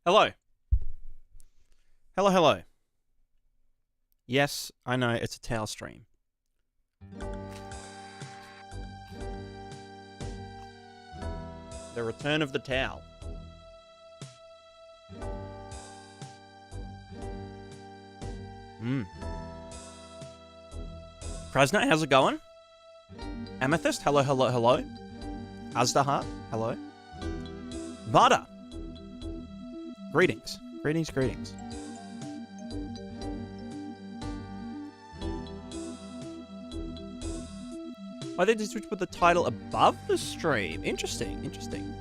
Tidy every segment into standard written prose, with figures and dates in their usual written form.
Hello. Hello, hello. Yes, I know, it's a towel stream. The return of the towel. Krasna, how's it going? Amethyst, hello, hello, hello. Azdahat, hello. Vada. Greetings. Greetings, greetings. Why did they switch put the title above the stream? Interesting, interesting.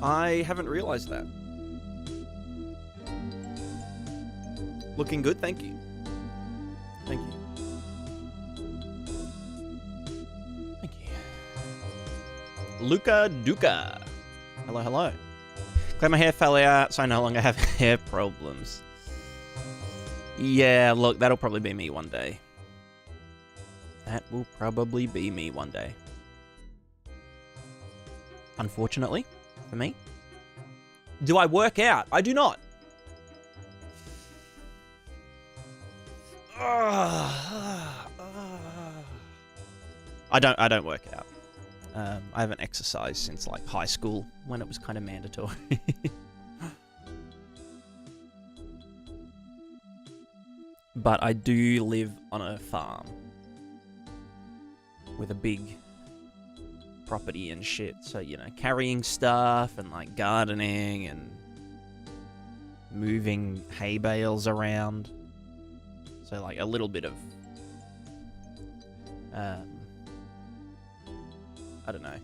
I haven't realized that. Looking good, thank you. Thank you. Thank you. Luca Duca. Hello, hello. Glad my hair fell out, so I no longer have hair problems. Yeah, look, that'll probably be me one day. That will probably be me one day. Unfortunately, for me. Do I work out? I do not. I don't work out. I haven't exercised since like high school when it was kind of mandatory. But I do live on a farm with a big property and shit. So, you know, carrying stuff and like gardening and moving hay bales around. So like a little bit of I don't know.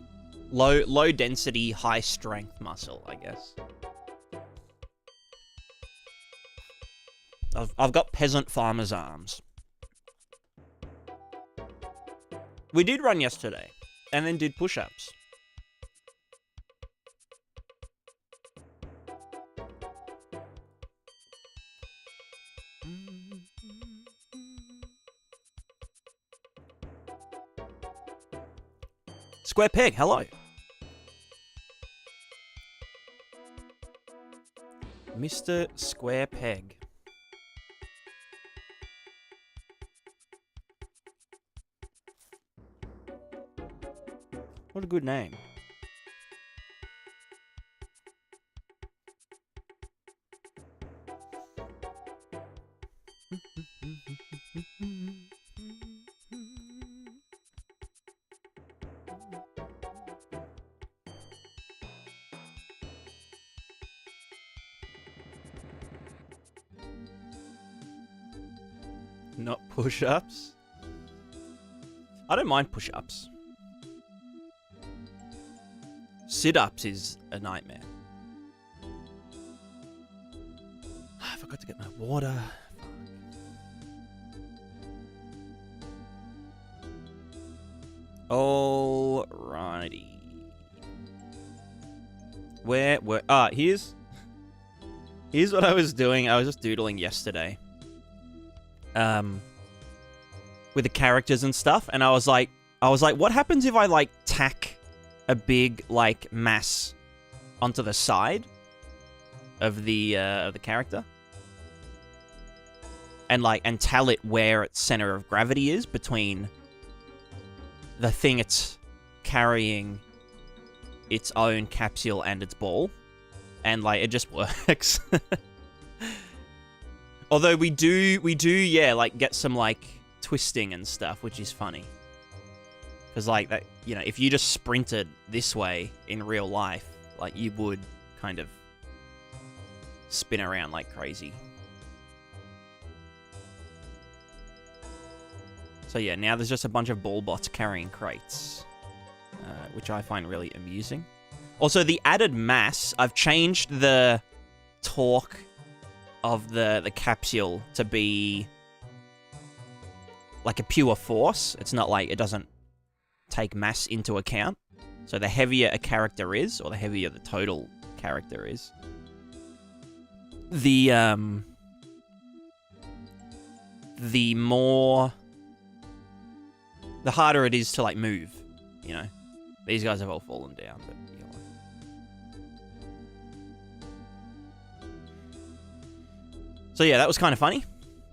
Low density, high strength muscle, I guess. I've got peasant farmer's arms. We did run yesterday, and then did push-ups. Square Peg, hello. Mr. Square Peg. What a good name. Not push-ups? I don't mind push-ups. Sit-ups is a nightmare. I forgot to get my water. Alrighty. Here's what I was doing. I was just doodling yesterday. With the characters and stuff, and I was like, what happens if I like tack a big like mass onto the side of the character, and tell it where its center of gravity is between the thing it's carrying, its own capsule, and its ball, and like it just works. Although we do, yeah, like get some like twisting and stuff, which is funny. Because like that, you know, if you just sprinted this way in real life, like you would kind of spin around like crazy. So yeah, now there's just a bunch of ball bots carrying crates, which I find really amusing. Also, the added mass, I've changed the torque of the capsule to be like a pure force. It's not like, it doesn't take mass into account. So the heavier a character is, or the heavier the total character is, the harder it is to like move, you know. These guys have all fallen down, but you know. So yeah, that was kind of funny.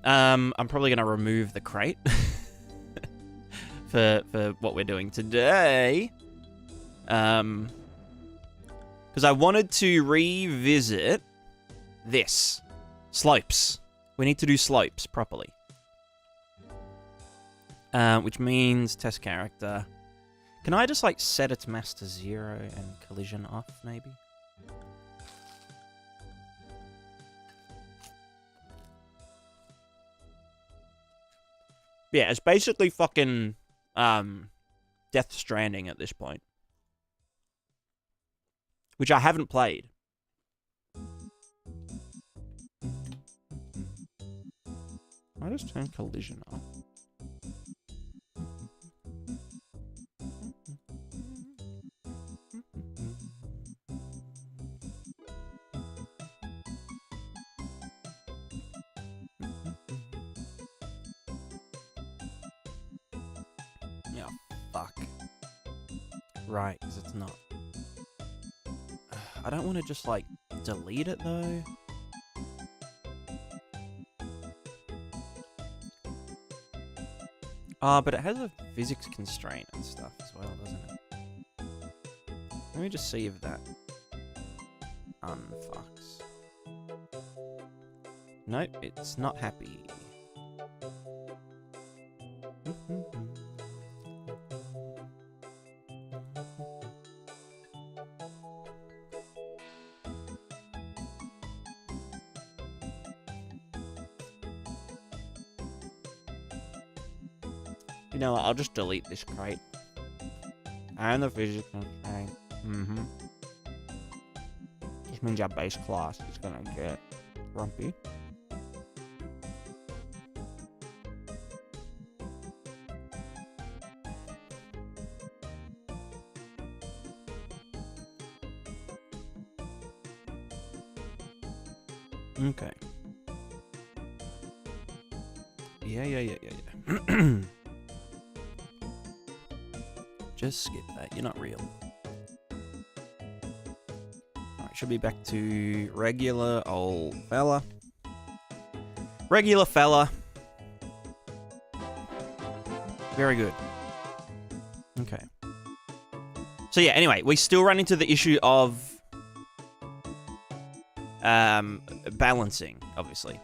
I'm probably going to remove the crate for what we're doing today. Because I wanted to revisit this. Slopes. We need to do slopes properly. Which means test character. Can I just, like, set its mass to 0 and collision off, maybe? Yeah, it's basically fucking Death Stranding at this point. Which I haven't played. I just turn collision off. Yeah, fuck. Right, because it's not. I don't want to just, like, delete it, though. But it has a physics constraint and stuff as well, doesn't it? Let me just see if that unfucks. Nope, it's not happy. You know what, I'll just delete this crate. And the physics constraint. Just means our base class is gonna get grumpy. Okay. Yeah. Just skip that. You're not real. Alright, should be back to regular old fella. Regular fella. Very good. Okay. So yeah, anyway, we still run into the issue of balancing, obviously.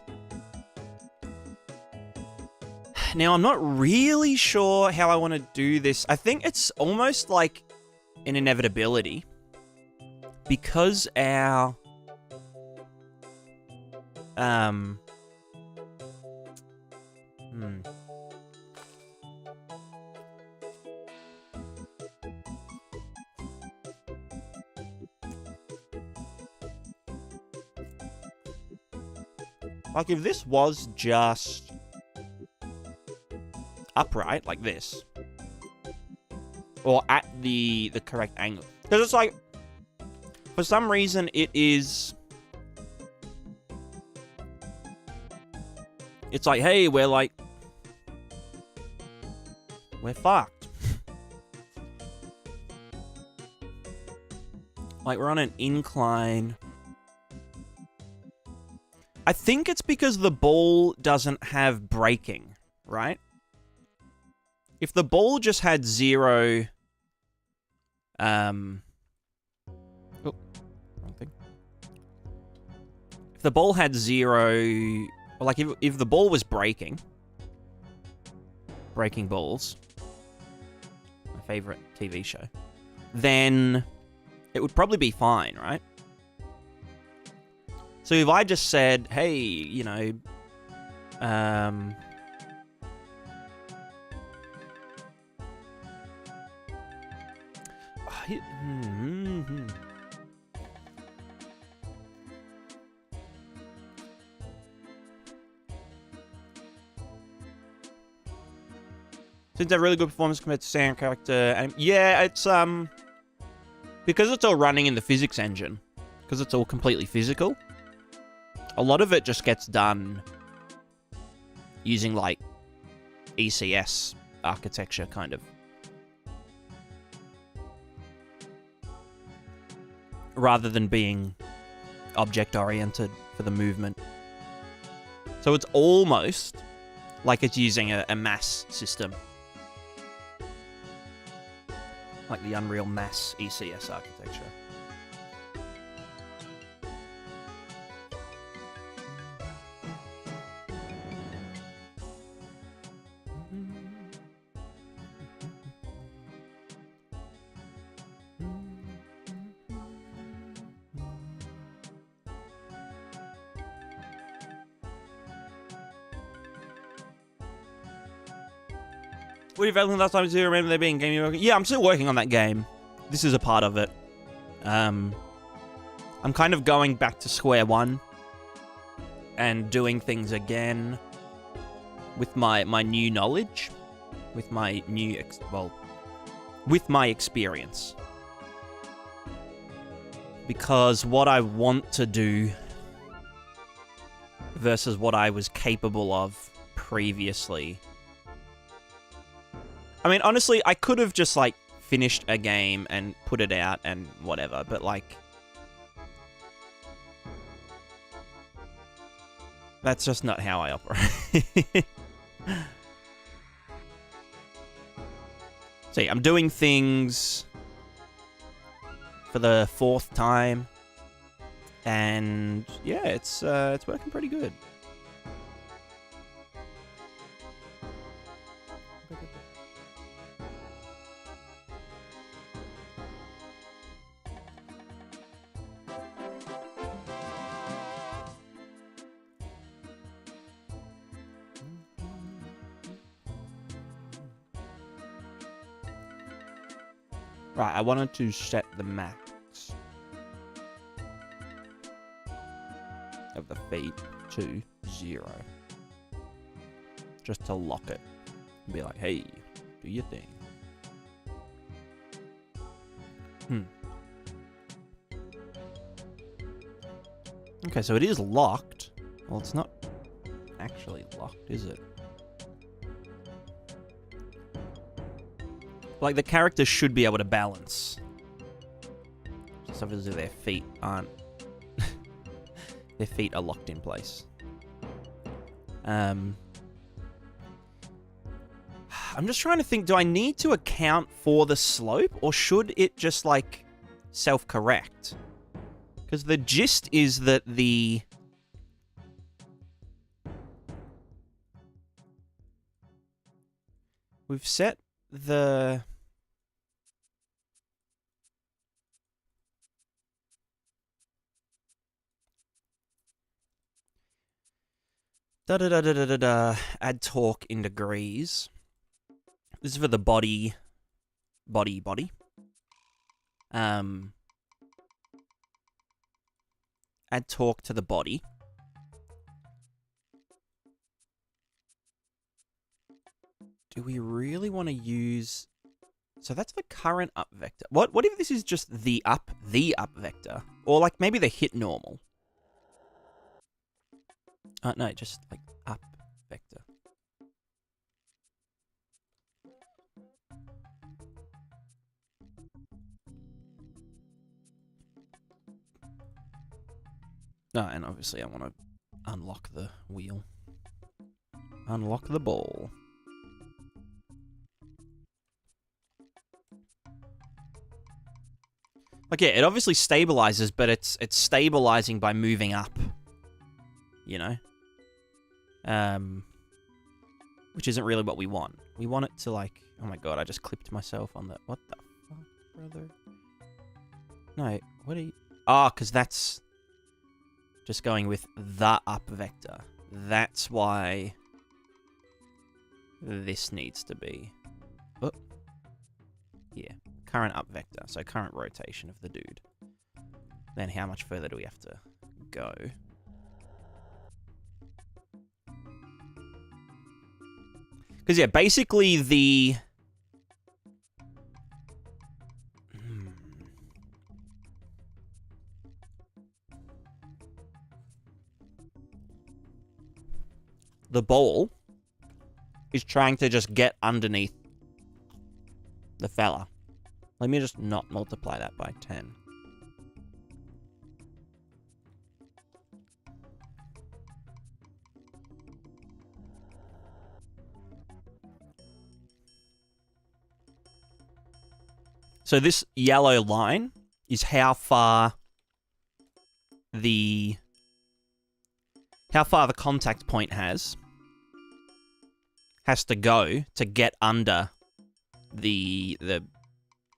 Now, I'm not really sure how I want to do this. I think it's almost like an inevitability. Because our... Like, if this was just upright, like this, or at the correct angle. Because it's like, for some reason, it is... It's like, hey, we're fucked. Like, we're on an incline. I think it's because the ball doesn't have braking, right? If the ball just had 0... Oh, wrong thing. If the ball had 0... Or like, if the ball was braking... Breaking Balls. My favorite TV show. Then it would probably be fine, right? So if I just said, hey, you know, Since they're really good performance compared to sound character, and yeah, it's because it's all running in the physics engine, because it's all completely physical. A lot of it just gets done using, like, ECS architecture, kind of. Rather than being object-oriented for the movement. So it's almost like it's using a mass system. Like the Unreal Mass ECS architecture. What are you feeling last time? Do you remember there being a game you're working? Yeah, I'm still working on that game. This is a part of it. I'm kind of going back to square one and doing things again with my new knowledge, with my new with my experience. Because what I want to do versus what I was capable of previously. I mean, honestly, I could have just, like, finished a game and put it out and whatever, but, like... That's just not how I operate. See, I'm doing things for the 4th time, and yeah, it's working pretty good. Right, I wanted to set the max of the feet to 0. Just to lock it. And be like, hey, do your thing. Okay, so it is locked. Well, it's not actually locked, is it? Like, the characters should be able to balance. Just obviously their feet aren't... their feet are locked in place. I'm just trying to think, do I need to account for the slope? Or should it just, like, self-correct? Because the gist is that the... We've set the... Add torque in degrees. This is for the body. Add torque to the body. Do we really want to use... So that's the current up vector. What if this is just the up vector? Or like maybe the hit normal? No, just like up vector. No, and obviously I want to unlock the wheel. Unlock the ball. Like, yeah, it obviously stabilizes, but it's stabilizing by moving up. You know? Which isn't really what we want. We want it to, like... Oh my god, I just clipped myself on the... What the fuck, brother? No, what are you... Ah, because that's... Just going with the up vector. That's why... This needs to be... Oh. Yeah. Current up vector. So current rotation of the dude. Then how much further do we have to go? Because, yeah, basically the... The ball is trying to just get underneath the fella. Let me just not multiply that by 10. So this yellow line is how far the contact point has to go to get under the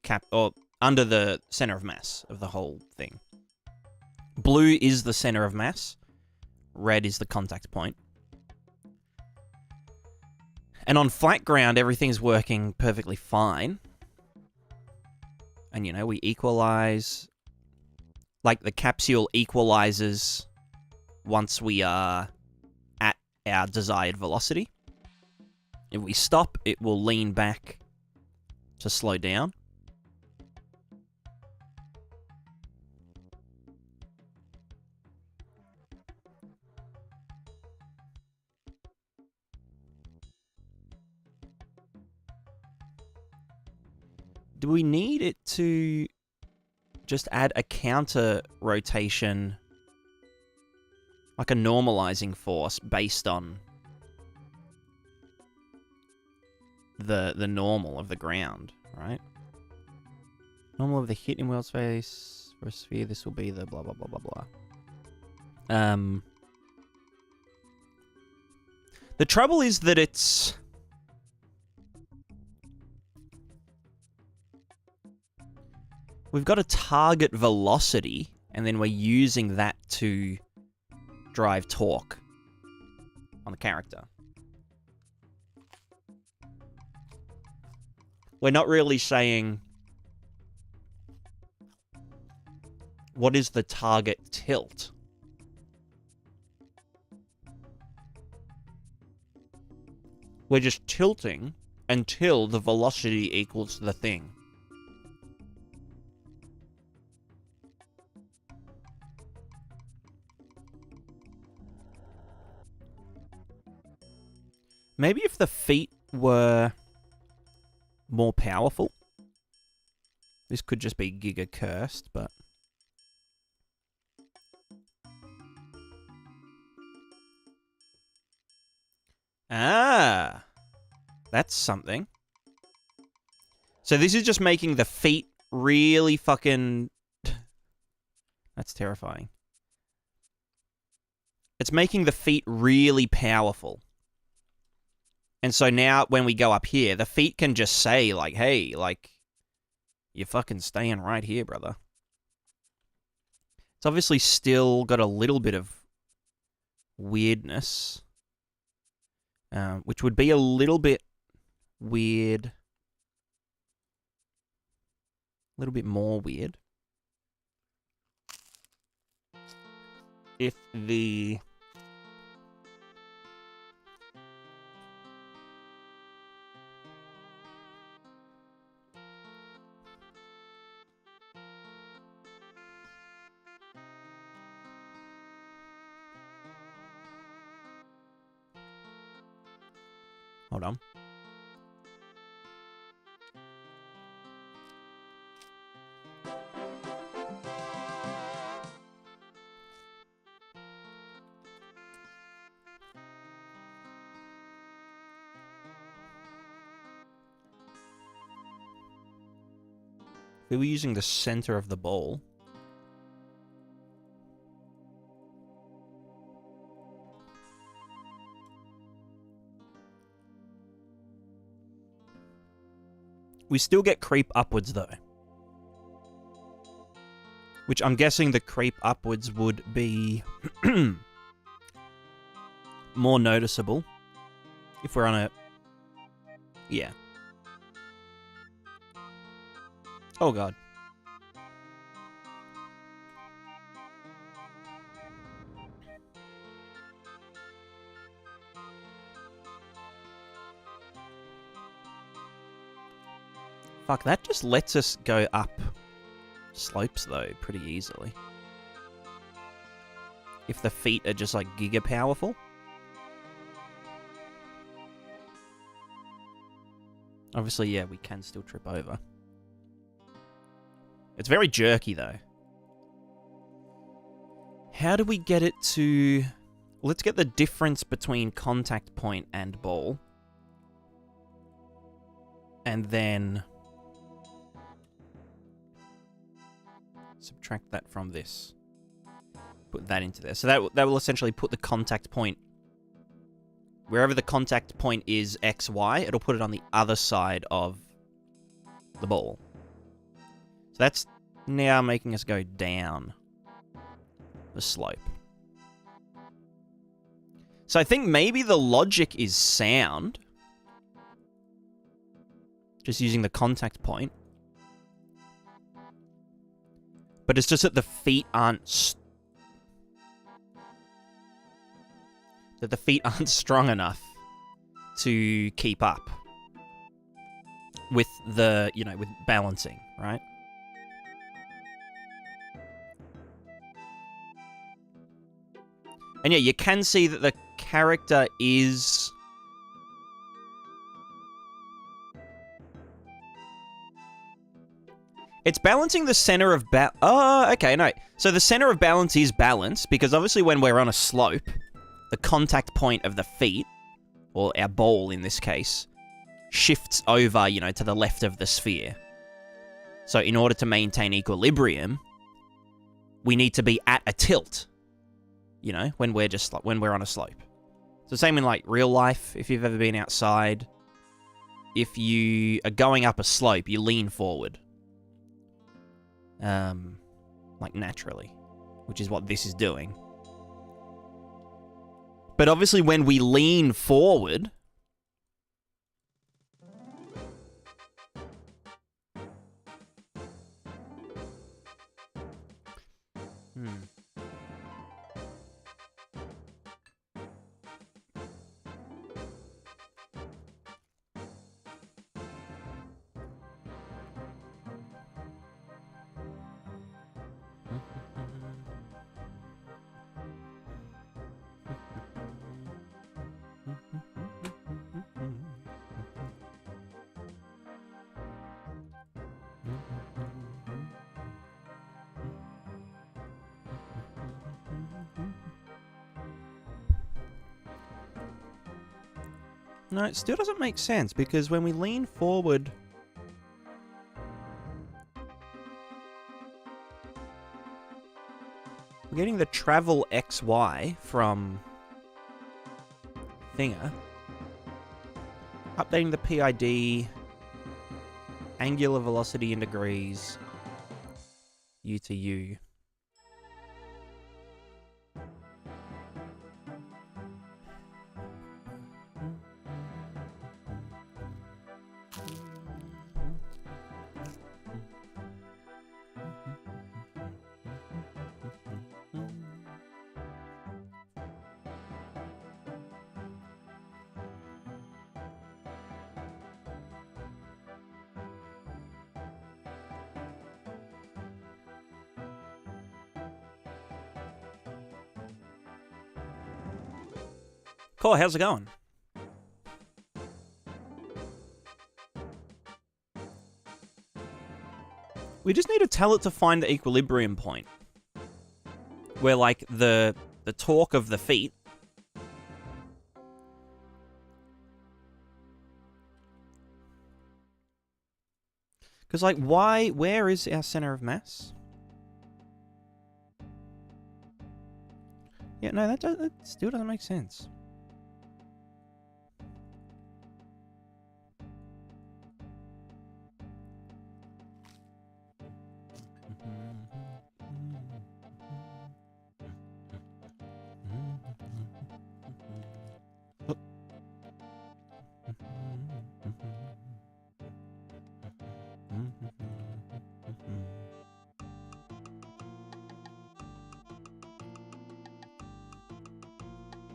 cap, or under the center of mass of the whole thing. Blue is the center of mass. Red is the contact point. And on flat ground, everything's working perfectly fine. And, you know, we equalize. Like, the capsule equalizes once we are at our desired velocity. If we stop, it will lean back to slow down. Do we need it to just add a counter rotation, like a normalizing force based on the normal of the ground, right? Normal of the hit in world space for a sphere, this will be the blah blah blah blah blah. The trouble is that it's we've got a target velocity, and then we're using that to drive torque on the character. We're not really saying what is the target tilt. We're just tilting until the velocity equals the thing. Maybe if the feet were more powerful. This could just be giga cursed, but ah, that's something. So this is just making the feet really fucking that's terrifying. It's making the feet really powerful. And so now, when we go up here, the feet can just say, like, hey, like, you're fucking staying right here, brother. It's obviously still got a little bit of weirdness, which would be a little bit weird. A little bit more weird. If the hold on. We were using the center of the ball. We still get creep upwards, though. Which I'm guessing the creep upwards would be more noticeable if we're on a... Yeah. Oh, God. Fuck, that just lets us go up slopes, though, pretty easily. If the feet are just, like, giga powerful. Obviously, yeah, we can still trip over. It's very jerky, though. How do we get it to... Let's get the difference between contact point and ball. And then... subtract that from this. Put that into there. So that will essentially put the contact point... Wherever the contact point is X, Y, it'll put it on the other side of the ball. So that's now making us go down the slope. So I think maybe the logic is sound. Just using the contact point. But it's just that the feet aren't... that the feet aren't strong enough to keep up with the, you know, with balancing, right? And yeah, you can see that the character is... It's balancing the center of oh, okay, no. So the center of balance is balance, because obviously when we're on a slope, the contact point of the feet, or our ball in this case, shifts over, you know, to the left of the sphere. So in order to maintain equilibrium, we need to be at a tilt, you know, when we're just when we're on a slope. So same in like real life, if you've ever been outside, if you are going up a slope, you lean forward. Like naturally, which is what this is doing. But obviously when we lean forward... No, it still doesn't make sense, because when we lean forward... We're getting the travel XY from... Thinger. Updating the PID... Angular velocity in degrees... U to U. Cool, how's it going? We just need to tell it to find the equilibrium point. Where, like, the torque of the feet... Because, like, where is our center of mass? Yeah, no, that still doesn't make sense.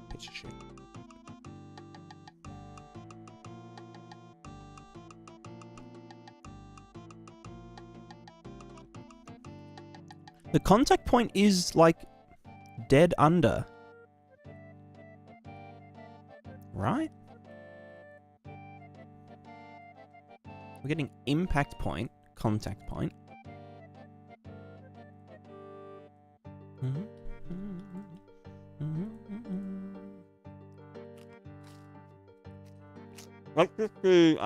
Piece of shit. The contact point is, like, dead under. Right? We're getting impact point, contact point. Let's just do,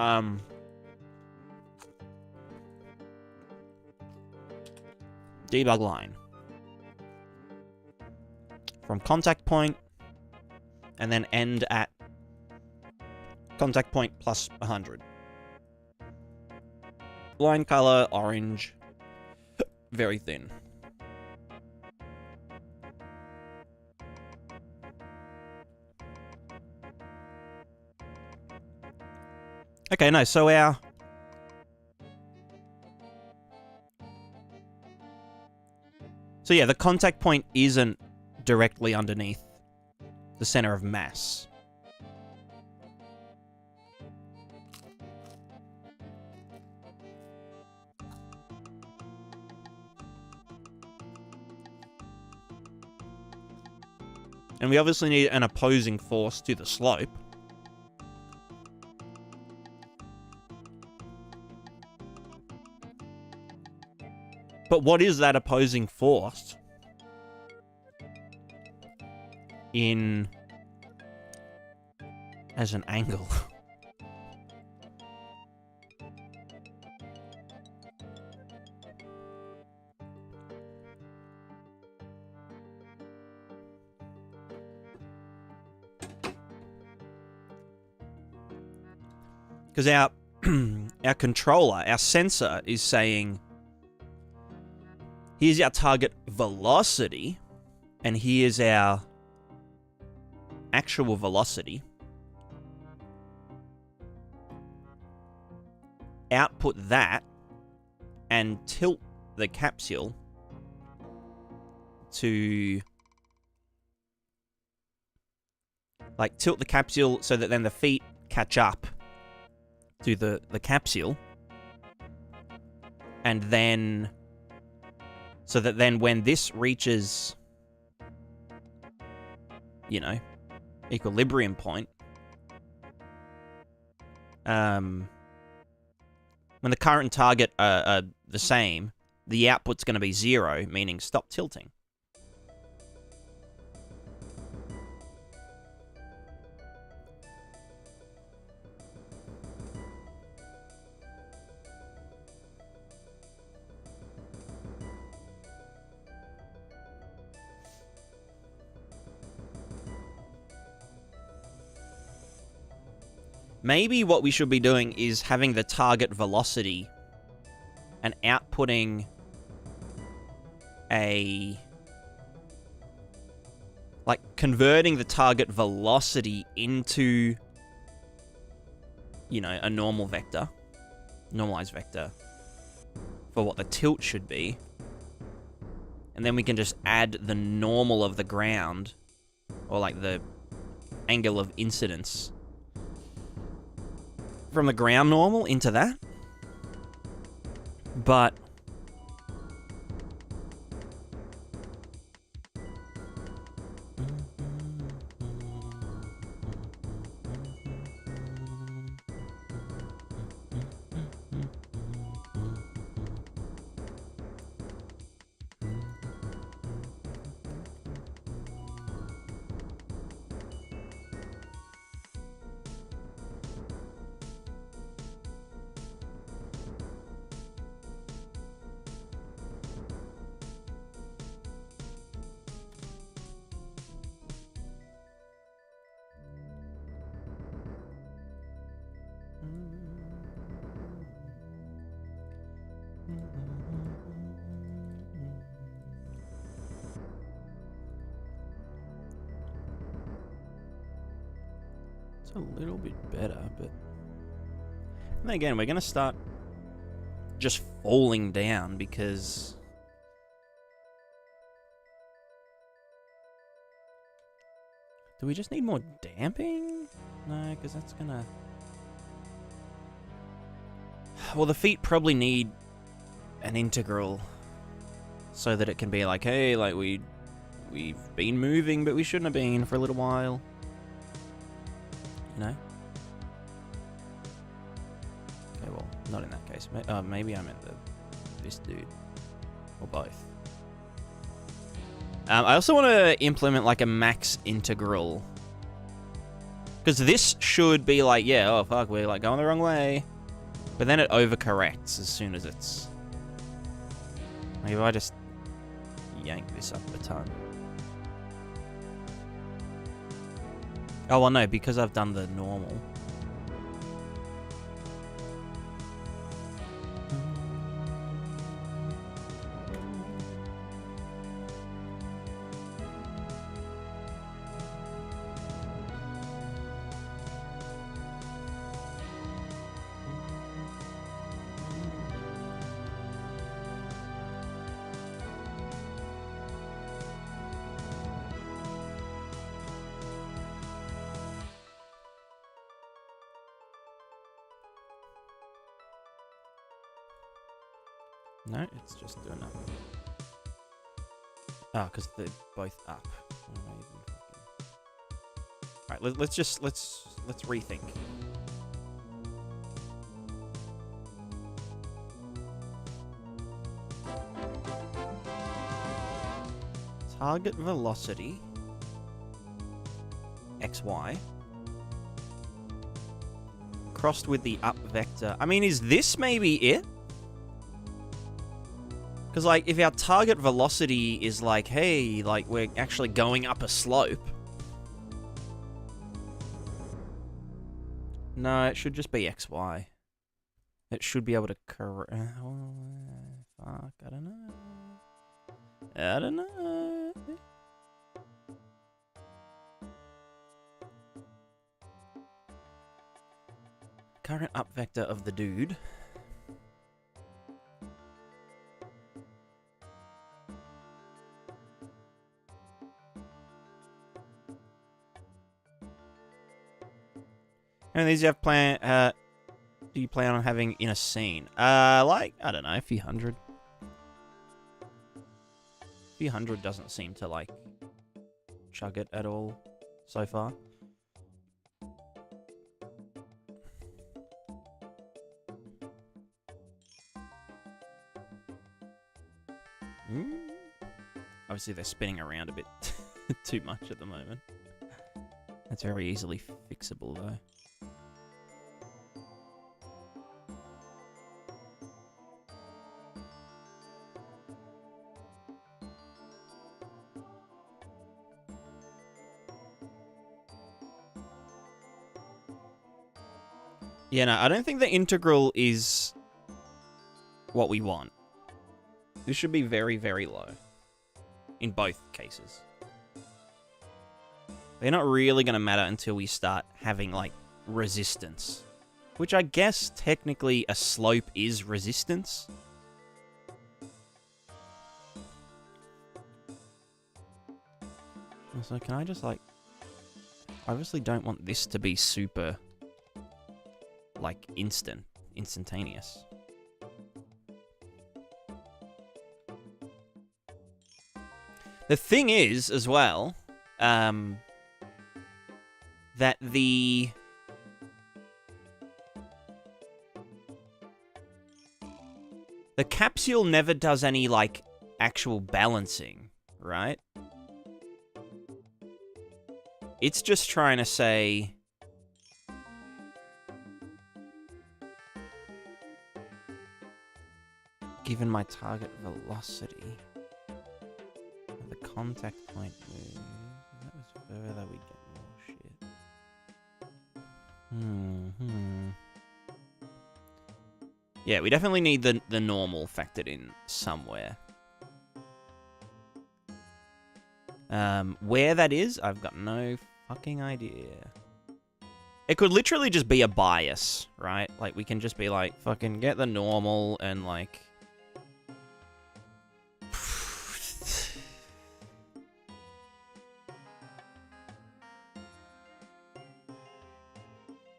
debug line. From contact point, and then end at contact point plus 100. Line color, orange. Very thin. Okay, no, so our... So yeah, the contact point isn't directly underneath the center of mass. And we obviously need an opposing force to the slope. But what is that opposing force in as an angle? Because our our controller, our sensor is saying, here's our target velocity, and here's our actual velocity. Output that, and tilt the capsule to... Like, tilt the capsule so that then the feet catch up to the capsule. And then... So that then when this reaches, you know, equilibrium point, when the current and target are the same, the output's going to be 0, meaning stop tilting. Maybe what we should be doing is having the target velocity and outputting a... Like, converting the target velocity into, you know, a normal vector. Normalized vector. For what the tilt should be. And then we can just add the normal of the ground. Or, like, the angle of incidence from the ground normal into that. But it's a little bit better, but... And then again, we're going to start just falling down because... Do we just need more damping? No, because that's going to... Well, the feet probably need an integral so that it can be like, hey, like we've been moving, but we shouldn't have been for a little while. You know? Okay, well, not in that case. Maybe I meant this dude. Or both. I also want to implement like a max integral. Because this should be like, yeah, oh fuck, we're like going the wrong way. But then it overcorrects as soon as it's... Maybe I just yank this up a ton. Oh, well, no, because I've done the normal. No, it's just doing that. Oh, because they're both up. Alright, let's rethink. Target velocity XY crossed with the up vector. I mean, is this maybe it? Because, like, if our target velocity is like, hey, like, we're actually going up a slope. No, it should just be XY. It should be able to correct. Fuck, I don't know. I don't know. Current up vector of the dude. And these you have plan. Do you plan on having in a scene? Like, I don't know, a few hundred. A few hundred doesn't seem to, like, chug it at all so far. Obviously, they're spinning around a bit too much at the moment. That's very easily fixable, though. Yeah, no, I don't think the integral is what we want. This should be very, very low. In both cases. They're not really going to matter until we start having, like, resistance. Which I guess, technically, a slope is resistance. Also, can I just, like... I obviously don't want this to be super... like, instantaneous. The thing is, as well, that the capsule never does any, like, actual balancing, right? It's just trying to say... given my target velocity... the contact point move. If that was further, we'd get more shit. Yeah, we definitely need the normal factored in somewhere. Where that is, I've got no fucking idea. It could literally just be a bias, right? Like, we can just be like, fucking get the normal and, like...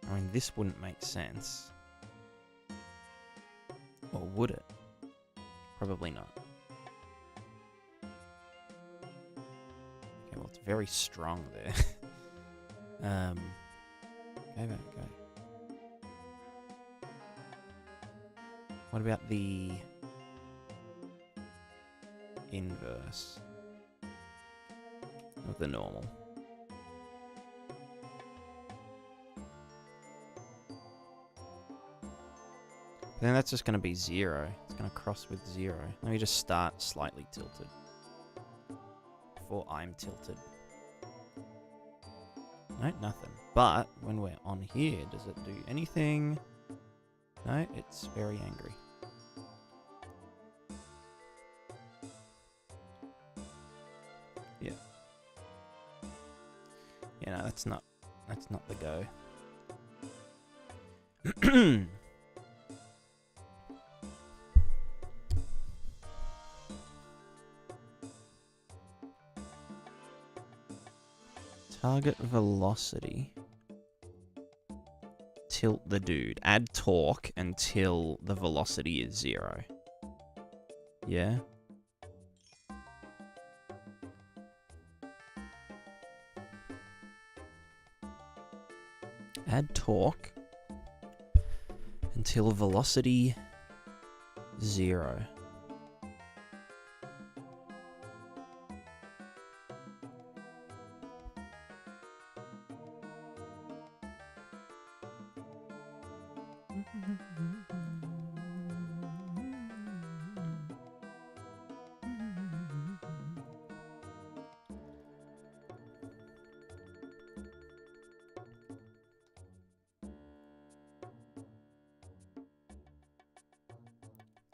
I mean, this wouldn't make sense. Or would it? Probably not. Okay, well, it's very strong there. Go back, go. What about the inverse of the normal? Then that's just going to be 0. It's going to cross with 0. Let me just start slightly tilted. before I'm tilted. No, nothing. But when we're on here, does it do anything? No, it's very angry. Yeah. Yeah, no, that's not the go. Target velocity. Tilt the dude. Add torque until the velocity is 0. Yeah. Add torque until velocity 0.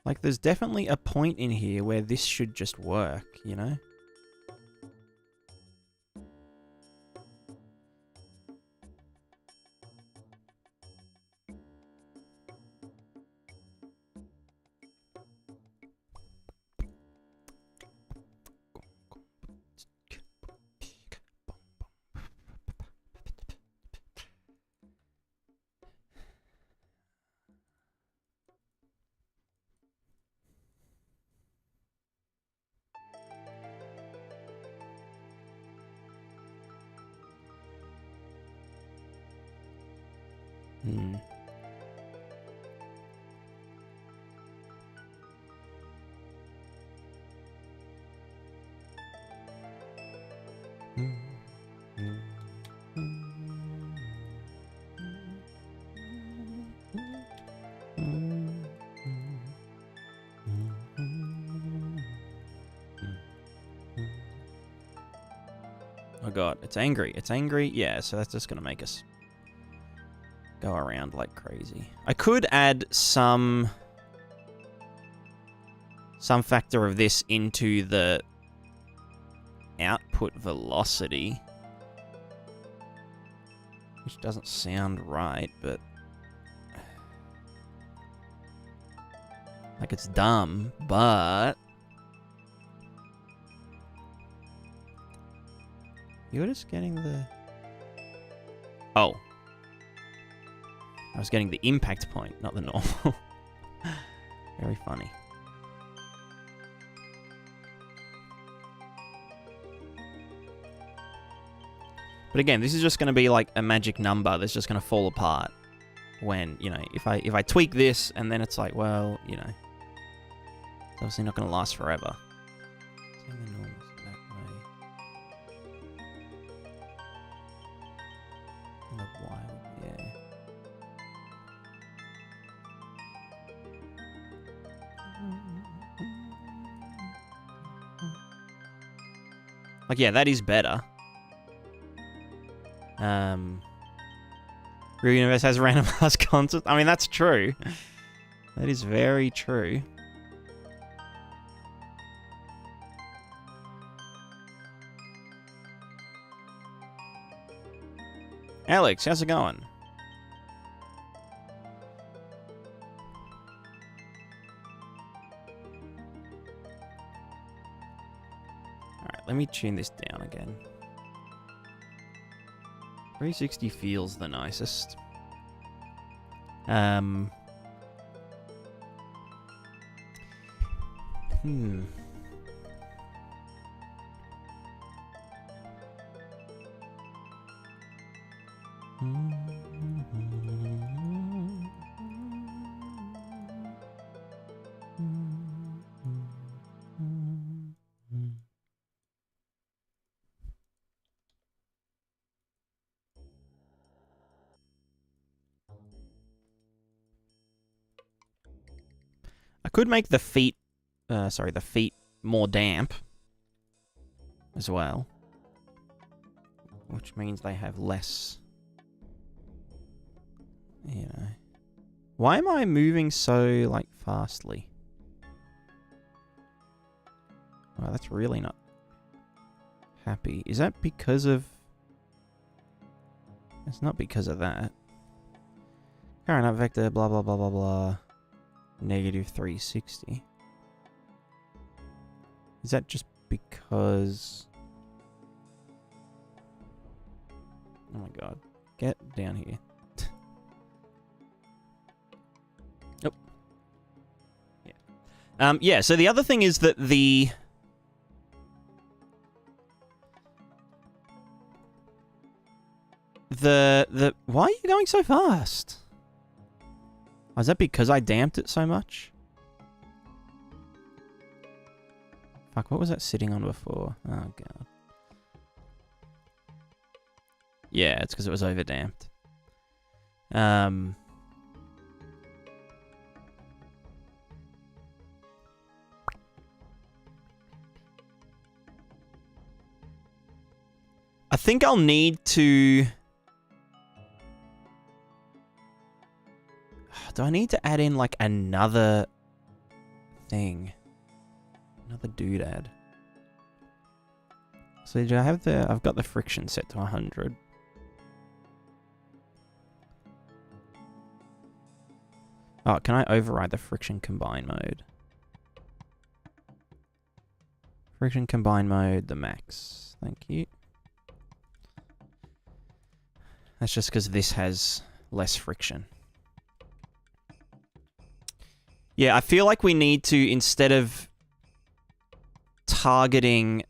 Like, there's definitely a point in here where this should just work, you know? Oh god, it's angry. It's angry. Yeah, so that's just going to make us go around like crazy. I could add some factor of this into the output velocity, which doesn't sound right, but like it's dumb, but you're just getting the... Oh. I was getting the impact point, not the normal. Very funny. But again, this is just going to be like a magic number that's just going to fall apart when, you know, if I tweak this and then it's like, well, you know, it's obviously not going to last forever. Like, yeah, that is better. Real Universe has random ass content. I mean, that's true. That is very true. Alex, how's it going? Let me tune this down again. 360 feels the nicest. I could make the feet, the feet more damp. as well. Which means they have less, you know. Why am I moving so, like, fastly? Wow, that's really not happy. Is that because of... It's not because of that. Current up vector, blah, blah, blah, blah, blah. Negative 360. Is that just because... Oh my god. Get down here. Oh. Yeah. Yeah, so the other thing is that the... Why are you going so fast? Oh, is that because I damped it so much? Fuck, what was that sitting on before? Oh, God. Yeah, it's because it was overdamped. I think I'll need to... Do I need to add in, like, another thing? Another doodad. So do I have the... I've got the friction set to 100. Oh, can I override the friction combine mode? Friction combine mode, the max. Thank you. That's just because this has less friction. Yeah, I feel like we need to, instead of targeting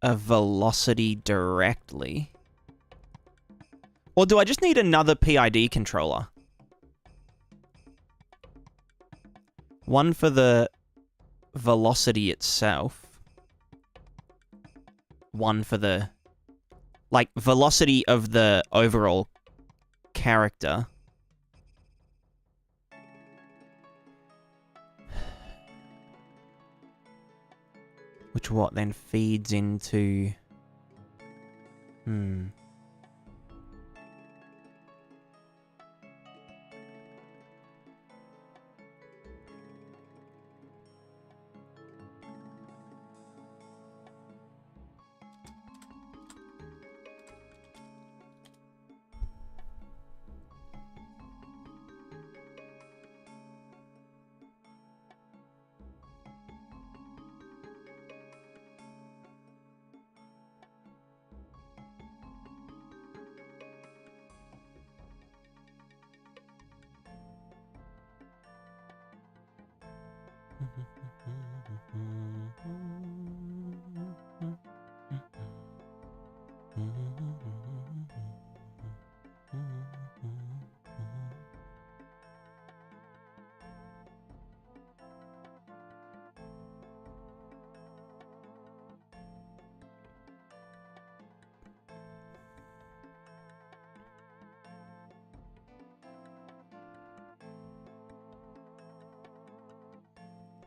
a velocity directly... Or do I just need another PID controller? One for the velocity itself. One for the... Like, velocity of the overall character. Which what then feeds into...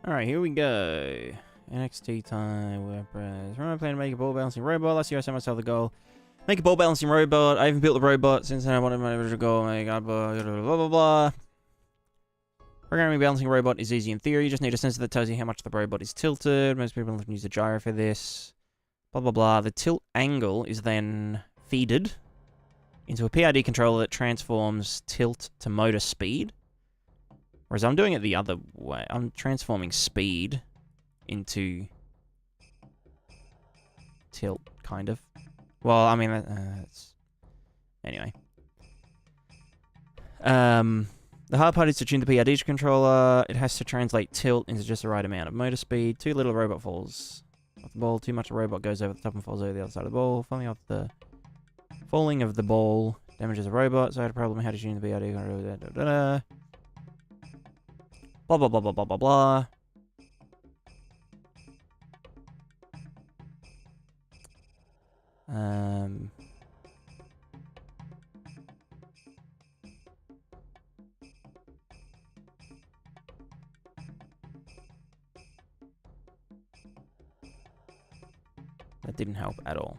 Alright, here we go. NXT time, WordPress. Remember, I plan to make a ball balancing robot. Last year I set myself the goal. Make a ball balancing robot. I even built the robot. Since then I wanted my original goal. Blah, blah, blah, blah. Programming a balancing robot is easy in theory. You just need a sensor that tells you how much the robot is tilted. Most people use a gyro for this. Blah, blah, blah. The tilt angle is then feeded into a PID controller that transforms tilt to motor speed. Whereas I'm doing it the other way. I'm transforming speed into tilt, kind of. Well, I mean, it's... Anyway. The hard part is to tune the PID controller. It has to translate tilt into just the right amount of motor speed. Too little, robot falls off the ball. Too much, the robot goes over the top and falls over the other side of the ball. Falling of the ball damages the robot. So I had a problem how to tune the PID. Blah, blah, blah, blah, blah, blah, blah. That didn't help at all.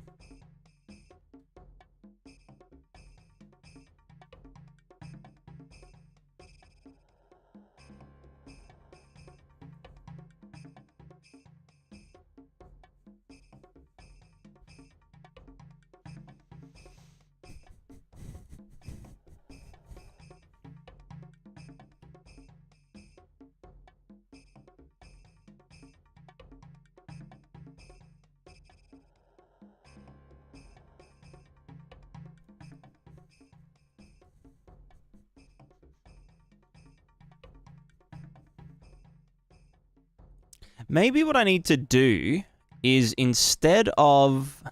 Maybe what I need to do is instead of...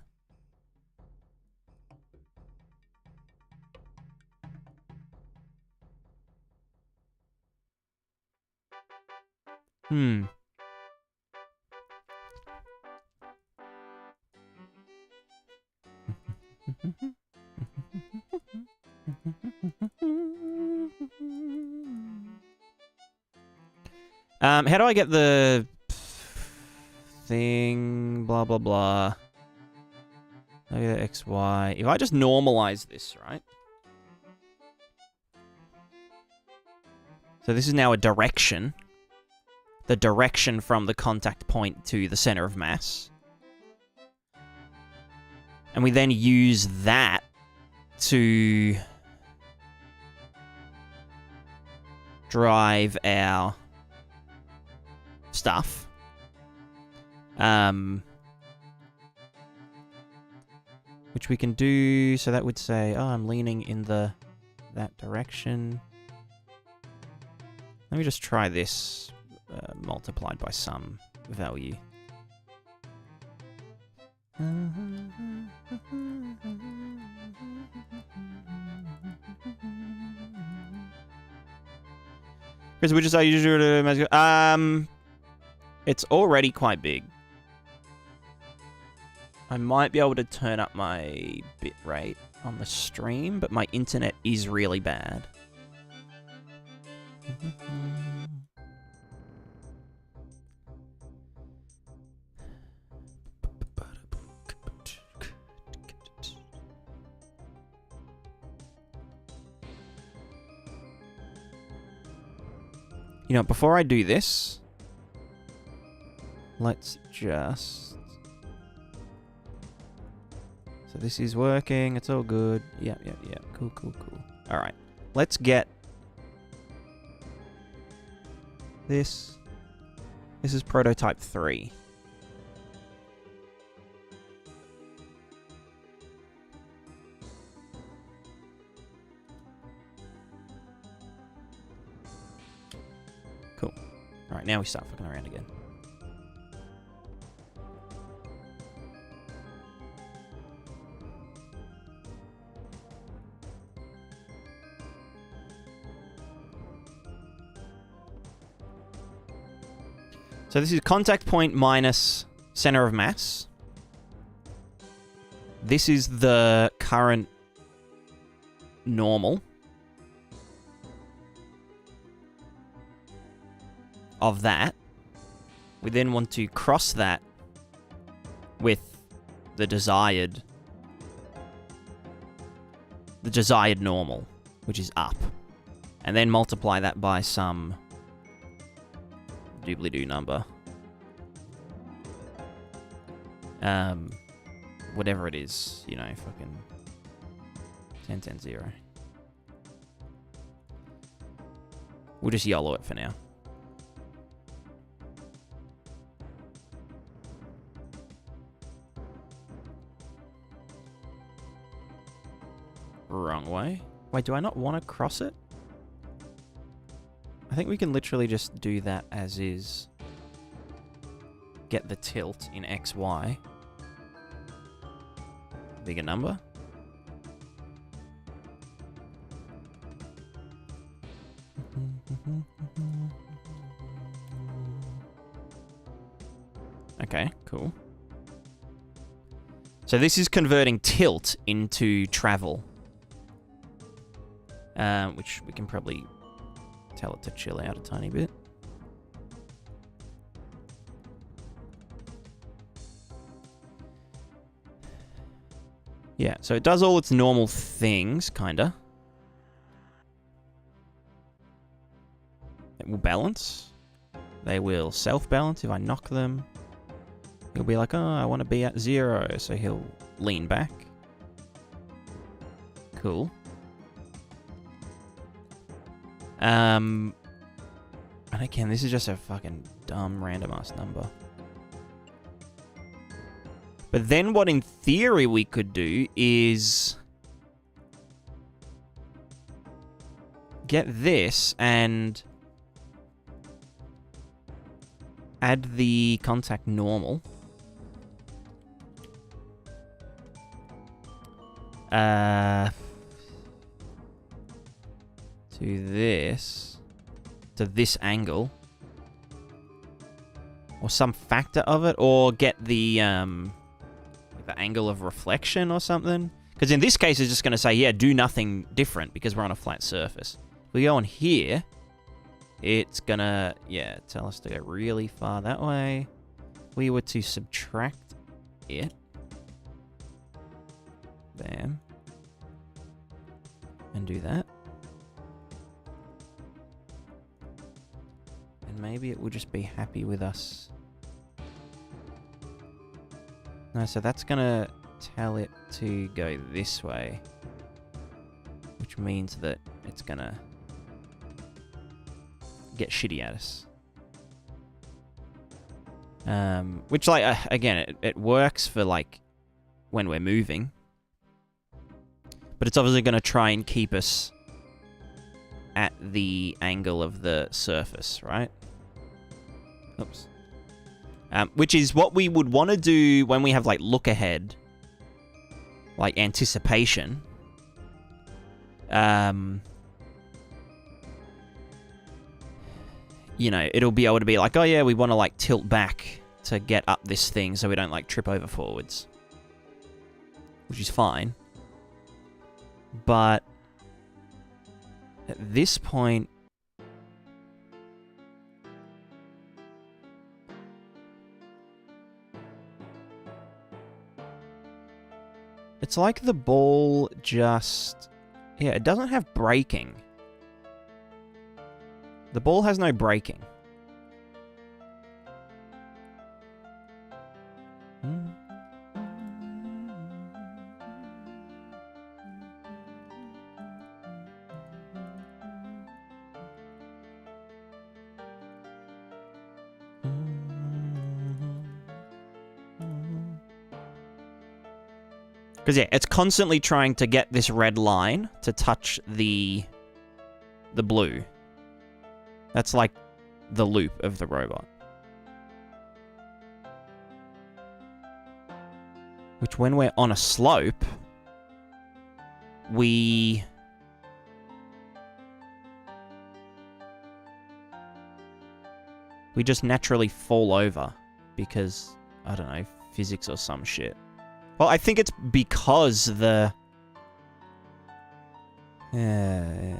How do I get the thing? Blah, blah, blah. Okay, X, Y. If I just normalize this, right? So this is now a direction. The direction from the contact point to the center of mass. And we then use that to drive our stuff. Which we can do, so that would say, oh, I'm leaning in that direction. Let me just try this multiplied by some value. Chris, which is how you do it? It's already quite big. I might be able to turn up my bitrate on the stream, but my internet is really bad. You know, before I do this, let's just... So this is working, it's all good. Yep. Cool. Alright, let's get this. This is prototype 3. Cool. Alright, now we start fucking around again. So this is contact point minus center of mass. This is the current normal of that. We then want to cross that with the desired normal, which is up. And then multiply that by some doobly-doo number. Whatever it is, you know, fucking 10, 10, 0. We'll just YOLO it for now. Wrong way. Wait, do I not want to cross it? I think we can literally just do that as is. Get the tilt in X, Y. Bigger number. Okay, cool. So this is converting tilt into travel. Which we can probably tell it to chill out a tiny bit. Yeah, so it does all its normal things, kinda. It will balance. They will self-balance if I knock them. He'll be like, oh, I want to be at 0, so he'll lean back. Cool. And again, this is just a fucking dumb random-ass number. But then what in theory we could do is get this and add the contact normal. To this angle. Or some factor of it, or get the angle of reflection or something. Because in this case, it's just going to say, yeah, do nothing different because we're on a flat surface. If we go on here, it's going to, yeah, tell us to go really far that way. If we were to subtract it. Bam. And do that. And maybe it will just be happy with us. No, so that's gonna tell it to go this way. Which means that it's gonna get shitty at us. Which, like, again, it works for, like, when we're moving. But it's obviously gonna try and keep us at the angle of the surface, right? Oops. Which is what we would want to do when we have, like, look ahead. Like, anticipation. You know, it'll be able to be like, oh yeah, we want to, like, tilt back to get up this thing so we don't, like, trip over forwards. Which is fine. But at this point, it's like the ball just... Yeah, it doesn't have braking. The ball has no braking. Because, yeah, it's constantly trying to get this red line to touch the blue. That's like the loop of the robot. Which, when we're on a slope, we just naturally fall over because, I don't know, physics or some shit. Well, I think it's because the... Yeah.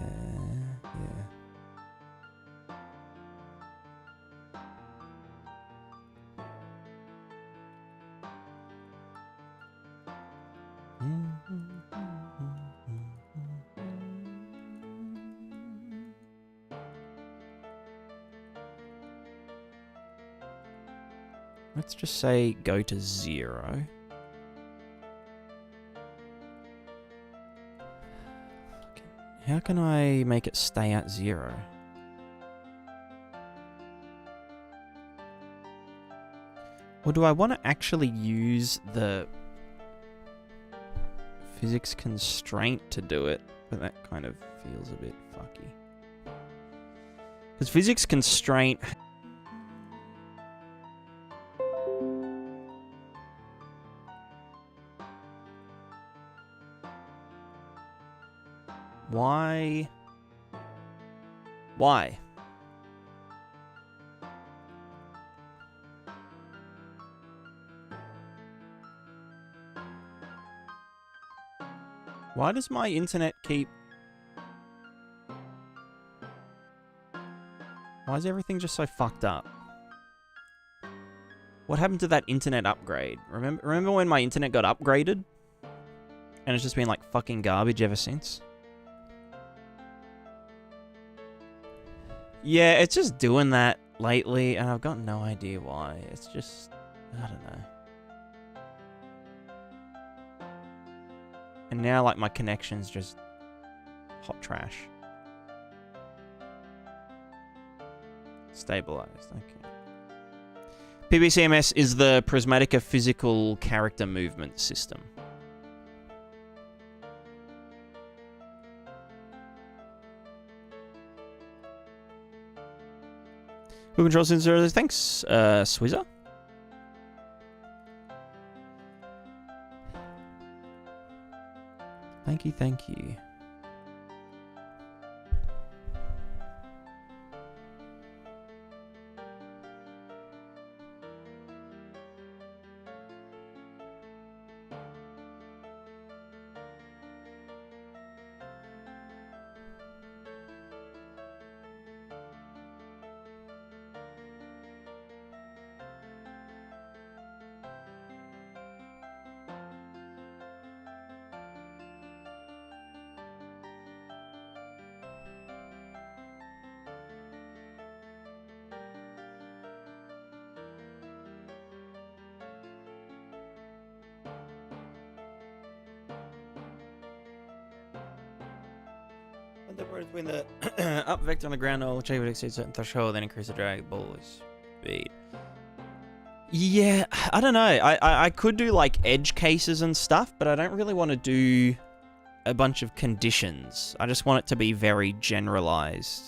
Let's just say go to 0. How can I make it stay at 0? Or do I want to actually use the physics constraint to do it? But that kind of feels a bit fucky. Because physics constraint... Why? Why? Why does my internet keep... Why is everything just so fucked up? What happened to that internet upgrade? Remember when my internet got upgraded? and it's just been like fucking garbage ever since. Yeah, it's just doing that lately, and I've got no idea why. It's just, I don't know. And now, like, my connection's just hot trash. Stabilized, okay. PBCMS is the Prismatica physical character movement system. Who controls sensors? Thanks, Swizzer. Thank you, thank you. Between the up vector on the ground or which would exceed a certain threshold, then increase the drag ball speed. Yeah, I don't know. I could do like edge cases and stuff, but I don't really want to do a bunch of conditions. I just want it to be very generalized.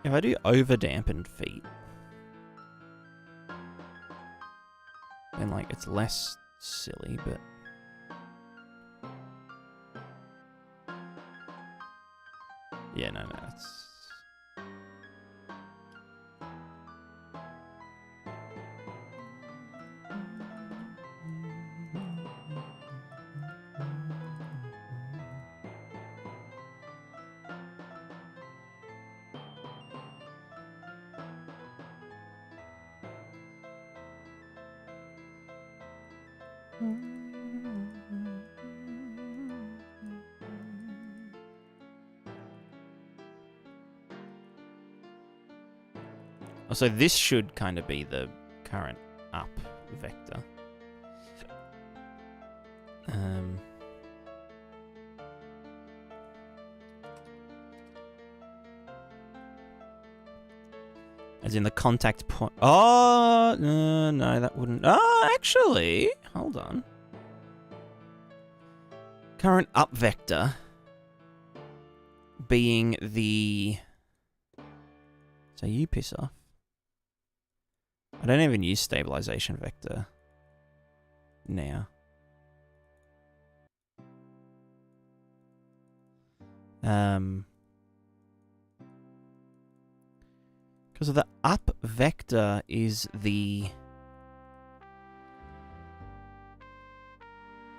If I do over-dampened feet, then like it's less silly, but yeah, no, it's so this should kind of be the current up vector. As in the contact point. Oh, no, that wouldn't. Oh, actually, hold on. Current up vector being the. So you piss off. I don't even use stabilization vector now. Because of the up vector is the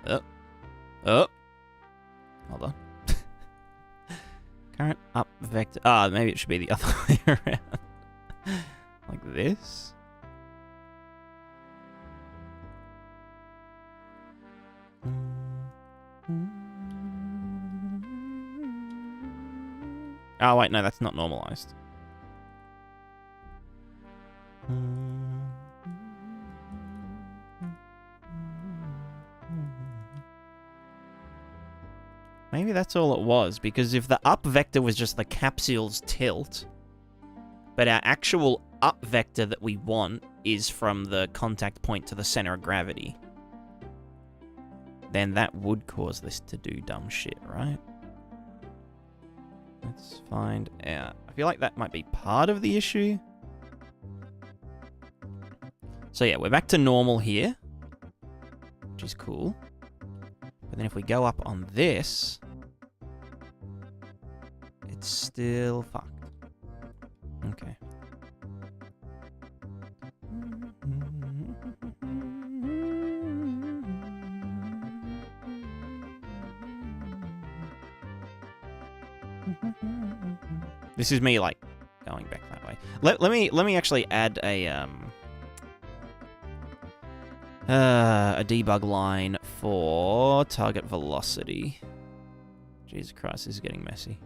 hold on. Current up vector. Ah, maybe it should be the other way around. Like this. Oh, wait, no, that's not normalized. Maybe that's all it was, because if the up vector was just the capsule's tilt, but our actual up vector that we want is from the contact point to the center of gravity, then that would cause this to do dumb shit, right? Let's find out. I feel like that might be part of the issue. So yeah, we're back to normal here, which is cool. But then if we go up on this, it's still fucked. This is me, like, going back that way. Let me actually add a debug line for target velocity. Jesus Christ, this is getting messy.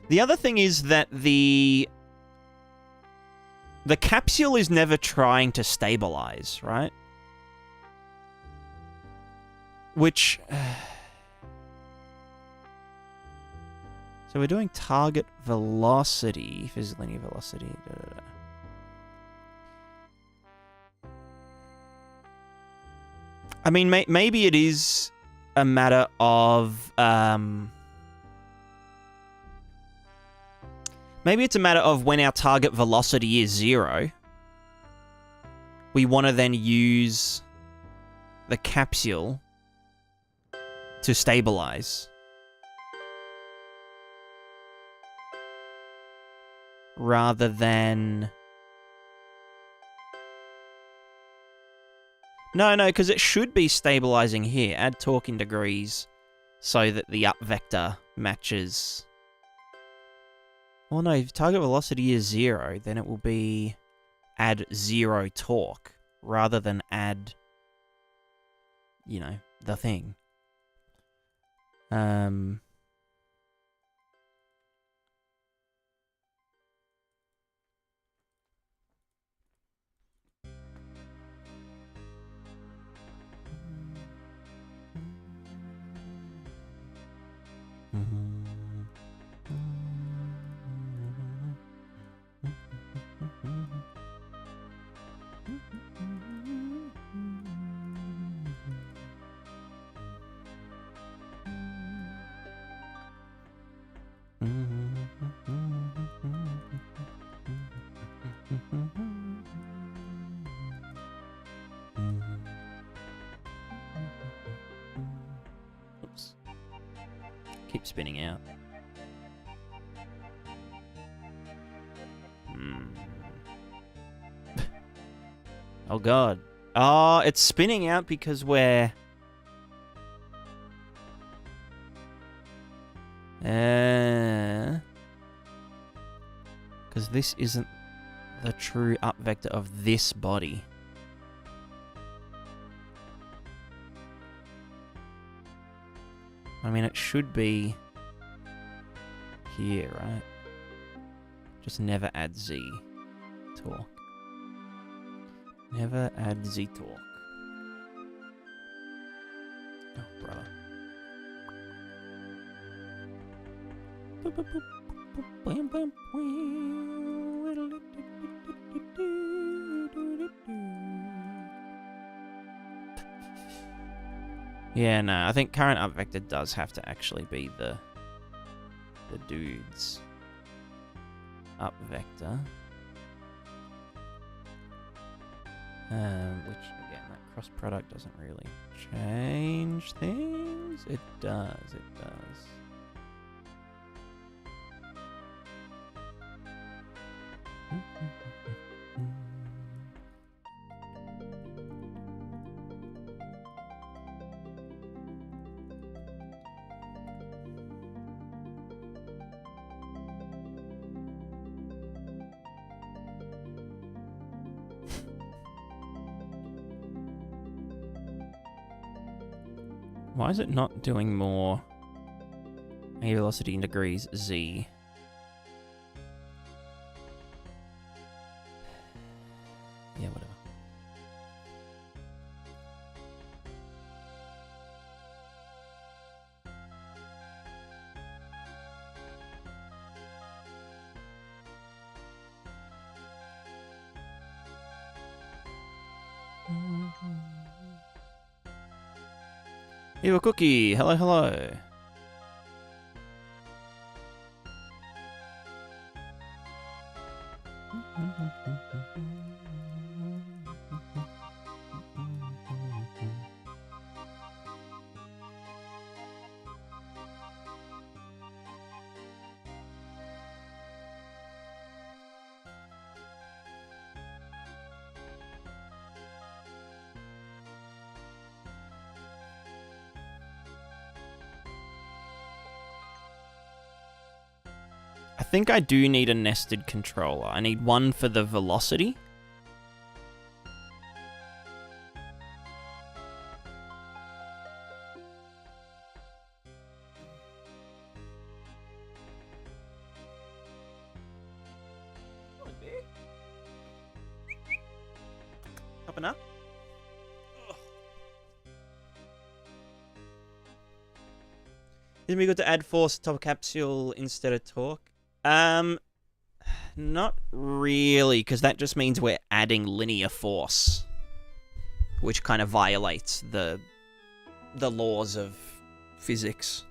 The other thing is that the capsule is never trying to stabilize, right? Which... So we're doing target velocity, physical linear velocity. I mean, maybe it is a matter of... maybe it's a matter of when our target velocity is 0, we want to then use the capsule to stabilize. Rather than... No, because it should be stabilizing here. Add torque in degrees so that the up vector matches... Well, no, if target velocity is 0, then it will be add 0 torque rather than add, you know, the thing. Oops. Keep spinning out. Oh god. Oh, it's spinning out because we're... Because this isn't the true up vector of this body. I mean, it should be here, right? Just never add Z torque. Never add Z torque. Oh, brother. Yeah, no, I think current up vector does have to actually be the dude's up vector. Which, again, that cross product doesn't really change things. It does, it does. Why is it not doing more A velocity in degrees Z? Yeah, whatever. Evil Cookie, hello, hello. I think I do need a nested controller. I need one for the velocity. Up and up. It'd be good to add force top capsule instead of torque. Not really, because that just means we're adding linear force, which kind of violates the laws of physics.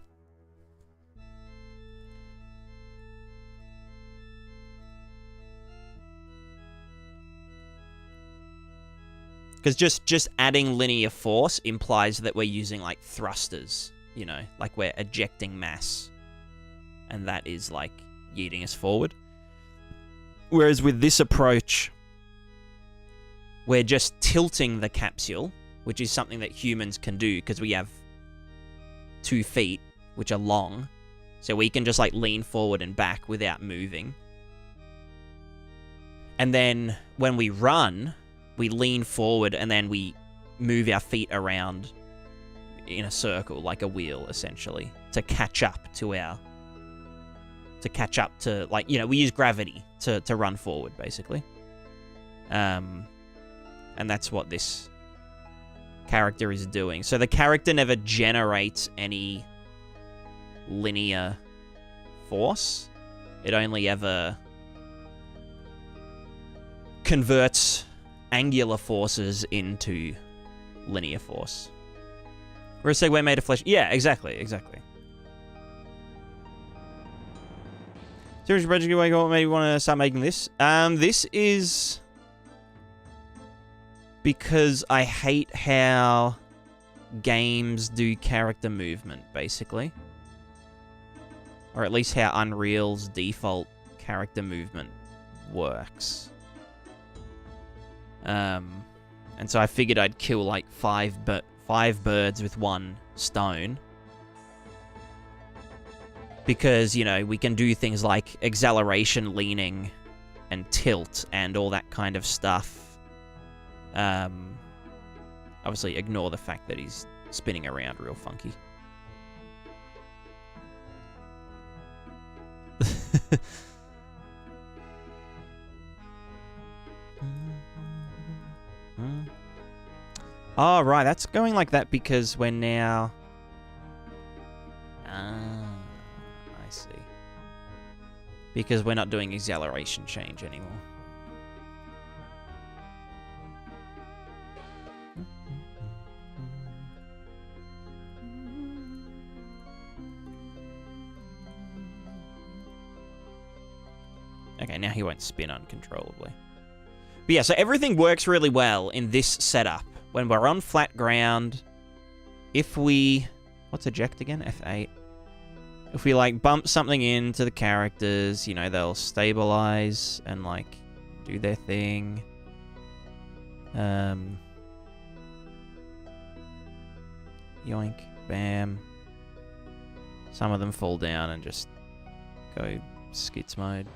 Because just adding linear force implies that we're using, like, thrusters, you know, like we're ejecting mass. And that is, like, yeeting us forward. Whereas with this approach, we're just tilting the capsule, which is something that humans can do because we have 2 feet, which are long. So we can just, like, lean forward and back without moving. And then when we run, we lean forward and then we move our feet around in a circle, like a wheel, essentially, to catch up to our... like, you know, we use gravity to run forward, basically. And that's what this character is doing. So the character never generates any linear force. It only ever converts angular forces into linear force. We're a segue made of flesh. Yeah, exactly. Seriously, Project, you maybe want to start making this? This is because I hate how games do character movement, basically. Or at least how Unreal's default character movement works. And so I figured I'd kill like five birds with one stone. Because, you know, we can do things like acceleration, leaning, and tilt, and all that kind of stuff. Obviously, ignore the fact that he's spinning around real funky. Oh, right, that's going like that because we're now... I see. Because we're not doing acceleration change anymore. Okay, now he won't spin uncontrollably. But yeah, so everything works really well in this setup. When we're on flat ground, if we... What's eject again? F8. If we, like, bump something into the characters, you know, they'll stabilize and, like, do their thing. Yoink. Bam. Some of them fall down and just go skits mode.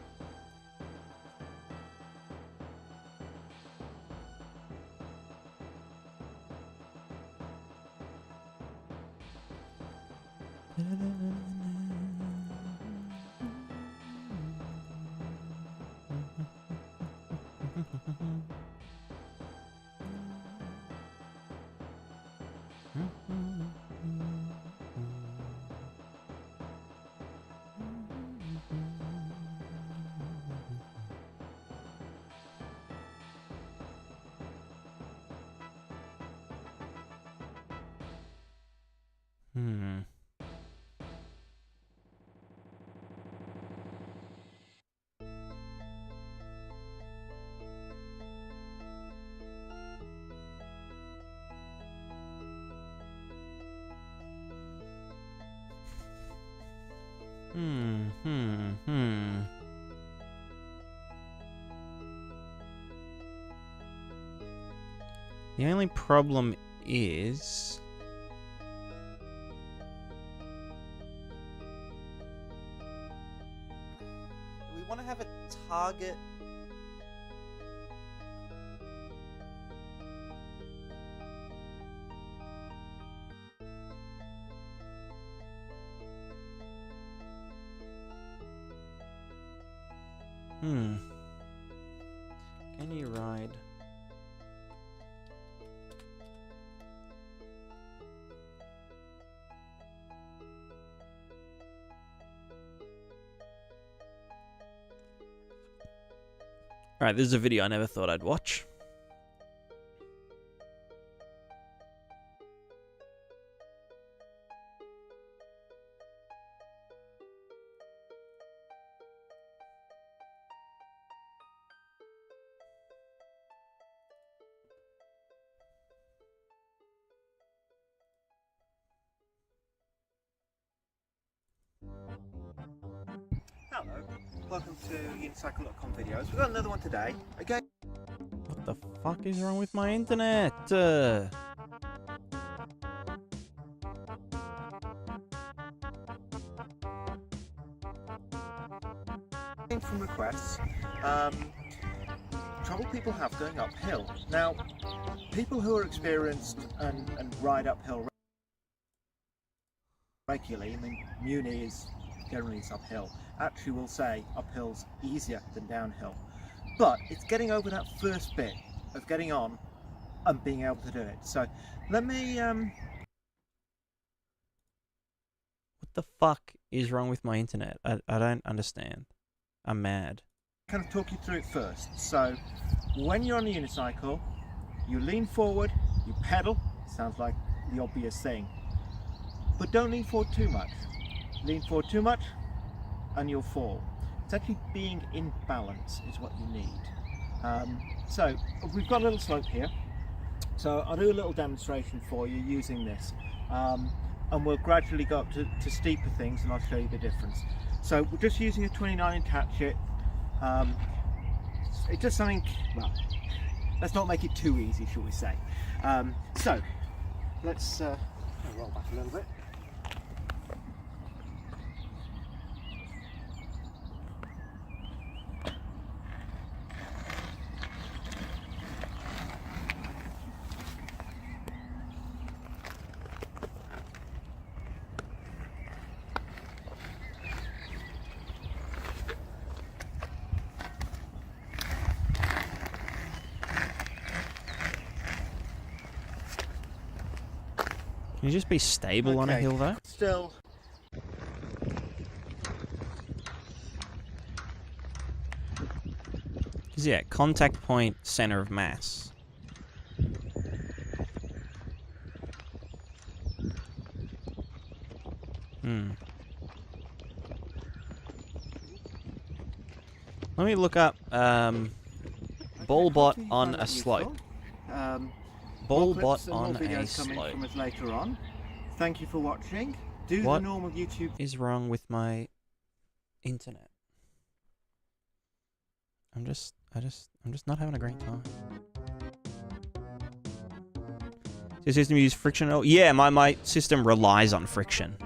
Hmm. The only problem is... we want to have a target... Can you ride... Alright, this is a video I never thought I'd watch. Hello, welcome to unicycle.com videos. We've got another one today. Okay. What the fuck is wrong with my internet? From requests, trouble people have going uphill. Now, people who are experienced and ride uphill regularly, I mean, Muni is generally uphill, actually will say uphill's easier than downhill. But it's getting over that first bit of getting on and being able to do it. So let me... What the fuck is wrong with my internet? I don't understand. I'm mad. kind of talk you through it first. So when you're on a unicycle, you lean forward, you pedal, sounds like the obvious thing, but don't lean forward too much. Lean forward too much and you'll fall. It's actually being in balance is what you need. So we've got a little slope here, so I'll do a little demonstration for you using this, and we'll gradually go up to steeper things and I'll show you the difference. So we're just using a 29 inch hatchet. It's just something, well, let's not make it too easy, shall we say. So let's roll back a little bit. Can you just be stable on a hill though? Still. Because yeah, contact point, center of mass. Let me look up ball-bot on a slope. Ball-bot on a slope. From us later on. Thank you for watching. Do What the normal YouTube. is wrong with my internet? I'm just not having a great time. Does your system use friction? Oh, yeah, my system relies on friction.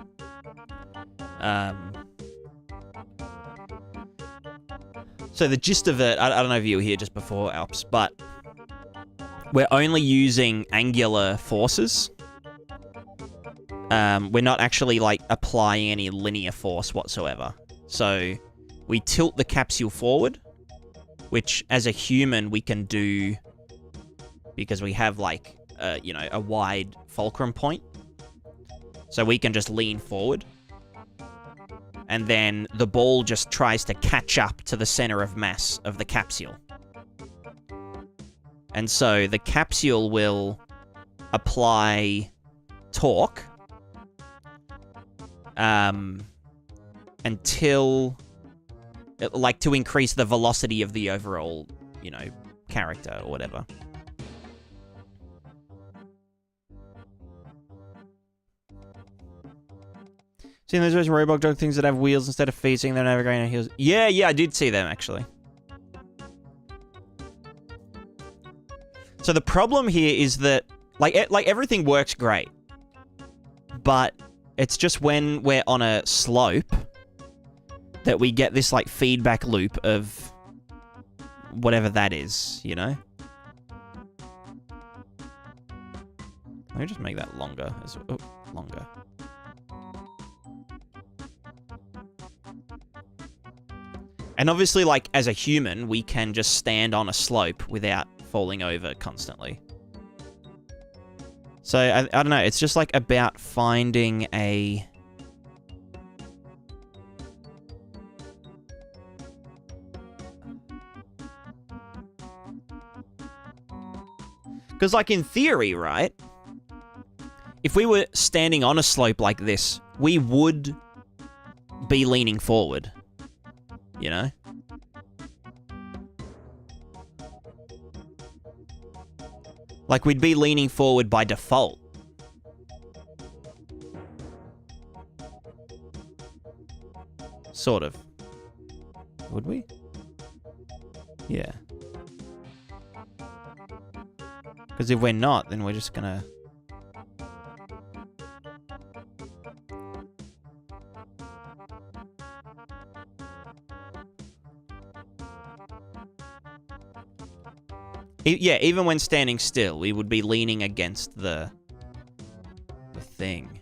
So the gist of it, I don't know if you were here just before, Alps, but we're only using angular forces. We're not actually, like, applying any linear force whatsoever. So we tilt the capsule forward, which, as a human, we can do because we have, like, you know, a wide fulcrum point. So we can just lean forward. And then the ball just tries to catch up to the center of mass of the capsule. And so the capsule will apply torque until, like, to increase the velocity of the overall, you know, character or whatever. Seen those version robot dog things that have wheels instead of feet, seeing them never going on heels. Yeah, I did see them, actually. So the problem here is that, like everything works great, but it's just when we're on a slope that we get this, like, feedback loop of whatever that is, you know? Let me just make that longer. Longer. And obviously, like, as a human, we can just stand on a slope without falling over constantly. So, I don't know, it's just, like, about finding a... Because, like, in theory, right? If we were standing on a slope like this, we would be leaning forward. You know? Like, we'd be leaning forward by default. Sort of. Would we? Yeah. Because if we're not, then we're just gonna... Yeah, even when standing still, we would be leaning against the thing.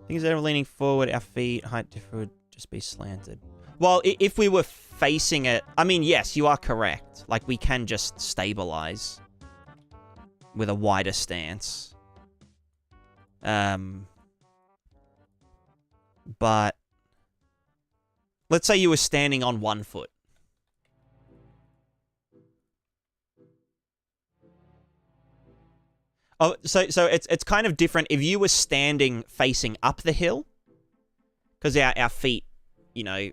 Things that are leaning forward, our feet, height difference would just be slanted. Well, if we were facing it... I mean, yes, you are correct. Like, we can just stabilize with a wider stance. But... let's say you were standing on one foot. Oh, so it's kind of different if you were standing facing up the hill, because our feet, you know,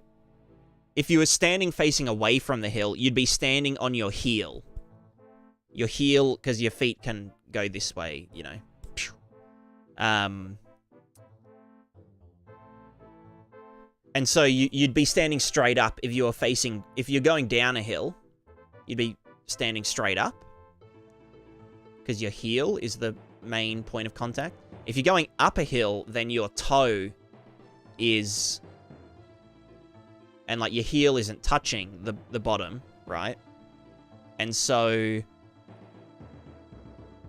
if you were standing facing away from the hill, you'd be standing on your heel. Your heel, because your feet can go this way, you know. And so you'd be standing straight up if you were facing... if you're going down a hill, you'd be standing straight up. Because your heel is the main point of contact. If you're going up a hill, then your toe is... and, like, your heel isn't touching the bottom, right? And so...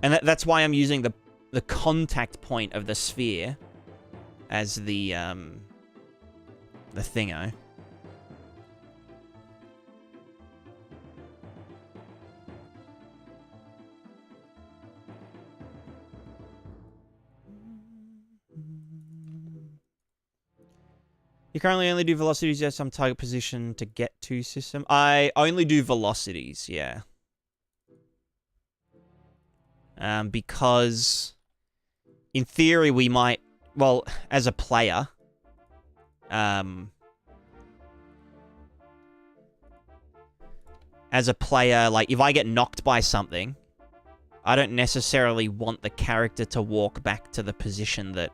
and that's why I'm using the contact point of the sphere as the thingo. You currently only do velocities, you have some target position to get to system. I only do velocities, yeah. Because in theory we might, well, as a player, like, if I get knocked by something, I don't necessarily want the character to walk back to the position that,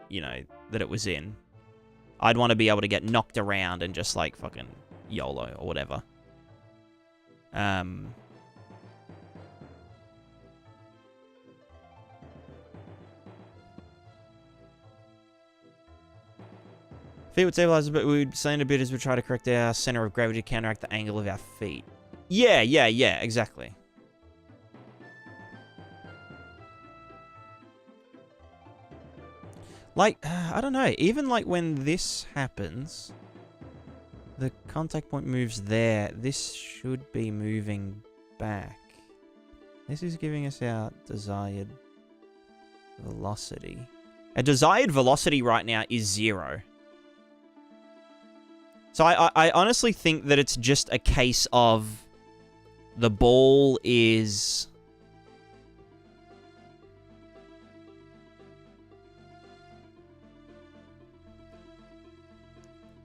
you know, that it was in. I'd want to be able to get knocked around and just, like, fucking YOLO or whatever. Feet would stabilize, but we would slant a bit as we try to correct our center of gravity to counteract the angle of our feet. Yeah, exactly. Like, I don't know, even, like, when this happens, the contact point moves there, this should be moving back. This is giving us our desired velocity. Our desired velocity right now is 0. So I honestly think that it's just a case of the ball is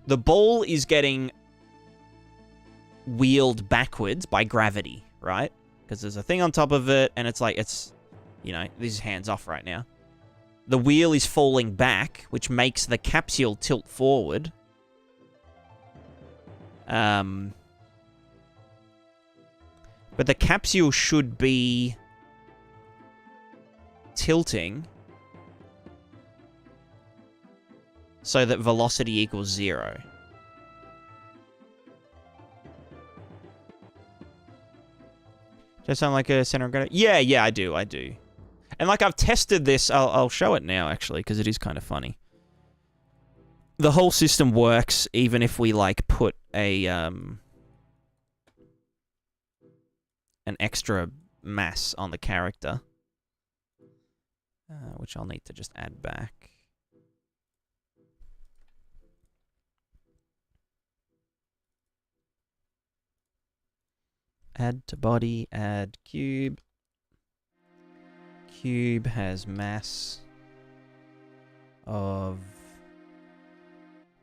the ball is getting wheeled backwards by gravity, right? Because there's a thing on top of it, and it's like, it's, you know, this is hands off right now. The wheel is falling back, which makes the capsule tilt forward. But the capsule should be tilting so that velocity equals 0. Does that sound like a center of gravity? Yeah, I do. And like I've tested this, I'll show it now actually, because it is kind of funny. The whole system works even if we like put a an extra mass on the character, which I'll need to just add back. Add to body, add cube. Cube has mass of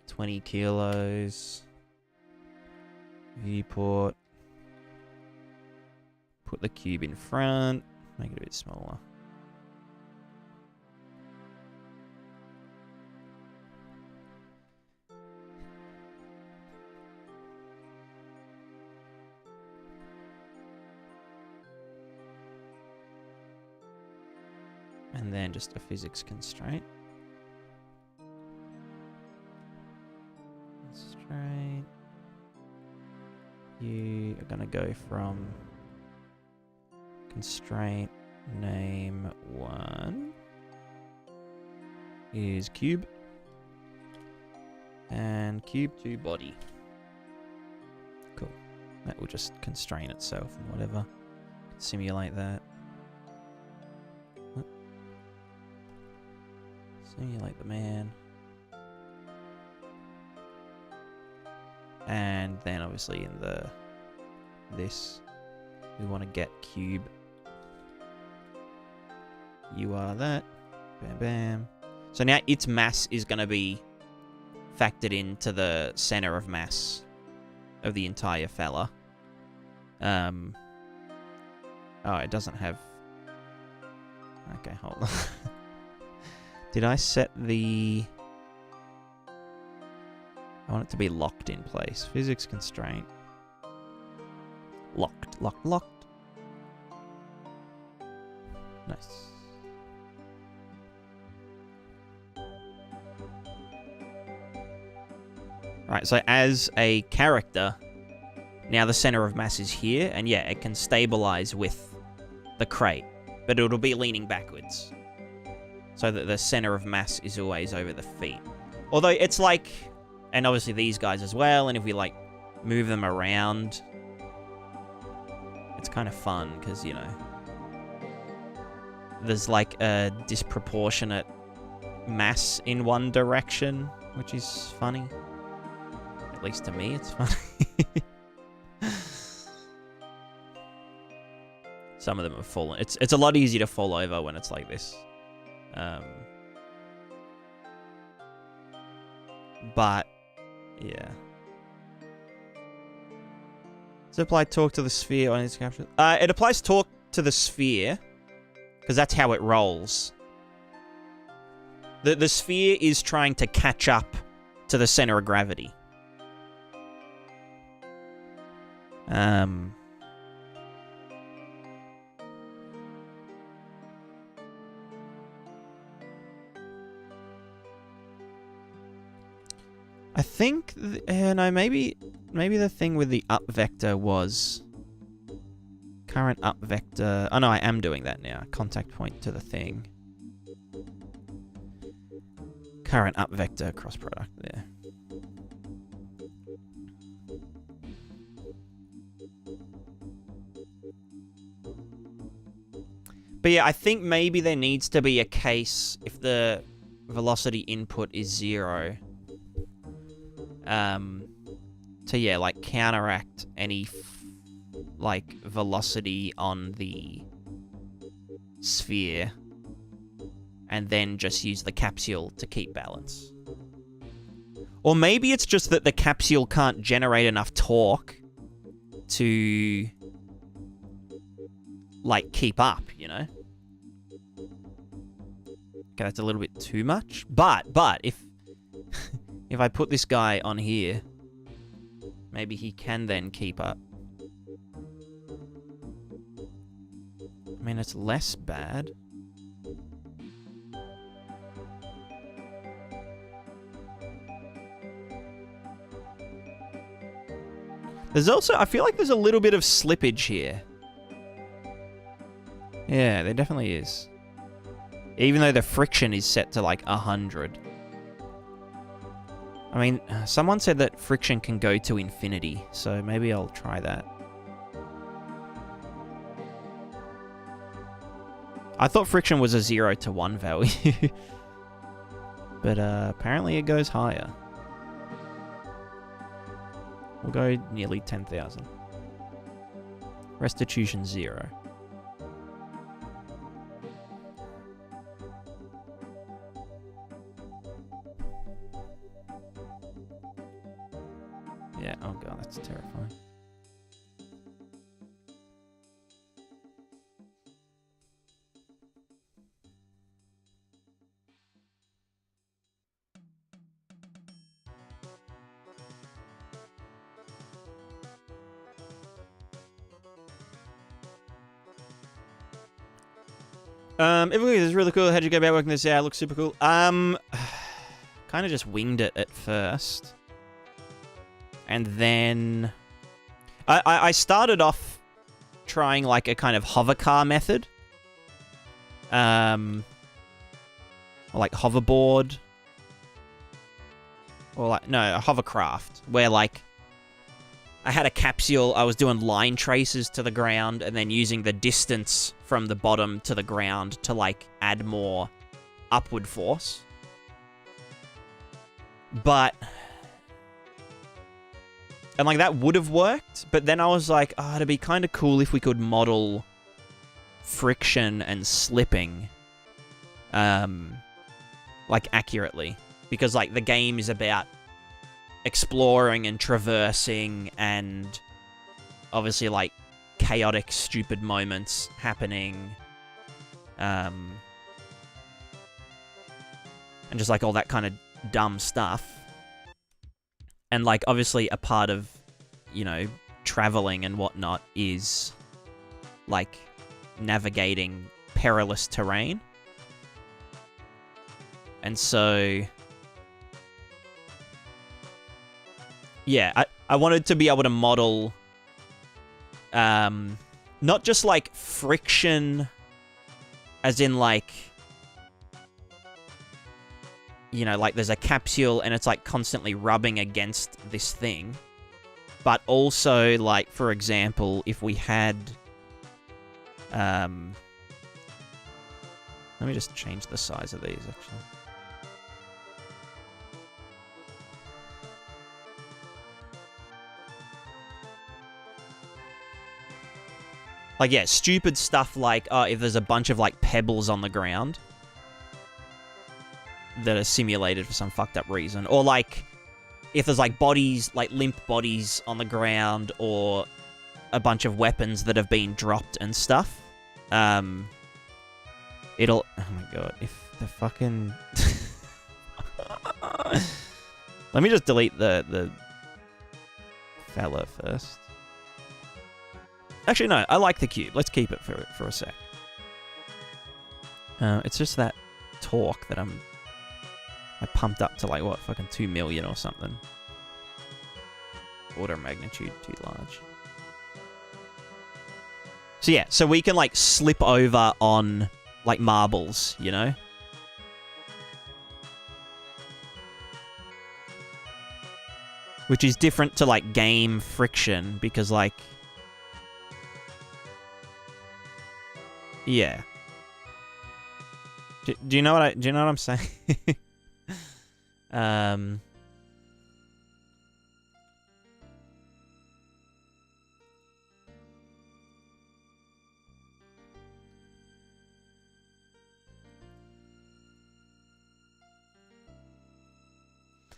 20 kilos. Viewport. Put the cube in front. Make it a bit smaller. And then just a physics constraint. Constraint. You are going to go from constraint name 1 is cube. And cube to body. Cool. That will just constrain itself and whatever. Simulate that. Simulate the man. And then obviously in this we want to get cube. You are that. Bam bam. So now its mass is going to be factored into the center of mass of the entire fella. Oh, it doesn't have... Okay, hold on. Did I set the... I want it to be locked in place. Physics constraint. Locked, locked, locked. Nice. Right, so as a character, now the center of mass is here, and yeah, it can stabilize with the crate, but it'll be leaning backwards, so that the center of mass is always over the feet. Although it's like, and obviously these guys as well, and if we like move them around, it's kind of fun, because, you know, there's like a disproportionate mass in one direction, which is funny. At least to me, it's funny. Some of them have fallen. It's a lot easier to fall over when it's like this. But, yeah. Does it apply torque to the sphere on its capture? It applies torque to the sphere, because that's how it rolls. The sphere is trying to catch up to the center of gravity. I think, no, maybe the thing with the up vector was current up vector. Oh no, I am doing that now. Contact point to the thing. Current up vector cross product there. But yeah, I think maybe there needs to be a case if the velocity input is 0. To, yeah, like, counteract any, like, velocity on the sphere, and then just use the capsule to keep balance. Or maybe it's just that the capsule can't generate enough torque to, like, keep up, you know? Okay, that's a little bit too much. But if if I put this guy on here, maybe he can then keep up. I mean, it's less bad. There's also, I feel like there's a little bit of slippage here. Yeah, there definitely is. Even though the friction is set to like 100. I mean, someone said that friction can go to infinity, so maybe I'll try that. I thought friction was a 0 to 1 value. But apparently it goes higher. We'll go nearly 10,000. Restitution 0. Yeah, oh god, that's terrifying. Everybody, this is really cool. How'd you go about working this out? It looks super cool. Kind of just winged it at first. And then I started off trying like a kind of hover car method. Or like hoverboard. Or like, no, a hovercraft. Where like, I had a capsule, I was doing line traces to the ground, and then using the distance from the bottom to the ground to like add more upward force. But... and like that would have worked, but then I was like, oh, it'd be kind of cool if we could model friction and slipping like accurately. Because like the game is about exploring and traversing and obviously like chaotic, stupid moments happening. And just like all that kind of dumb stuff. And like obviously a part of, you know, traveling and whatnot is like navigating perilous terrain. And so... yeah, I wanted to be able to model, not just, like, friction, as in, like, you know, like, there's a capsule and it's, like, constantly rubbing against this thing, but also, like, for example, if we had, let me just change the size of these, actually. Like, yeah, stupid stuff like, if there's a bunch of, like, pebbles on the ground that are simulated for some fucked up reason. Or, like, if there's, like, bodies, like, limp bodies on the ground or a bunch of weapons that have been dropped and stuff. It'll... oh, my God. If the fucking... let me just delete the fella first. Actually, no, I like the cube. Let's keep it for a sec. It's just that torque that I pumped up to like, what, fucking 2 million or something. Order of magnitude too large. So yeah, so we can like slip over on like marbles, you know? Which is different to like game friction because like... yeah. Do you know what I'm saying?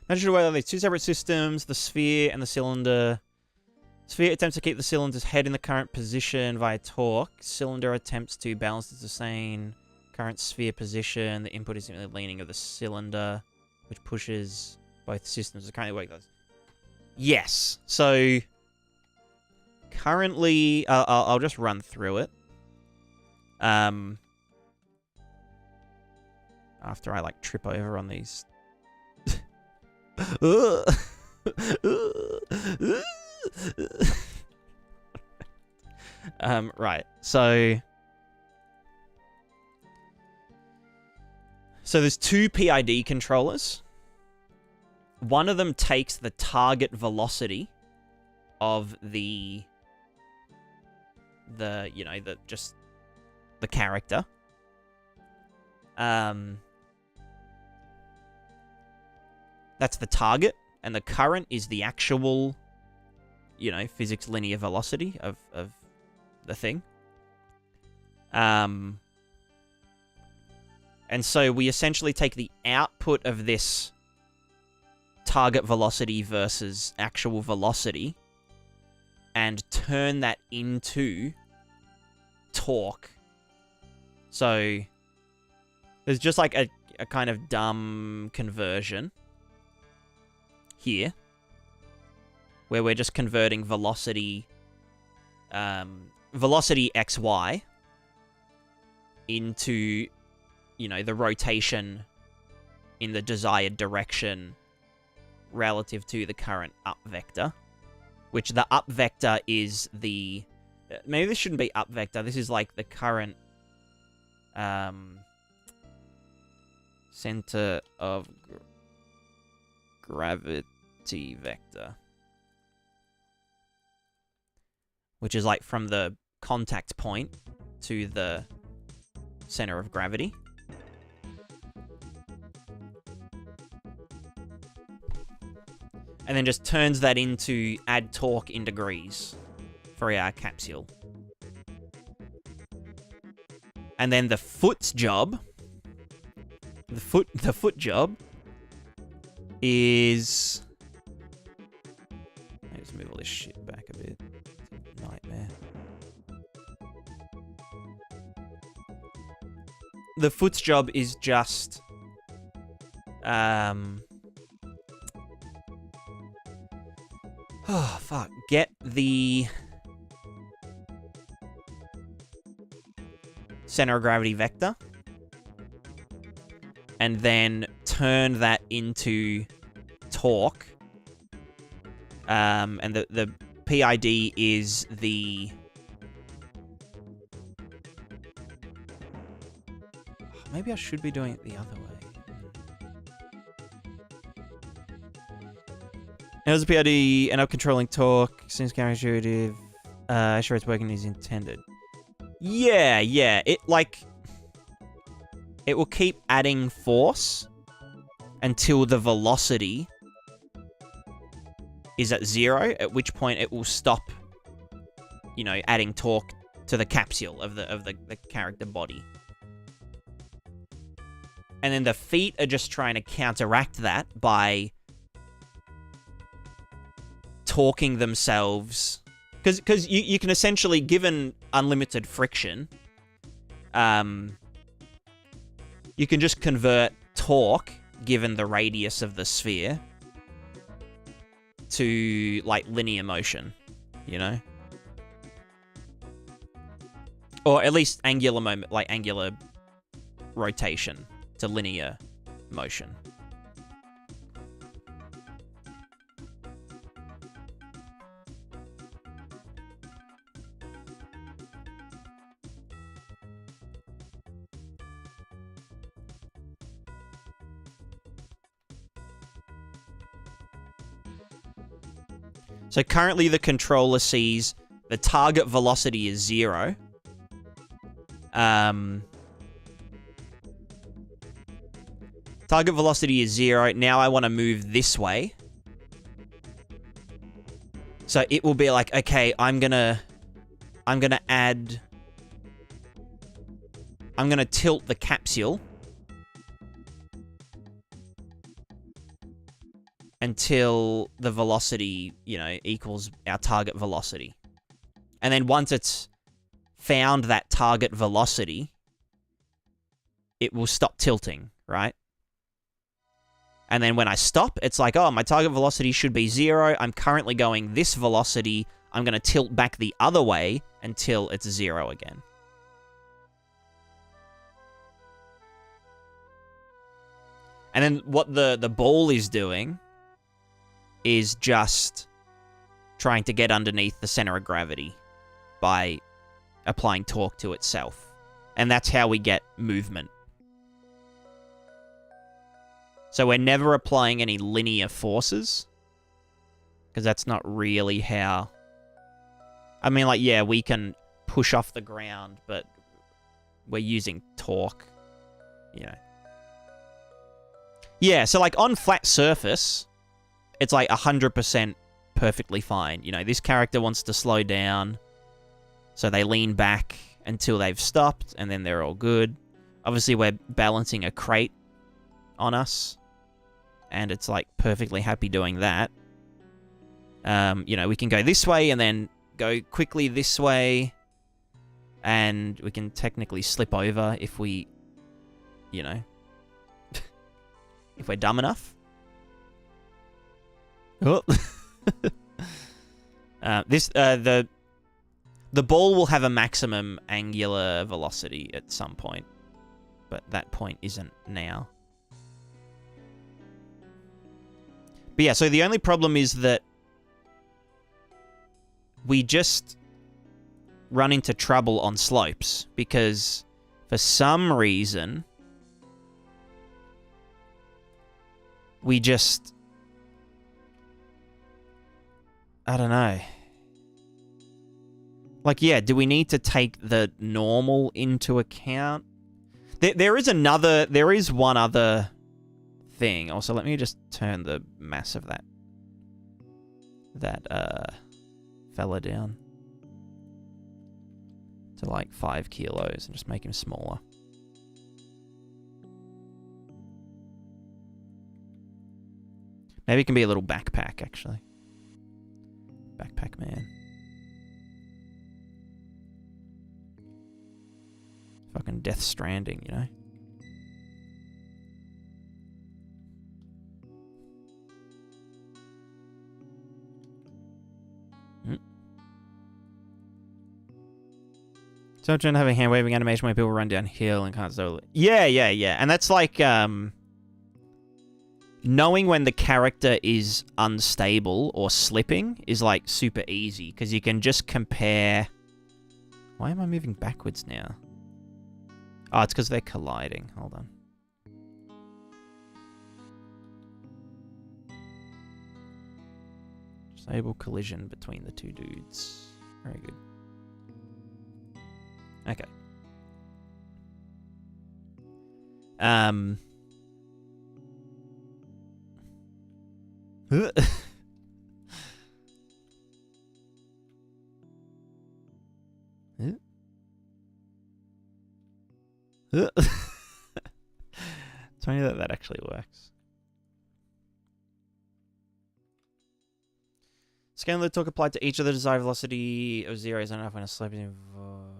Managed to weather these two separate systems, the sphere and the cylinder. Sphere attempts to keep the cylinder's head in the current position via torque. Cylinder attempts to balance the sustain current sphere position. The input is simply the leaning of the cylinder, which pushes both systems. It currently works. Yes. So currently, I'll just run through it. After I like trip over on these. Right. So there's two PID controllers. One of them takes the target velocity of the character. That's the target, and the current is the actual, physics linear velocity of the thing. And so we essentially take the output of this target velocity versus actual velocity and turn that into torque. So there's just like a kind of dumb conversion here where we're just converting velocity xy into the rotation in the desired direction relative to the current up vector, which the up vector is the... Maybe this shouldn't be up vector. This is like the current center of gravity vector, which is like from the contact point to the center of gravity. And then just turns that into add torque in degrees for our capsule. And then the foot's job, the foot job is... Let's move all this shit back a bit. It's a nightmare. The foot's job is just... Oh, fuck. Get the center of gravity vector. And then turn that into torque. And the PID is the... Maybe I should be doing it the other way. How's the PID end up controlling torque? Seems counterintuitive. Sure it's working as intended. Yeah. It will keep adding force until the velocity is at 0, at which point it will stop, adding torque to the capsule of the character body. And then the feet are just trying to counteract that by torquing themselves, because you can essentially, given unlimited friction, you can just convert torque, given the radius of the sphere, to like linear motion, or at least angular rotation to linear motion. So currently the controller sees the target velocity is 0. Target velocity is 0. Now I want to move this way. So it will be like, okay, I'm gonna tilt the capsule until the velocity, equals our target velocity. And then once it's found that target velocity, it will stop tilting, right? And then when I stop, it's like, oh, my target velocity should be 0. I'm currently going this velocity. I'm going to tilt back the other way until it's 0 again. And then what the ball is doing is just trying to get underneath the center of gravity by applying torque to itself. And that's how we get movement. So we're never applying any linear forces, because that's not really how... I mean, like, yeah, we can push off the ground, but we're using torque, Yeah, so, like, on flat surface, it's, like, 100% perfectly fine. This character wants to slow down, so they lean back until they've stopped, and then they're all good. Obviously, we're balancing a crate on us, and it's, like, perfectly happy doing that. We can go this way and then go quickly this way, and we can technically slip over if we, if we're dumb enough. Oh. The ball will have a maximum angular velocity at some point, but that point isn't now. But yeah, so the only problem is that we just run into trouble on slopes, because for some reason we just... I don't know. Like, yeah, do we need to take the normal into account? There is one other thing. Also, let me just turn the mass of that fella down to like 5 kilos and just make him smaller. Maybe it can be a little backpack, actually. Backpack man. Fucking Death Stranding, So I'm trying to have a hand-waving animation where people run downhill and can't so... Yeah. And that's like, knowing when the character is unstable or slipping is, like, super easy, because you can just compare... Why am I moving backwards now? Oh, it's because they're colliding. Hold on. Disable collision between the two dudes. Very good. Okay. It's funny that actually works. Scaling the torque applied to each of the desired velocity of 0 is not enough when a slope is involved.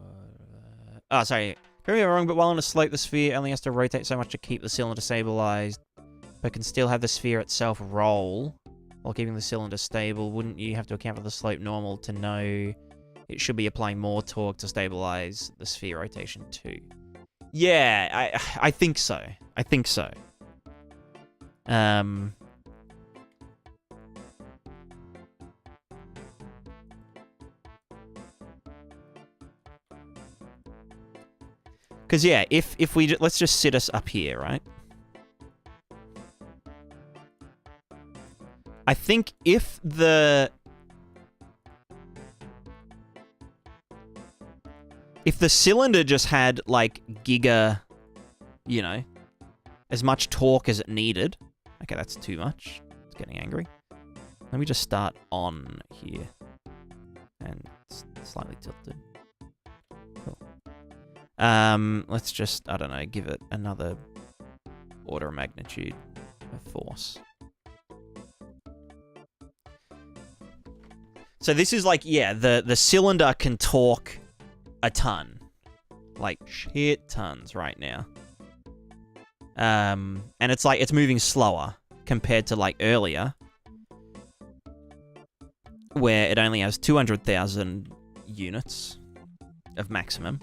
Oh, sorry. Correct me if I'm wrong, but while on a slope, the sphere only has to rotate so much to keep the cylinder stabilized, but can still have the sphere itself roll while keeping the cylinder stable. Wouldn't you have to account for the slope normal to know it should be applying more torque to stabilize the sphere rotation too? Yeah, I think so. I think so. Because, yeah, if we... Let's just sit us up here, right? I think if the... If the cylinder just had, like, giga... as much torque as it needed... Okay, that's too much. It's getting angry. Let me just start on here. And it's slightly tilted. Cool. Let's just, I don't know, give it another order of magnitude of force. So this is like, yeah, the cylinder can torque a ton. Like, shit tons right now. And it's like, it's moving slower compared to like earlier, where it only has 200,000 units of maximum.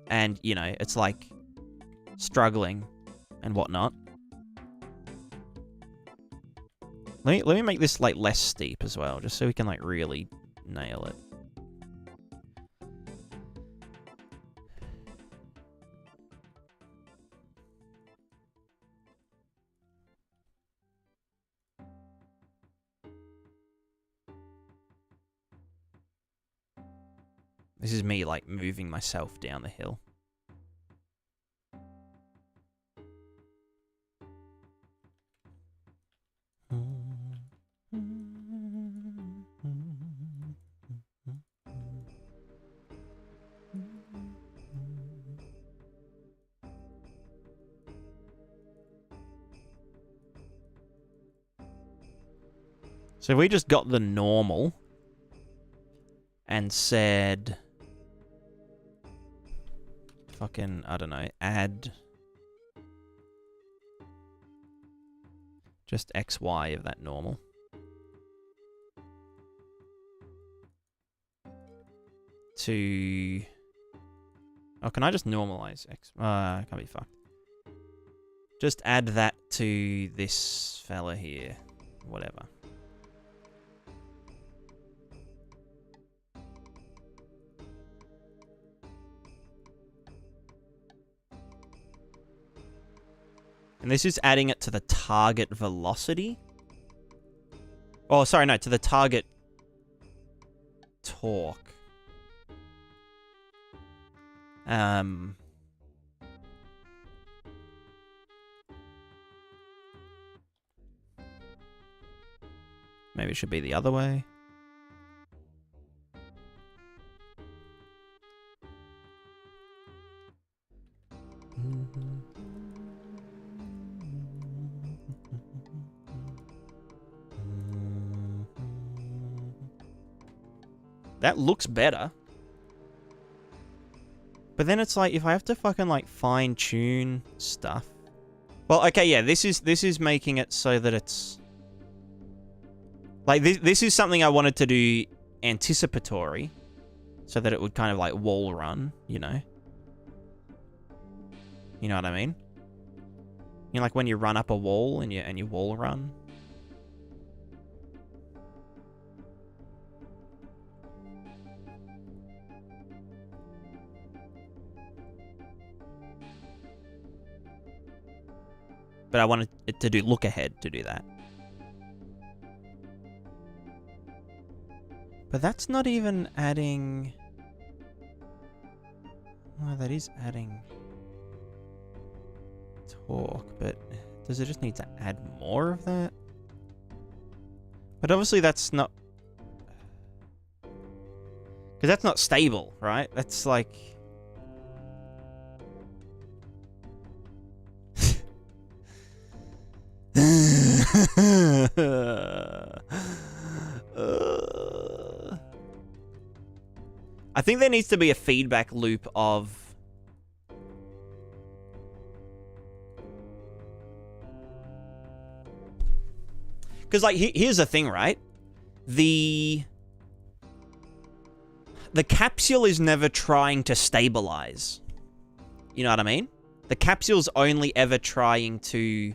And, you know, it's like struggling and whatnot. Let me make this like less steep as well, just so we can like really nail it. This is me like moving myself down the hill. So we just got the normal and said, fucking, I don't know, add just XY of that normal. To... Oh, can I just normalize X? Can't be fucked. Just add that to this fella here. Whatever. And this is adding it to the target velocity. Oh, sorry, no, to the target torque. Maybe it should be the other way. That looks better. But then it's like, if I have to fucking like fine tune stuff. Well, okay, yeah, this is making it so that it's like this is something I wanted to do anticipatory, so that it would kind of like wall run, you know. You know what I mean? You know, like when you run up a wall and you wall run. But I wanted it to do look ahead to do that. But that's not even adding... Oh, that is adding torque, but does it just need to add more of that? But obviously that's not... Because that's not stable, right? That's like... I think there needs to be a feedback loop of... Because, like, here's the thing, right? The capsule is never trying to stabilize. You know what I mean? The capsule's only ever trying to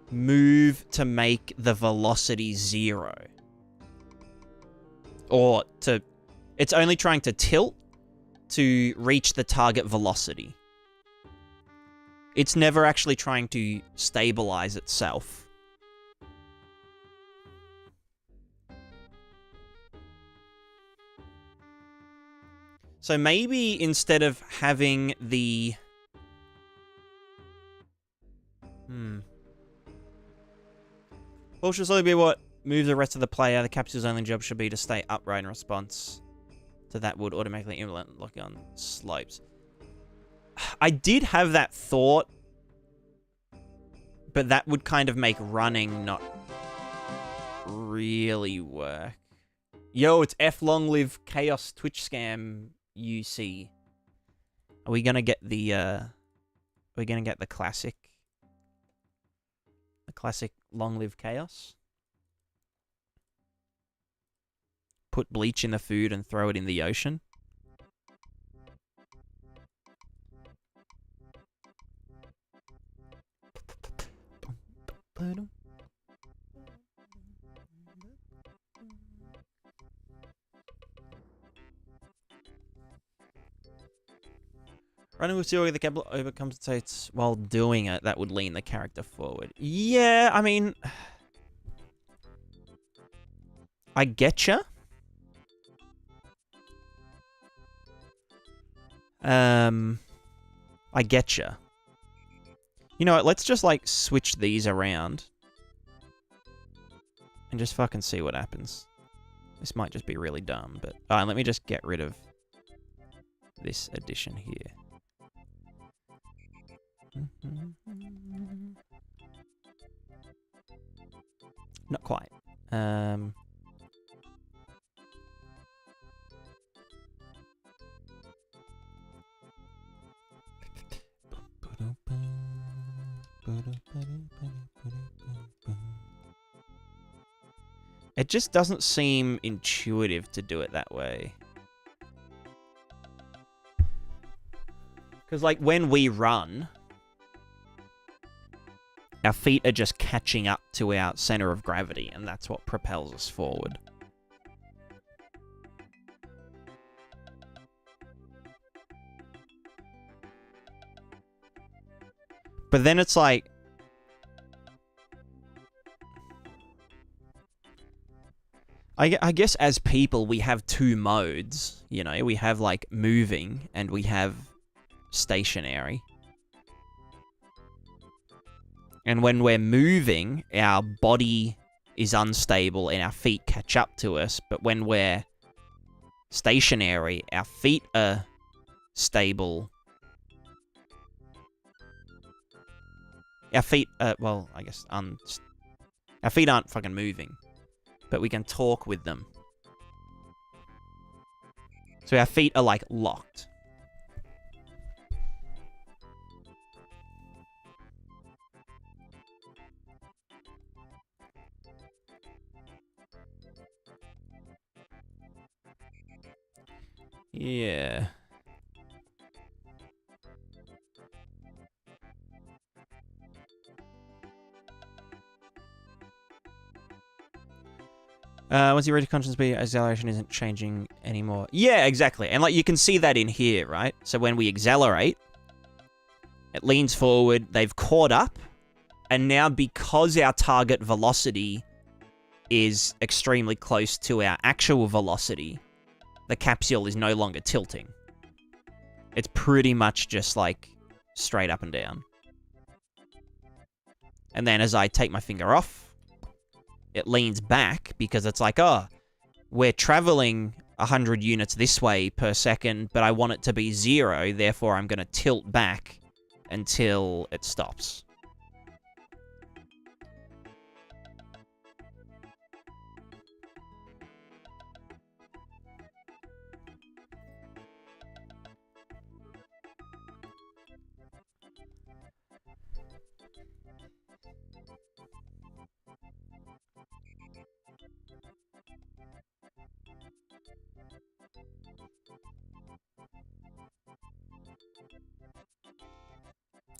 move to make the velocity 0. Or to... It's only trying to tilt to reach the target velocity. It's never actually trying to stabilize itself. So maybe instead of having the... Well, should slowly be what moves the rest of the player. The capsule's only job should be to stay upright in response to that would automatically implement locking on slopes. I did have that thought, but that would kind of make running not really work. Yo, it's F long live chaos Twitch scam UC. Are we gonna get the classic? The classic long live chaos? Put bleach in the food and throw it in the ocean? Running with zero, the cable overcompensates while doing it. That would lean the character forward. Yeah, I mean, I getcha. I getcha. You know what? Let's just like switch these around and just fucking see what happens. This might just be really dumb, but let me just get rid of this addition here. Not quite. It just doesn't seem intuitive to do it that way. Because, like, when we run, our feet are just catching up to our center of gravity, and that's what propels us forward. But then it's like, I guess as people, we have two modes, you know? We have, like, moving, and we have stationary. And when we're moving, our body is unstable and our feet catch up to us. But when we're stationary, our feet are stable. Our feet, well, I guess, our feet aren't fucking moving. But we can talk with them. So our feet are, like, locked. Yeah. Once you reach conscious speed, acceleration isn't changing anymore. Yeah, exactly. And like you can see that in here, right? So when we accelerate, it leans forward, they've caught up, and now because our target velocity is extremely close to our actual velocity, the capsule is no longer tilting. It's pretty much just like straight up and down. And then as I take my finger off, it leans back because it's like, oh, we're traveling 100 units this way per second, but I want it to be 0, therefore I'm going to tilt back until it stops.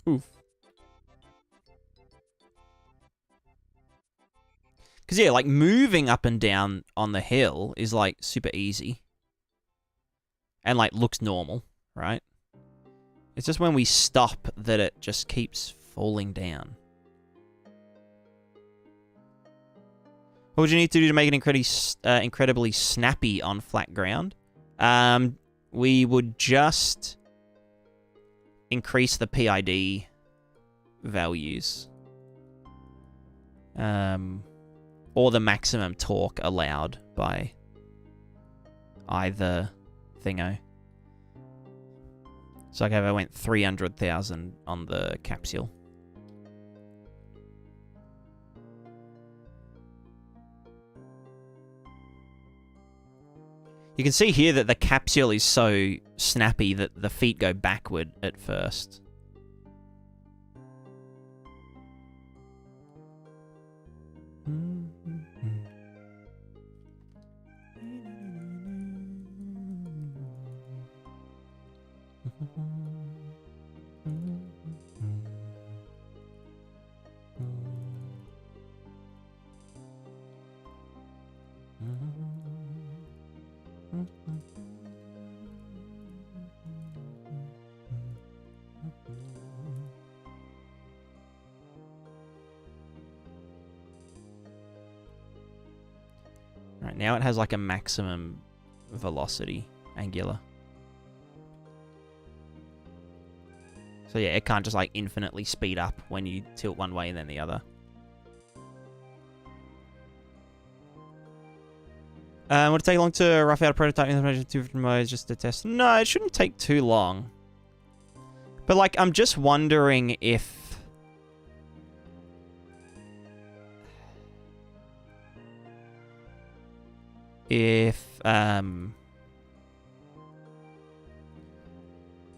Oof. Because, yeah, like, moving up and down on the hill is, like, super easy. And, like, looks normal, right? It's just when we stop that it just keeps falling down. What would you need to do to make it incredibly snappy on flat ground? We would just increase the PID values. Or the maximum torque allowed by either thingo. So like I went 300,000 on the capsule. You can see here that the capsule is so snappy that the feet go backward at first. Right, now it has like a maximum velocity, angular. So yeah, it can't just like infinitely speed up when you tilt one way and then the other. Would it take long to rough out a prototype implementation of 2 different modes just to test? No, it shouldn't take too long. But like, I'm just wondering if... If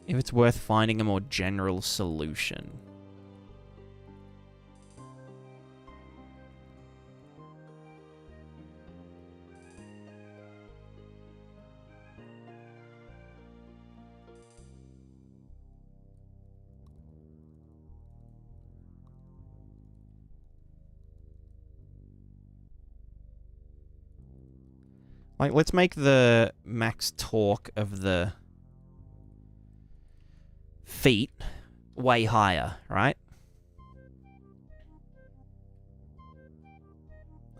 it's worth finding a more general solution. Like, let's make the max torque of the feet way higher, right?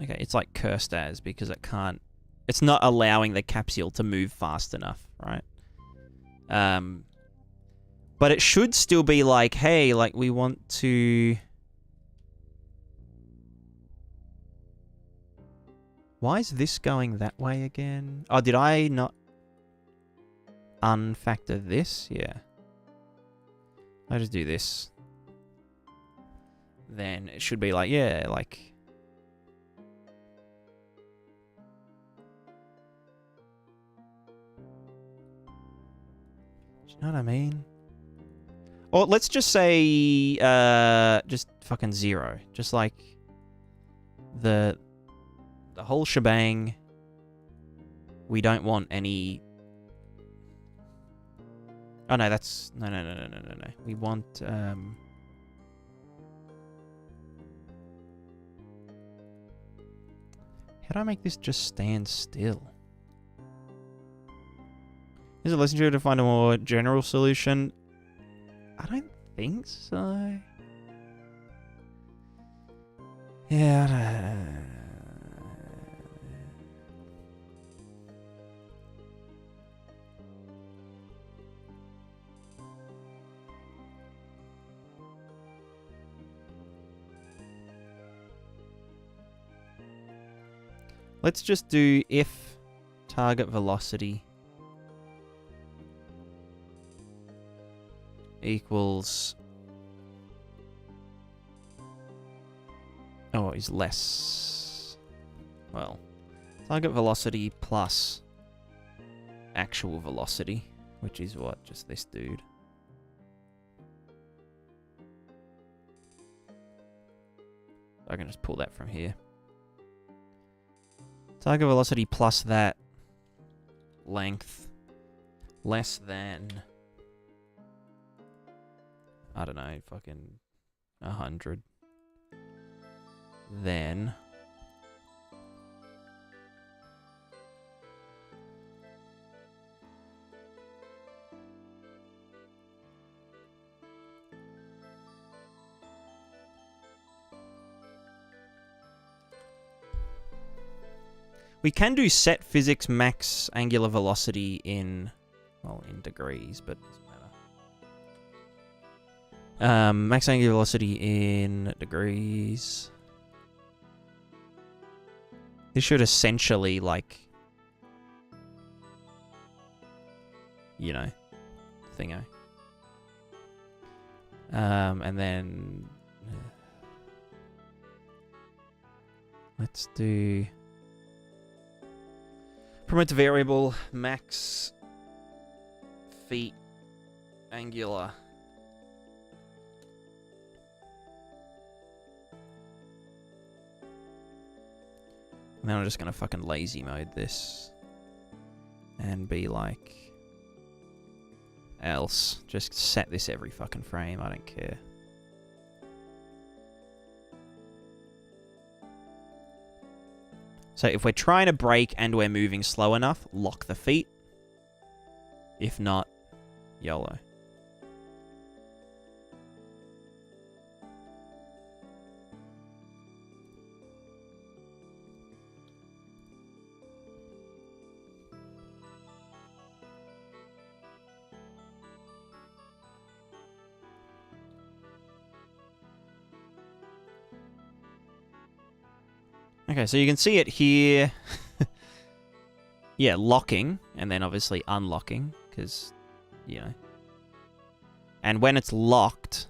Okay, it's like cursed as because it can't... It's not allowing the capsule to move fast enough, right? But it should still be like, hey, like, we want to... Why is this going that way again? Oh, did I not unfactor this? Yeah. I just do this. Then it should be like, yeah, like... Do you know what I mean? Or let's just say, just fucking 0. Just like the whole shebang. We don't want any... Oh no, that's... No. We want, how do I make this just stand still? Is it less intuitive to find a more general solution? I don't think so. Yeah, I don't... Let's just do if target velocity equals... Oh, is less... Well, target velocity plus actual velocity, which is what? Just this dude. I can just pull that from here. Target velocity plus that length less than, I don't know, fucking 100. Then we can do set physics max angular velocity in, well, in degrees, but it doesn't matter. Max angular velocity in degrees. This should essentially, like, you know, thingo. And then let's do... Promote variable max feet angular. And then I'm just gonna fucking lazy mode this. And be like... else. Just set this every fucking frame, I don't care. So if we're trying to brake and we're moving slow enough, lock the feet. If not, YOLO. Okay, so you can see it here. Yeah, locking, and then obviously unlocking, because, you know. And when it's locked,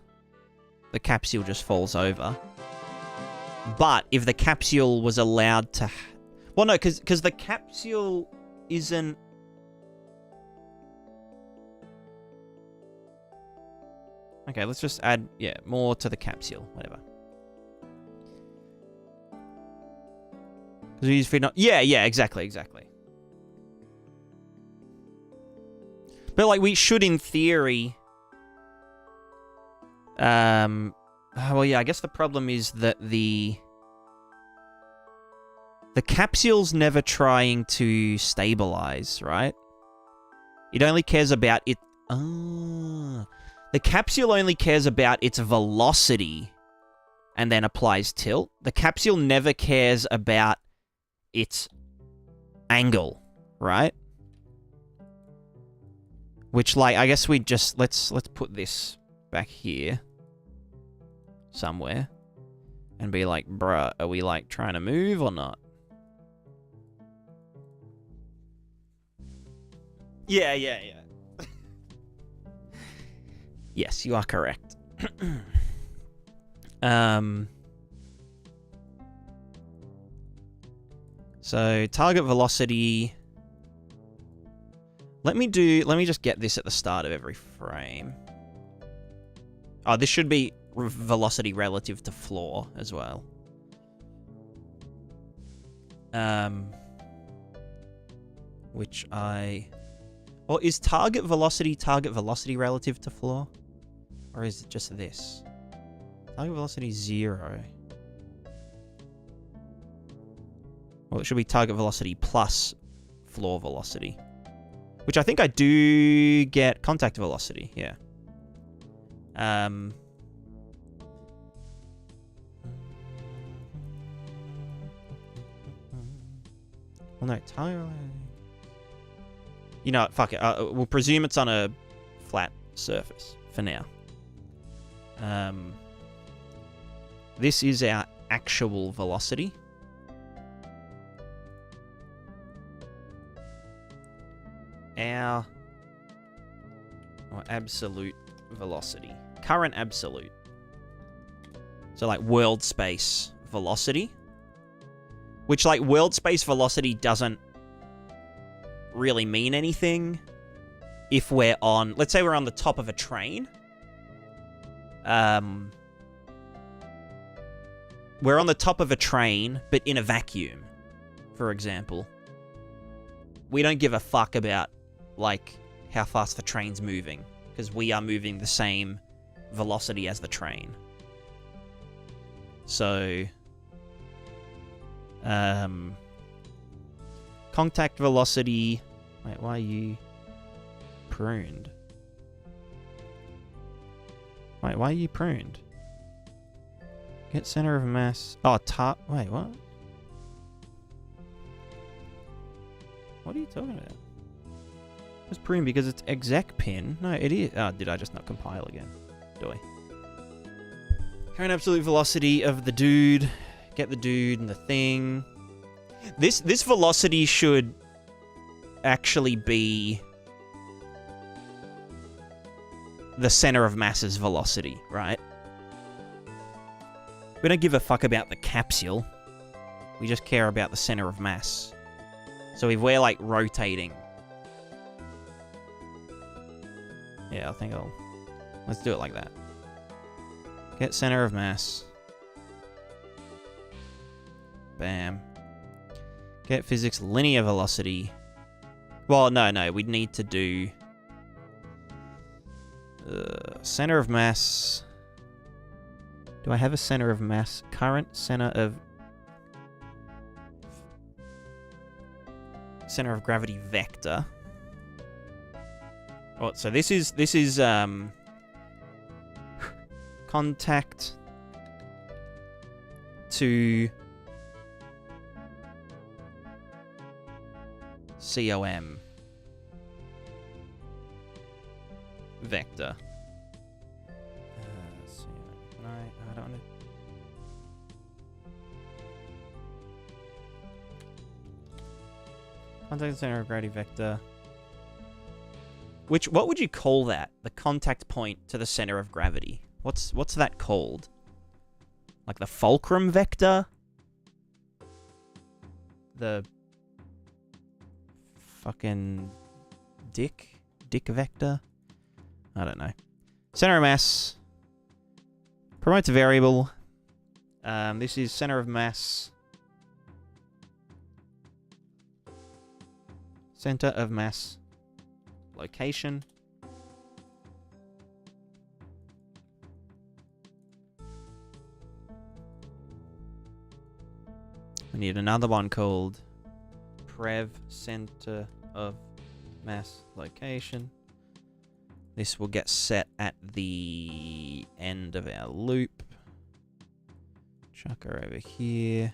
the capsule just falls over. But if the capsule was allowed to... Well, no, because the capsule isn't... Okay, let's just add, yeah, more to the capsule, whatever. Yeah, exactly. But, like, we should, in theory... well, yeah, I guess the problem is that the capsule's never trying to stabilize, right? It only cares about it... the capsule only cares about its velocity and then applies tilt. The capsule never cares about its angle, right? Which, like, I guess we just... Let's put this back here somewhere and be like, bruh, are we, like, trying to move or not? Yeah. Yes, you are correct. So, target velocity... Let me just get this at the start of every frame. Oh, this should be velocity relative to floor as well. Which I... Well, is target velocity relative to floor? Or is it just this? Target velocity 0. Well, it should be target velocity plus floor velocity. Which I think I do get contact velocity, yeah. Well, no, target... You know what, fuck it. We'll presume it's on a flat surface for now. This is our actual velocity. Our absolute velocity. Current absolute. So, like, world space velocity. Which, like, world space velocity doesn't really mean anything if we're on... Let's say we're on the top of a train. We're on the top of a train, but in a vacuum, for example. We don't give a fuck about, like, how fast the train's moving, because we are moving the same velocity as the train. So, contact velocity... Wait, why are you pruned? Wait, why are you pruned? Get center of mass... Oh, wait, what? What are you talking about? It's prune because it's exec pin. No, it is... Oh, did I just not compile again? Do I? Current absolute velocity of the dude. Get the dude and the thing. This velocity should actually be the center of mass's velocity, right? We don't give a fuck about the capsule. We just care about the center of mass. So if we're like rotating. Yeah, I think let's do it like that. Get center of mass. Bam. Get physics linear velocity. Well, no, we'd need to do center of mass. Do I have a center of mass? Current center of gravity vector. Oh, so this is contact to COM vector. I don't know. Contact center of gravity vector. What would you call that? The contact point to the center of gravity. What's that called? Like the fulcrum vector? The fucking dick vector? I don't know. Center of mass. Promotes a variable. This is center of mass. Center of mass location. We need another one called Prev center of mass location. This will get set at the end of our loop. Chuck her over here.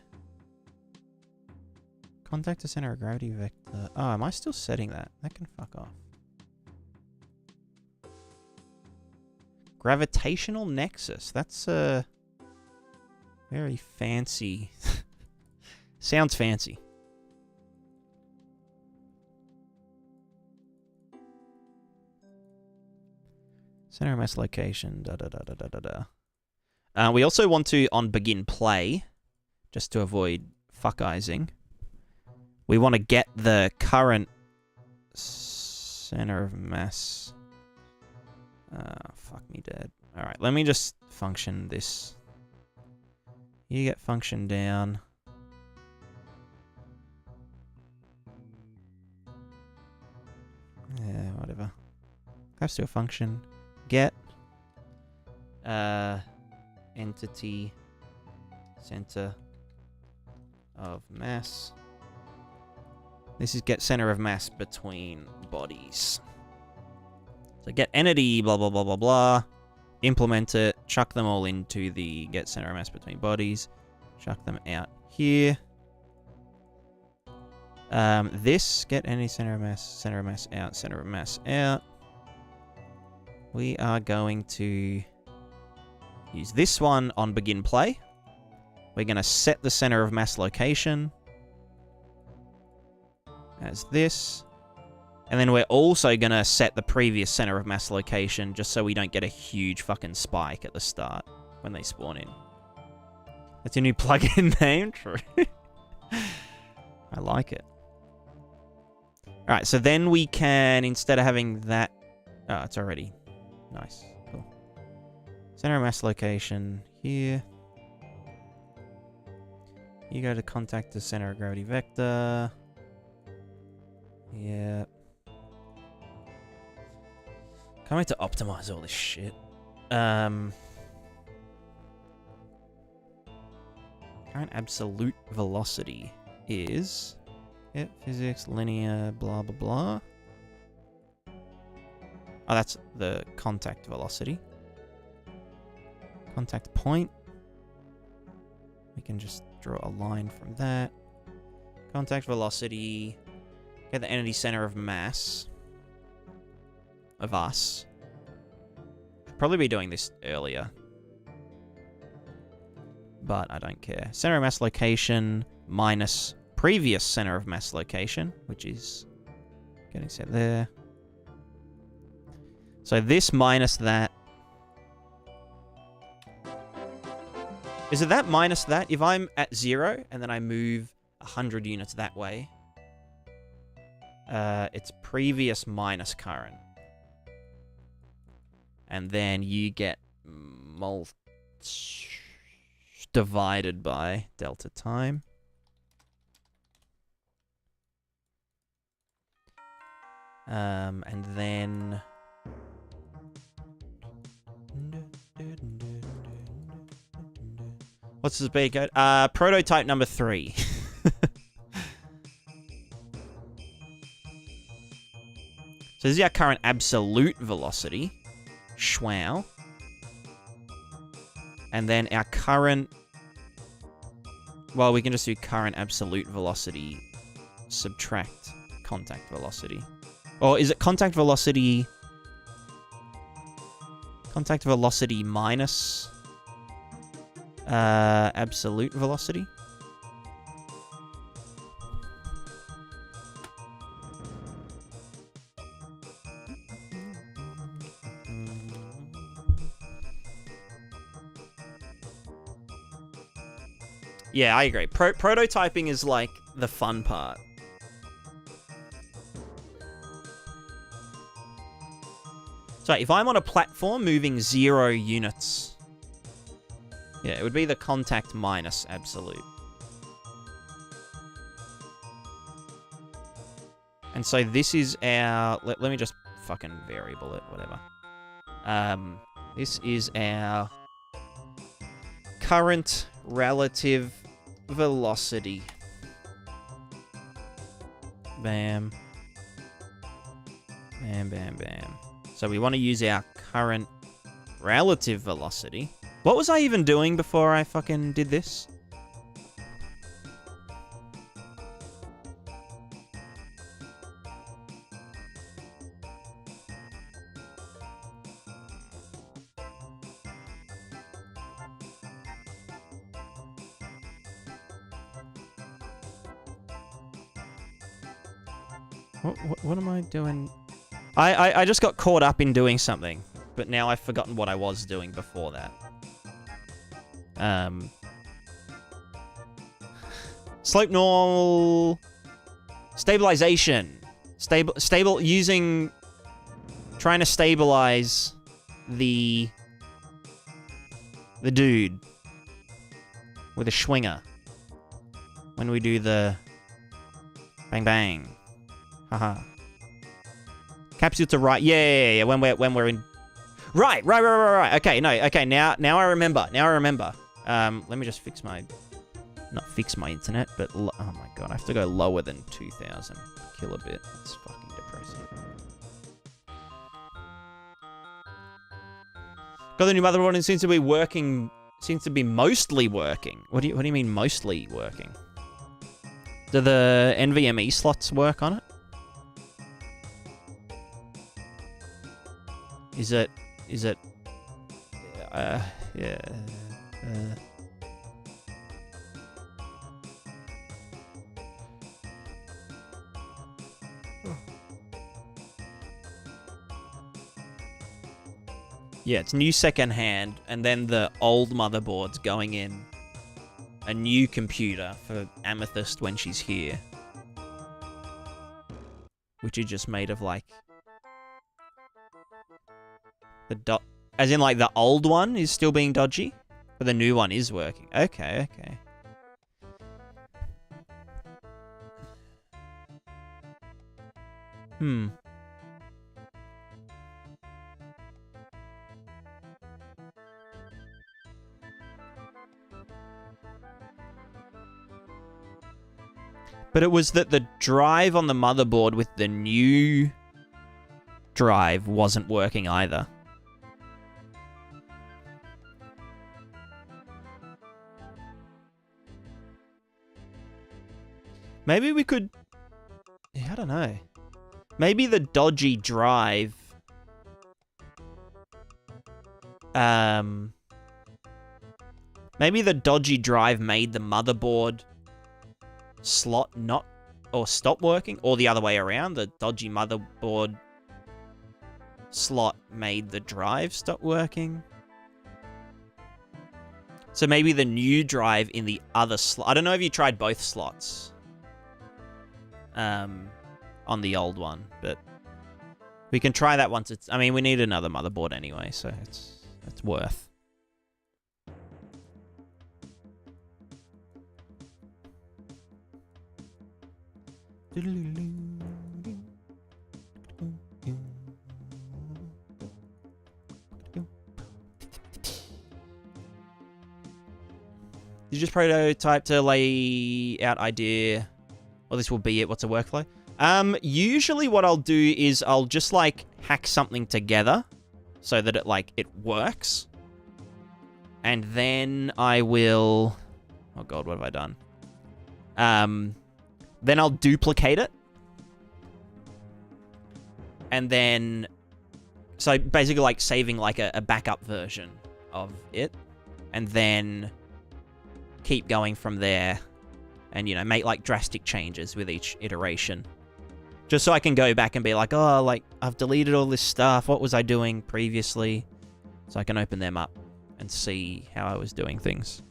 Contact the center of gravity vector. Oh, am I still setting that? That can fuck off. Gravitational nexus. That's a very fancy. Sounds fancy. Center of mass location. We also want to, on begin play, just to avoid fuckizing, we want to get the current center of mass. Fuck me dead. Alright, let me just function this. You get function down. Yeah, whatever. Has to a function. Get entity center of mass. This is get center of mass between bodies. So get entity blah blah blah blah blah. Implement it. Chuck them all into the get center of mass between bodies. Chuck them out here. This get any center of mass out, center of mass out. We are going to use this one on begin play. We're going to set the center of mass location as this. And then we're also going to set the previous center of mass location just so we don't get a huge fucking spike at the start when they spawn in. That's your new plugin name? True. I like it. Alright, so then we can, instead of having that... Oh, it's already... Nice. Cool. Center of mass location here. You go to contact the center of gravity vector. Yeah. Can't wait to optimize all this shit. Current absolute velocity is... Get physics, linear, blah, blah, blah. Oh, that's the contact velocity. Contact point. We can just draw a line from that. Contact velocity. Get the entity center of mass. Of us. Should probably be doing this earlier. But I don't care. Center of mass location minus previous center of mass location, which is getting set there. So this minus that. Is it that minus that? If I'm at 0 and then I move 100 units that way, its previous minus current. And then you get divided by delta time. And then... What's the speed code? Prototype number 3. So this is our current absolute velocity. Schwow. And then our current... Well, we can just do current absolute velocity subtract contact velocity. Or is it contact velocity... Contact velocity minus... absolute velocity? Yeah, I agree. Prototyping is like the fun part. So if I'm on a platform moving 0 units, yeah, it would be the contact minus absolute. And so this is our... Let me just fucking variable it, whatever. This is our current relative velocity. Bam. Bam, bam, bam. So we want to use our current relative velocity. What was I even doing before I fucking did this? What am I doing? I just got caught up in doing something, but now I've forgotten what I was doing before that. Slope normal... Stabilization. Using... Trying to stabilize the dude with a schwinger when we do the bang bang. Haha. Capsule to right. Yeah. When we're in. Right. Okay. No. Okay. Now I remember. Let me just fix my. Not fix my internet, but oh my god, I have to go lower than 2,000 kilobit. That's fucking depressing. Got the new motherboard and seems to be working. Seems to be mostly working. What do you mean mostly working? Do the NVMe slots work on it? Is it, yeah, yeah, it's new secondhand, and then the old motherboard's going in a new computer for Amethyst when she's here. Which is just made of, like... As in, like, the old one is still being dodgy, but the new one is working. Okay. But it was that the drive on the motherboard with the new drive wasn't working either. Maybe we could... Yeah, I don't know. Maybe the dodgy drive... Maybe the dodgy drive made the motherboard slot not... Or stop working, or the other way around. The dodgy motherboard slot made the drive stop working. So maybe the new drive in the other slot... I don't know if you tried both slots. on the old one, but we can try that once it's... I mean, we need another motherboard anyway, so it's worth. You just prototype to lay out idea. Well, this will be it. What's a workflow? Usually what I'll do is I'll just, like, hack something together so that it works. And then I will... Oh, God, what have I done? Then I'll duplicate it. And then... So, basically, like, saving, like, a backup version of it. And then... keep going from there and, you know, make, like, drastic changes with each iteration. Just so I can go back and be like, oh, like, I've deleted all this stuff. What was I doing previously? So I can open them up and see how I was doing things.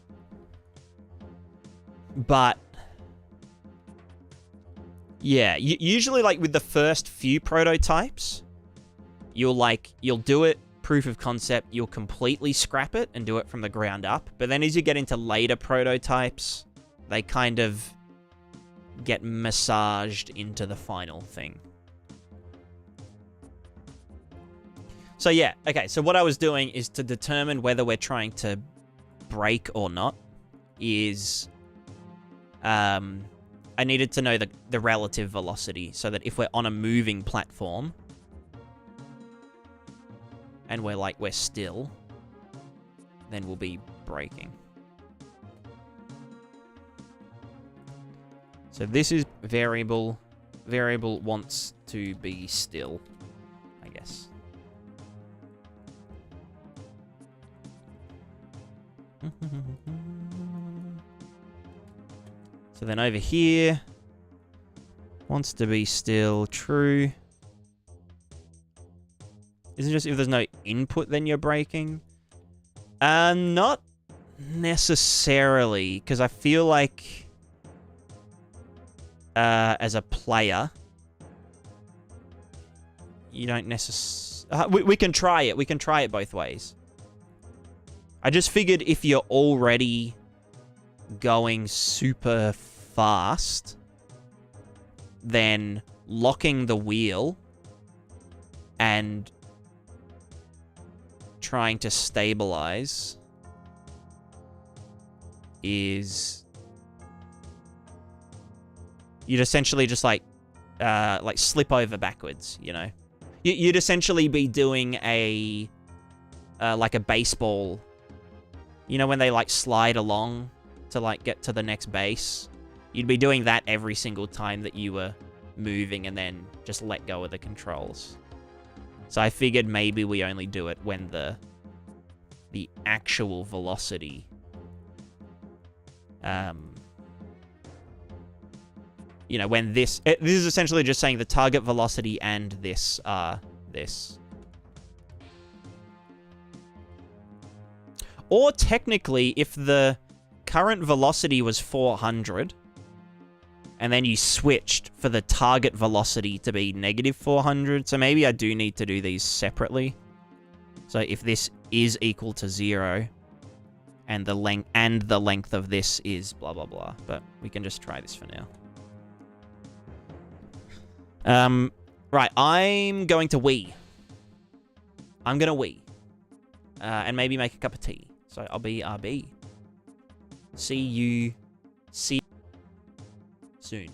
But, yeah, usually, like, with the first few prototypes, you'll do it, proof of concept, you'll completely scrap it and do it from the ground up. But then as you get into later prototypes, they kind of get massaged into the final thing. So yeah, okay, so what I was doing is to determine whether we're trying to break or not is... I needed to know the relative velocity so that if we're on a moving platform... and we're still, then we'll be braking. So this is variable. Variable wants to be still, I guess. So then over here, wants to be still, true. Is it just if there's no input, then you're braking? Not necessarily, because I feel like as a player, you don't necessarily... we can try it. We can try it both ways. I just figured if you're already going super fast, then locking the wheel and trying to stabilize is you'd essentially just like slip over backwards, you know. You'd essentially be doing a like a baseball, you know, when they like slide along to like get to the next base. You'd be doing that every single time that you were moving and then just let go of the controls. So I figured maybe we only do it when the actual velocity, you know, when this is essentially just saying the target velocity and this are this. Or technically, if the current velocity was 400, and then you switched for the target velocity to be negative 400, so maybe I do need to do these separately. So if this is equal to 0, and the length of this is blah blah blah, but we can just try this for now. Right, I'm going to wee. I'm gonna wee, and maybe make a cup of tea. So I'll be RB. See you soon.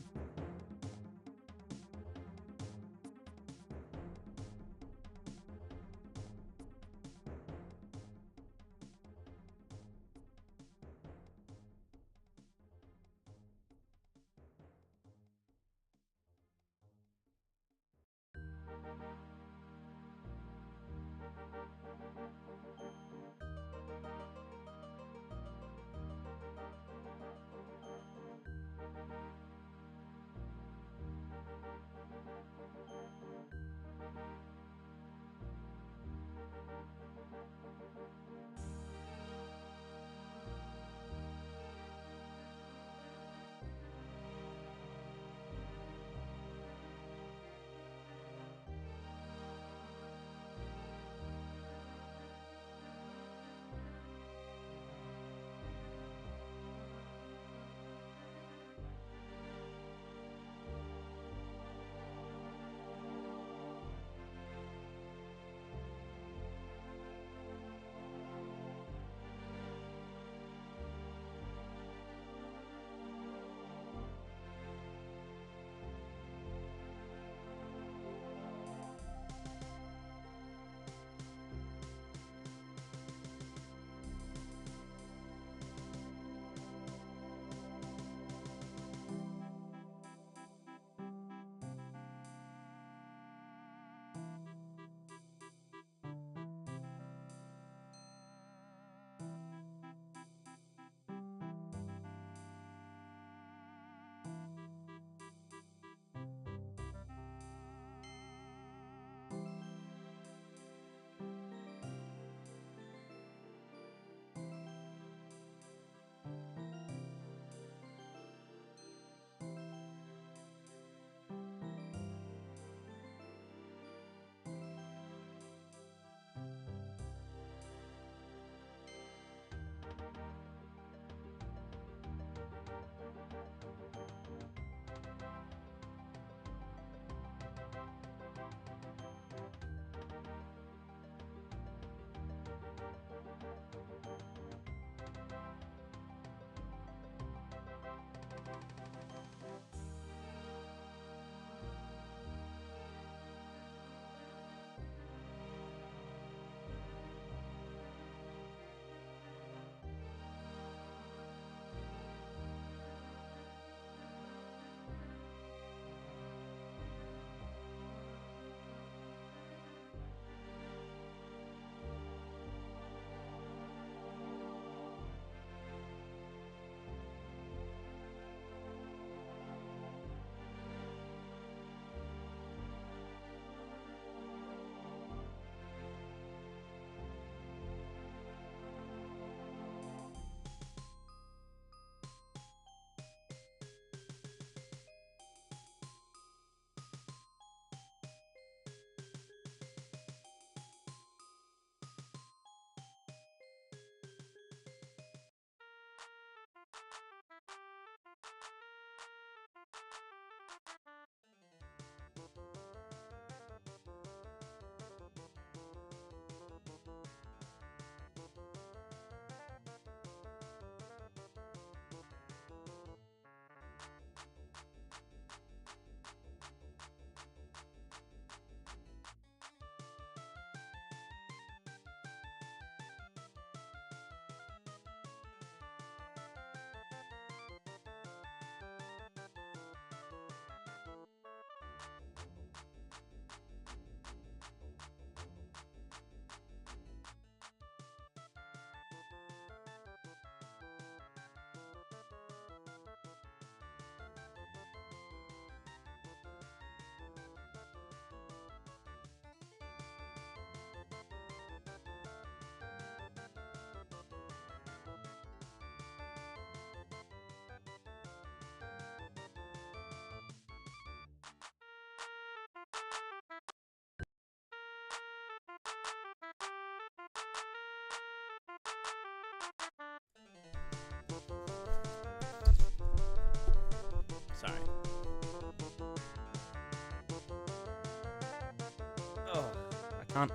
I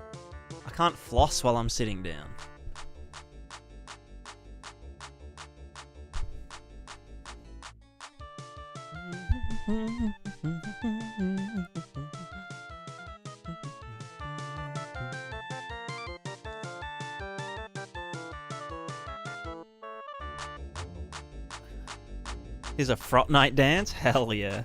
can't floss while I'm sitting down. Here's a Frot Night dance? Hell yeah.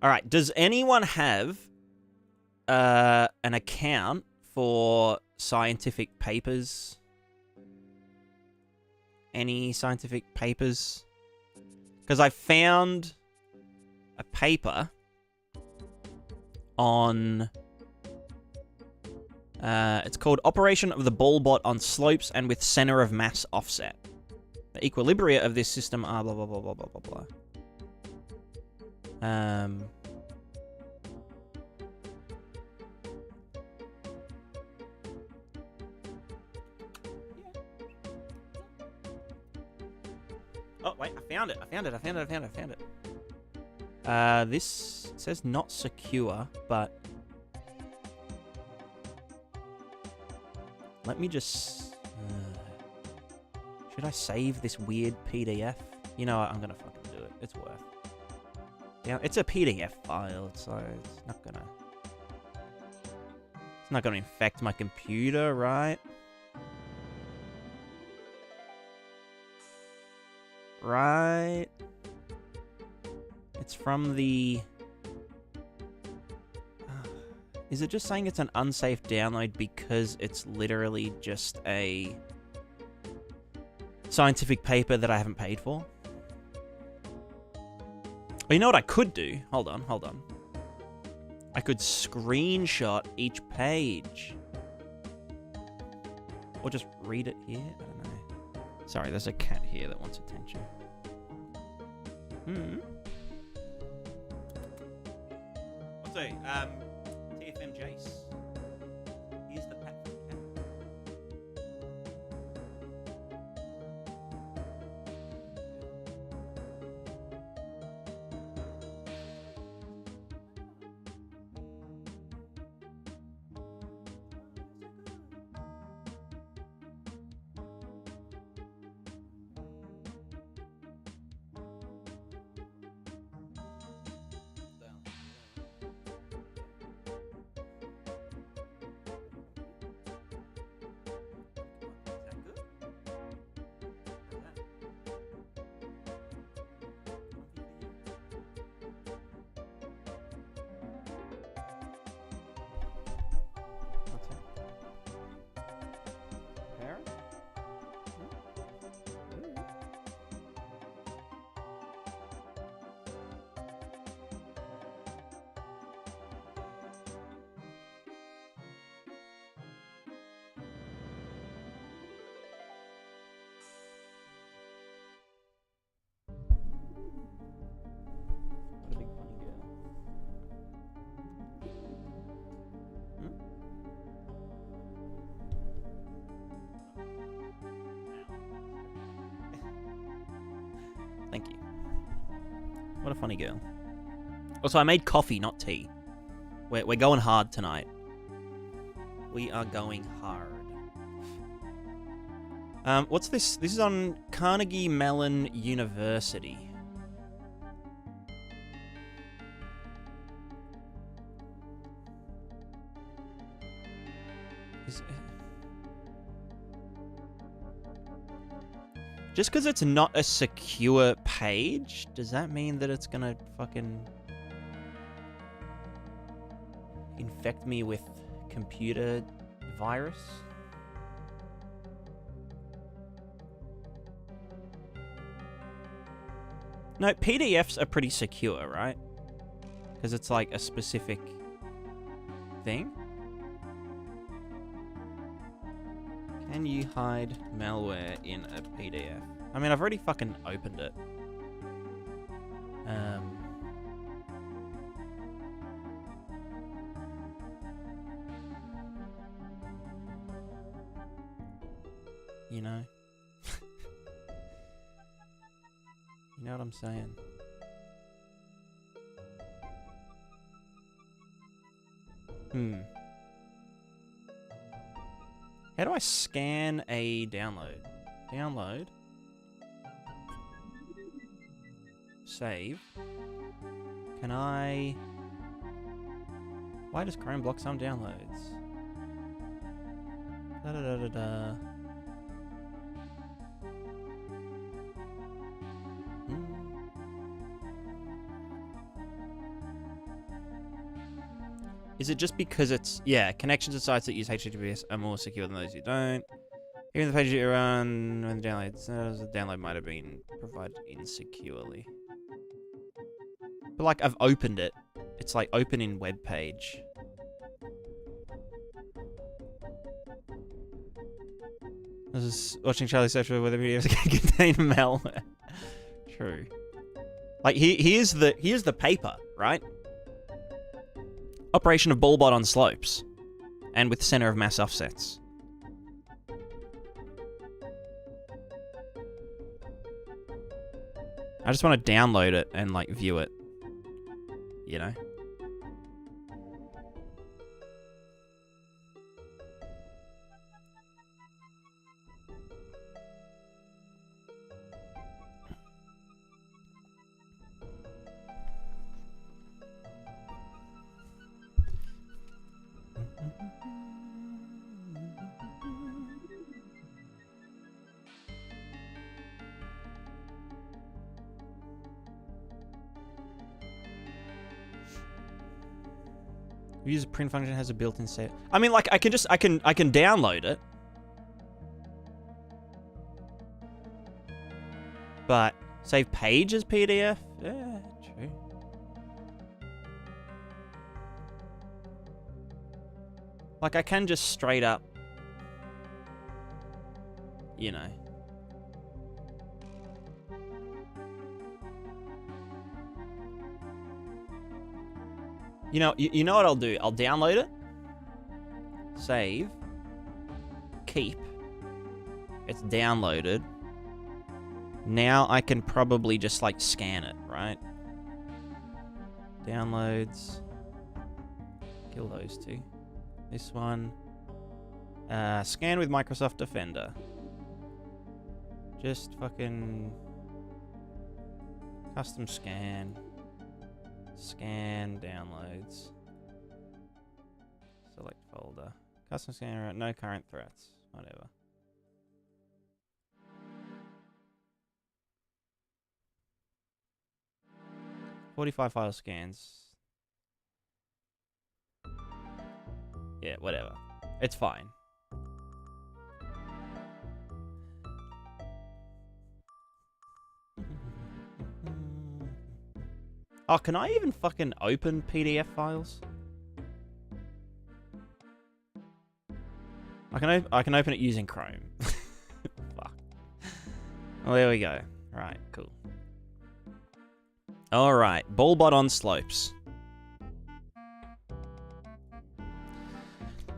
All right. Does anyone have an account for scientific papers? Any scientific papers? Because I found a paper on... it's called Operation of the Ball-Bot on Slopes and with Center of Mass Offset. The equilibria of this system are blah, blah, blah, blah, blah, blah, blah. Oh, wait, I found it. This says not secure, but let me just... should I save this weird PDF? You know what? I'm gonna fucking do it. It's worth. Yeah, it's a PDF file, so it's not gonna infect my computer, right? Right. It's from the... Is it just saying it's an unsafe download because it's literally just a scientific paper that I haven't paid for? Well, you know what I could do? Hold on. I could screenshot each page. Or just read it here? I don't know. Sorry, there's a cat here that wants attention. What's a, TFM Jace? Here's the pet for the cat. What a funny girl. Also, I made coffee, not tea. We're going hard tonight. We are going hard. What's this? This is on Carnegie Mellon University. Just because it's not a secure page, does that mean that it's gonna fucking infect me with computer virus? No, PDFs are pretty secure, right? Because it's like a specific thing. Can you hide malware in a PDF? I mean, I've already fucking opened it. You know? You know what I'm saying? How do I scan a download? Download. Save. Can I... Why does Chrome block some downloads? Da-da-da-da-da. Is it just because it's... Yeah, connections to sites that use HTTPS are more secure than those who don't. Even the pages you run when the download might have been provided insecurely. But like, I've opened it. It's like open in web page. I was just watching Charlie search for whether videos can contain malware. True. Like, here's the paper, right? Operation of ballbot on slopes, and with center of mass offsets. I just want to download it and like view it, you know? Use a print function has a built-in save. I mean, like, I can download it, but save page as PDF. Yeah, true. Like, I can just straight up, you know. You know what I'll do? I'll download it, save, keep. It's downloaded. Now I can probably just like scan it, right? Downloads. Kill those two. This one. Scan with Microsoft Defender. Just fucking custom scan. Scan downloads. Select folder. Custom scanner. No current threats. Whatever. $45 file scans. Yeah, whatever. It's fine. Oh, can I even fucking open PDF files? I can open it using Chrome. Fuck. Well, there we go. Right, cool. Alright, ballbot on slopes.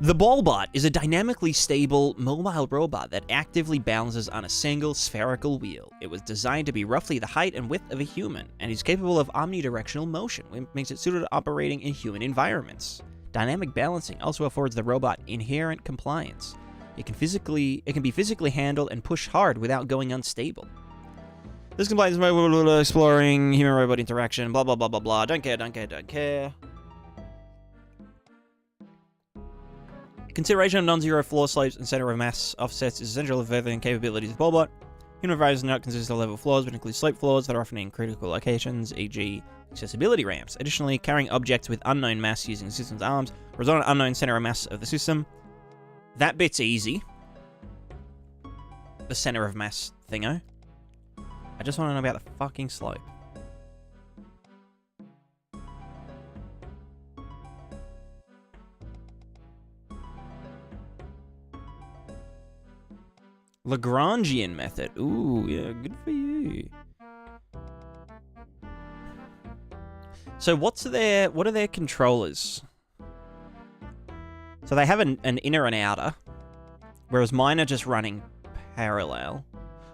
The Ballbot is a dynamically stable mobile robot that actively balances on a single spherical wheel. It was designed to be roughly the height and width of a human, and is capable of omnidirectional motion, which makes it suited to operating in human environments. Dynamic balancing also affords the robot inherent compliance. It can be physically handled and pushed hard without going unstable. This compliance is exploring human-robot interaction, blah blah blah blah blah. Don't care. Consideration of non-zero floor slopes and center of mass offsets is essential for furthering capabilities of the Ballbot. Human environments do not consist of level floors, but include slope floors that are often in critical locations, e.g. accessibility ramps. Additionally, carrying objects with unknown mass using the system's arms or on an unknown center of mass of the system. That bit's easy. The center of mass thingo. I just want to know about the fucking slope. Lagrangian method. Ooh, yeah, good for you. So what are their controllers? So they have an inner and outer, whereas mine are just running parallel.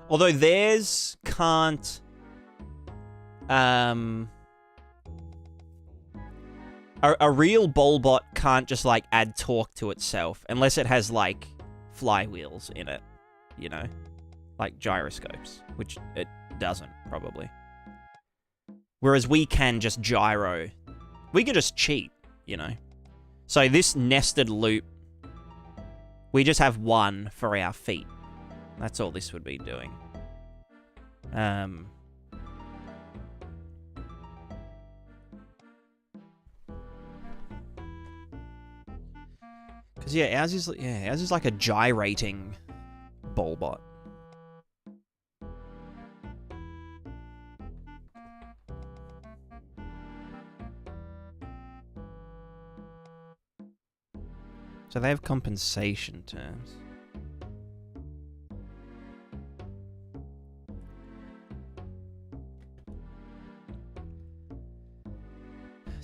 Although theirs can't... A real Ballbot can't just, like, add torque to itself, unless it has, like, flywheels in it. You know, like gyroscopes, which it doesn't, probably. Whereas we can just gyro. We can just cheat, you know. So this nested loop, we just have one for our feet. That's all this would be doing. Because, yeah, ours is like a gyrating Ballbot. So they have compensation terms.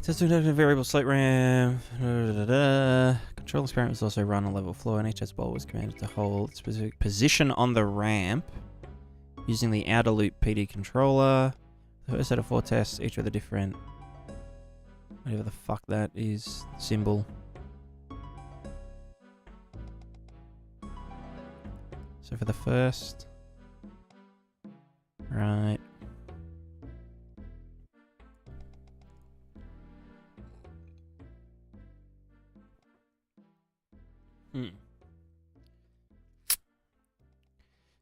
Testing variable slate RAM. Control experiment was also run on level floor, and each test ball was commanded to hold its specific position on the ramp using the outer loop PD controller. The first set of 4 tests, each with a different, whatever the fuck that is, symbol. So for the first, right.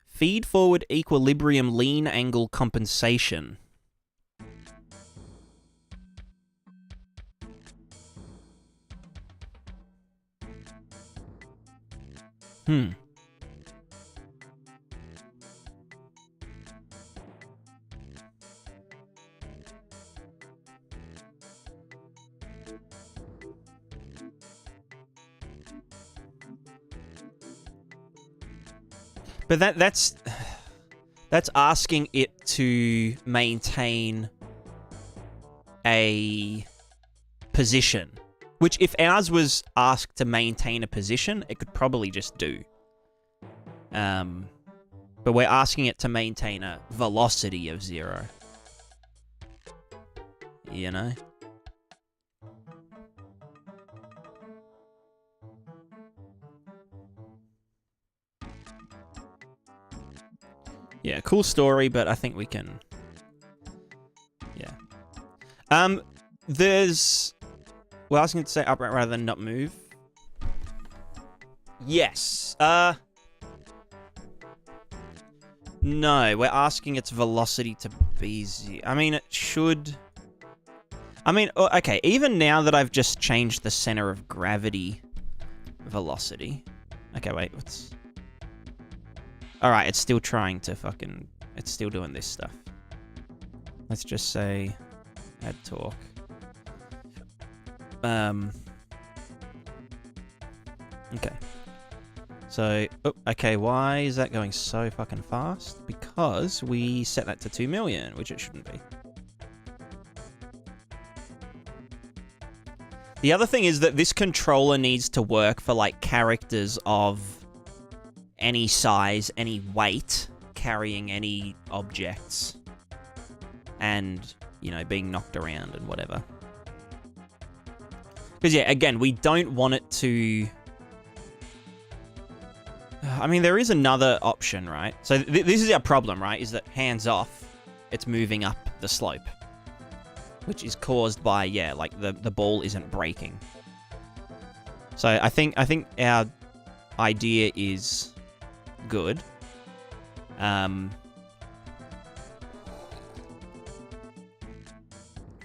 Feed forward equilibrium lean angle compensation. But that's asking it to maintain a position, which if ours was asked to maintain a position, it could probably just do. But we're asking it to maintain a velocity of 0. You know? Yeah, cool story, but I think we can... Yeah. We're asking it to stay upright rather than not move. Yes. No, we're asking its velocity to be 0. I mean, it should... I mean, okay, even now that I've just changed the center of gravity velocity... Okay, wait, what's... Alright, it's still trying to fucking... It's still doing this stuff. Let's just say... Add torque. Okay. So... Oh, okay, why is that going so fucking fast? Because we set that to 2 million, which it shouldn't be. The other thing is that this controller needs to work for, like, characters of any size, any weight, carrying any objects, and, you know, being knocked around and whatever. Because, yeah, again, we don't want it to... I mean, there is another option, right? So this is our problem, right? Is that hands off, it's moving up the slope. Which is caused by, yeah, like, the ball isn't breaking. So I think our idea is good.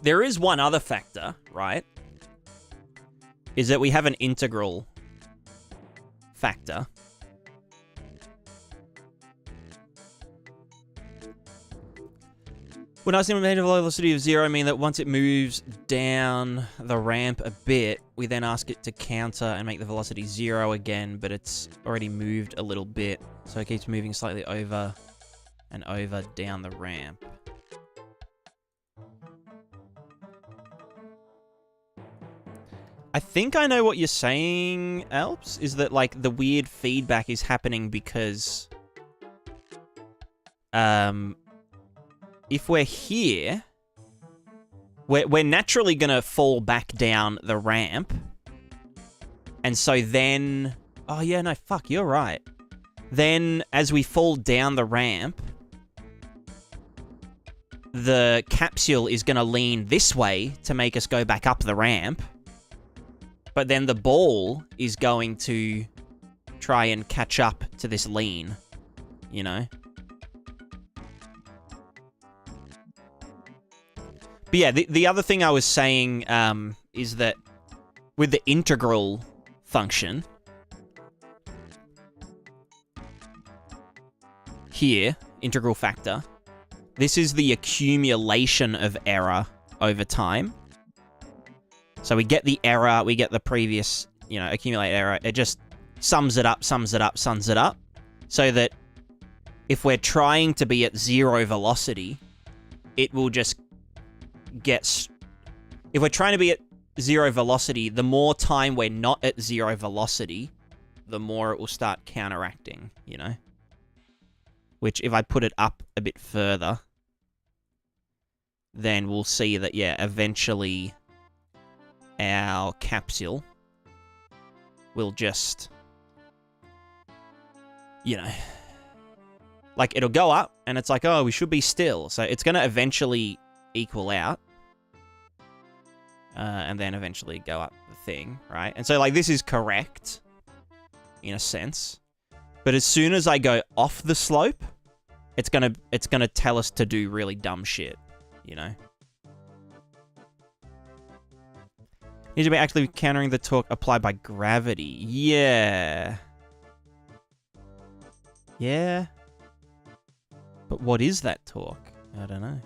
There is one other factor, right? Is that we have an integral factor. When I simulate a velocity of 0, I mean that once it moves down the ramp a bit, we then ask it to counter and make the velocity 0 again, but it's already moved a little bit, so it keeps moving slightly over and over down the ramp. I think I know what you're saying, Alps, is that, like, the weird feedback is happening because... if we're here, we're naturally going to fall back down the ramp. And so then... Oh, yeah, no, fuck, you're right. Then, as we fall down the ramp, the capsule is going to lean this way to make us go back up the ramp. But then the ball is going to try and catch up to this lean, you know? But yeah, the other thing I was saying is that with the integral function here, integral factor, this is the accumulation of error over time. So we get the error, we get the previous, you know, accumulate error. It just sums it up, sums it up, sums it up. So that if we're trying to be at 0 velocity, it will just get... If we're trying to be at 0 velocity, the more time we're not at 0 velocity, the more it will start counteracting, you know? Which, if I put it up a bit further, then we'll see that, yeah, eventually our capsule will just, you know, like, it'll go up, and it's like, oh, we should be still. So it's going to eventually equal out, and then eventually go up the thing, right? And so, like, this is correct, in a sense. But as soon as I go off the slope, it's gonna tell us to do really dumb shit, you know? Need to be actively countering the torque applied by gravity. Yeah. Yeah. But what is that torque? I don't know.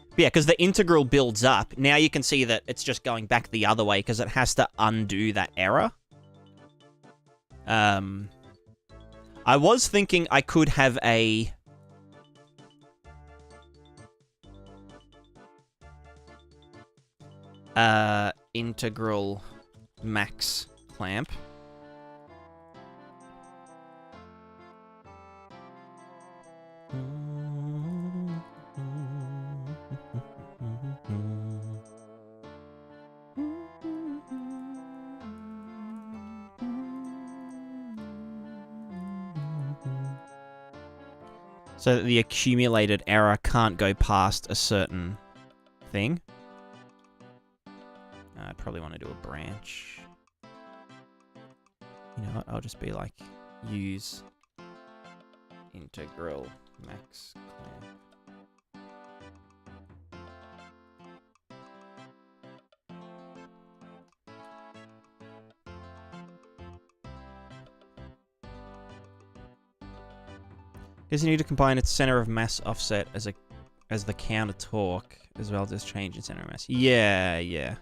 But yeah, because the integral builds up. Now you can see that it's just going back the other way because it has to undo that error. I was thinking I could have a... integral max clamp. So that the accumulated error can't go past a certain thing. I probably want to do a branch. You know what? I'll just be like, use integral max clamp. Guess you need to combine its center of mass offset as the counter torque, as well as change in center of mass. Yeah, yeah.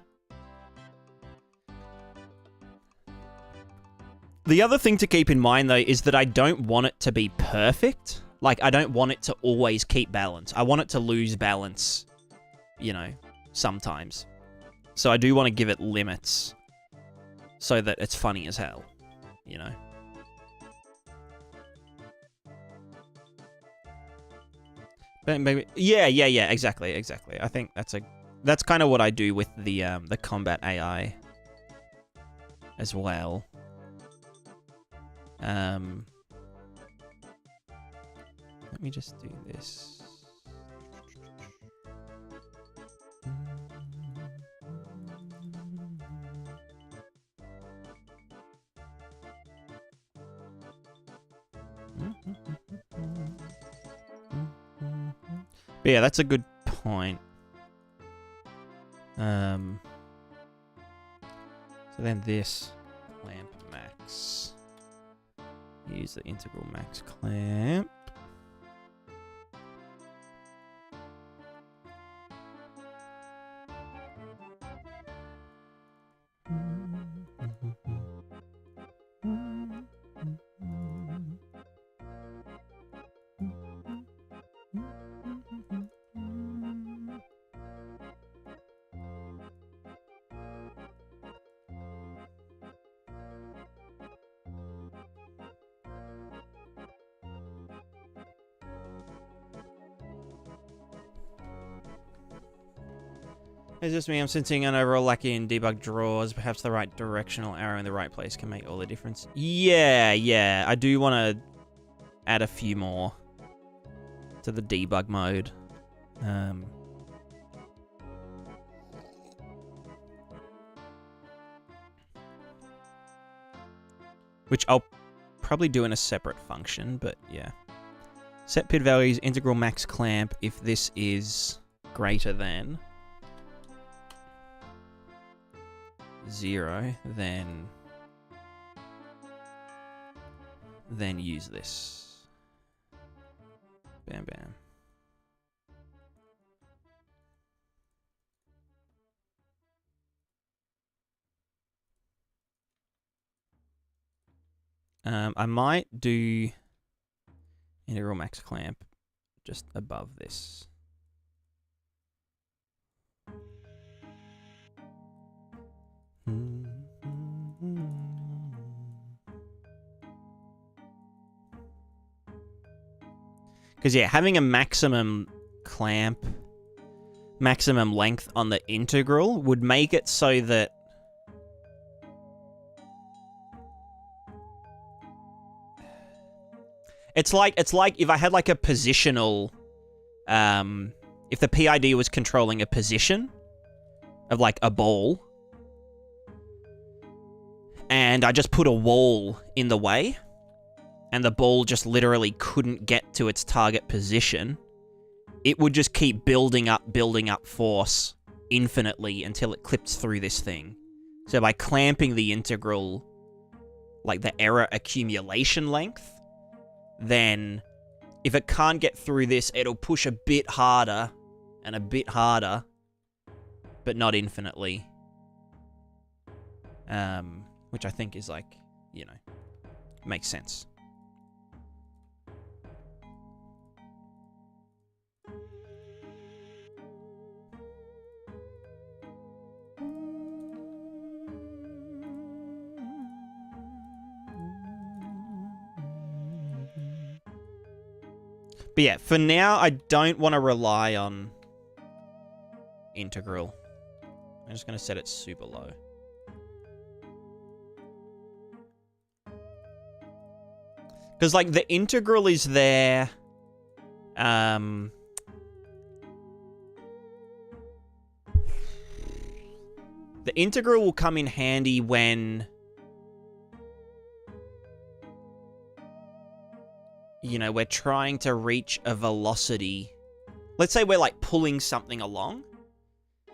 The other thing to keep in mind, though, is that I don't want it to be perfect. Like, I don't want it to always keep balance. I want it to lose balance, you know, sometimes. So I do want to give it limits so that it's funny as hell, you know? But maybe, yeah, exactly. I think that's kind of what I do with the combat AI as well. Let me just do this. But yeah, that's a good point. So then this clamp max. Use the integral max clamp. It's just me, I'm sensing an overall lack in debug draws. Perhaps the right directional arrow in the right place can make all the difference. Yeah. I do want to add a few more to the debug mode. Which I'll probably do in a separate function, but yeah. Set PID values, integral max clamp, if this is greater than 0, then use this. Bam, bam. I might do integral max clamp just above this. Because, yeah, having a maximum clamp, maximum length on the integral would make it so that it's like if I had like a positional, if the PID was controlling a position of like a ball, and I just put a wall in the way, and the ball just literally couldn't get to its target position, it would just keep building up force infinitely until it clips through this thing. So by clamping the integral, like the error accumulation length, then if it can't get through this, it'll push a bit harder and a bit harder, but not infinitely. Which I think is like, you know, makes sense. But yeah, for now, I don't want to rely on integral. I'm just going to set it super low. Because, like, the integral is there. The integral will come in handy when, you know, we're trying to reach a velocity. Let's say we're, like, pulling something along.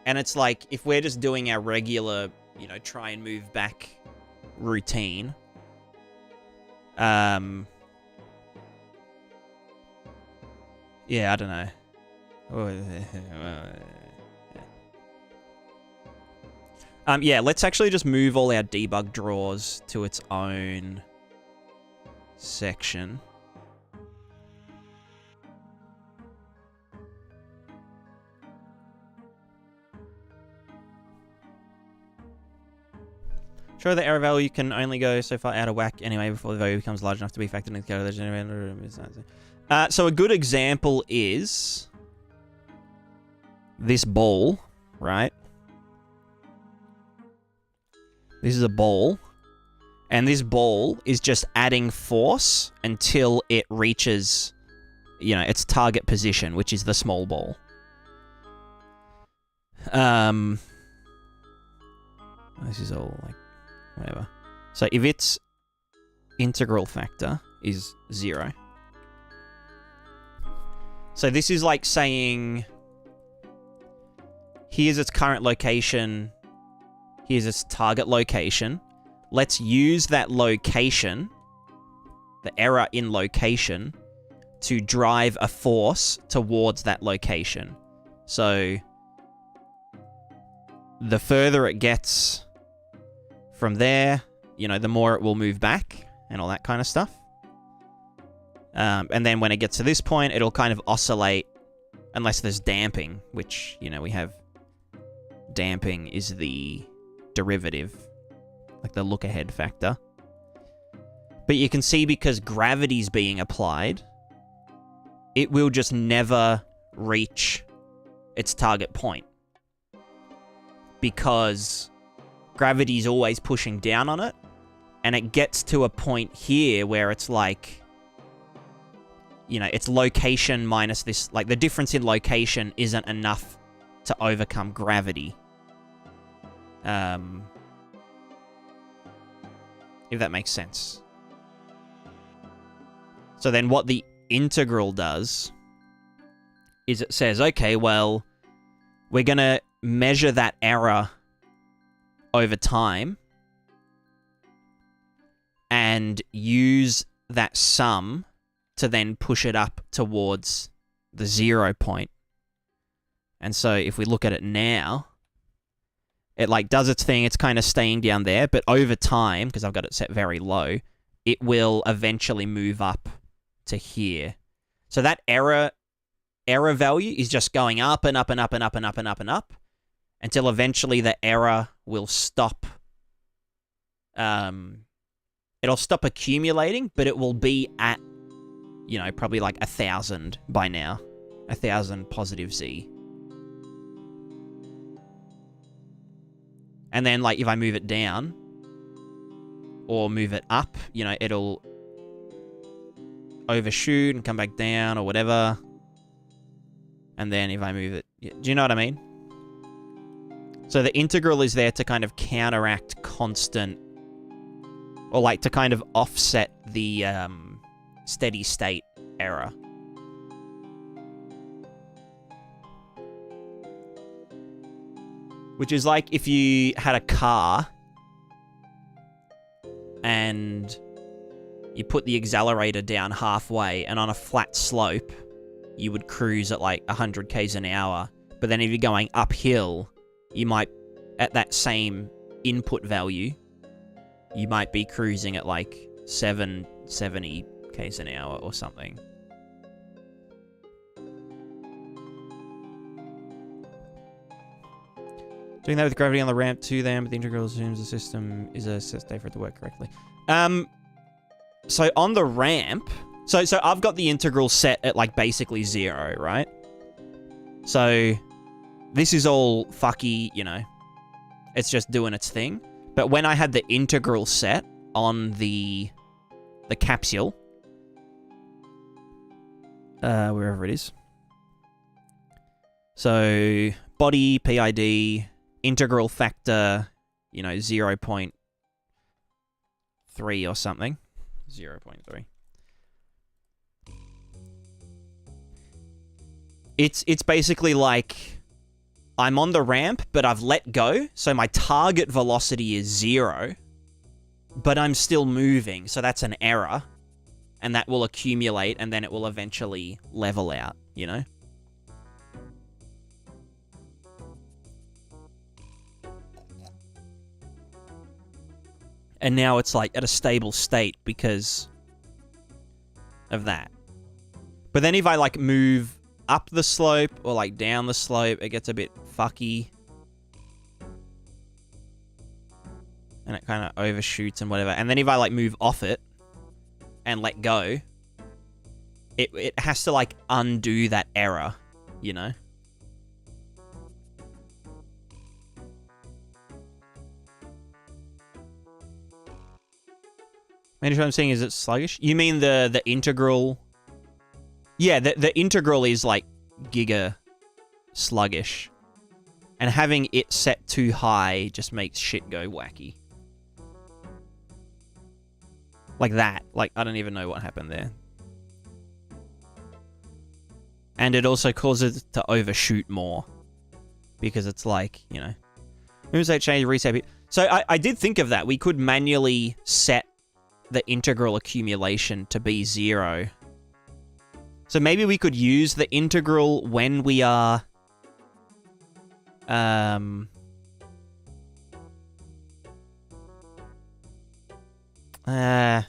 And it's like, if we're just doing our regular, you know, try and move back routine. Yeah, I don't know. Yeah, let's actually just move all our debug draws to its own section. Show the error value can only go so far out of whack anyway before the value becomes large enough to be factored into the calculator. So a good example is this ball, right? This is a ball. And this ball is just adding force until it reaches, you know, its target position, which is the small ball. This is all, like, whatever. So if its integral factor is 0. So this is like saying, here's its current location, here's its target location. Let's use that location, the error in location, to drive a force towards that location. So the further it gets from there, you know, the more it will move back and all that kind of stuff. And then when it gets to this point, it'll kind of oscillate unless there's damping, which, you know, we have damping is the derivative, like the look-ahead factor. But you can see because gravity's being applied, it will just never reach its target point. Because gravity's always pushing down on it, and it gets to a point here where it's like, you know, its location minus this, like the difference in location isn't enough to overcome gravity. If that makes sense. So then what the integral does is it says, okay, well, we're going to measure that error over time and use that sum to then push it up towards the 0 point. And so if we look at it now, it like does its thing, it's kind of staying down there, but over time, because I've got it set very low, it will eventually move up to here. So that error value is just going up and up and up and up and up and up and up until eventually the error will stop. It'll stop accumulating, but it will be at, you know, probably like 1,000 by now. 1,000 positive Z. And then, like, if I move it down or move it up, you know, it'll overshoot and come back down or whatever. And then if I move it... Do you know what I mean? So the integral is there to kind of counteract constant... Or, like, to kind of offset the steady state error. Which is like if you had a car and you put the accelerator down halfway and on a flat slope, you would cruise at like 100 k's an hour. But then if you're going uphill, you might, at that same input value, you might be cruising at like 70 k's an hour or something. Doing that with gravity on the ramp to them, but the integral assumes the system is a set state for it to work correctly. So on the ramp, so I've got the integral set at like basically 0, right? So this is all fucky, you know, it's just doing its thing. But when I had the integral set on the capsule, wherever it is. So body, PID, integral factor, you know, 0.3 or something. 0.3. It's basically like I'm on the ramp, but I've let go, so my target velocity is 0, but I'm still moving, so that's an error, and that will accumulate, and then it will eventually level out, you know? And now it's like at a stable state because of that. But then if I like move up the slope or like down the slope, it gets a bit fucky. and it kind of overshoots and whatever. And then if I like move off it and let go, it has to like undo that error, you know? Maybe what I'm saying is it's sluggish. You mean the integral? Yeah, the integral is like giga sluggish, and having it set too high just makes shit go wacky. Like that. Like I don't even know what happened there. And it also causes it to overshoot more because it's like, you know, moves that change reset it. So I did think of that. We could manually set the integral accumulation to be 0. So maybe we could use the integral when we are yeah,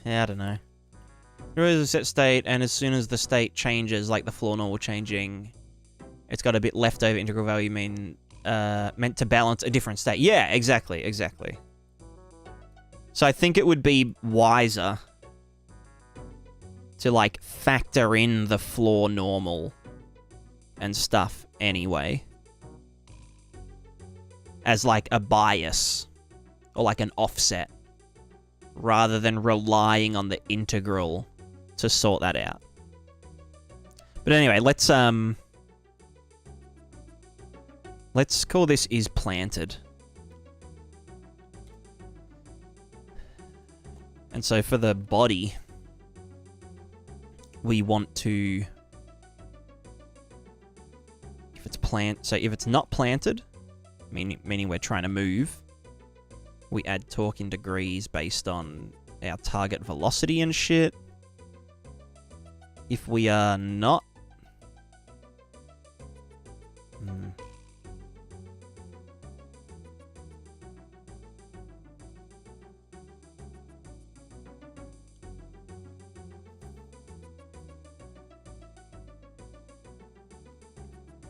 I don't know. There is a set state, and as soon as the state changes, like the floor normal changing, it's got a bit leftover integral value meant to balance a different state. Yeah, exactly. So I think it would be wiser to like factor in the floor normal and stuff anyway as like a bias or like an offset rather than relying on the integral to sort that out. But anyway, let's call this is planted. And so for the body, we want to, if it's not planted, meaning we're trying to move, we add torque in degrees based on our target velocity and shit. If we are not,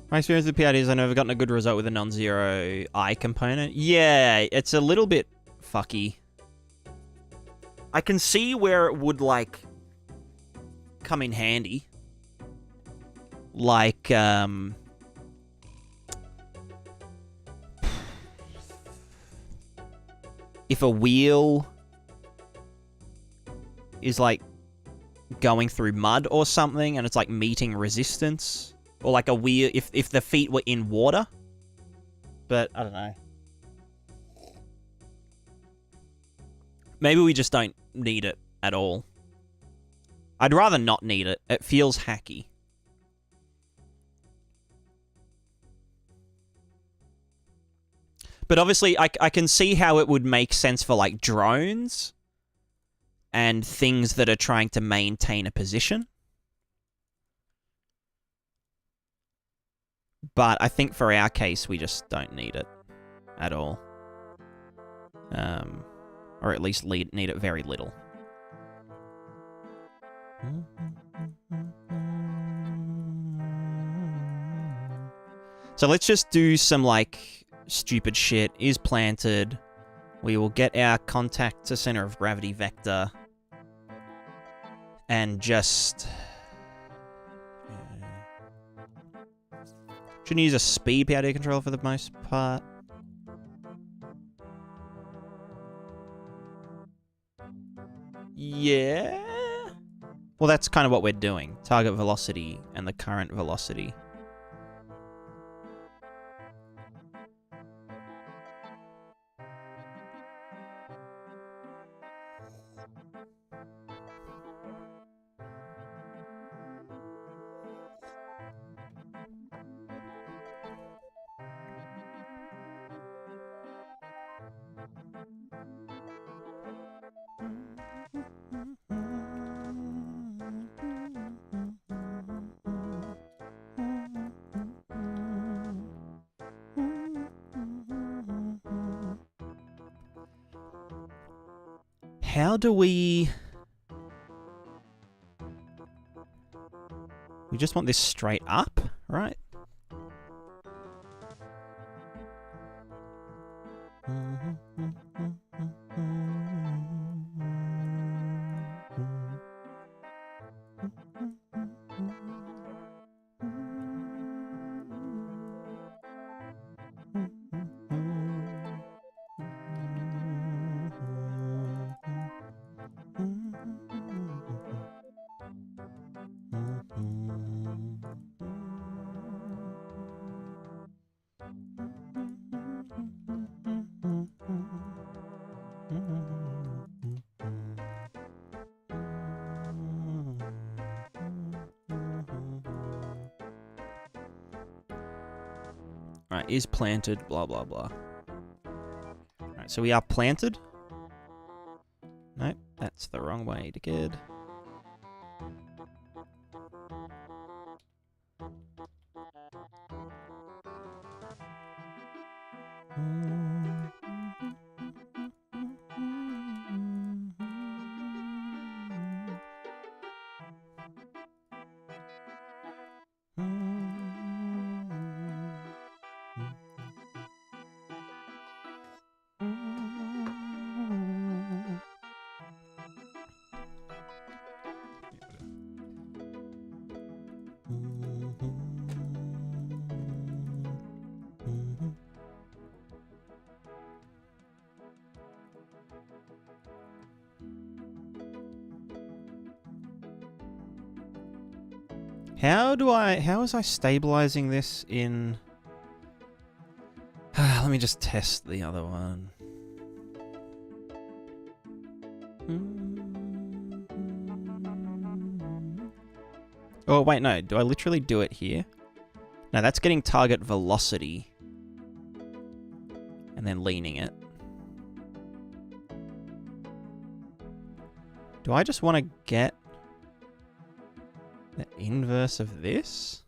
my experience with PID is I've never gotten a good result with a non-zero I component. Yeah, it's a little bit fucky. I can see where it would, like, come in handy. Like, if a wheel is, like, going through mud or something and it's, like, meeting resistance. Or like a wheel, if the feet were in water. But, I don't know. Maybe we just don't need it at all. I'd rather not need it. It feels hacky. But obviously, I can see how it would make sense for, like, drones and things that are trying to maintain a position. But I think for our case, we just don't need it at all. Or at least need it very little. So let's just do some, like, stupid shit. Is planted. We will get our contact to center of gravity vector. And just... shouldn't use a speed PID controller for the most part. Yeah? Well, that's kind of what we're doing. Target velocity and the current velocity. How do we... we just want this straight up, right? Alright, is planted, blah, blah, blah. Alright, so we are planted. Nope, that's the wrong way to get. How was I stabilizing this in... Let me just test the other one. Oh, wait, no. Do I literally do it here? No, that's getting target velocity. And then leaning it. Do I just want to get the inverse of this?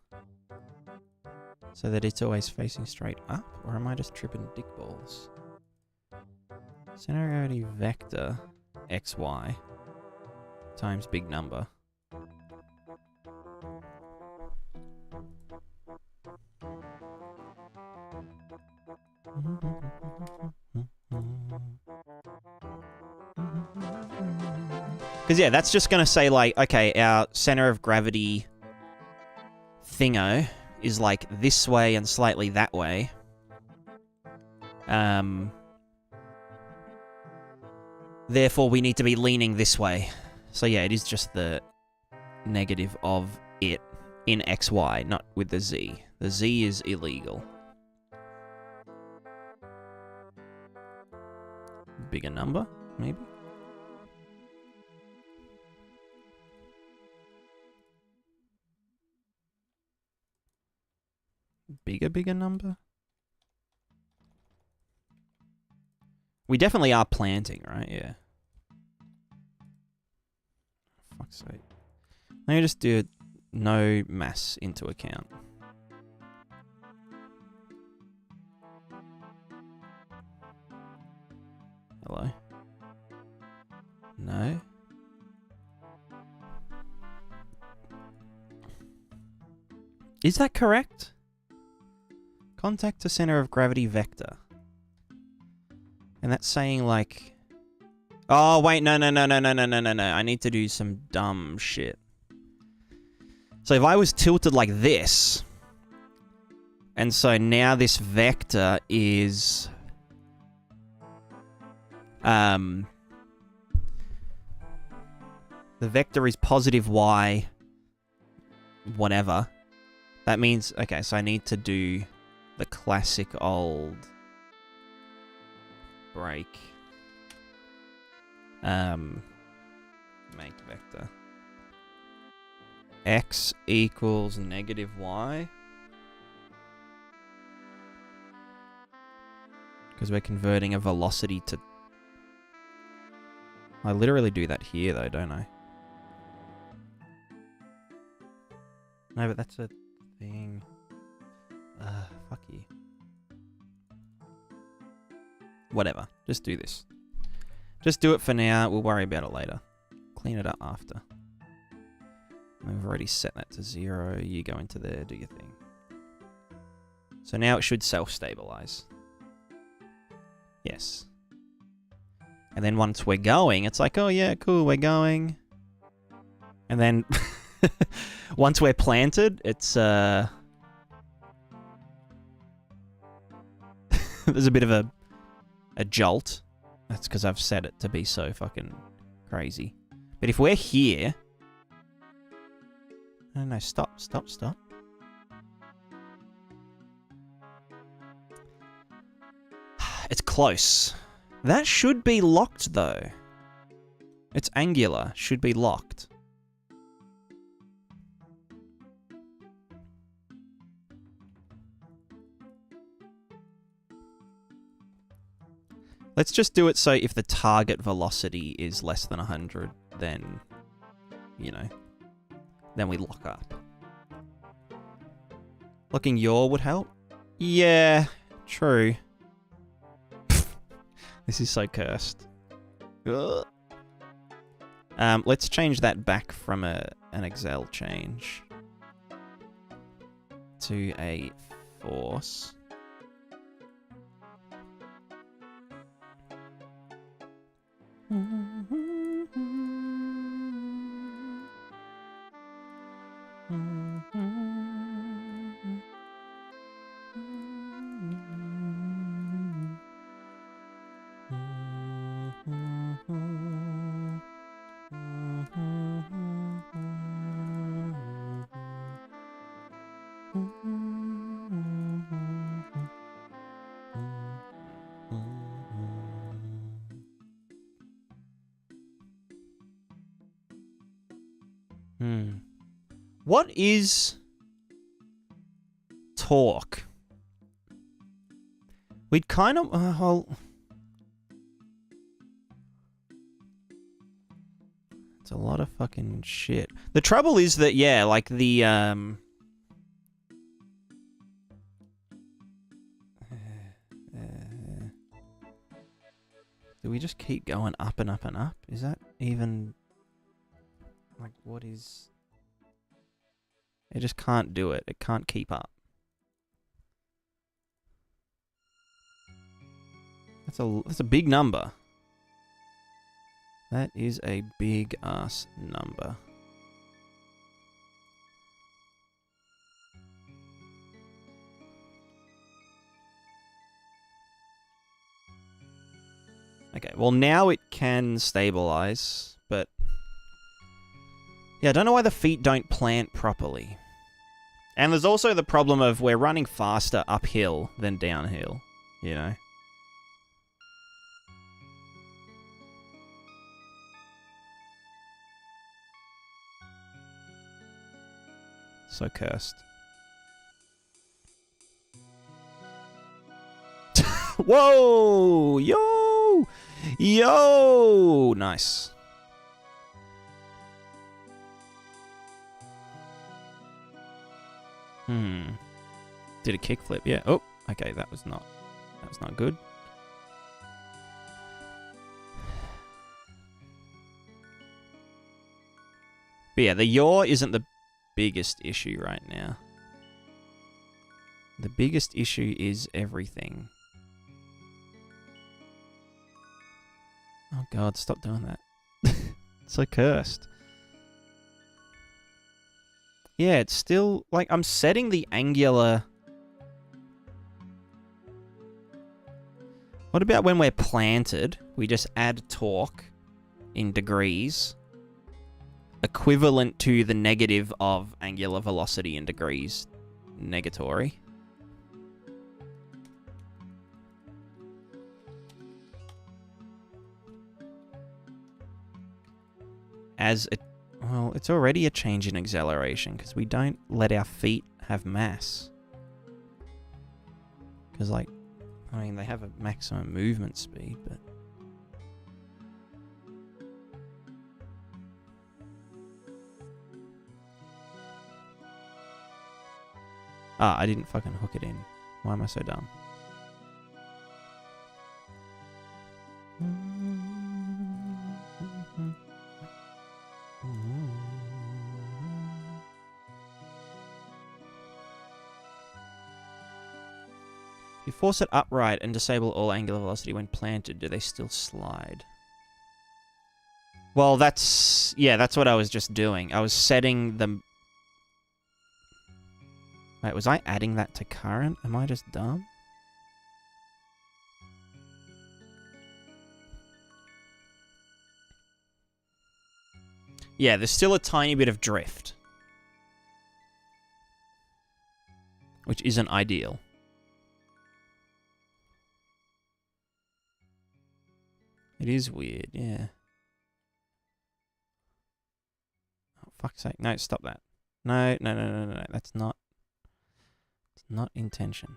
So that it's always facing straight up? Or am I just tripping dick balls? Center of gravity vector xy times big number. Because, yeah, that's just going to say, like, okay, our center of gravity thingo is, like, this way and slightly that way. Therefore, we need to be leaning this way. So, yeah, it is just the negative of it in xy, not with the z. The z is illegal. Bigger number, maybe? Bigger number? We definitely are planting, right? Yeah. Fuck's sake. Let me just do no mass into account. Hello? No? Is that correct? Contact to center of gravity vector. And that's saying like... Oh, wait, no. I need to do some dumb shit. So if I was tilted like this... And so now this vector is... The vector is positive y... Whatever. That means... Okay, so I need to do... the classic old break. Make vector. X equals negative y. Because we're converting a velocity to... I literally do that here though, don't I? No, but that's a thing. Fuck you. Whatever. Just do this. Just do it for now. We'll worry about it later. Clean it up after. We've already set that to 0. You go into there, do your thing. So now it should self-stabilize. Yes. And then once we're going, it's like, oh yeah, cool, we're going. And then once we're planted, it's there's a bit of a jolt. That's because I've set it to be so fucking crazy. But if we're here... No, stop. It's close. That should be locked, though. It's angular. Should be locked. Let's just do it so if the target velocity is less than 100, then, you know, then we lock up. Looking yaw would help? Yeah, true. This is so cursed. Ugh. Let's change that back from an Excel change to a force. What is torque? We'd kind of... well, it's a lot of fucking shit. The trouble is that, yeah, like the... do we just keep going up and up and up? Is that even... like, what is... It just can't do it. It can't keep up. That's a big number. That is a big ass number. Okay, well now it can stabilize, but... yeah, I don't know why the feet don't plant properly. And there's also the problem of we're running faster uphill than downhill, you know? So cursed. Whoa! Yo! Yo! Nice. Did a kickflip, yeah. Oh, okay, that was not good. But yeah, the yaw isn't the biggest issue right now. The biggest issue is everything. Oh god, stop doing that. It's so cursed. Yeah, it's still... like, I'm setting the angular... What about when we're planted? We just add torque in degrees, equivalent to the negative of angular velocity in degrees negatory. As it... well, it's already a change in acceleration, because we don't let our feet have mass. Because, like, I mean, they have a maximum movement speed, but... ah, I didn't fucking hook it in. Why am I so dumb? You force it upright and disable all angular velocity when planted. Do they still slide? Well, that's... yeah, that's what I was just doing. I was setting them... wait, was I adding that to current? Am I just dumb? Yeah, there's still a tiny bit of drift. Which isn't ideal. It is weird, yeah. Oh, fuck's sake. No, stop that. No. That's not... it's not intention.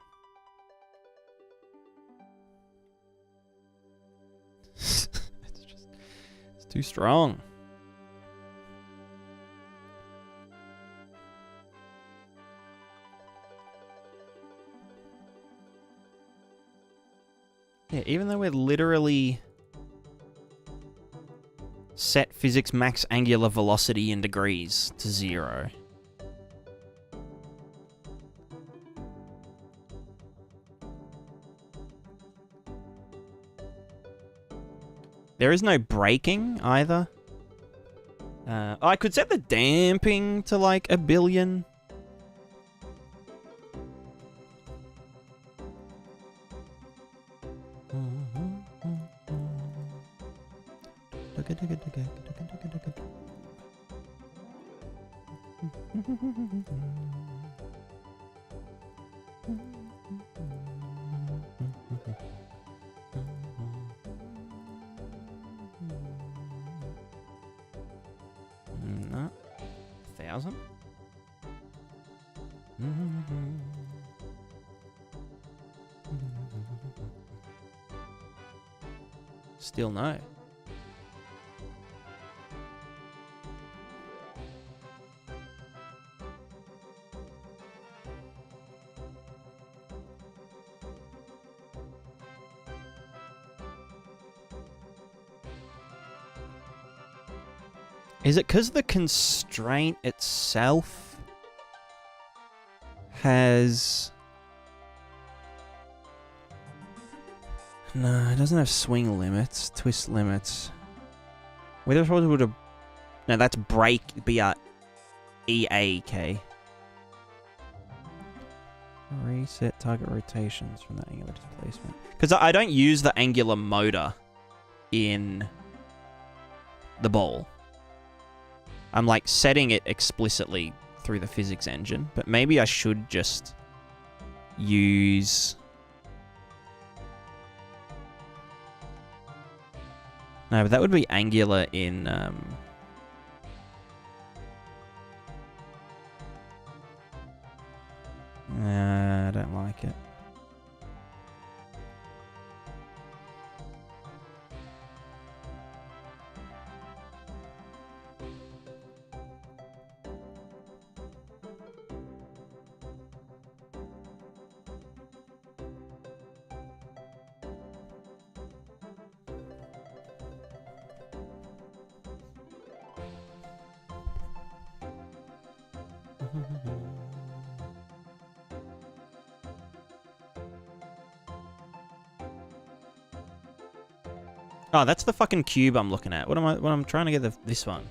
Too strong. Yeah, even though we're literally set physics max angular velocity in degrees to 0. There is no braking either. I could set the damping to like 1 billion. No. 1,000? Still no. Is it because the constraint itself has... No, it doesn't have swing limits, twist limits. Whether it would have... No, that's brake, B-R-E-A-K. Reset target rotations from the angular displacement. Because I don't use the angular motor in the ball. I'm like setting it explicitly through the physics engine, but maybe I should just use... No, but that would be angular in... I don't like it. Oh, that's the fucking cube I'm looking at. What I'm trying to get this one.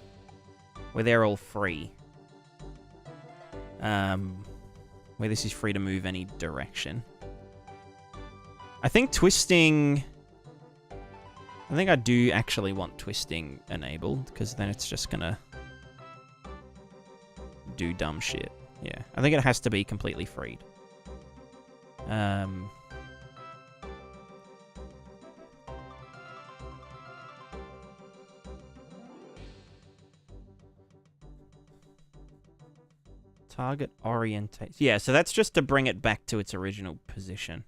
Where they're all free. Where this is free to move any direction. I think twisting... I think I do actually want twisting enabled, because then it's just gonna do dumb shit. Yeah, I think it has to be completely freed. Target orientation. Yeah, so that's just to bring it back to its original position.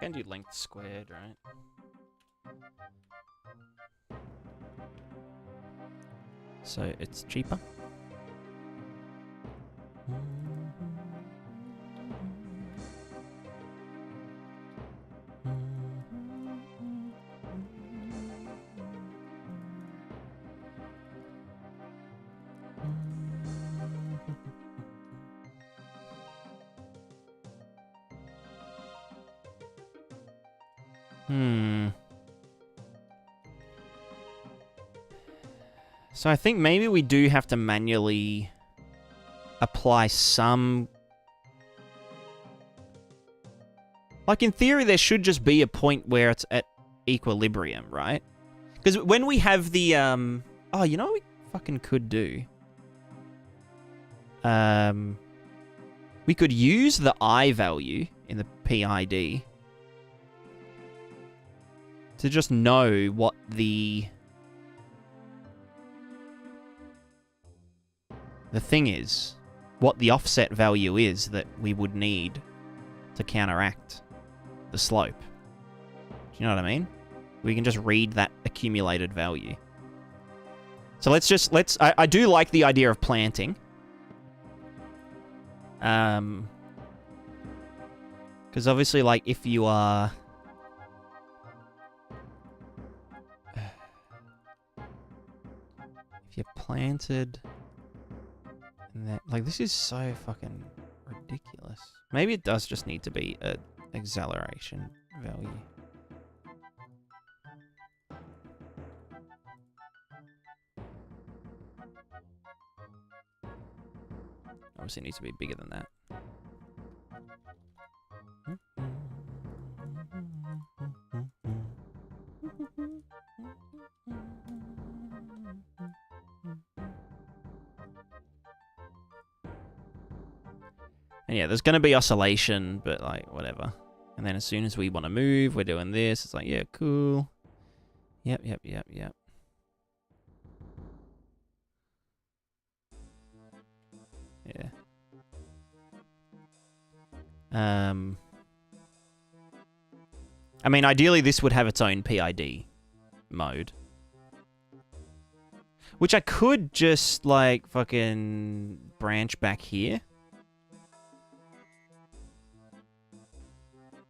can do length squared, right? So it's cheaper. So I think maybe we do have to manually apply some... Like, in theory, there should just be a point where it's at equilibrium, right? Because when we have the... Oh, you know what we fucking could do? We could use the I value in the PID to just know what the thing is, what the offset value is that we would need to counteract the slope. Do you know what I mean? We can just read that accumulated value. So I do like the idea of planting. Because obviously, like, if you are... If you're planted... And that, like, this is so fucking ridiculous. Maybe it does just need to be an acceleration value. Obviously, it needs to be bigger than that. And yeah, there's going to be oscillation, but, like, whatever. And then as soon as we want to move, we're doing this. It's like, yeah, cool. Yep. Yeah. I mean, ideally, this would have its own PID mode. Which I could just, like, fucking branch back here.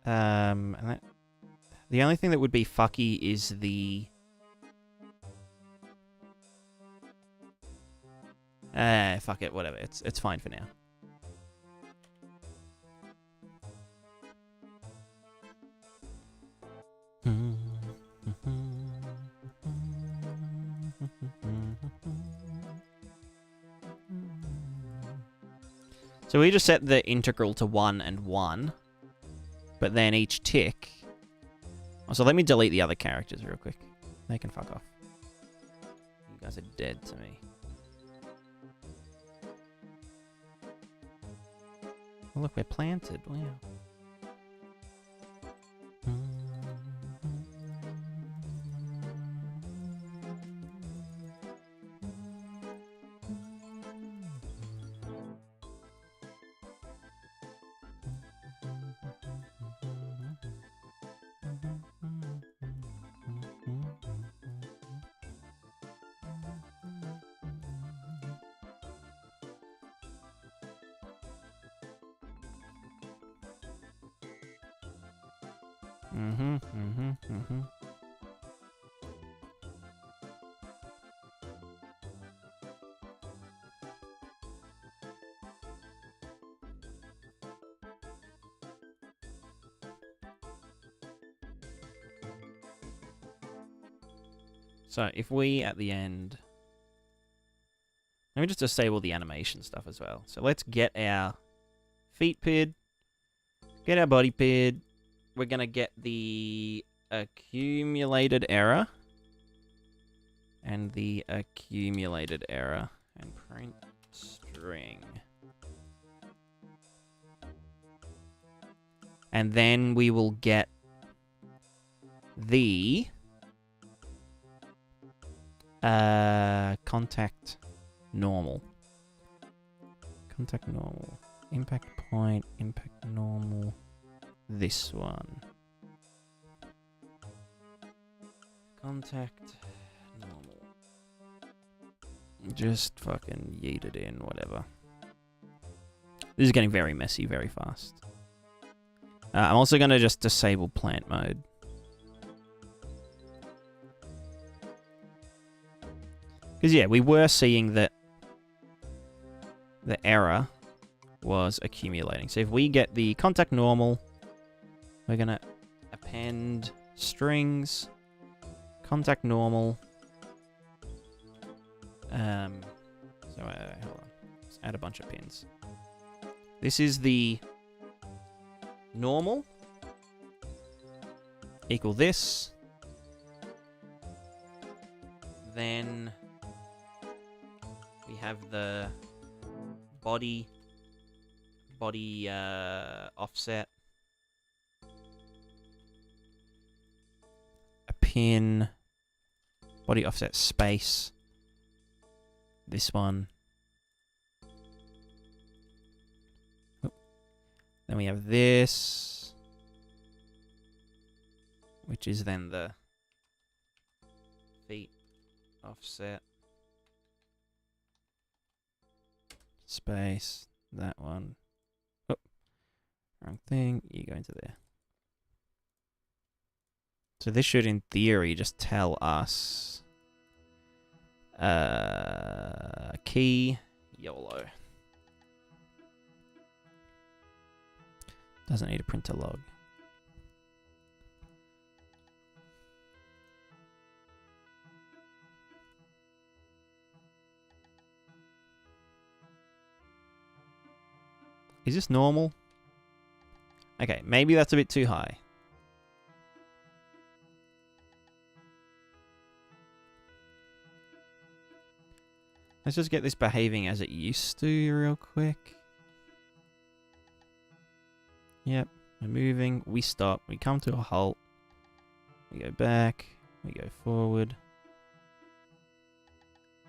And that, the only thing that would be fucky is the... fuck it, whatever. It's fine for now. So we just set the integral to 1 and 1. But then each tick... Oh, so let me delete the other characters real quick. They can fuck off. You guys are dead to me. Oh, look, we're planted. Wow. So if we, at the end... Let me just disable the animation stuff as well. So let's get our feet PID, get our body PID. We're going to get the accumulated error and the accumulated error and print string. And then we will get the contact normal. Contact normal. Impact point, impact normal. This one. Contact normal. Just fucking yeet it in, whatever. This is getting very messy very fast. I'm also going to just disable plant mode. Because, yeah, we were seeing that the error was accumulating. So if we get the contact normal, we're going to append strings, contact normal. So, hold on. Let's add a bunch of pins. This is the normal. Equal this. Then we have the body offset. A pin. Body offset space. This one. Oh. Then we have this, which is then the feet offset space. That one. Oh, wrong thing. You go into there. So this should, in theory, just tell us key YOLO. Doesn't need a printer log. Is this normal? Okay, maybe that's a bit too high. Let's just get this behaving as it used to real quick. Yep, we're moving, we stop, we come to a halt, we go back, we go forward.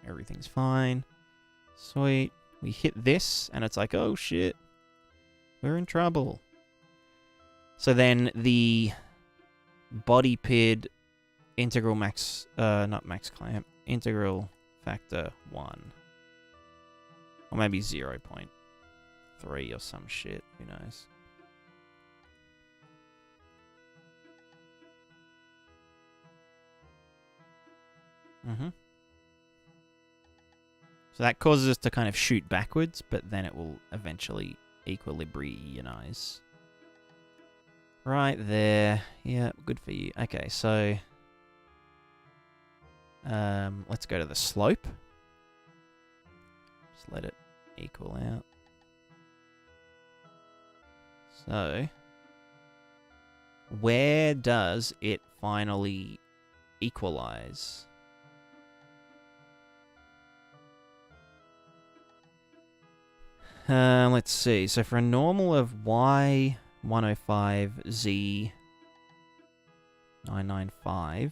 Everything's fine. Sweet. We hit this, and it's like, oh shit, we're in trouble. So then the body PID integral max, not max clamp, integral factor 1. Or maybe 0.3 or some shit, who knows. So that causes us to kind of shoot backwards, but then it will eventually equilibrianize. Right there. Yeah, good for you. Okay, so let's go to the slope. Just let it equal out. So where does it finally equalize? Let's see. So for a normal of Y105 Z 995,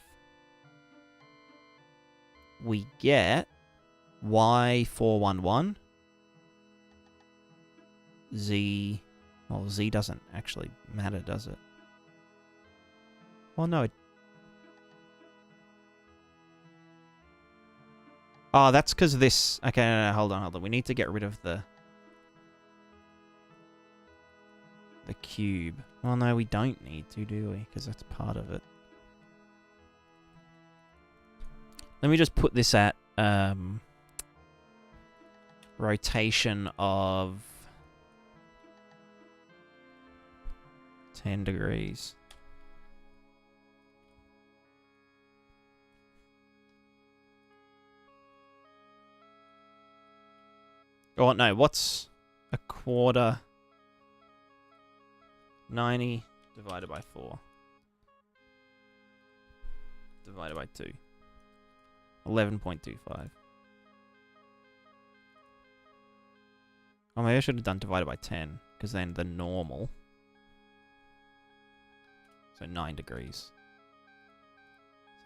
we get Y411 Z. Well, Z doesn't actually matter, does it? Well, no. Oh, that's because this. Okay, no, hold on. We need to get rid of the cube. Well, no, we don't need to, do we? Because that's part of it. Let me just put this at rotation of 10 degrees. Oh, no, what's a quarter? 90 divided by 4. Divided by 2. 11.25. Oh, maybe I should have done divided by 10, because then the normal. So 9 degrees.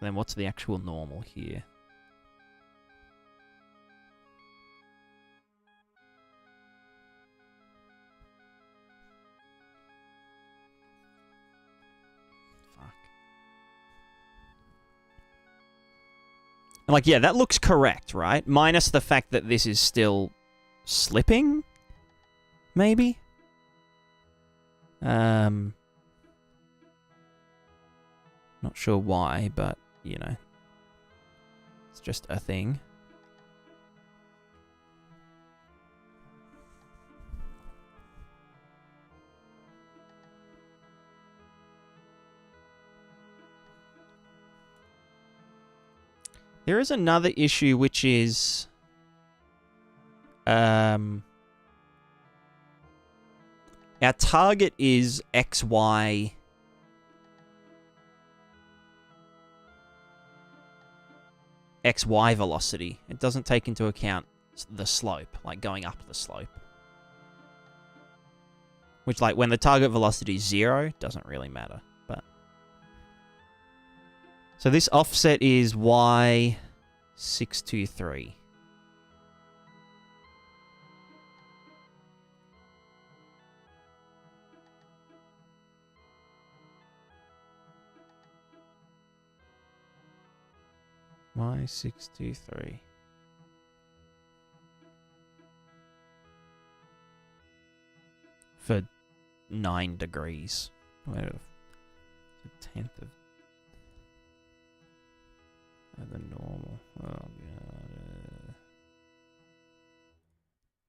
So then what's the actual normal here? Like, yeah, that looks correct, right? Minus the fact that this is still slipping, maybe? Not sure why, but, you know. It's just a thing. There is another issue, which is... our target is XY... XY velocity. It doesn't take into account the slope, like going up the slope. Which, like, when the target velocity is 0, doesn't really matter, but... So this offset is Y623. Y623. For 9 degrees. Whatever. It's a 10th of the normal. Oh, God.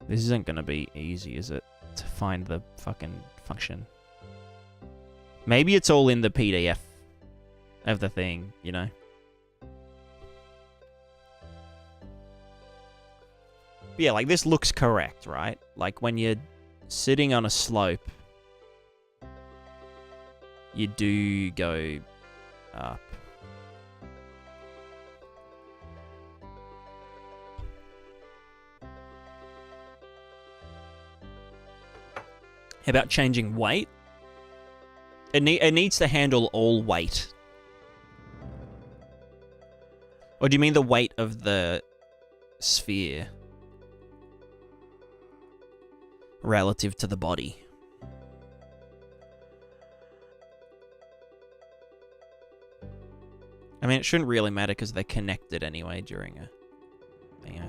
This isn't going to be easy, is it? To find the fucking function. Maybe it's all in the PDF of the thing, you know? But yeah, like, this looks correct, right? Like, when you're sitting on a slope, you do go up. How about changing weight? It needs to handle all weight. Or do you mean the weight of the sphere relative to the body? I mean, it shouldn't really matter because they're connected anyway during a thing.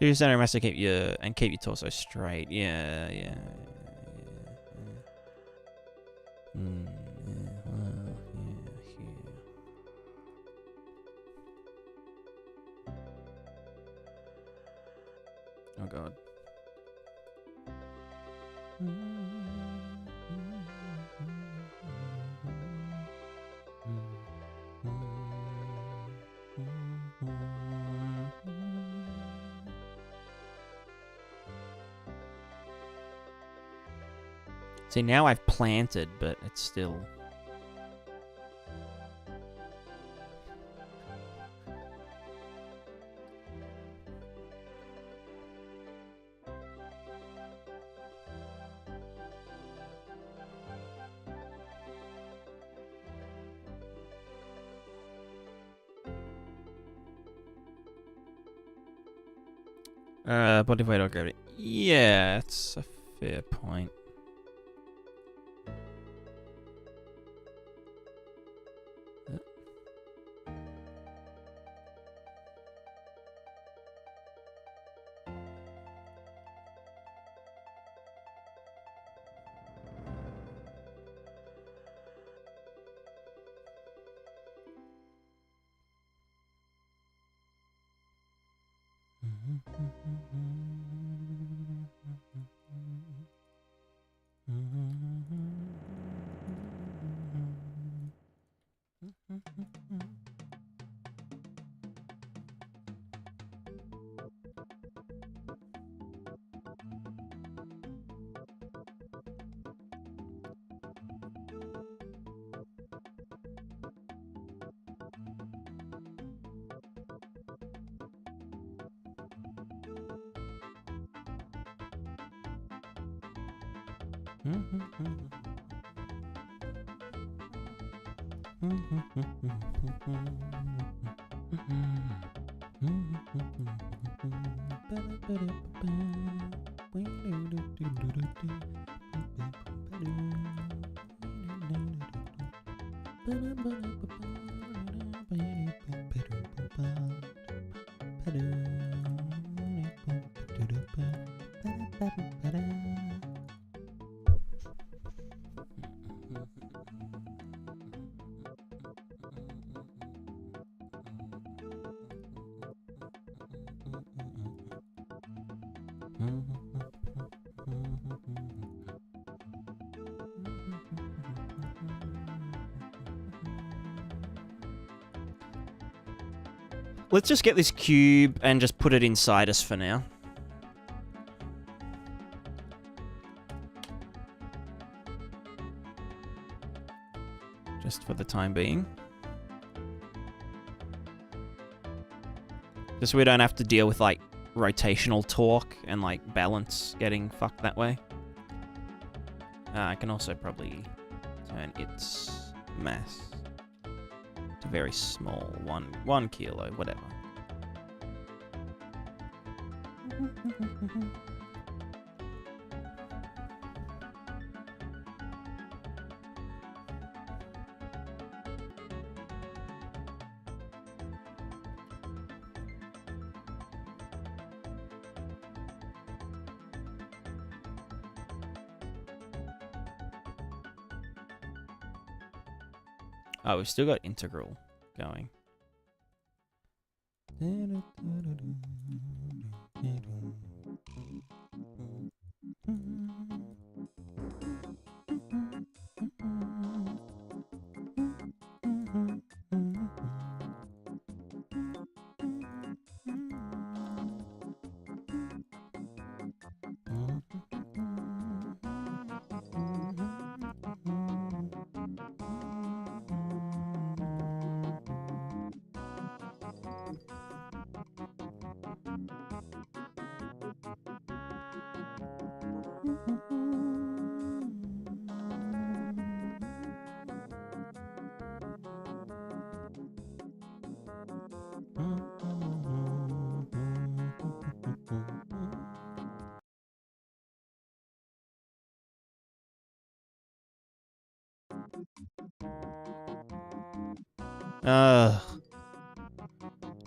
Use center mass to keep your torso straight. Yeah. Oh God. See, now I've planted, but it's still... body weight or gravity. Yeah, that's a fair point. Let's just get this cube and just put it inside us for now. Just for the time being. Just so we don't have to deal with, like, rotational torque and, like, balance getting fucked that way. I can also probably turn its mass to very small, 1 kilo, whatever. Oh, we've still got integral going.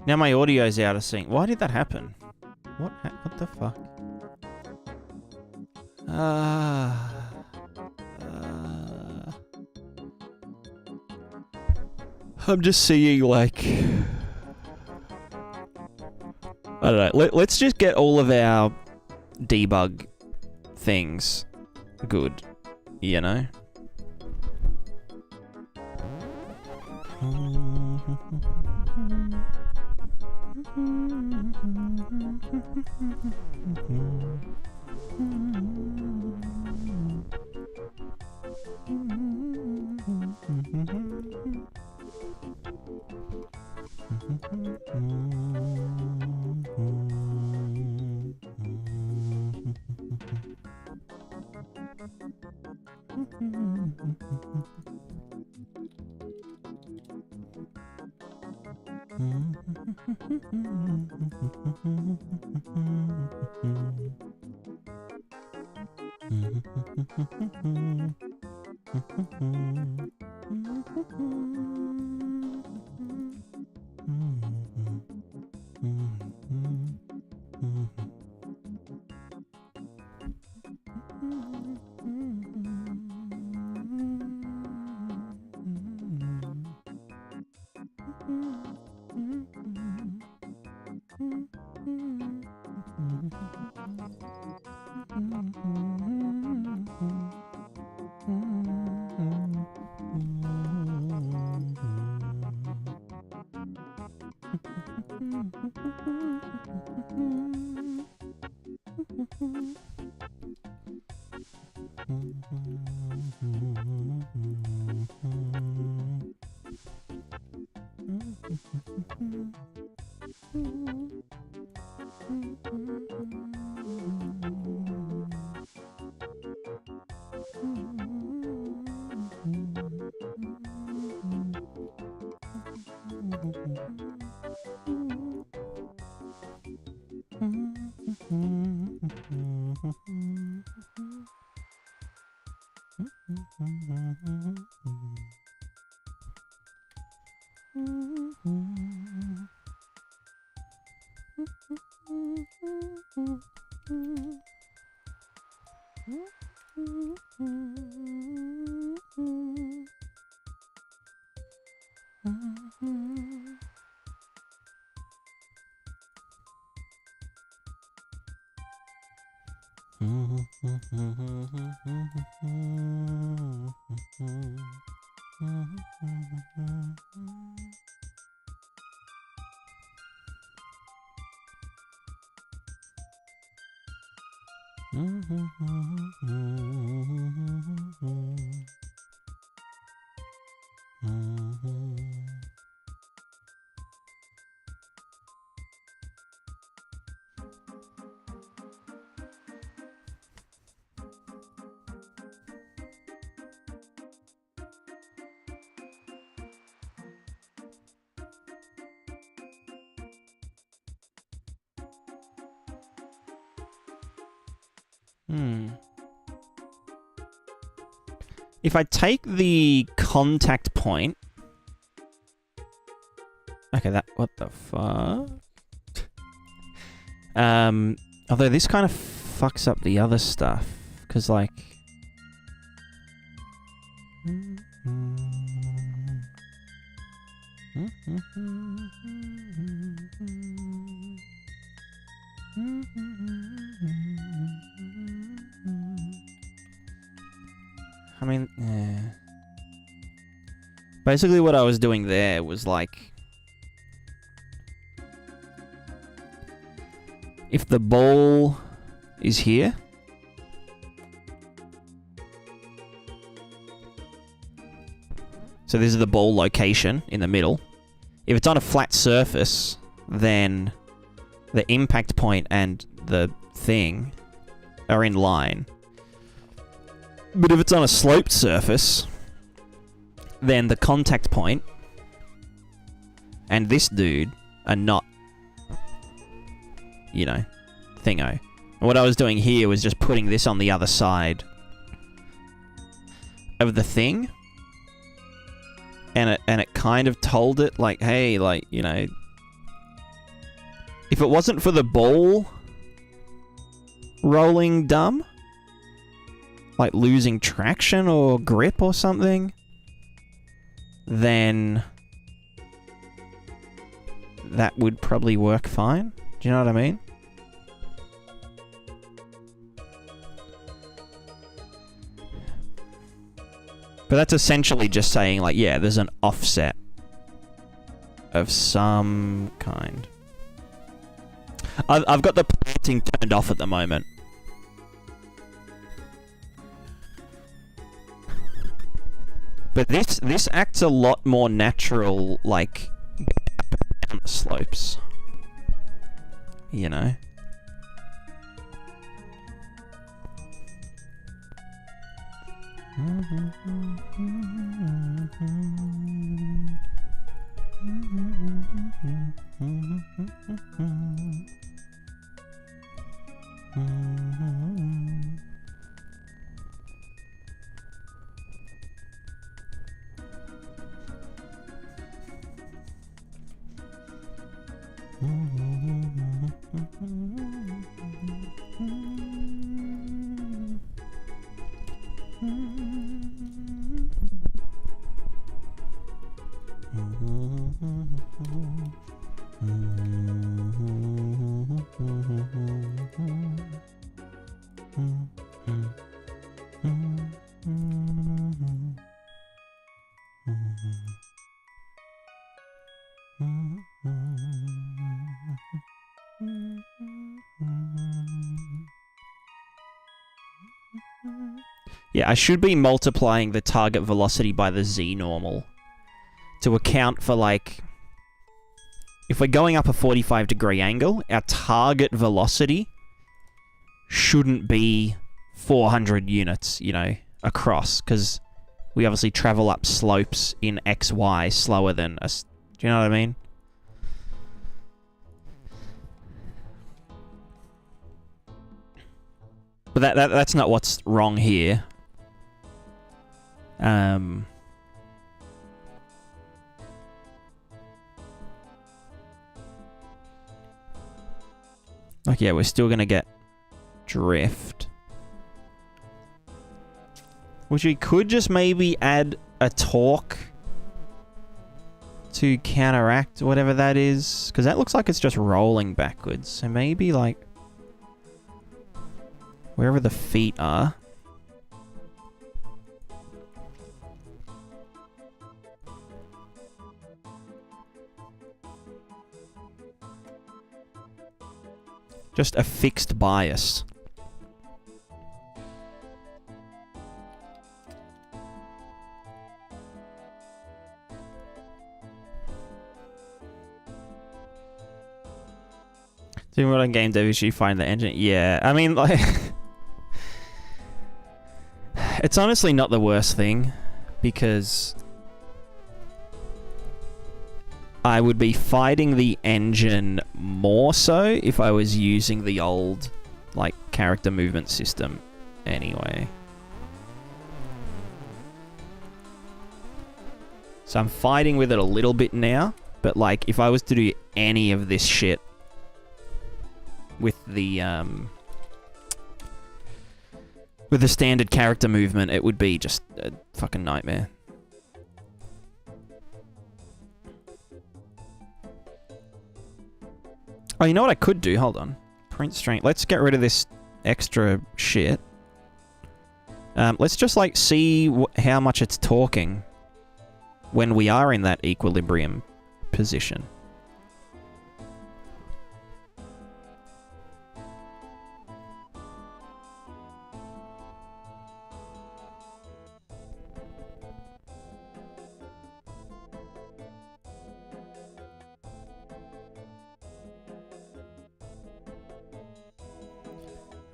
Now my audio's out of sync. Why did that happen? What the fuck? I'm just seeing, like, I don't know. Let's just get all of our debug things good, you know? If I take the contact point... Okay, that... What the fuck? Although this kind of fucks up the other stuff. Because, like... I mean, yeah. Basically what I was doing there was like... If the ball is here... So this is the ball location in the middle. If it's on a flat surface, then the impact point and the thing are in line. But if it's on a sloped surface, then the contact point and this dude are not, you know, thingo. And what I was doing here was just putting this on the other side of the thing. And it kind of told it, like, hey, like, you know, if it wasn't for the ball rolling dumb, like losing traction or grip or something, then that would probably work fine. Do you know what I mean? But that's essentially just saying, like, yeah, there's an offset of some kind. I've got the planting turned off at the moment. But this acts a lot more natural, like, down the slopes. You know? Yeah, I should be multiplying the target velocity by the z-normal to account for, like, if we're going up a 45-degree angle, our target velocity shouldn't be 400 units, you know, across, because we obviously travel up slopes in XY slower than us. Do you know what I mean? But that's not what's wrong here. Like, yeah, we're still gonna get drift. Which we could just maybe add a torque to counteract whatever that is. Because that looks like it's just rolling backwards. So maybe, like, wherever the feet are. Just a fixed bias. Doing what on GameDev is you find the engine? Yeah, I mean, like... it's honestly not the worst thing, because... I would be fighting the engine more so if I was using the old, like, character movement system anyway. So I'm fighting with it a little bit now, but, like, if I was to do any of this shit with the standard character movement, it would be just a fucking nightmare. Oh, you know what I could do? Hold on. Print strength. Let's get rid of this extra shit. Let's just, like, see how much it's talking when we are in that equilibrium position.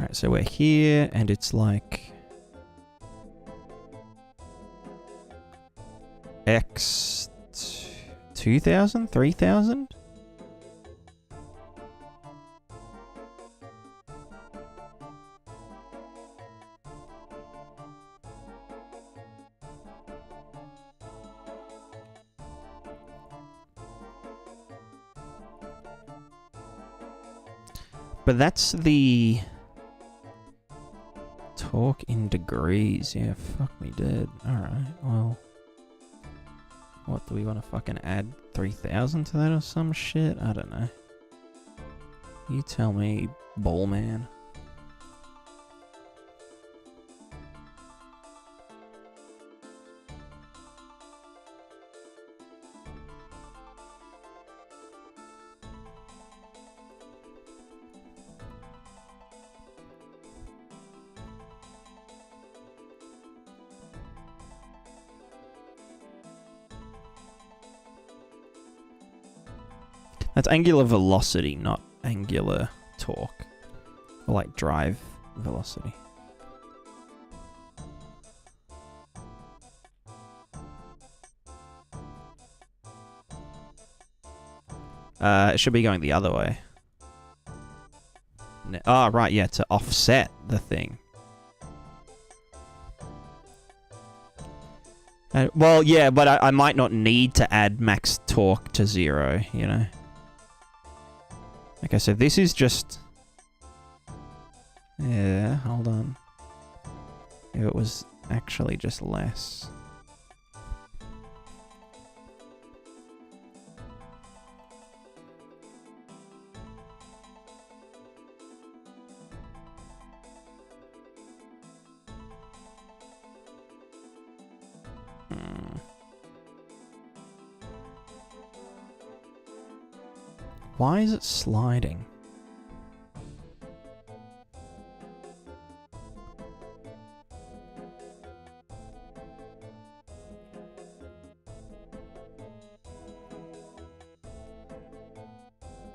Alright, so we're here, and it's like... X... 2,000? 3,000? But that's the... Talk in degrees. Yeah, fuck me dead. Alright, well... What, do we want to fucking add 3,000 to that or some shit? I don't know. You tell me, ball man. That's angular velocity, not angular torque. Or like drive velocity. It should be going the other way. Oh, right, yeah, to offset the thing. Well, yeah, but I might not need to add max torque to 0, you know? Okay, so this is just... Yeah, hold on. If it was actually just less. Why is it sliding?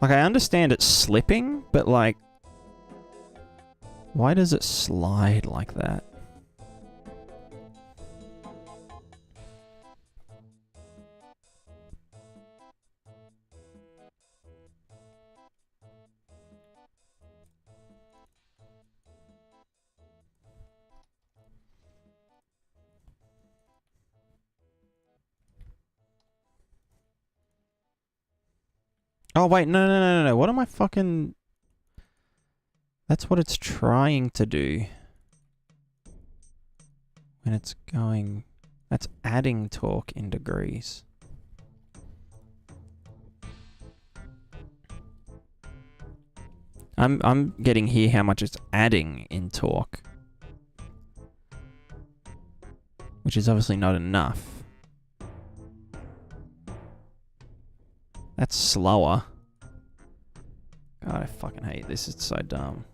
Like, I understand it's slipping, but like... Why does it slide like that? Oh, wait, no. What am I fucking... That's what it's trying to do. When it's going... That's adding torque in degrees. I'm getting here how much it's adding in torque. Which is obviously not enough. That's slower. God, fucking hate this. It's so dumb.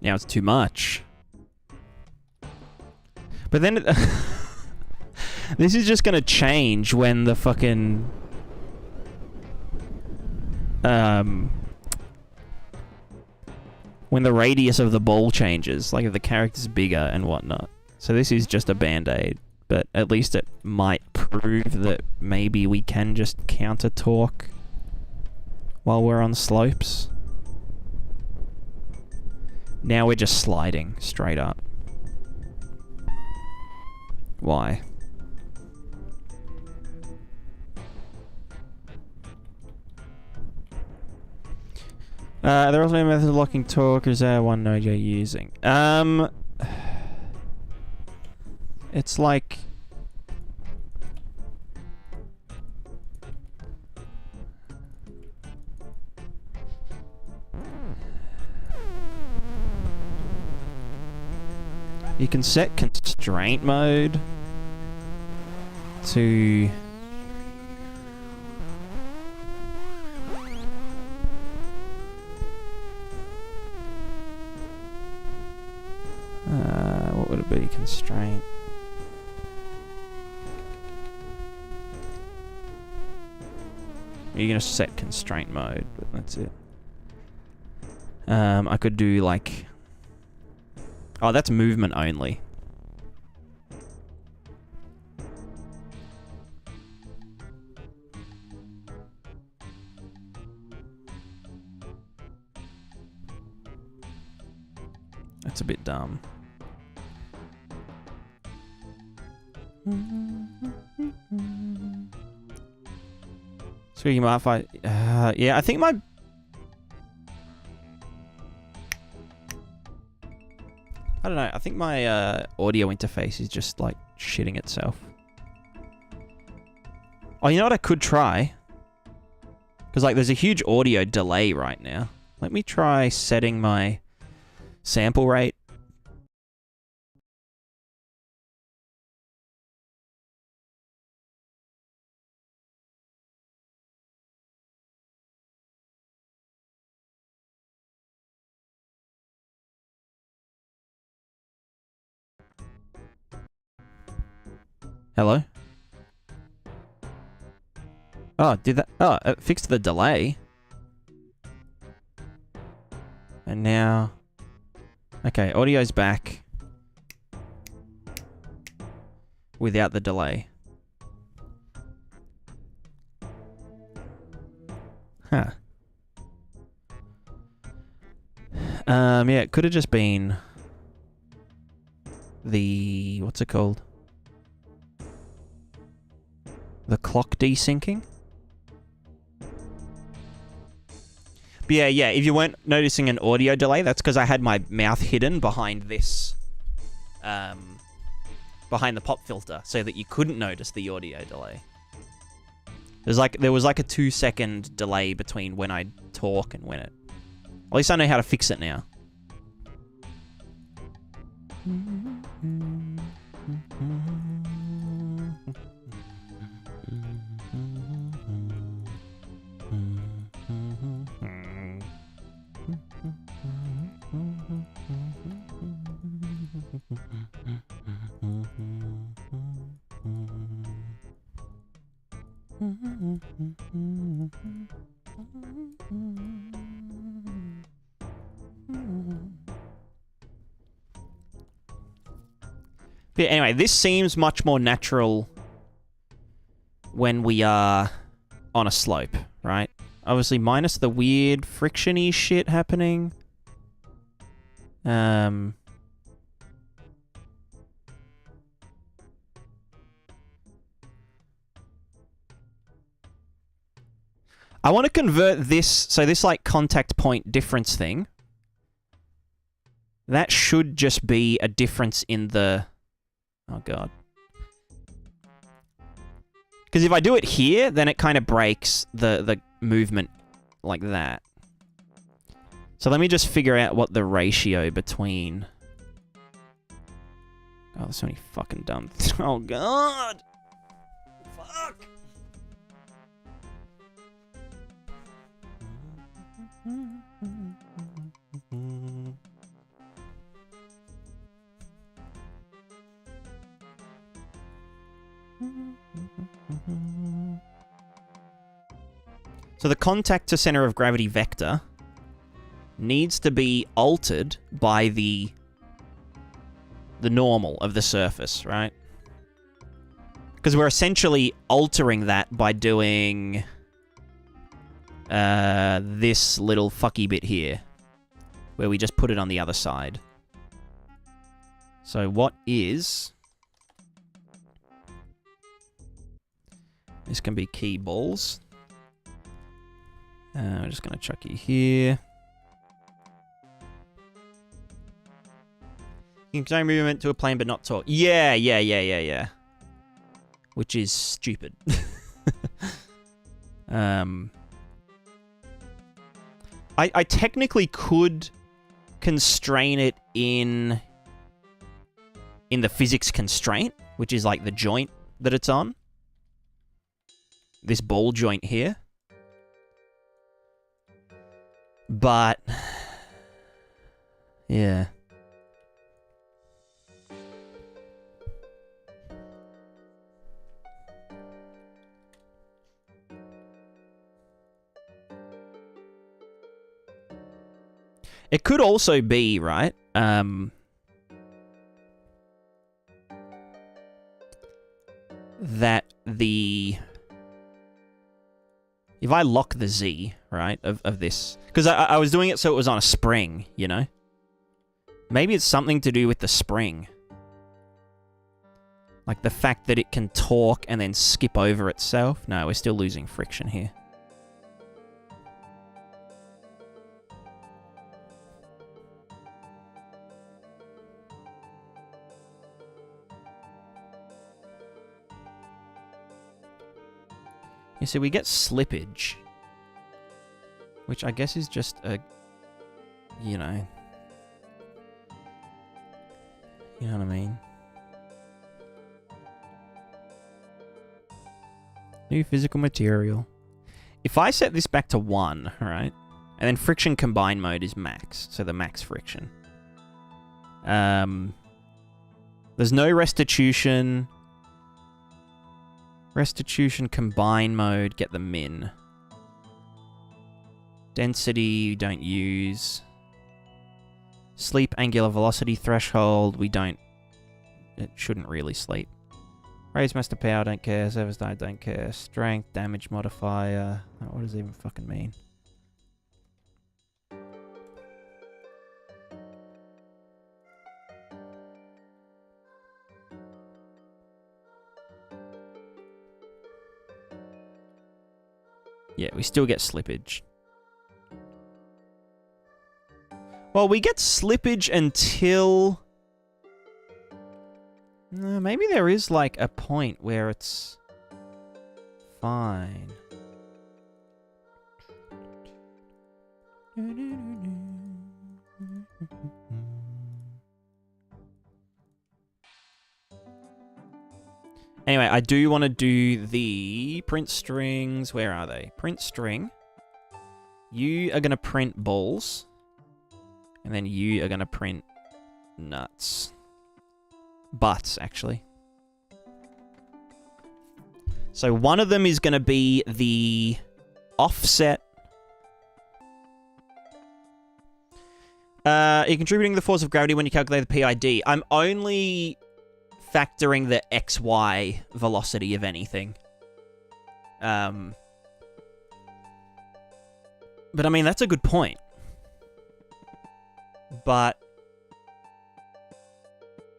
Now it's too much. But then this is just gonna change when the fucking when the radius of the ball changes, like if the character's bigger and whatnot. So this is just a band-aid, but at least it might prove that maybe we can just counter torque while we're on slopes. Now we're just sliding straight up. Why? There are also methods of locking torque. Is there one node you're using? It's like... You can set constraint mode to... what would it be? Constraint. You're gonna set constraint mode, but that's it. I could do like... Oh, that's movement only. That's a bit dumb. Speaking of Wi-Fi, yeah, I think my... I don't know, I think my audio interface is just like shitting itself. Oh, you know what I could try? Because like there's a huge audio delay right now. Let me try setting my sample rate. Hello? Oh, did that... Oh, it fixed the delay. And now... Okay, audio's back. Without the delay. Huh. Yeah, it could have just been... the... What's it called? The clock desyncing? But yeah, if you weren't noticing an audio delay, that's because I had my mouth hidden behind this, behind the pop filter, so that you couldn't notice the audio delay. There was like a 2-second delay between when I talk and when it... At least I know how to fix it now. But anyway, this seems much more natural when we are on a slope, right? Obviously, minus the weird friction-y shit happening. I want to convert this, so this like contact point difference thing, that should just be a difference in the... Oh, God. Because if I do it here, then it kind of breaks the movement like that. So let me just figure out what the ratio between... Oh, there's so many fucking dumb... Oh, God! Fuck! So the contact to center of gravity vector needs to be altered by the normal of the surface, right? Because we're essentially altering that by doing this little fucky bit here, where we just put it on the other side. So what is... This can be key balls. We're just going to chuck you here. You can control movement to a plane but not talk. Yeah. Which is stupid. I technically could constrain it in the physics constraint, which is like the joint that it's on. This ball joint here. But yeah. It could also be, right? That the... If I lock the Z, right, of this... Because I was doing it so it was on a spring, you know? Maybe it's something to do with the spring. Like the fact that it can torque and then skip over itself. No, we're still losing friction here. You see, we get slippage. Which I guess is just a... You know... You know what I mean? New physical material. If I set this back to 1, right? And then friction combine mode is max. So the max friction. There's no restitution. Restitution combine mode, get the min. Density, you don't use. Sleep angular velocity threshold, we don't... It shouldn't really sleep. Raise master power, don't care. Service die, don't care. Strength, damage modifier. What does it even fucking mean? Yeah, we still get slippage. Well, we get slippage until... maybe there is, like, a point where it's... fine. Anyway, I do want to do the print strings. Where are they? Print string. You are going to print balls. And then you are going to print nuts. Butts, actually. So one of them is going to be the offset. You're contributing the force of gravity when you calculate the PID. I'm only factoring the XY velocity of anything. But I mean, that's a good point. But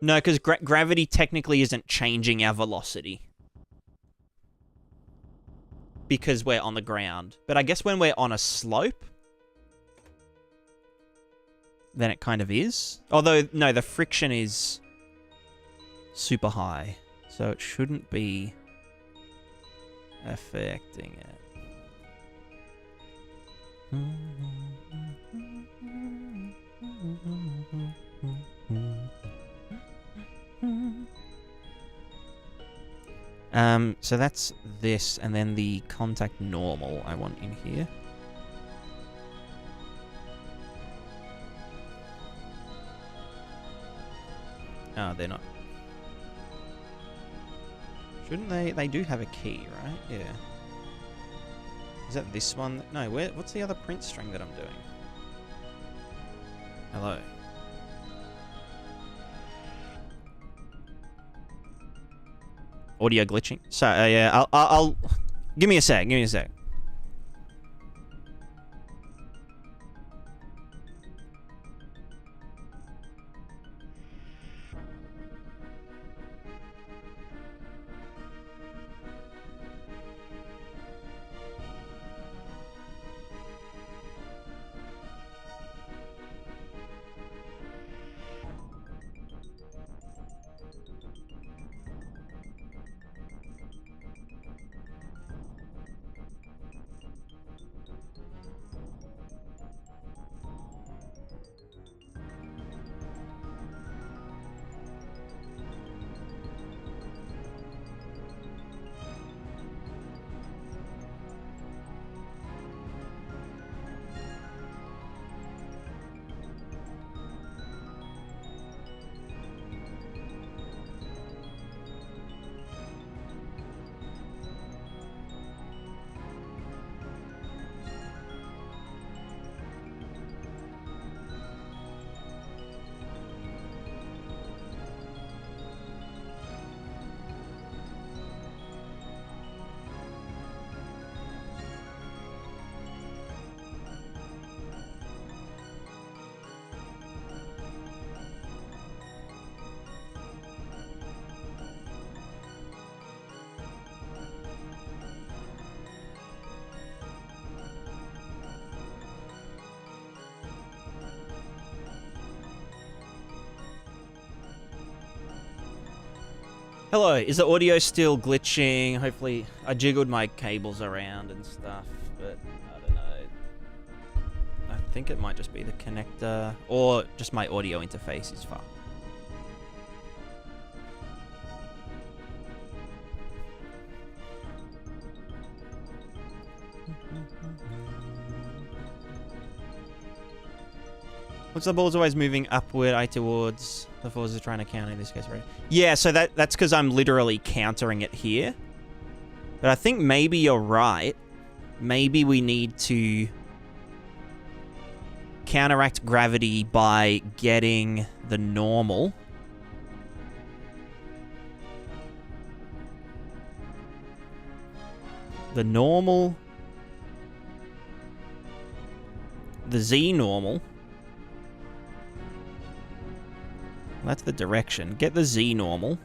no, because gravity technically isn't changing our velocity. Because we're on the ground. But I guess when we're on a slope, then it kind of is. Although, no, the friction is super high. So it shouldn't be affecting it. So that's this, and then the contact normal I want in here. Oh, they're not. Shouldn't they? They do have a key, right? Yeah. Is that this one? No, what's the other print string that I'm doing? Hello. Audio glitching. So, yeah, I'll... Give me a sec, give me a sec. Hello, is the audio still glitching? Hopefully, I jiggled my cables around and stuff, but I don't know. I think it might just be the connector, or just my audio interface is fucked. Looks like the ball's always moving upward, eye towards the forces trying to counter in this case, right? Yeah, so that's because I'm literally countering it here. But I think maybe you're right. Maybe we need to counteract gravity by getting the normal. The normal. The Z normal. That's the direction. Get the Z normal.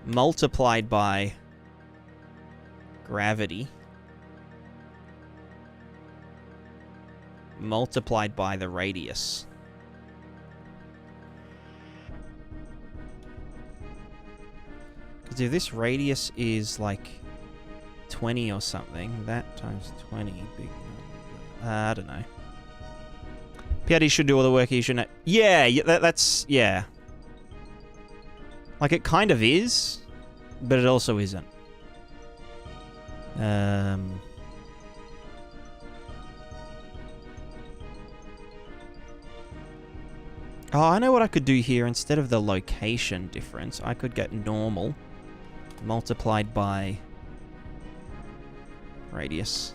Multiplied by gravity. Multiplied by the radius. Because if this radius is like 20 or something, that times 20, big number. I don't know. PID should do all the work he shouldn't. Yeah, that's... Yeah. Like, it kind of is, but it also isn't. Oh, I know what I could do here. Instead of the location difference, I could get normal multiplied by radius.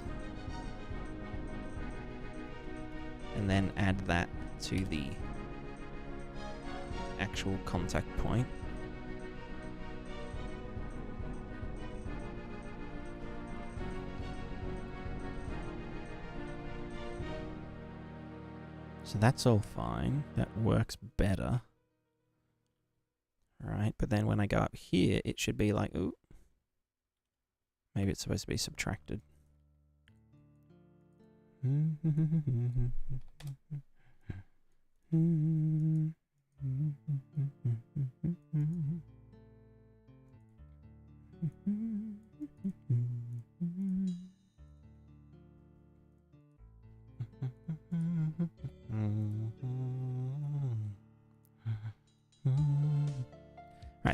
And then add that to the actual contact point. So that's all fine. That works better. Right, but then when I go up here, it should be like, ooh. Maybe it's supposed to be subtracted.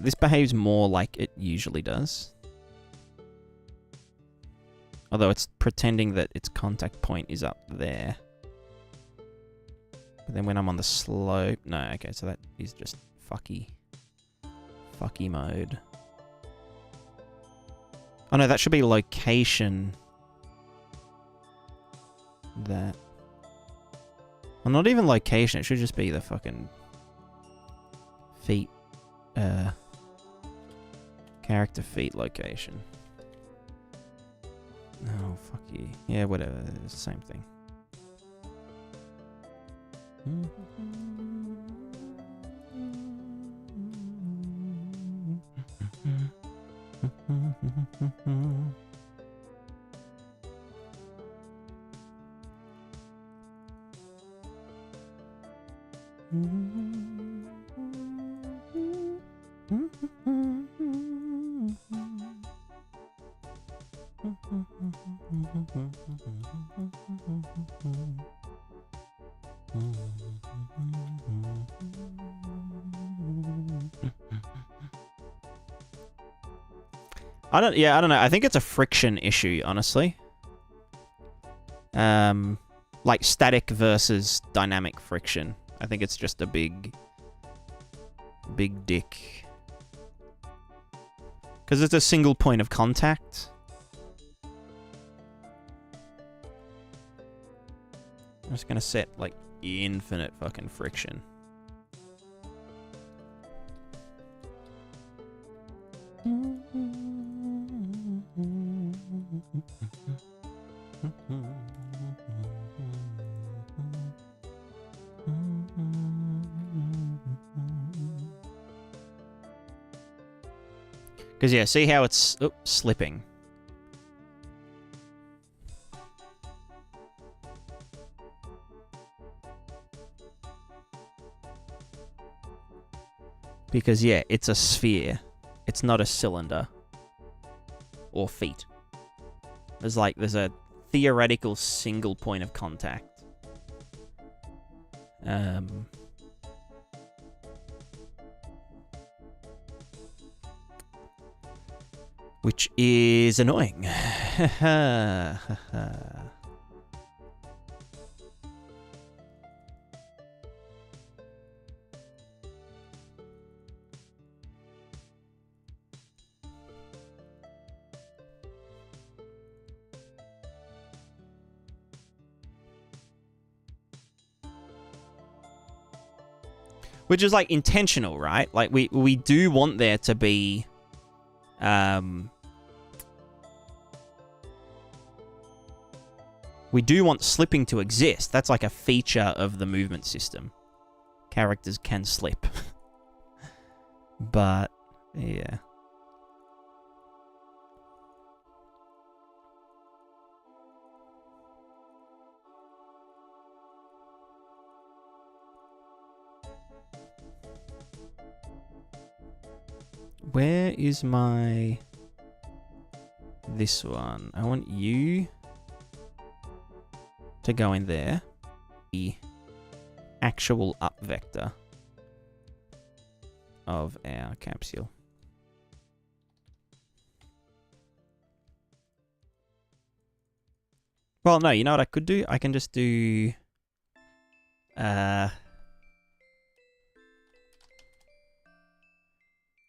Alright, this behaves more like it usually does. Although it's pretending that its contact point is up there. But then when I'm on the slope... No, okay, so that is just fucky mode. Oh no, that should be location. That. Well, not even location, it should just be the fucking feet, character feet location. Oh, fuck you. Yeah, whatever, it's the same thing. I don't know. I think it's a friction issue, honestly. Like static versus dynamic friction. I think it's just a big dick. Because it's a single point of contact. I'm just gonna set, like, infinite fucking friction. Because, yeah, see how it's slipping? Because, yeah, it's a sphere. It's not a cylinder. Or feet. There's a theoretical single point of contact. Which is annoying. Which is, like, intentional, right? Like, we do want there to be... we do want slipping to exist. That's like a feature of the movement system. Characters can slip. But, yeah. Where is my... this one? I want you to go in there. The actual up vector of our capsule. Well, no, you know what I could do? I can just do...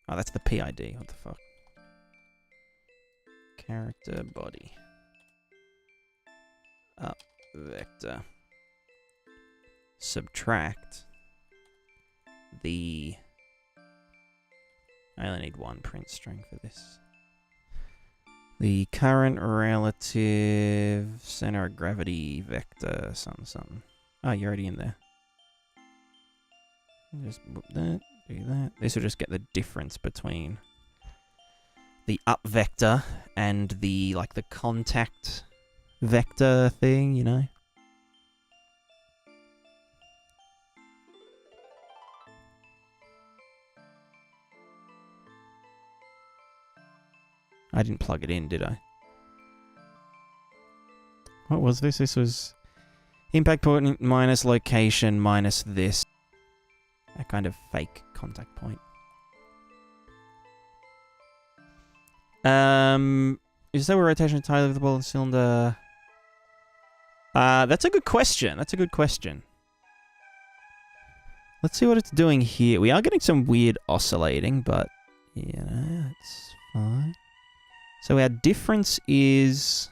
Oh, that's the PID. What the fuck? Character body. Up vector. Subtract the... I only need one print string for this. The current relative center of gravity vector something. Oh, you're already in there. Just book that. Do that. This will just get the difference between the up vector and the, like, the contact vector thing, you know? I didn't plug it in, did I? What was this? This was impact point minus location minus this. A kind of fake contact point. Is there a rotation entirely of the ball and cylinder? That's a good question. That's a good question. Let's see what it's doing here. We are getting some weird oscillating, but, you know, it's fine. So our difference is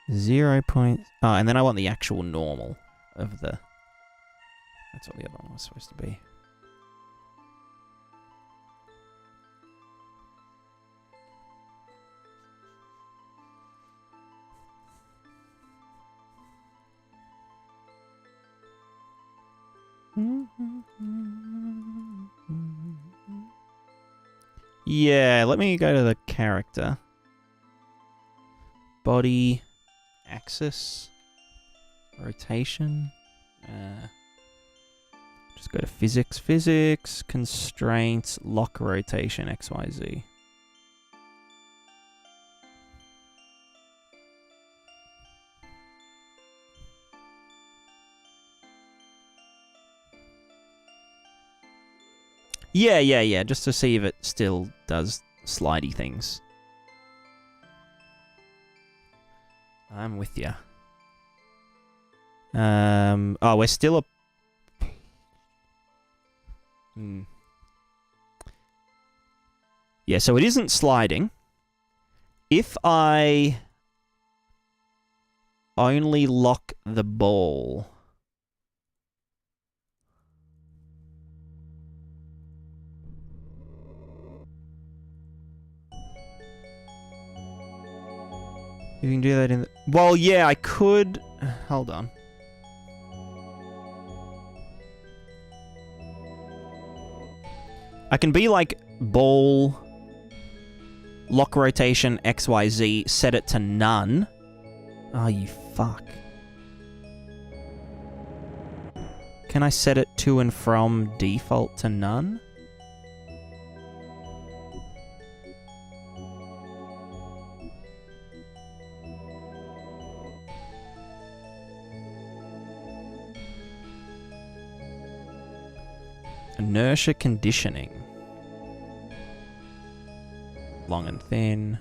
0. Oh, and then I want the actual normal of the... That's what the other one was supposed to be. Yeah, let me go to the character. Body, axis, rotation. Just go to physics, constraints, lock rotation, XYZ. Yeah, just to see if it still does slidey things. I'm with ya. Oh, we're still a... Yeah, so it isn't sliding. If I only lock the ball... You can do that in the... Well, yeah, I could... Hold on. I can be like ball, lock rotation, XYZ, set it to none. Oh, you fuck. Can I set it to and from default to none? Inertia conditioning. Long and thin.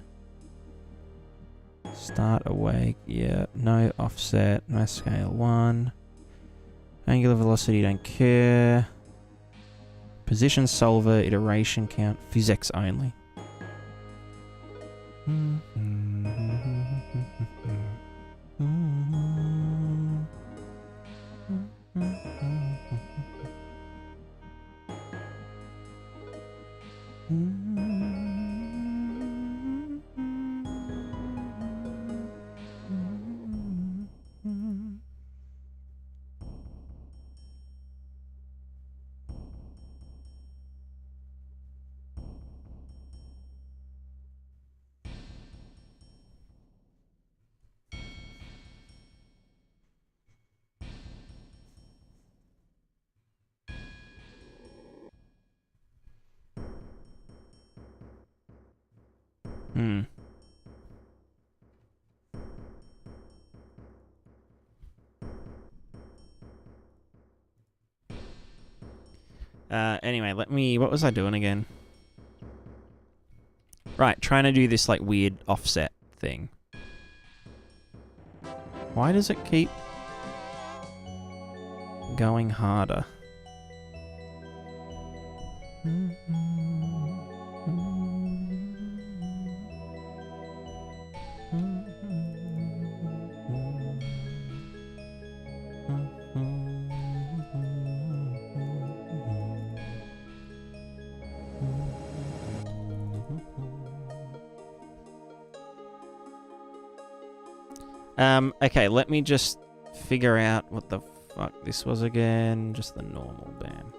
Start awake. Yeah. No offset. No scale 1. Angular velocity, don't care. Position solver, iteration count, physics only. Anyway, let me... What was I doing again? Right, trying to do this, like, weird offset thing. Why does it keep going harder? Okay, let me just figure out what the fuck this was again. Just the normal, bam.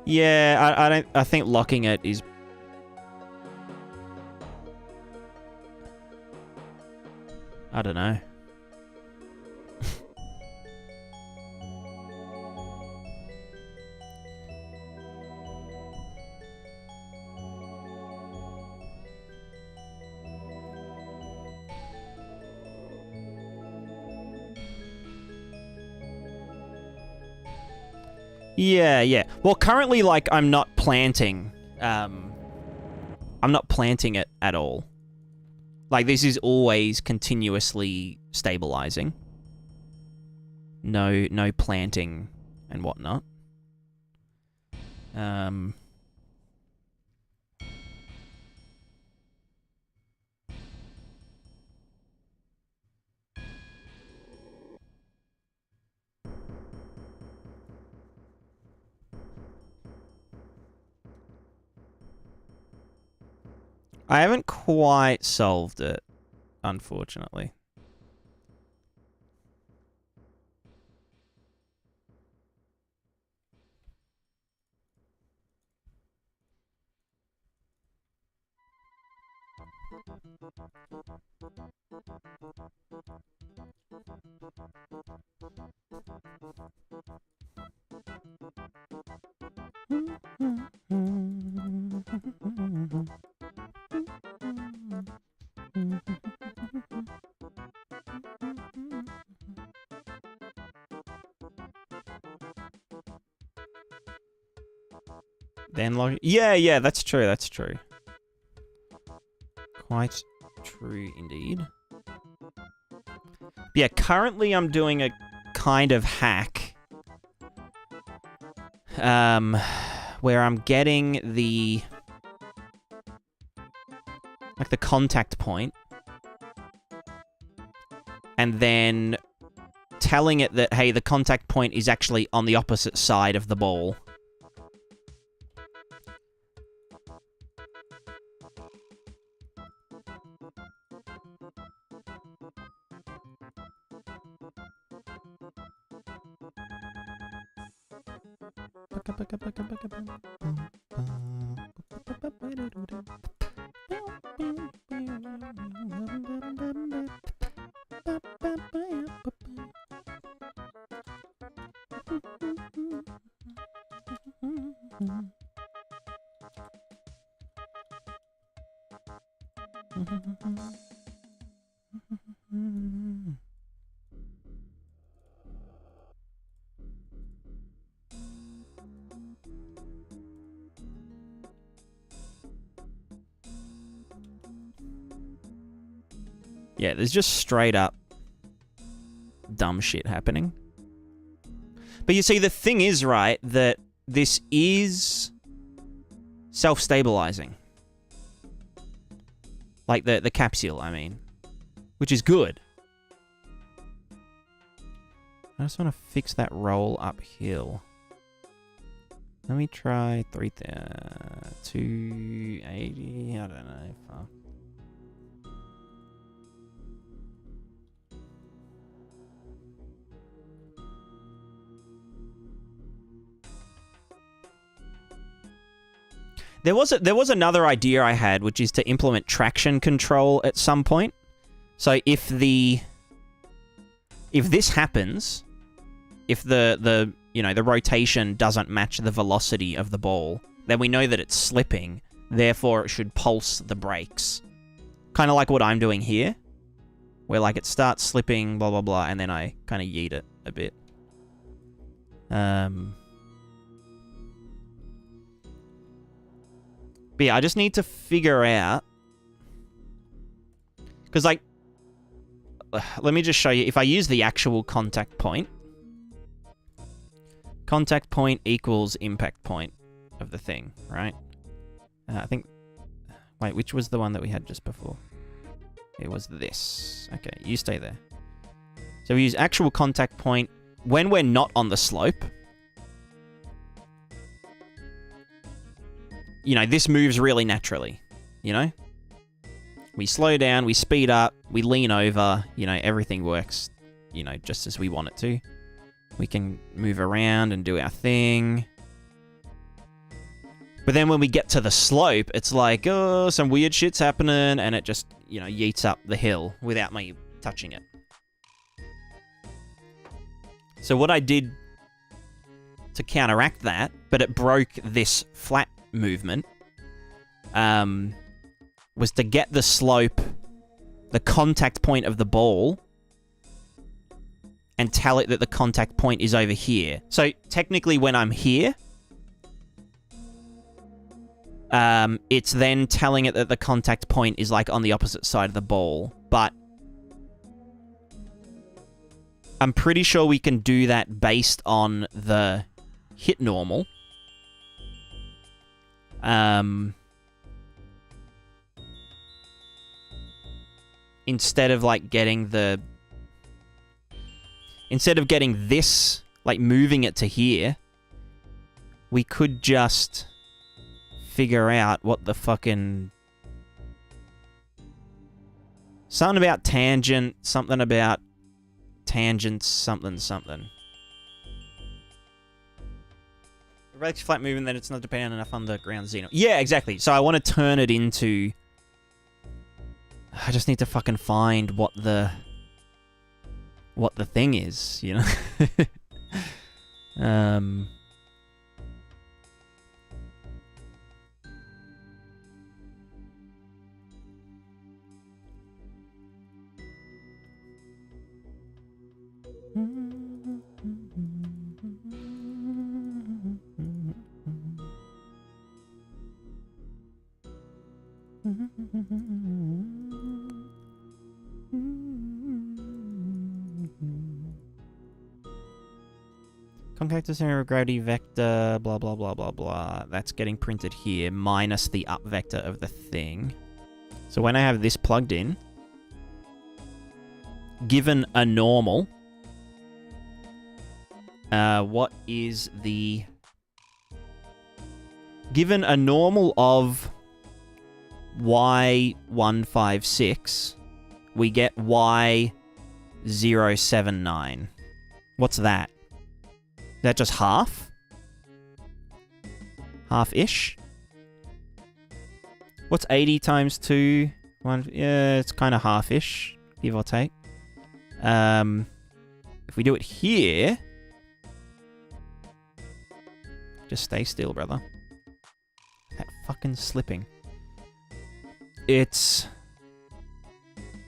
Yeah, I don't. I think locking it is. I don't know. Yeah, yeah. Well, currently, like, I'm not planting. I'm not planting it at all. Like, this is always continuously stabilizing. No planting and whatnot. I haven't quite solved it, unfortunately. Then log. Yeah, that's true. That's true. Quite true indeed. But yeah, currently I'm doing a kind of hack. Where I'm getting the... like the contact point. And then telling it that, hey, the contact point is actually on the opposite side of the ball. Yeah, there's just straight up dumb shit happening. But you see, the thing is, right, that this is self-stabilizing. Like the capsule, I mean. Which is good. I just want to fix that roll uphill. Let me try 280. I don't know. Fuck. There was another idea I had, which is to implement traction control at some point. So if this happens, if the rotation doesn't match the velocity of the ball, then we know that it's slipping. Therefore, it should pulse the brakes. Kind of like what I'm doing here, where like it starts slipping, blah blah blah, and then I kind of yeet it a bit. But yeah, I just need to figure out... because, like... let me just show you. If I use the actual contact point... contact point equals impact point of the thing, right? I think... wait, which was the one that we had just before? It was this. Okay, you stay there. So we use actual contact point when we're not on the slope. You know, this moves really naturally, you know? We slow down, we speed up, we lean over, you know, everything works, you know, just as we want it to. We can move around and do our thing. But then when we get to the slope, it's like, oh, some weird shit's happening, and it just, you know, yeets up the hill without me touching it. So what I did to counteract that, but it broke this flat movement, was to get the slope, the contact point of the ball, and tell it that the contact point is over here. So technically when I'm here, it's then telling it that the contact point is like on the opposite side of the ball. But I'm pretty sure we can do that based on the hit normal. Instead of like getting the... Instead of getting this, like moving it to here, we could just figure out what the fucking... Something about tangent, something about tangents, something. Relax flat movement, then it's not dependent enough on the ground xeno. Yeah, exactly. So I want to turn it into... I just need to fucking find what the thing is, you know? Contact center of gravity vector, blah, blah, blah, blah, blah. That's getting printed here, minus the up vector of the thing. So when I have this plugged in, given a normal, what is the... Given a normal of Y156, we get Y079. What's that? Is that just half? Half-ish? What's 80 times 2? Yeah, it's kind of half-ish, give or take. If we do it here... Just stay still, brother. That fucking slipping. It's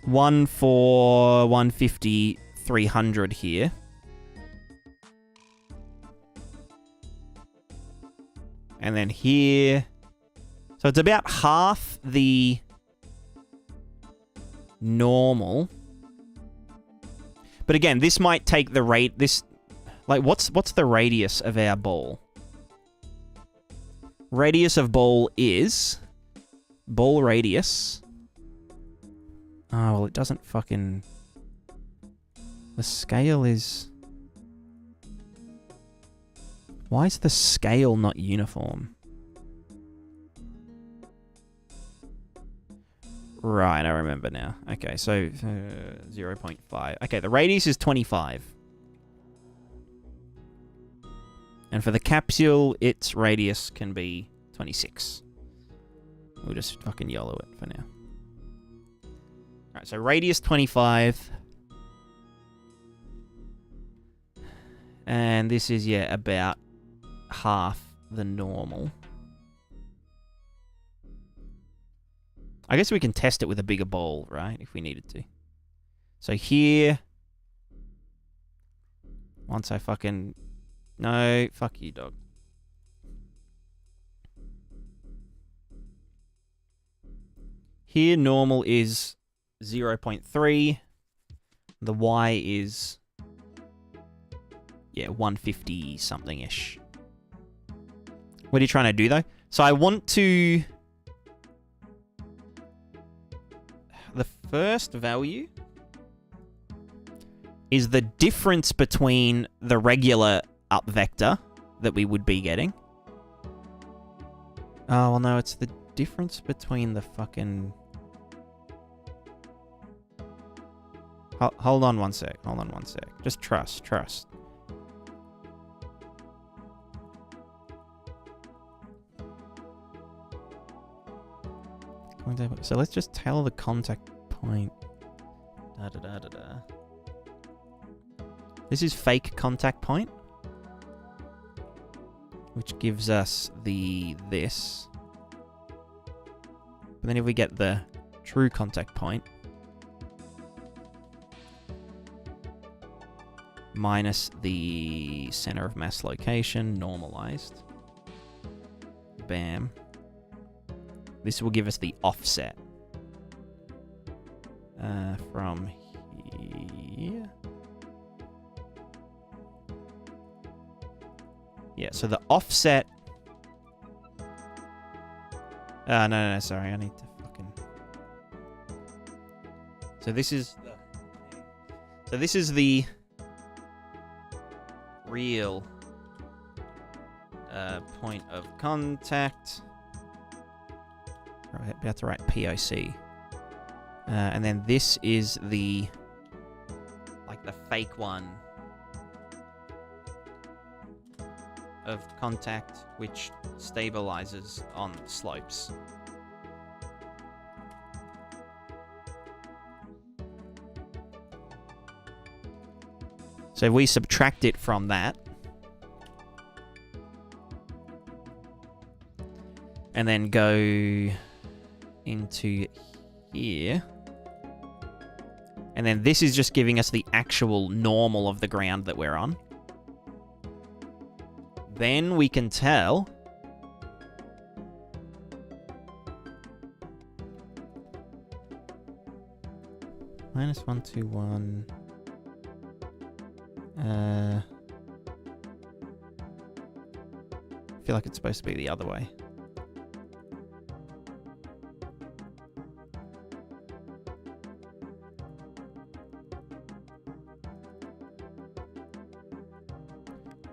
1 for 150, 300 here. And then here... So it's about half the normal. But again, this might take the rate... This... Like, what's the radius of our ball? Radius of ball is... Ball radius... Oh, well, it doesn't fucking... The scale is... Why is the scale not uniform? Right, I remember now. Okay, so 0.5. Okay, the radius is 25. And for the capsule, its radius can be 26. We'll just fucking YOLO it for now. Alright, so radius 25. And this is, yeah, about half the normal. I guess we can test it with a bigger ball, right? If we needed to. So here... Once I fucking... No, fuck you, dog. Here, normal is 0.3. The Y is... Yeah, 150 something-ish. What are you trying to do, though? So I want to... The first value is the difference between the regular up vector that we would be getting. Oh, well, no, it's the difference between the fucking... Hold on one sec. Hold on one sec. Just trust. So let's just tell the contact point. Da, da, da, da, da. This is fake contact point, which gives us this. But then if we get the true contact point minus the center of mass location normalized, bam, this will give us the offset from here. Yeah, so the offset. No, sorry, I need to fucking. So this is the real point of contact. Right, we have to write POC. And then this is the fake one of contact, which stabilizes on slopes. So if we subtract it from that, and then go into here, and then this is just giving us the actual normal of the ground that we're on. Then we can tell -121. I feel like it's supposed to be the other way.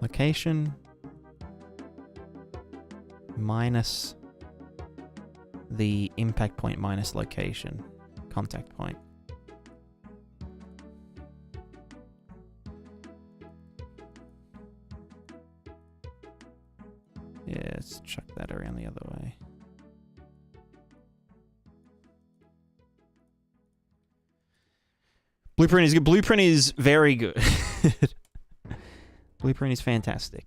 Location minus the impact point minus location, contact point. Yeah, let's chuck that around the other way. Blueprint is good. Blueprint is very good. Blueprint is fantastic.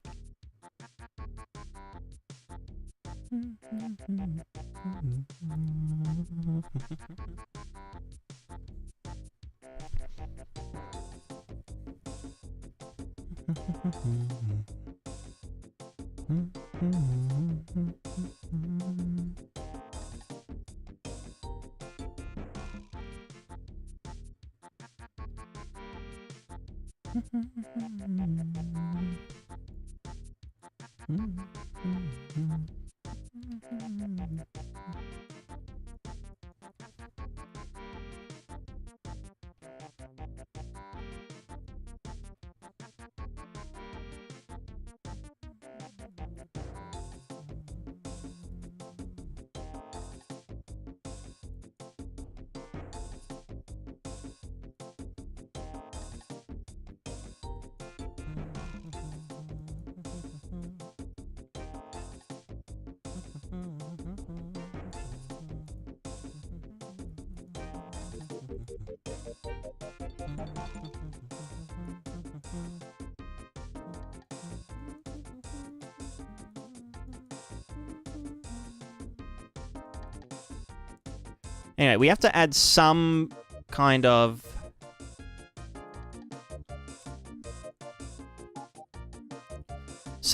Anyway, we have to add some kind of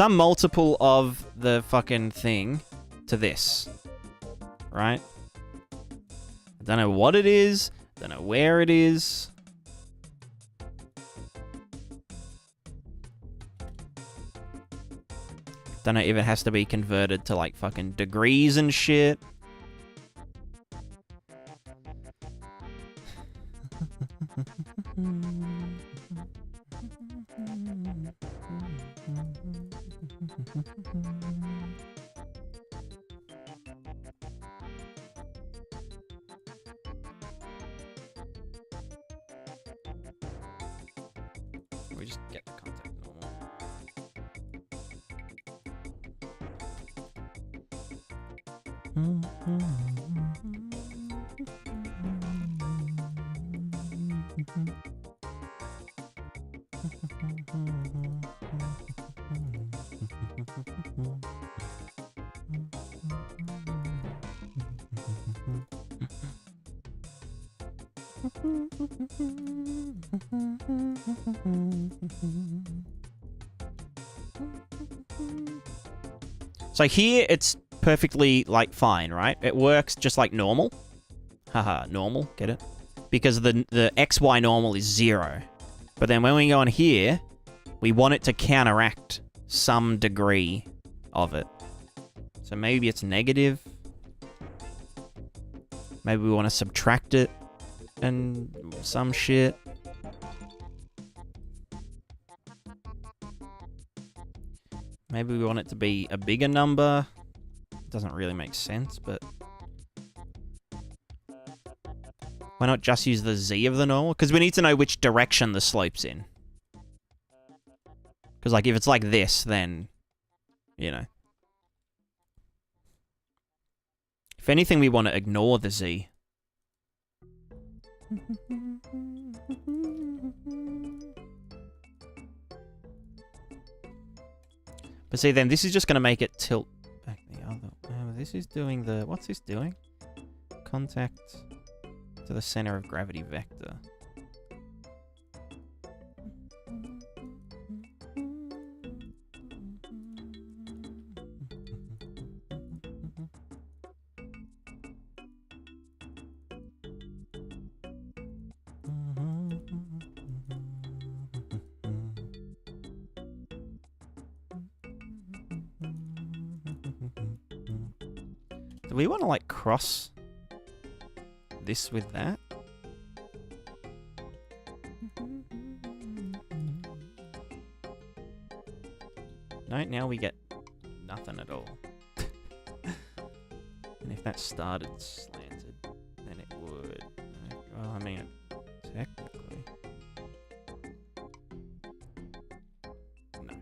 multiple of the fucking thing to this, right? I don't know what it is, don't know where it is. Don't know if it has to be converted to like fucking degrees and shit. We just get the contact normal. So here it's perfectly, like, fine, right? It works just like normal. Haha, normal, get it? Because the XY normal is 0. But then when we go on here, we want it to counteract some degree of it. So maybe it's negative. Maybe we want to subtract it and some shit. Maybe we want it to be a bigger number. Doesn't really make sense, but... Why not just use the z of the normal? Because we need to know which direction the slope's in. Because, like, if it's like this, then... You know. If anything, we want to ignore the z. But see, then this is just going to make it tilt back the other. This is doing the... What's this doing? Contact to the center of gravity vector. Do we want to, like, cross this with that? No, now we get nothing at all. And if that started slanted, then it would. Well, I mean, technically. No.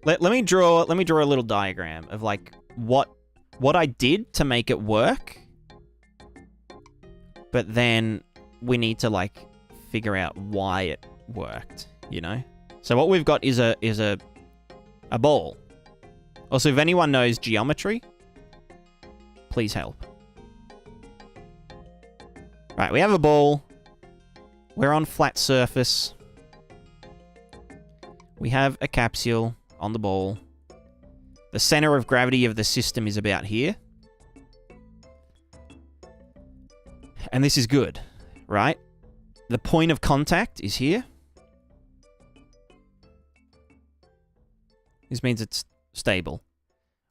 Let me draw a little diagram of, like, what I did to make it work. But then we need to, like, figure out why it worked, you know? So what we've got is a ball. Also, if anyone knows geometry, please help. Right, we have a ball. We're on flat surface. We have a capsule on the ball. The center of gravity of the system is about here. And this is good, right? The point of contact is here. This means it's stable.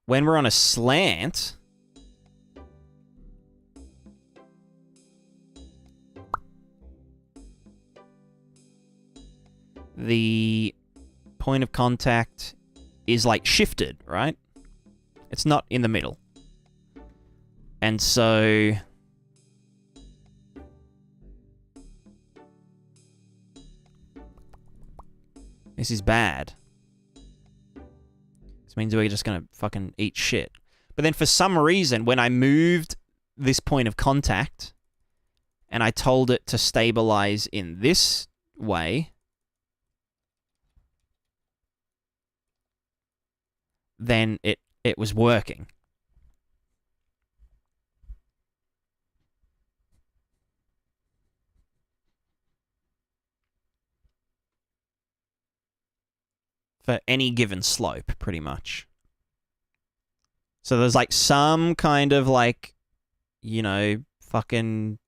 When we're on a slant, the point of contact is, like, shifted, right? It's not in the middle. And so... this is bad. This means we're just gonna fucking eat shit. But then for some reason, when I moved this point of contact, and I told it to stabilize in this way, then it was working. For any given slope, pretty much. So there's, like, some kind of, like, you know, fucking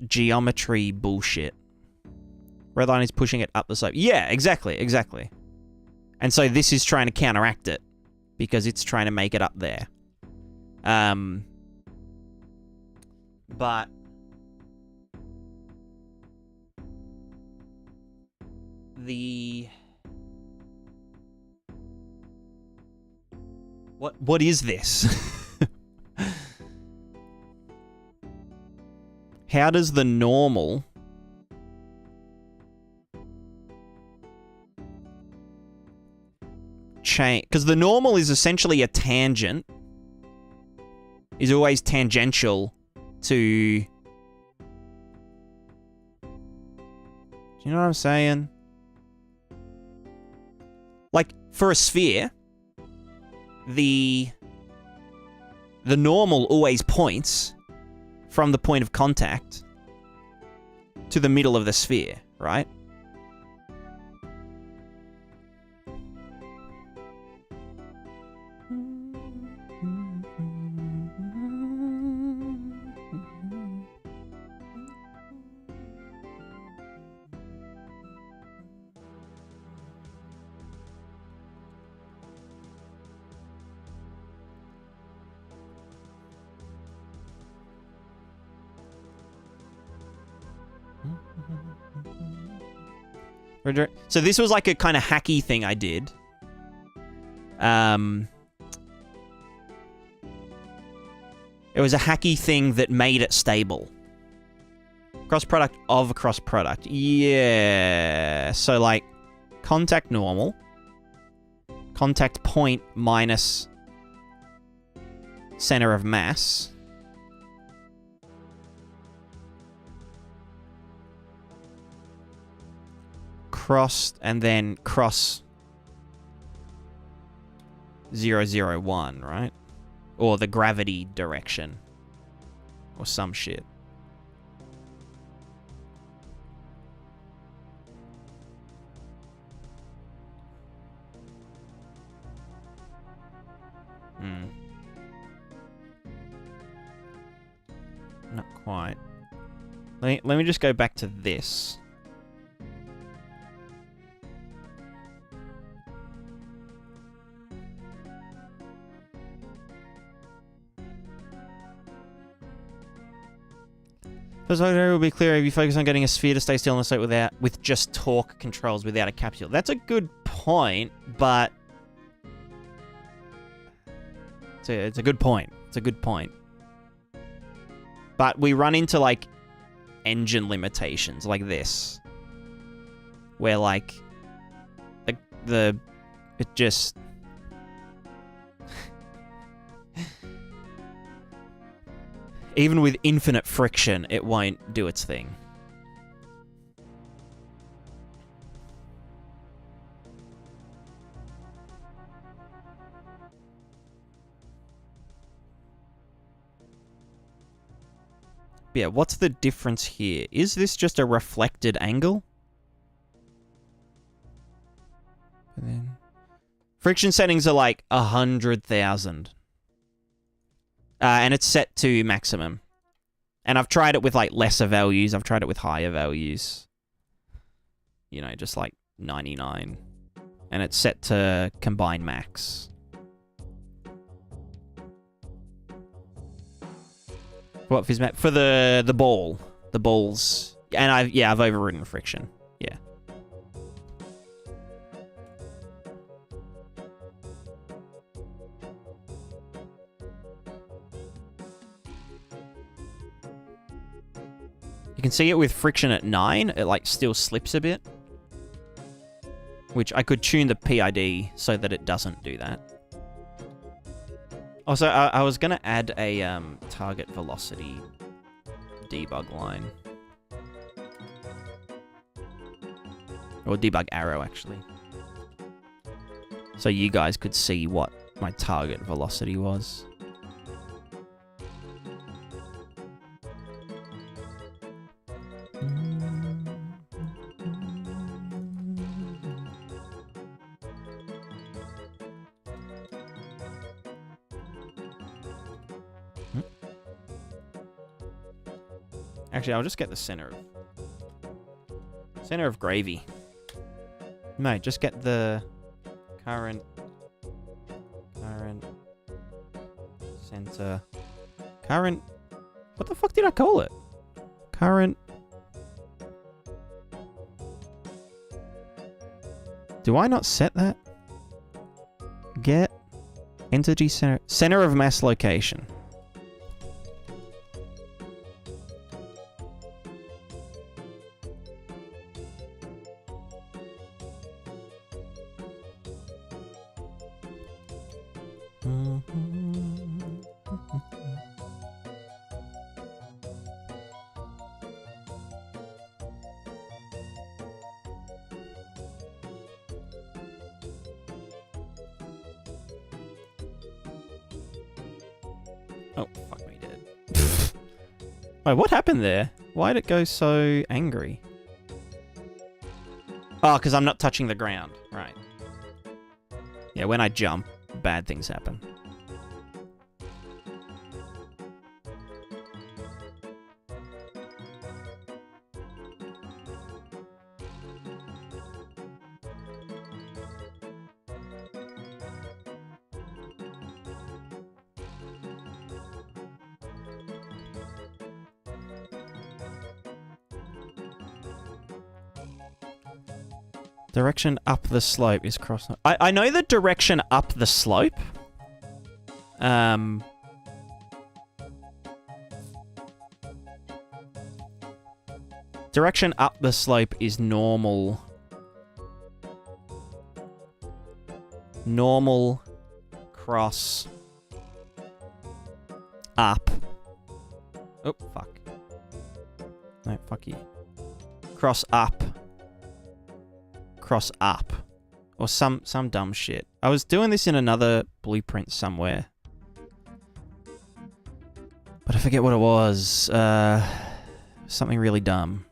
geometry bullshit. Redline is pushing it up the slope. Yeah, exactly. And so this is trying to counteract it, because it's trying to make it up there. But what is this? How does the normal change? Because the normal is essentially a tangent, is always tangential to you know what I'm saying? Like, for a sphere, the normal always points from the point of contact to the middle of the sphere, right? So this was like a kind of hacky thing I did. It was a hacky thing that made it stable. Cross product of cross product. Yeah. So like contact normal. Contact point minus center of mass. Crossed and then cross 001, right? Or the gravity direction. Or some shit. Not quite. Let me just go back to this. First of all, it will be clear if you focus on getting a sphere to stay still in the state with just torque controls without a capsule. That's a good point, but it's a good point. It's a good point. But we run into like engine limitations like this, where like it just. Even with infinite friction, it won't do its thing. Yeah, what's the difference here? Is this just a reflected angle? And then friction settings are like 100,000. And it's set to maximum. And I've tried it with, like, lesser values. I've tried it with higher values. You know, just, like, 99. And it's set to combine max. What, Fizmat? For the ball. The balls. And I've overridden friction. Yeah. You can see it with friction at 9. It, like, still slips a bit. Which I could tune the PID so that it doesn't do that. Also, I was going to add a target velocity debug line. Or debug arrow, actually. So you guys could see what my target velocity was. Actually, I'll just get the center of gravy. No, just get the current center. Current. What the fuck did I call it? Current. Do I not set that? Get entity center of mass location. Oh, fuck me dead. Wait, what happened there? Why'd it go so angry? Oh, because I'm not touching the ground. Right. Yeah, when I jump, bad things happen. Direction up the slope is cross. I know the direction up the slope. Direction up the slope is normal. Normal cross up. Oh, fuck. No, fuck you. Cross up. Cross up. Or some dumb shit. I was doing this in another blueprint somewhere. But I forget what it was. Something really dumb.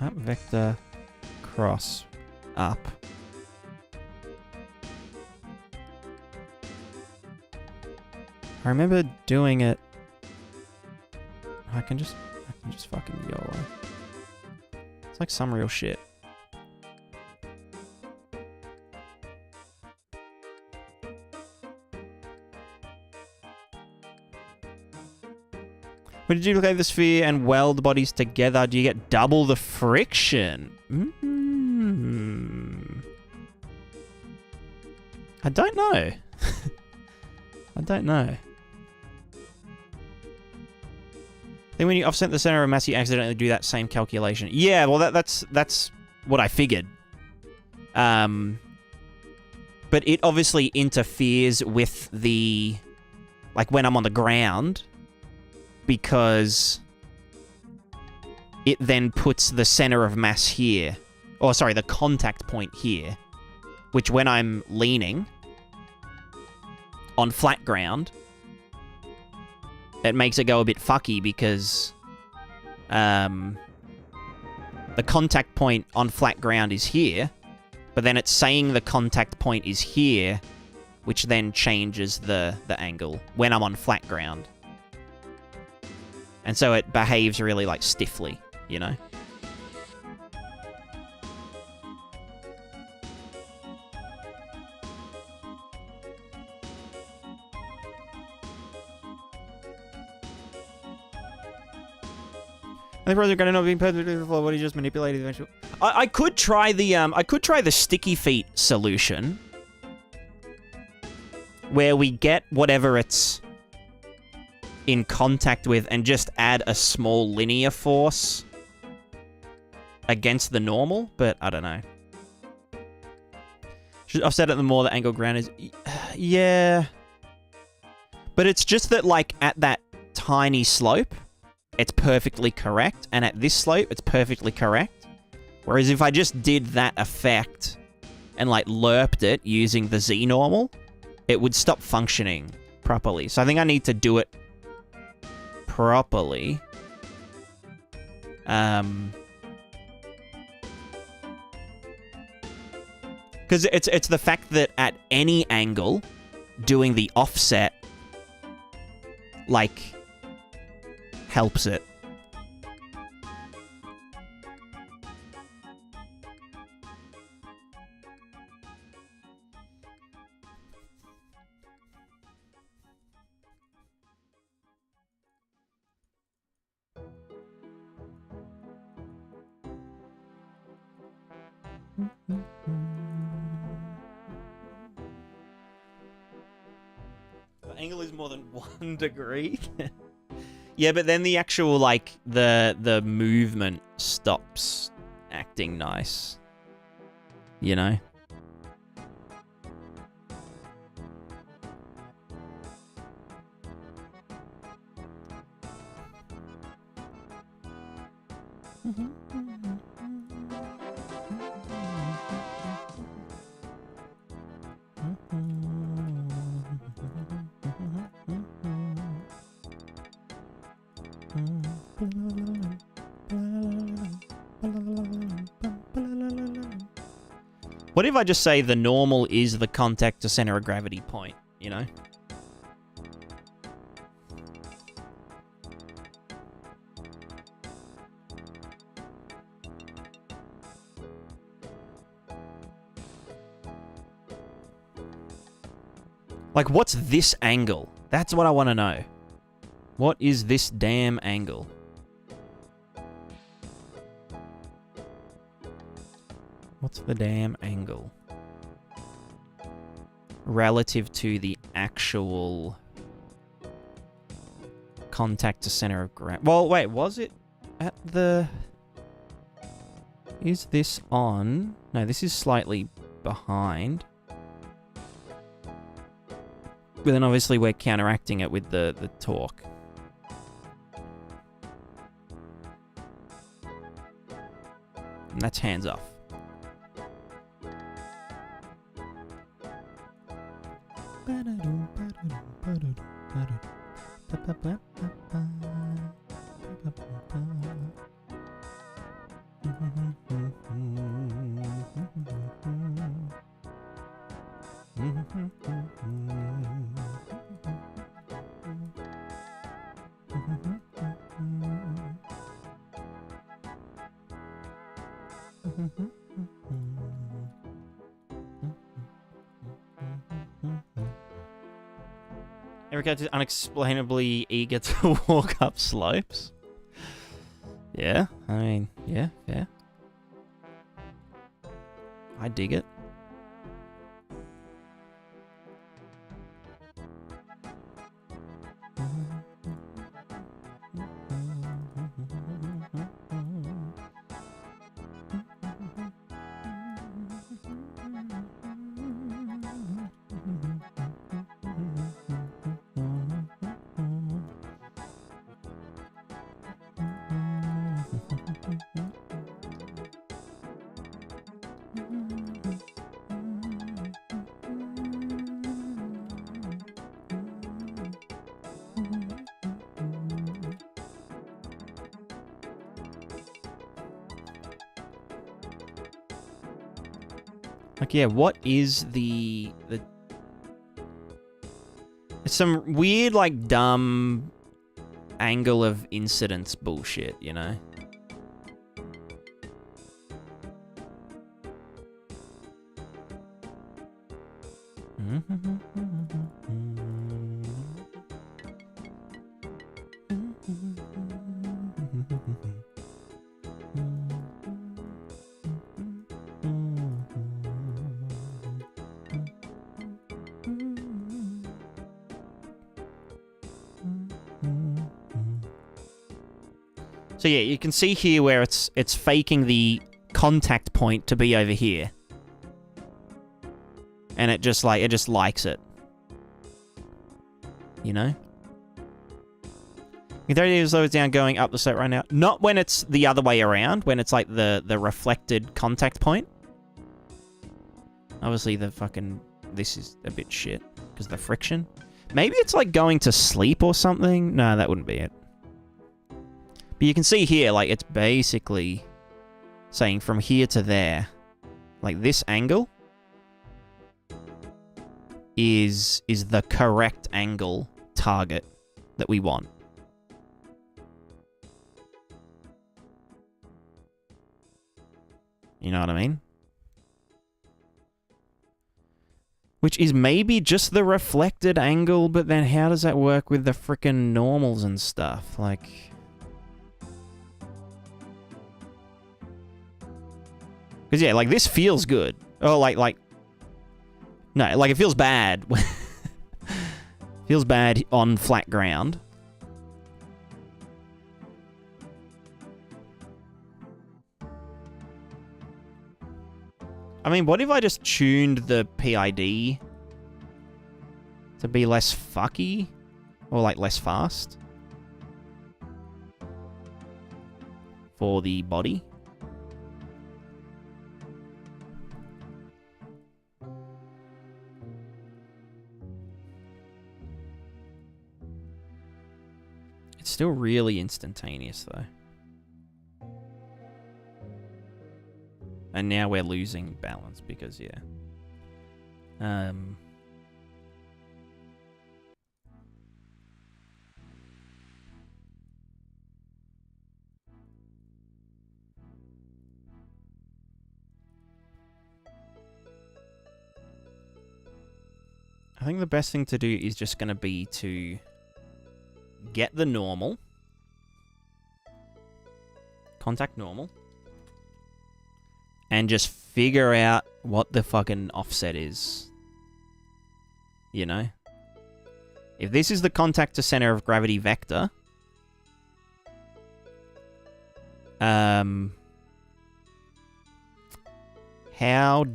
Up vector cross up. I remember doing it. I can just fucking YOLO. It's like some real shit. When you duplicate the sphere and weld the bodies together, do you get double the friction? I don't know. I don't know. Then when you offset the center of mass, you accidentally do that same calculation. Yeah, well, that's what I figured. But it obviously interferes with the... like, when I'm on the ground, because it then puts the center of mass here. Oh, sorry, the contact point here. Which, when I'm leaning on flat ground... it makes it go a bit fucky because the contact point on flat ground is here, but then it's saying the contact point is here, which then changes the angle when I'm on flat ground. And so it behaves really, like, stiffly, you know? I think probably gonna not be perfectly before what he just manipulated eventually. I could try the sticky feet solution, where we get whatever it's in contact with and just add a small linear force against the normal, but I don't know. Should offset it the more the angle ground is. Yeah. But it's just that, like, at that tiny slope, it's perfectly correct, and at this slope, it's perfectly correct. Whereas if I just did that effect and, like, lerped it using the Z-normal, it would stop functioning properly. So I think I need to do it properly. Because it's the fact that at any angle, doing the offset, like, helps it. The angle is more than 1 degree. Yeah, but then the actual, like, the movement stops acting nice. You know? What if I just say the normal is the contact to center of gravity point, you know? Like, what's this angle? That's what I want to know. What is this damn angle? What's the damn angle? Relative to the actual contact to center of gravity. Well, wait, was it at the... Is this on? No, this is slightly behind. But then obviously we're counteracting it with the torque. And that's hands off. Erica is unexplainably eager to walk up slopes. Yeah, I mean, yeah. I dig it. Like, yeah, what is the... It's some weird, like, dumb angle of incidence bullshit, you know? So yeah, you can see here where it's faking the contact point to be over here. And it just likes it. You know? You can throw it slow down going up the slope right now. Not when it's the other way around, when it's like the reflected contact point. Obviously this is a bit shit because of the friction. Maybe it's like going to sleep or something. No, that wouldn't be it. But you can see here, like, it's basically saying from here to there, like, this angle is the correct angle target that we want. You know what I mean? Which is maybe just the reflected angle, but then how does that work with the frickin' normals and stuff? Like... Because, yeah, like, this feels good. Oh, like... No, like, it feels bad. Feels bad on flat ground. I mean, what if I just tuned the PID to be less fucky? Or, like, less fast? For the body? It's still really instantaneous, though. And now we're losing balance because, yeah. I think the best thing to do is just going to be to get the normal. Contact normal. And just figure out what the fucking offset is. You know? If this is the contact to center of gravity vector, how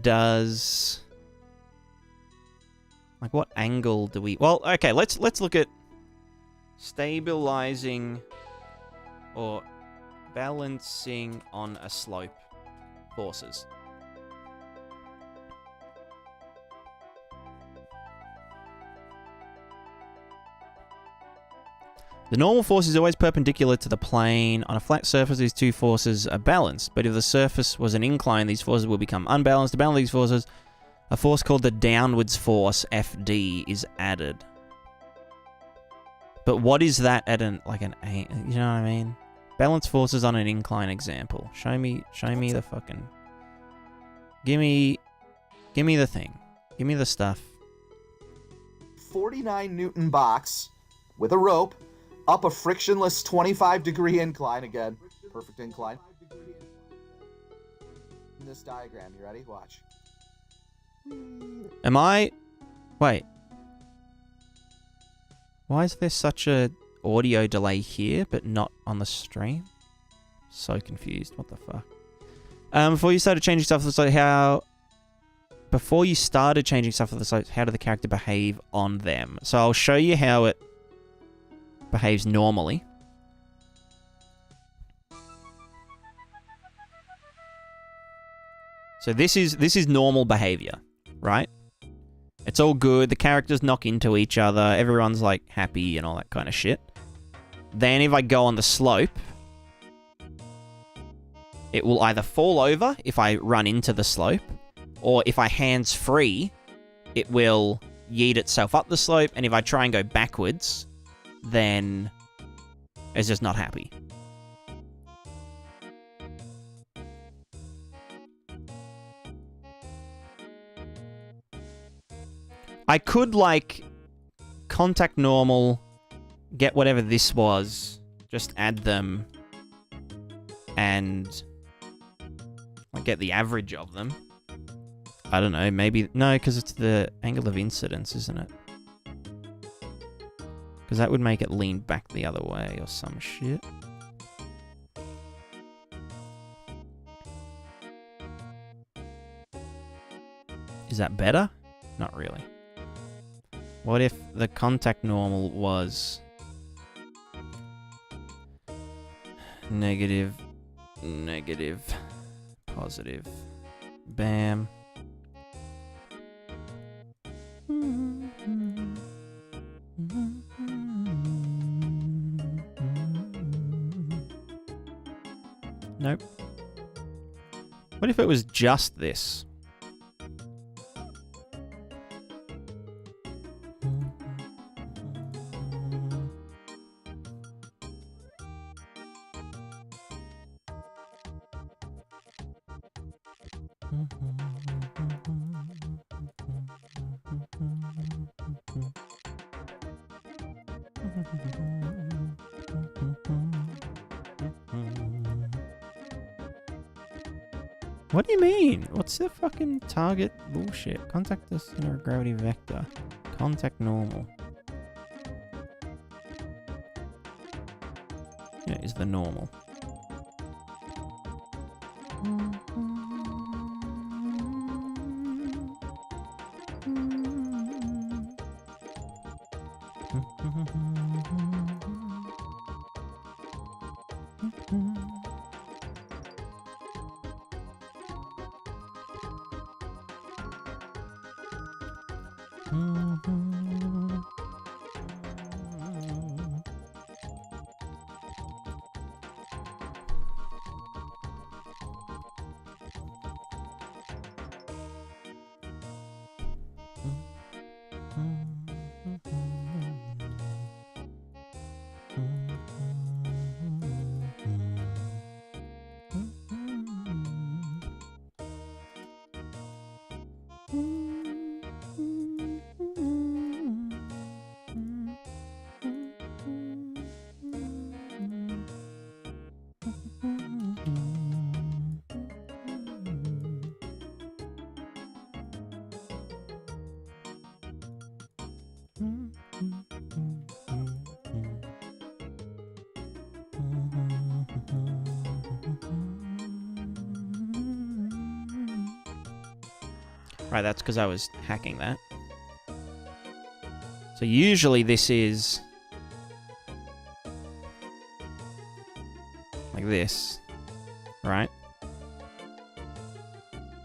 does... Like, what angle do we... Well, okay, let's look at stabilizing or balancing on a slope forces. The normal force is always perpendicular to the plane. On a flat surface, these two forces are balanced. But if the surface was an incline, these forces will become unbalanced. To balance these forces, a force called the downwards force, FD, is added. But what is that at an, like an, you know what I mean? Balance forces on an incline example. Show me the fucking... Give me the thing. Give me the stuff. 49 Newton box with a rope up a frictionless 25-degree incline. Again, perfect incline. In this diagram, you ready? Watch. Am I... Wait. Why is there such a audio delay here, but not on the stream? So confused. What the fuck? Before you started changing stuff, so how... Before you started changing stuff for the slopes, how did the character behave on them? So I'll show you how it behaves normally. So this is normal behavior, right? It's all good. The characters knock into each other. Everyone's like happy and all that kind of shit. Then if I go on the slope, it will either fall over if I run into the slope, or if I hands free, it will yeet itself up the slope, and if I try and go backwards, then it's just not happy. I could, like, contact normal, get whatever this was, just add them, and like, get the average of them. I don't know, maybe... No, because it's the angle of incidence, isn't it? Because that would make it lean back the other way or some shit. Is that better? Not really. What if the contact normal was... negative, negative, positive. Bam. Nope. What if it was just this? What do you mean? What's the fucking target bullshit? Contact the center of gravity vector. Contact normal. Yeah, is the normal. Right, that's because I was hacking that. So usually this is like this, right?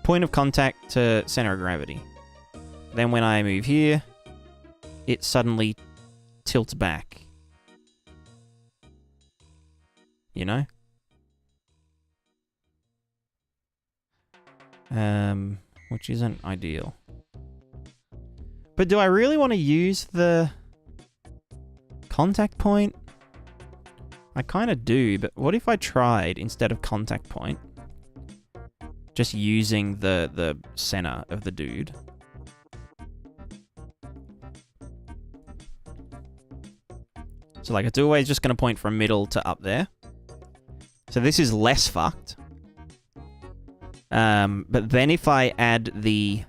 Point of contact to center of gravity. Then when I move here, it suddenly tilts back. You know? Which isn't ideal. But do I really want to use the contact point? I kind of do, but what if I tried, instead of contact point, just using the center of the dude? So like it's always just going to point from middle to up there. So this is less fucked. But then if I add the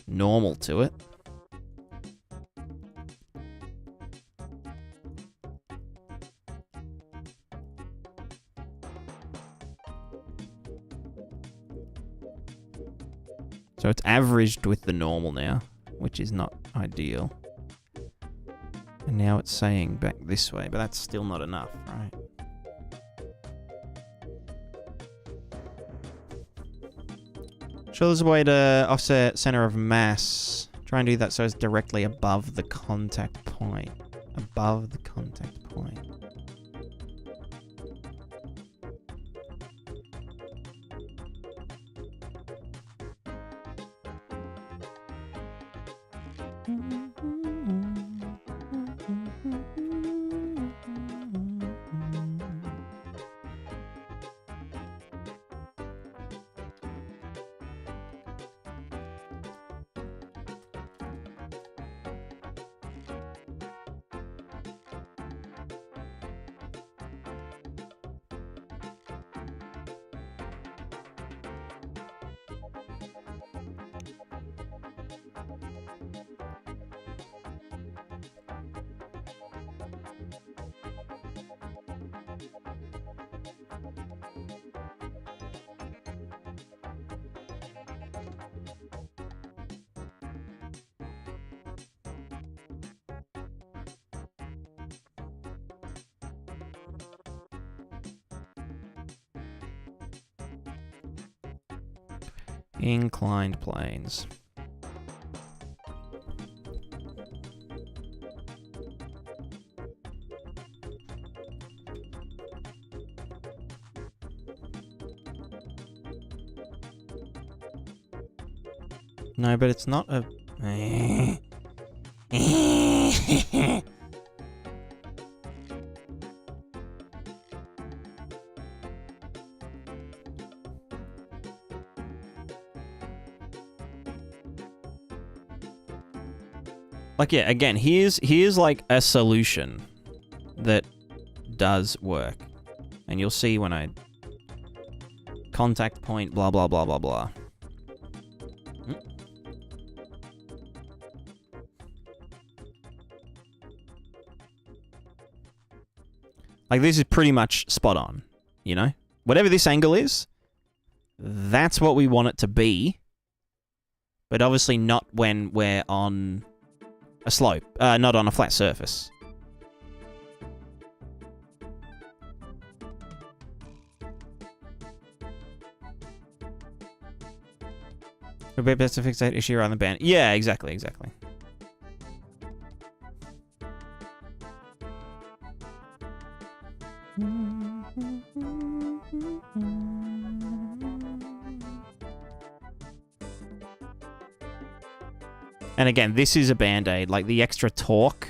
normal to it, so it's averaged with the normal now, which is not ideal. And now it's saying back this way, but that's still not enough, right? Sure, there's a way to offset center of mass. Try and do that so it's directly above the contact point. Above the contact point. Inclined planes. No, but it's not a... Like, yeah, again, here's like a solution that does work. And you'll see when I contact point, blah, blah, blah, blah, blah. Like, this is pretty much spot on, you know? Whatever this angle is, that's what we want it to be. But obviously not when we're on a slope, not on a flat surface. Would be best to fix that issue around the band. Yeah, exactly, exactly. And again, this is a band-aid, like the extra torque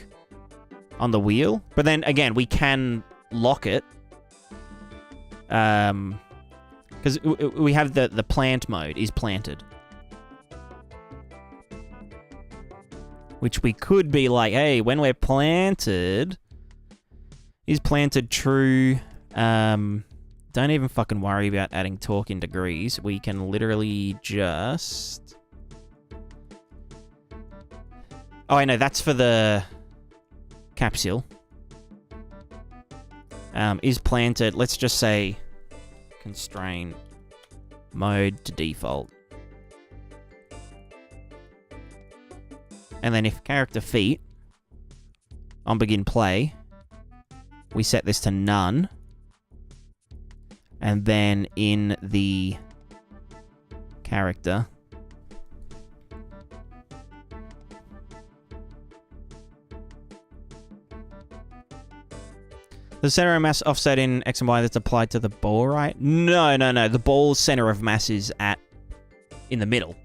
on the wheel. But then again, we can lock it. Because we have the plant mode is planted. Which we could be like, hey, when we're planted, is planted true? Don't even fucking worry about adding torque in degrees. We can literally just Oh, I know. That's for the capsule. Is planted. Let's just say constrain mode to default. And then if character feet on begin play, we set this to none. And then in the character, the center of mass offset in X and Y that's applied to the ball, right? No. The ball's center of mass is in the middle.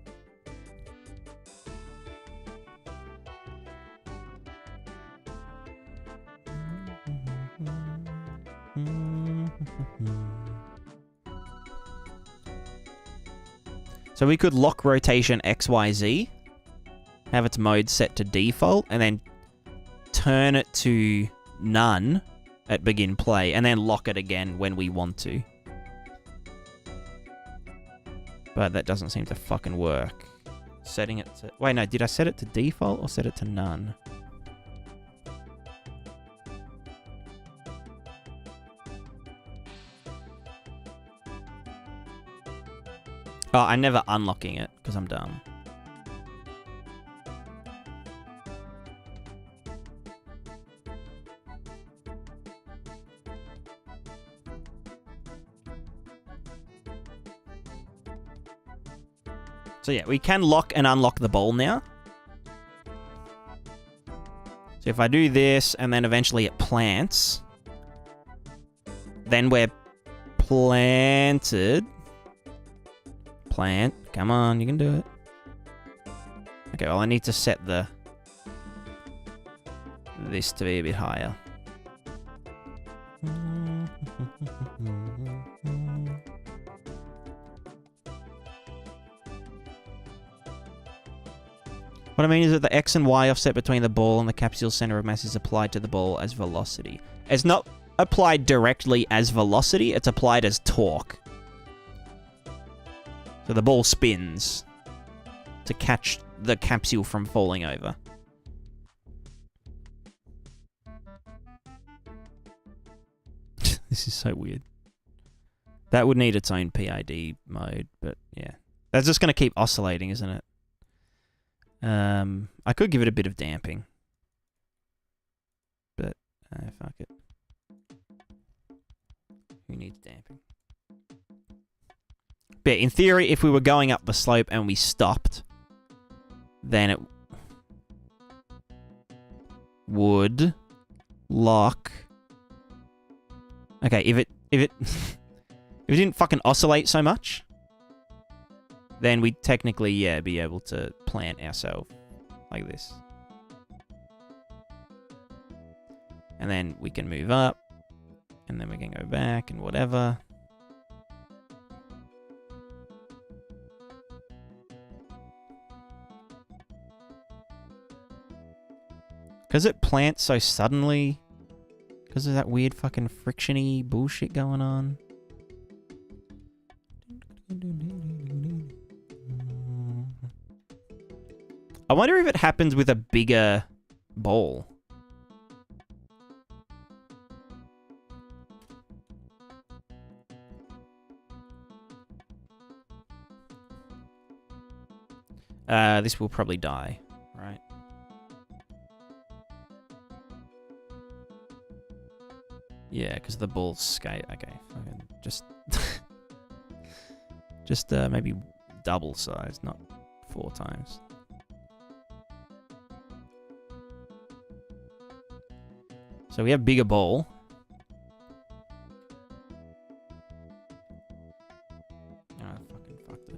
So we could lock rotation XYZ, have its mode set to default, and then turn it to none at begin play, and then lock it again when we want to. But that doesn't seem to fucking work. Setting it to... Wait, no, did I set it to default or set it to none? Oh, I'm never unlocking it, because I'm dumb. So yeah, we can lock and unlock the ball now. So if I do this, and then eventually it plants, then we're planted... Plant. Come on, you can do it. Okay, well, I need to set this to be a bit higher. What I mean is that the X and Y offset between the ball and the capsule's center of mass is applied to the ball as velocity. It's not applied directly as velocity, it's applied as torque. So the ball spins to catch the capsule from falling over. This is so weird. That would need its own PID mode, but yeah. That's just going to keep oscillating, isn't it? I could give it a bit of damping. But, fuck it. Who needs damping? But in theory, if we were going up the slope and we stopped, then it would lock. Okay, if it if it didn't fucking oscillate so much, then we'd technically, yeah, be able to plant ourselves like this. And then we can move up, and then we can go back and whatever. Because it plants so suddenly, because of that weird fucking friction-y bullshit going on. I wonder if it happens with a bigger ball. This will probably die, right? Yeah, because the ball's skate. Okay, fucking just maybe double size, not 4 times. So we have bigger ball. Ah, fucking fucked it.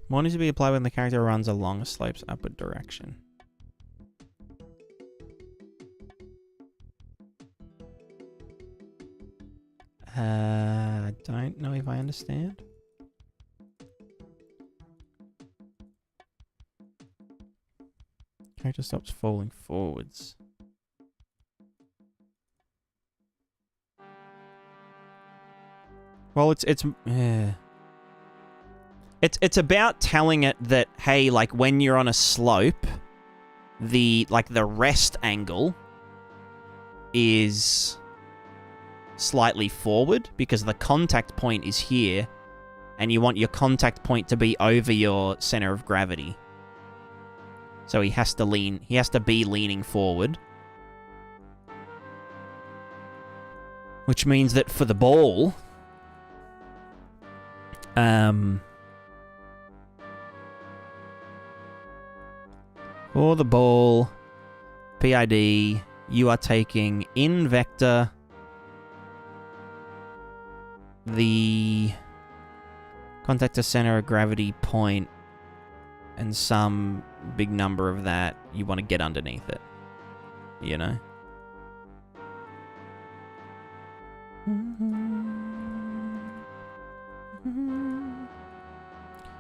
More needs to be applied when the character runs along a slope's upward direction. I don't know if I understand. Character stops falling forwards. Well, it's about telling it that, hey, like when you're on a slope, the rest angle is slightly forward because the contact point is here, and you want your contact point to be over your center of gravity. So he has to be leaning forward. Which means that for the ball, for the ball, PID, you are taking in vector the contact to center of gravity point and some big number of that. You want to get underneath it, you know?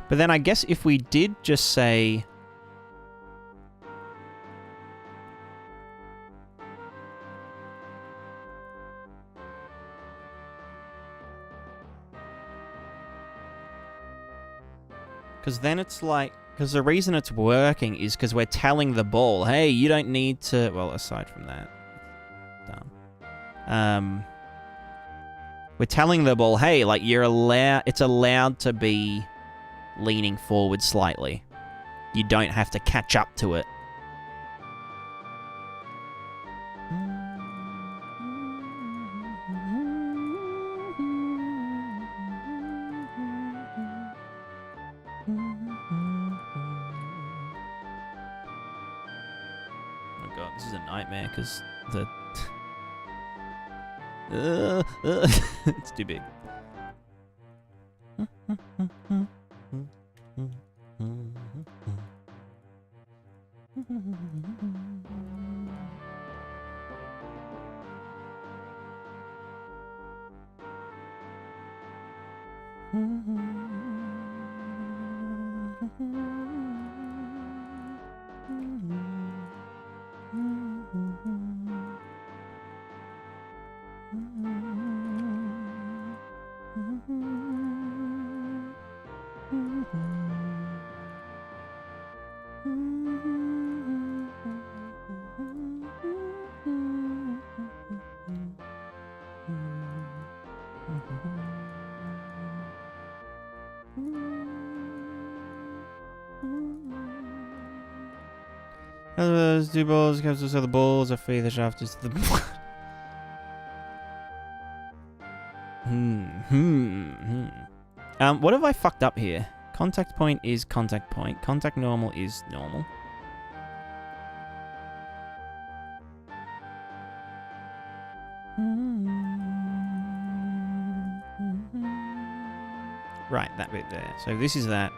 But then I guess if we did just say... Because then it's like... Because the reason it's working is because we're telling the ball, hey, you don't need to... Well, aside from that. Dumb. We're telling the ball, hey, like, it's allowed to be leaning forward slightly. You don't have to catch up to it. Because the... it's too big. Those two balls comes so the balls are free, the shaft is the... What have I fucked up here? Contact point is contact point. Contact normal is normal. Right, that bit there. So this is that.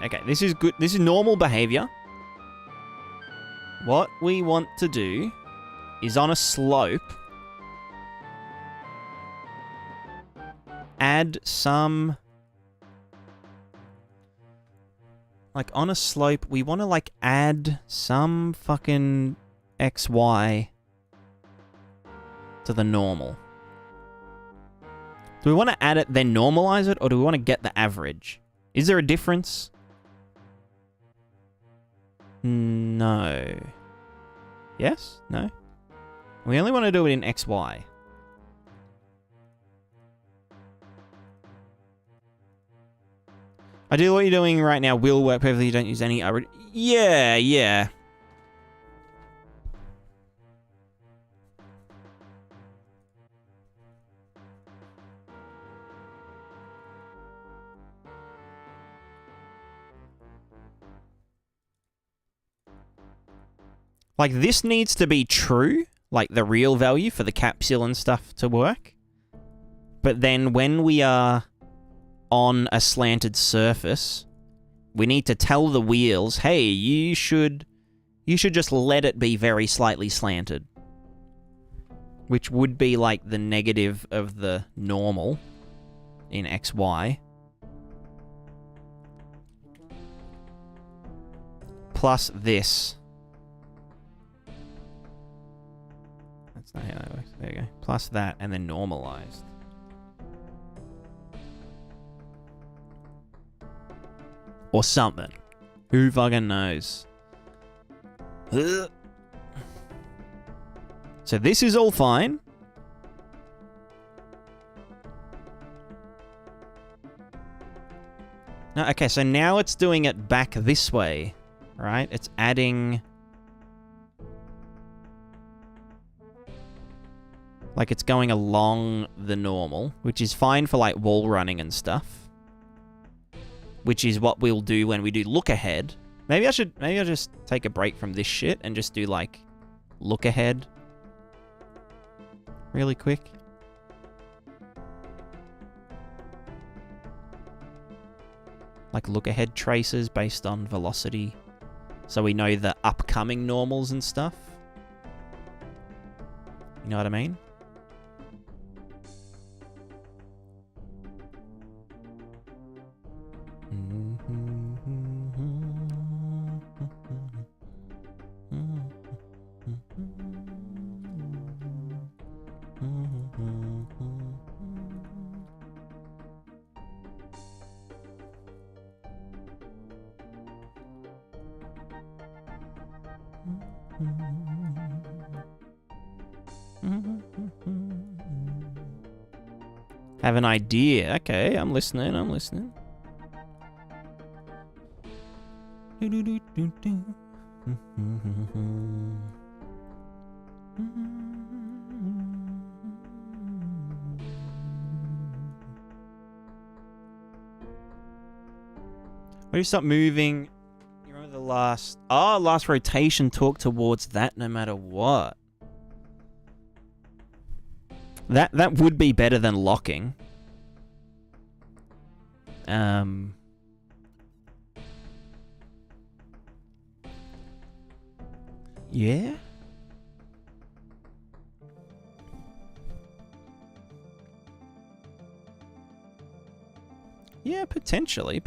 Okay, this is good. This is normal behavior. What we want to do is on a slope, add some... Like, on a slope, we want to, like, add some fucking XY to the normal. Do we want to add it, then normalize it, or do we want to get the average? Is there a difference? No. Yes? No? We only want to do it in XY. I do what you're doing right now will work perfectly. You don't use any... Yeah, yeah. Like, this needs to be true, like the real value for the capsule and stuff to work. But then when we are on a slanted surface, we need to tell the wheels, hey, you should just let it be very slightly slanted. which would be like the negative of the normal in XY, plus this. That's not how that works. There you go. Plus that, and then normalized. Or something. Who fucking knows? Ugh. So this is all fine. No, okay, so now it's doing it back this way, right? It's adding... Like, it's going along the normal, which is fine for, like, wall running and stuff. Which is what we'll do when we do look ahead. Maybe I'll just take a break from this shit and just do, like, look ahead. Really quick. Like, look ahead traces based on velocity. So we know the upcoming normals and stuff. You know what I mean? Have an idea. Okay, I'm listening, I'm listening. When you stop moving, you remember the last... Oh, last rotation, talk towards that no matter what. That would be better than locking. Yeah? Yeah, potentially.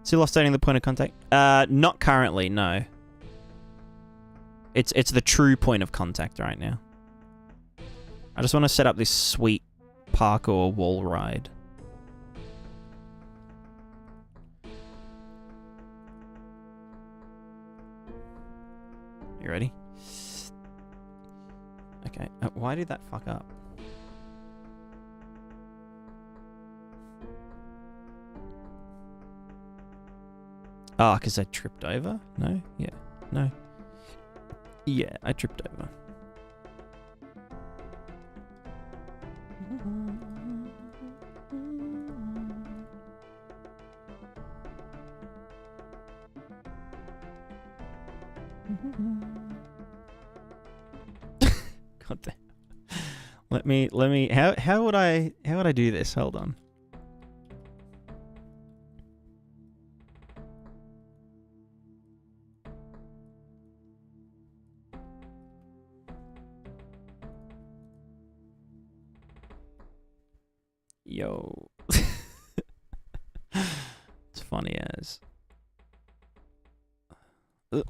Still offsetting the point of contact? Not currently, no. It's the true point of contact right now. I just want to set up this sweet parkour wall ride. You ready? Okay. Why did that fuck up? Oh, because I tripped over? No? Yeah. No. Yeah, I tripped over. God damn. Let me how would I do this? Hold on. Yo. It's funny as. Ugh.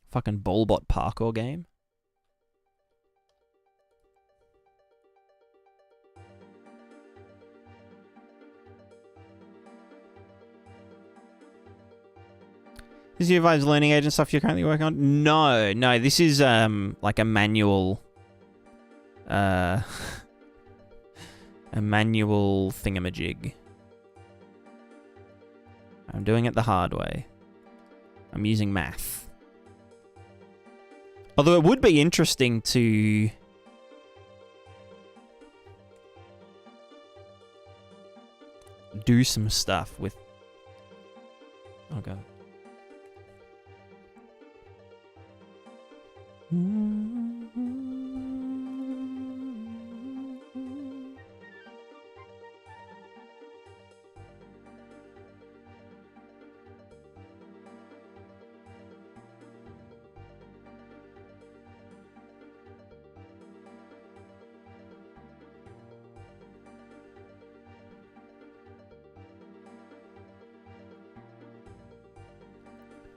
Fucking Ballbot parkour game. Is UE5's learning agent stuff you're currently working on? No. This is like a manual, a manual thingamajig. I'm doing it the hard way. I'm using math. Although it would be interesting to do some stuff with... Oh god.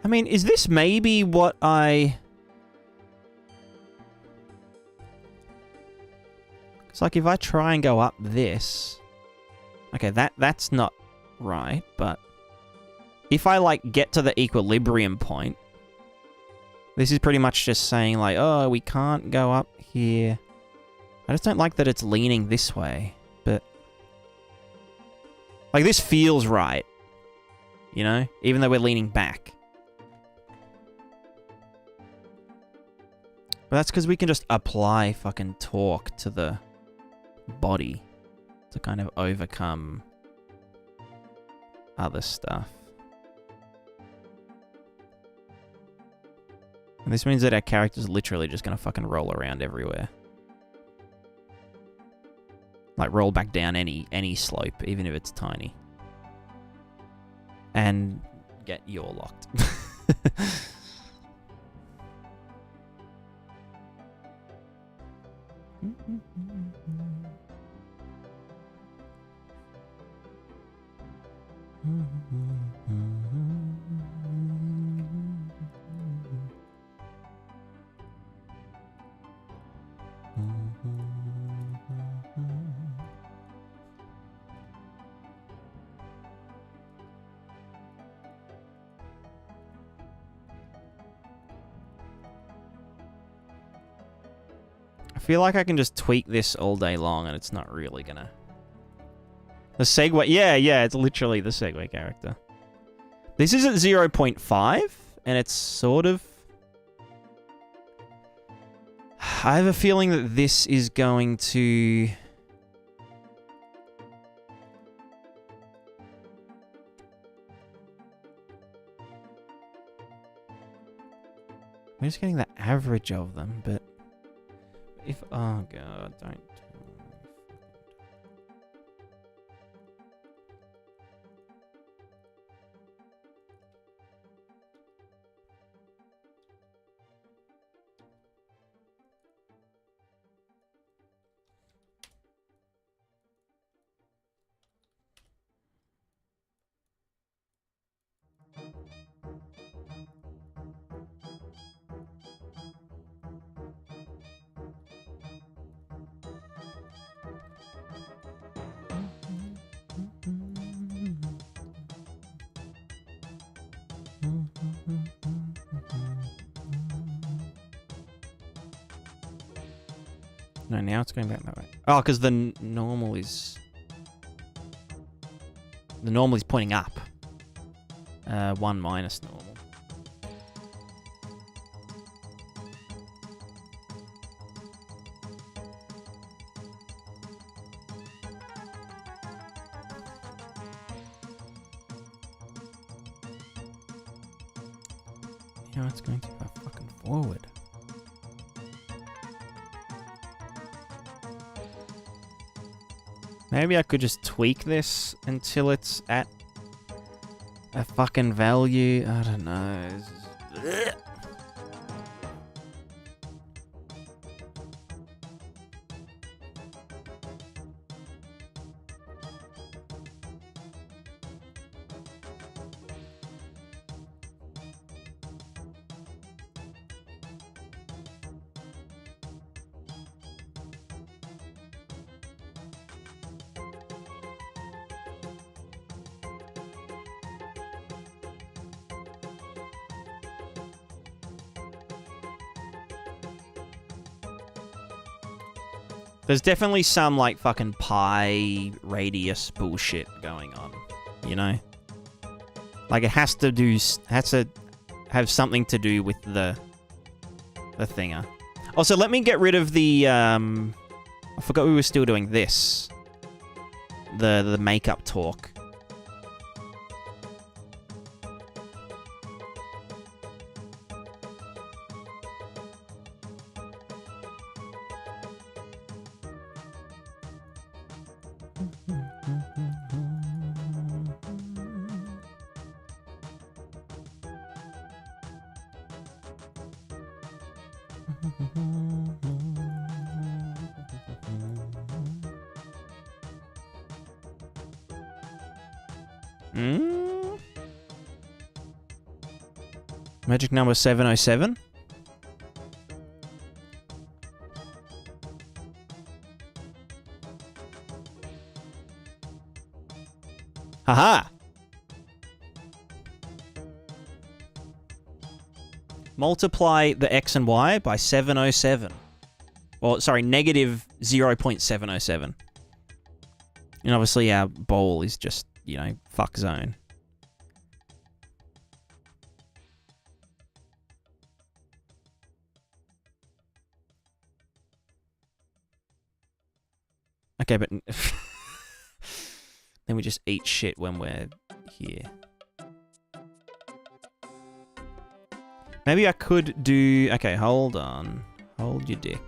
I mean, is this maybe what I... It's like if I try and go up this... Okay, that's not right, but... If I, like, get to the equilibrium point... This is pretty much just saying, like, oh, we can't go up here. I just don't like that it's leaning this way, but... Like, this feels right. You know? Even though we're leaning back. But that's because we can just apply fucking torque to the body to kind of overcome other stuff. And this means that our character's literally just gonna fucking roll around everywhere. Like roll back down any slope, even if it's tiny. And get yaw locked. I feel like I can just tweak this all day long and it's not really gonna... The Segway... Yeah, it's literally the Segway character. This is at 0.5, and it's sort of... I have a feeling that this is going to... I'm just getting the average of them, but... If... Oh, God, don't... No, now it's going back that way. Oh, because the normal is... The normal is pointing up. 1 minus normal. Now it's going to go fucking forward. Maybe I could just tweak this until it's at a fucking value. I don't know. This is... There's definitely some, like, fucking pi radius bullshit going on, you know? Like, it has to have something to do with the thinger. Also, let me get rid of the, I forgot we were still doing this. The makeup talk. Magic number 707. Haha! Multiply the x and y by 707. Well, sorry, negative 0.707. And obviously our bowl is just, you know, fuck zone. Okay, but then we just eat shit when we're here. Maybe I could do... Okay, hold on. Hold your dick.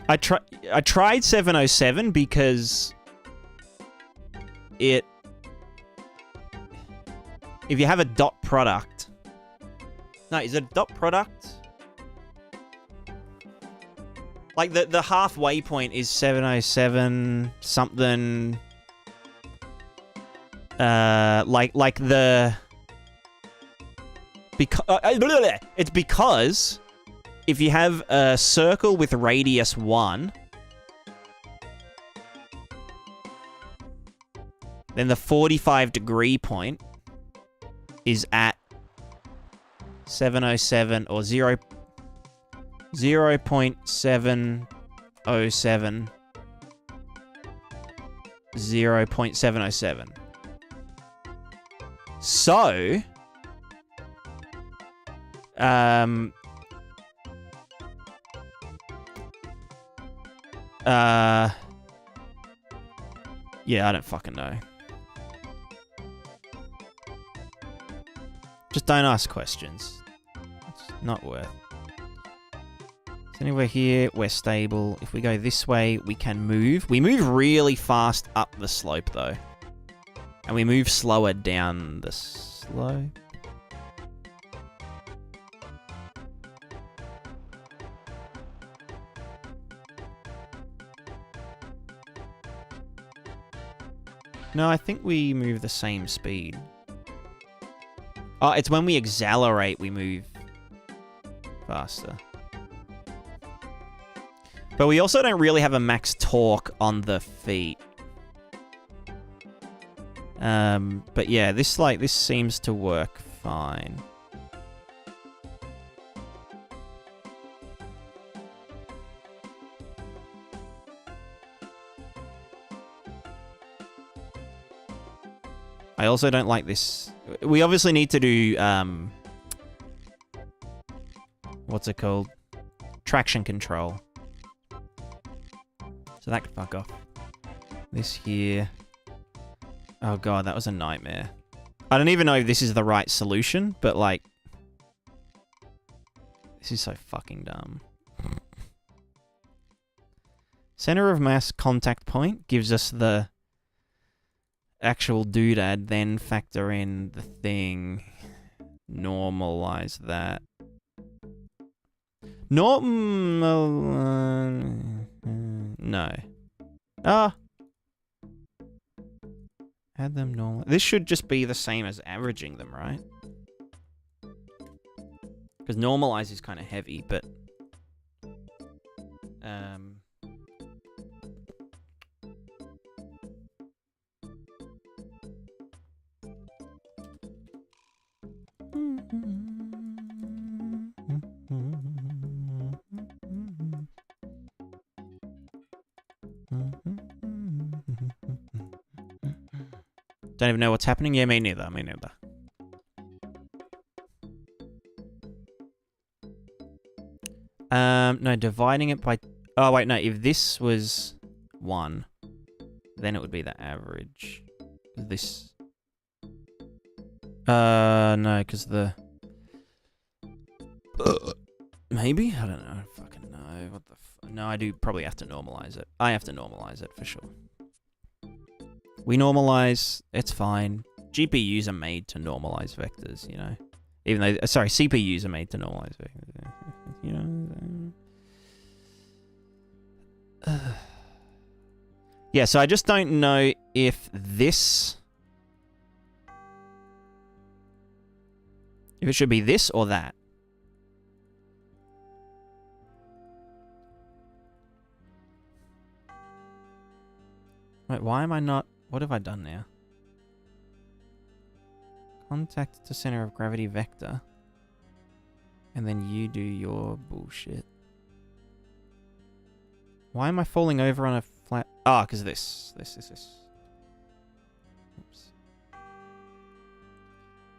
I tried 707 because it... If you have a dot product... No, is it a dot product? Like, the halfway point is 707 something... like the... It's because... If you have a circle with radius 1, then the 45-degree point is at 707 or 0.707. 0.707. So, yeah, I don't fucking know. Just don't ask questions. It's not worth. So anyway, here, we're stable. If we go this way, we can move. We move really fast up the slope, though. And we move slower down the slope. No, I think we move the same speed. Oh, it's when we accelerate we move faster. But we also don't really have a max torque on the feet. But yeah, this seems to work fine. I also don't like this. We obviously need to do, what's it called? Traction control. So that can fuck off. This here. Oh god, that was a nightmare. I don't even know if this is the right solution, but like... This is so fucking dumb. Center of mass contact point gives us the... actual doodad, then factor in the thing. Normalize that. No. Add them normal. This should just be the same as averaging them, right? Because normalize is kind of heavy, but don't even know what's happening. Yeah, me neither. Me neither. No, dividing it by... Oh, wait, no. If this was 1, then it would be the average. This... no, because the... Maybe? I don't know. I fucking know. What the No, I do probably have to normalize it. I have to normalize it, for sure. We normalize. It's fine. GPUs are made to normalize vectors, you know? Even though... Sorry, CPUs are made to normalize vectors. You know? Yeah, so I just don't know if this... If it should be this or that. Wait, why am I not... What have I done now? Contact to center of gravity vector. And then you do your bullshit. Why am I falling over on a flat... Ah, because this. Oops.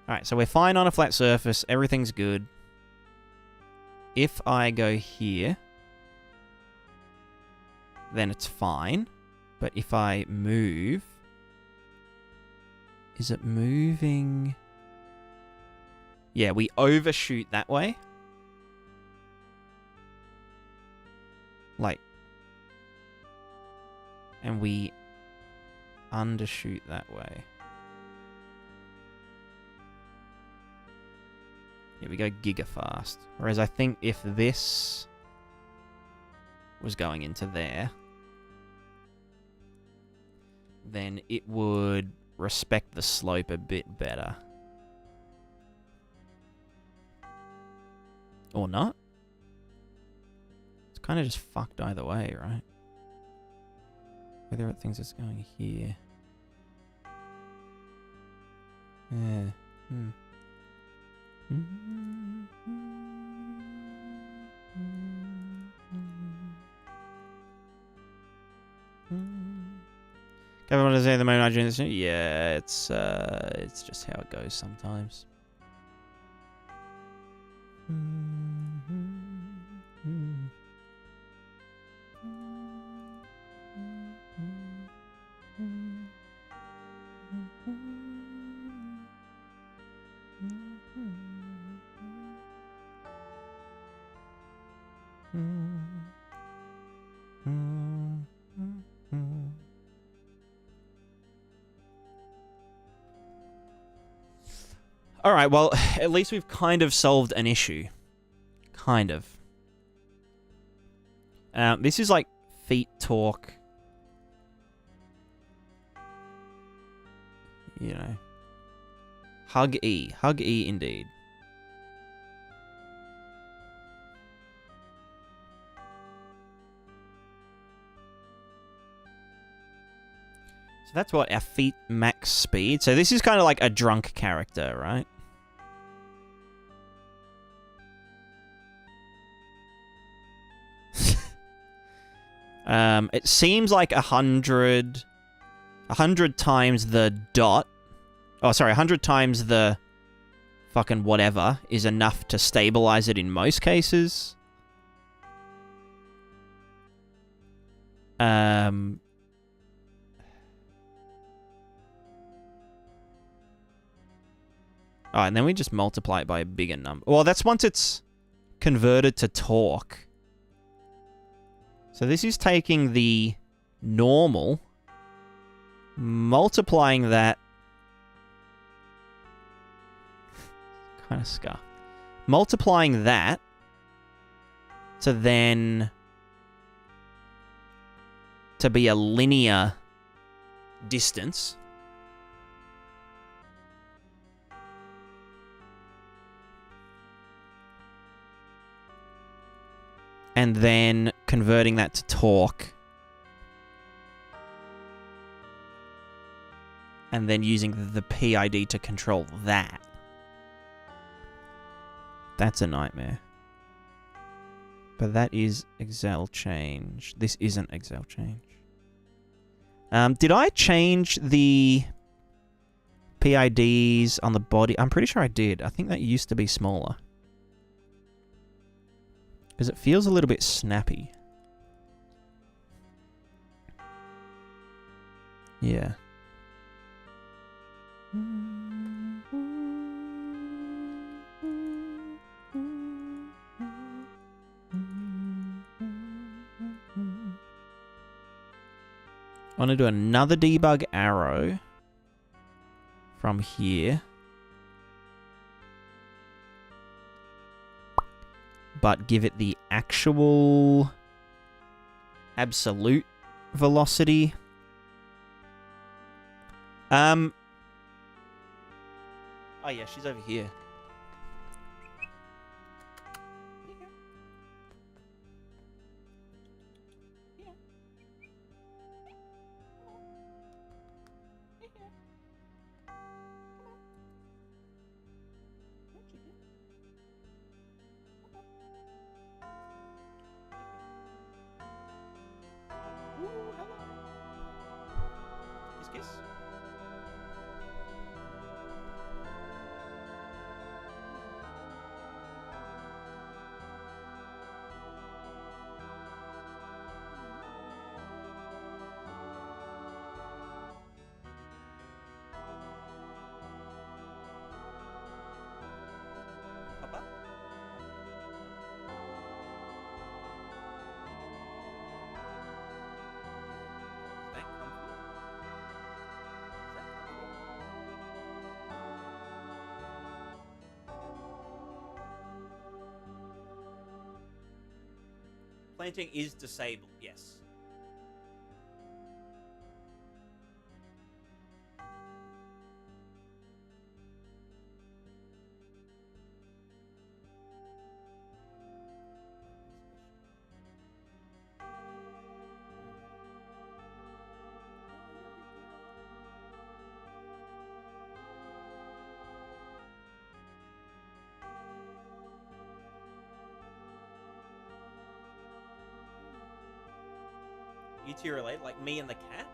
Alright, so we're fine on a flat surface. Everything's good. If I go here, then it's fine. But if I move... Is it moving? Yeah, we overshoot that way. Like. And we undershoot that way. Yeah, we go gigafast. Whereas I think if this was going into there, then it would respect the slope a bit better. Or not? It's kind of just fucked either way, right? Whether it thinks it's going here. Yeah. Everyone does say the moment I joined this. Yeah, it's just how it goes sometimes. Alright, well, at least we've kind of solved an issue. Kind of. This is like feet talk. You know. Hug E. Hug E indeed. So that's what our feet max speed. So this is kind of like a drunk character, right? It seems like 100 times the dot. Oh, sorry, 100 times the fucking whatever is enough to stabilize it in most cases. Oh, and then we just multiply it by a bigger number. Well, that's once it's converted to torque. So this is taking the normal multiplying that... kind of scuff. Multiplying that to then... to be a linear distance. And then converting that to torque. And then using the PID to control that. That's a nightmare. But that is Excel change. This isn't Excel change. Did I change the PIDs on the body? I'm pretty sure I did. I think that used to be smaller. Because it feels a little bit snappy. Yeah. I want to do another debug arrow from here. But give it the actual absolute velocity. Oh yeah, she's over here. Planting is disabled, yes. You two relate, like me and the cat?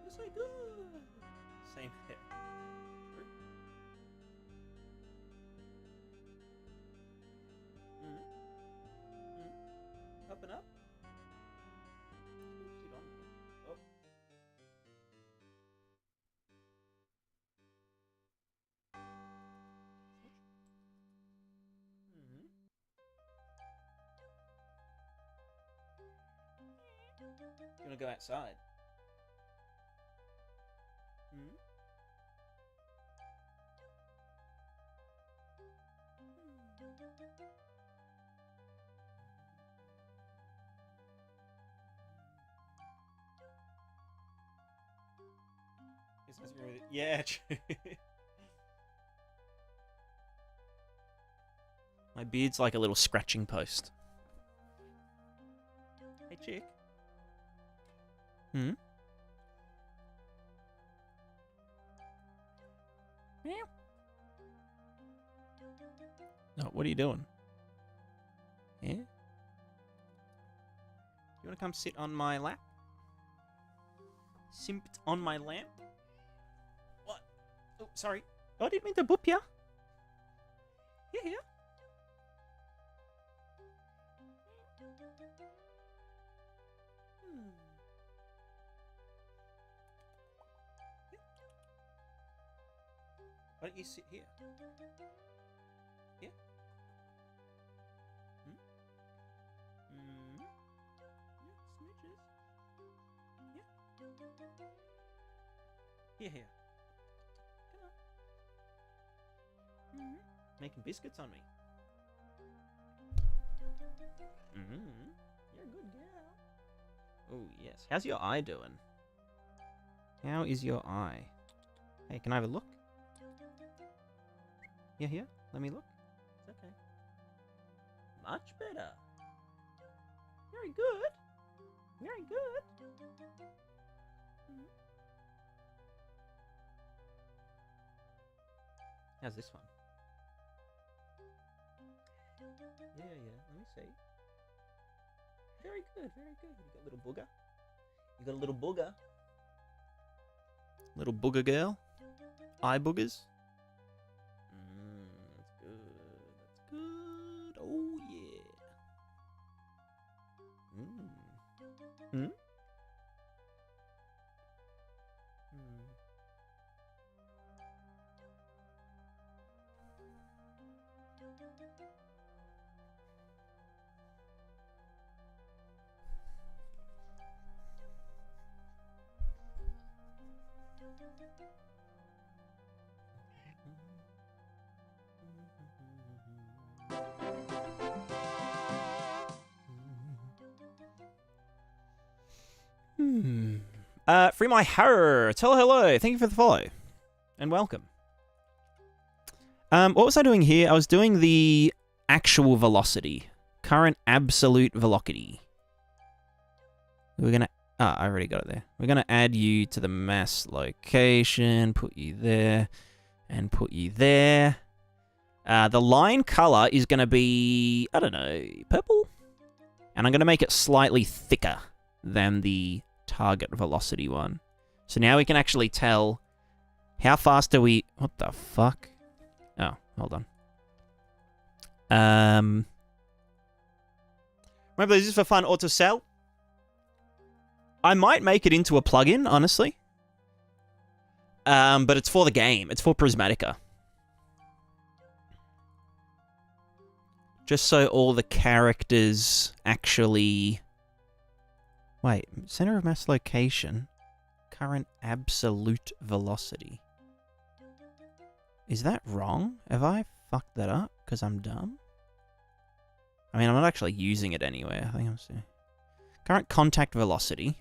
Yes, I do. Same here. Up and up. Sit on me. Oh. You wanna go outside? Yeah, true. My beard's like a little scratching post. Hey, chick. Hmm? No, what are you doing? Yeah? You want to come sit on my lap? Simped on my lamp? What? Sorry. I didn't mean to boop ya. Yeah. Why don't you sit here? Yeah. Yeah, smooches. Yeah. Here. Come on. Making biscuits on me. You're a good girl. Oh, yes. How's your eye doing? How is your eye? Hey, can I have a look? Yeah, here? Let me look. It's okay. Much better. Very good. Very good. How's this one? Yeah. Let me see. Very good, very good. You got a little booger. You got a little booger. Little booger girl. Eye boogers. That's good. That's good. Oh yeah. Free my hair. Tell hello. Thank you for the follow. And welcome. What was I doing here? I was doing the actual velocity. Current absolute velocity. We're gonna... I already got it there. We're gonna add you to the mass location, put you there, and put you there. The line color is gonna be, I don't know, purple? And I'm gonna make it slightly thicker than the target velocity one. So now we can actually tell how fast are we... What the fuck? Oh, hold on. Remember, this is for fun or to sell? I might make it into a plugin, honestly. But it's for the game. It's for Prismatica. Just so all the characters actually... Wait, center of mass location. Current absolute velocity. Is that wrong? Have I fucked that up because I'm dumb? I mean, I'm not actually using it anywhere. I think I'm saying... Current contact velocity.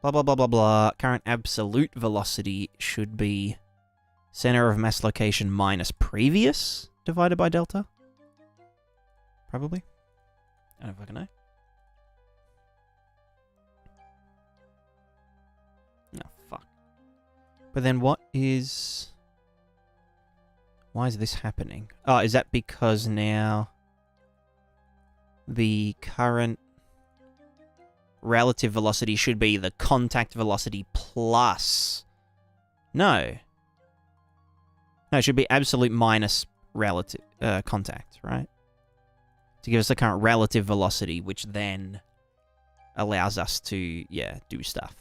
Blah, blah, blah, blah, blah. Current absolute velocity should be center of mass location minus previous divided by delta. Probably. I don't fucking know. No, fuck. But then what is... Why is this happening? Oh, is that because now the current relative velocity should be the contact velocity plus... No. No, it should be absolute minus relative contact, right? To give us the current relative velocity, which then allows us to, yeah, do stuff.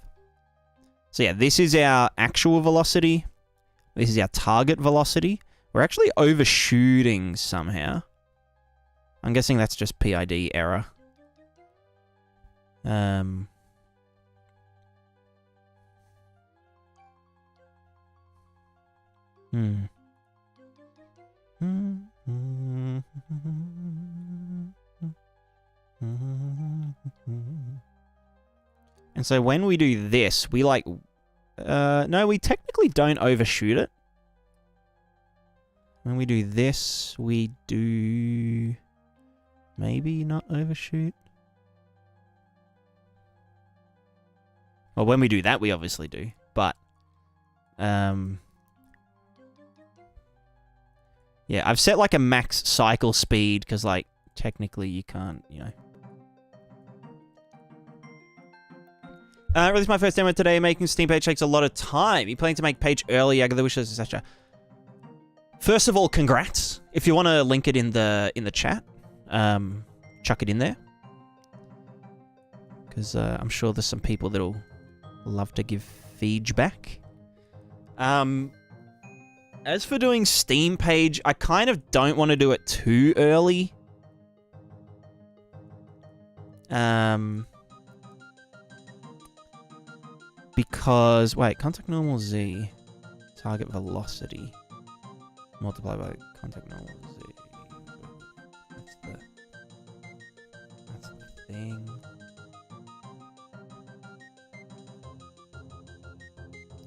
So yeah, this is our actual velocity. This is our target velocity. We're actually overshooting somehow. I'm guessing that's just PID error. And so when we do this, we like... no, we technically don't overshoot it. When we do this, we do... Maybe not overshoot. Well, when we do that, we obviously do. But... yeah, I've set like a max cycle speed, because like, technically you can't, you know... Released my first demo today. Making Steam page takes a lot of time. You planning to make page early? I got the wishes, etc. First of all, congrats. If you want to link it in the chat, chuck it in there. Because I'm sure there's some people that'll love to give feedback. As for doing Steam page, I kind of don't want to do it too early. Because, wait, contact normal Z, target velocity, multiplied by contact normal Z. That's the thing.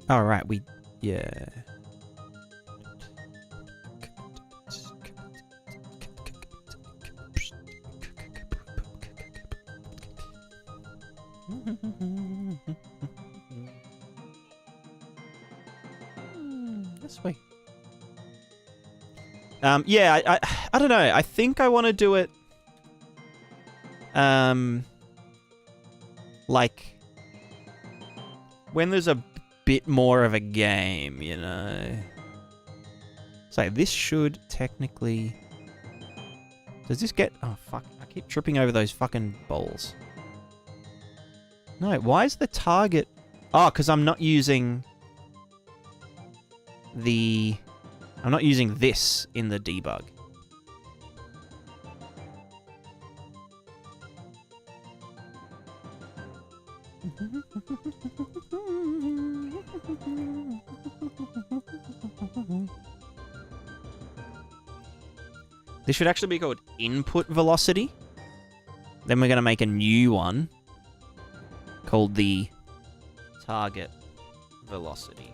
All right, yeah. This way. Yeah, I don't know. I think I want to do it like when there's a bit more of a game, you know. So this should technically... Does this get... Oh, fuck. I keep tripping over those fucking bowls. No, why is the target... Oh, because I'm not using the... I'm not using this in the debug. This should actually be called input velocity. Then we're going to make a new one called the target velocity.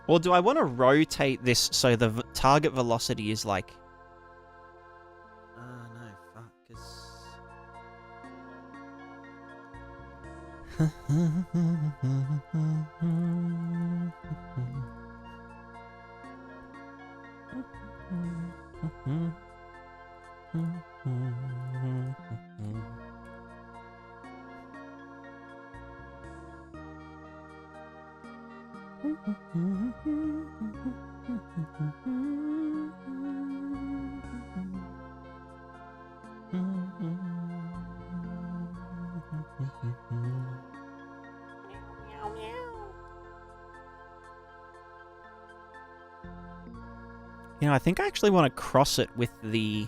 Or do I want to rotate this so the target velocity is like... no, fuck, 'cause I think I actually want to cross it with the...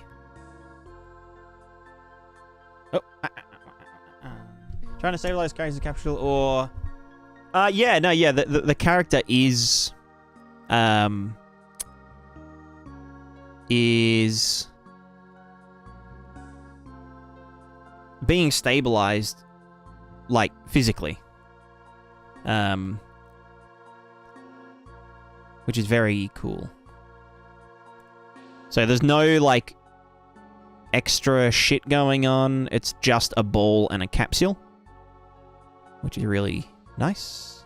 Oh. Trying to stabilize characters in capital or... yeah, no, yeah, the character is... is... being stabilized, like, physically. Which is very cool. So there's no, like, extra shit going on. It's just a ball and a capsule, which is really nice.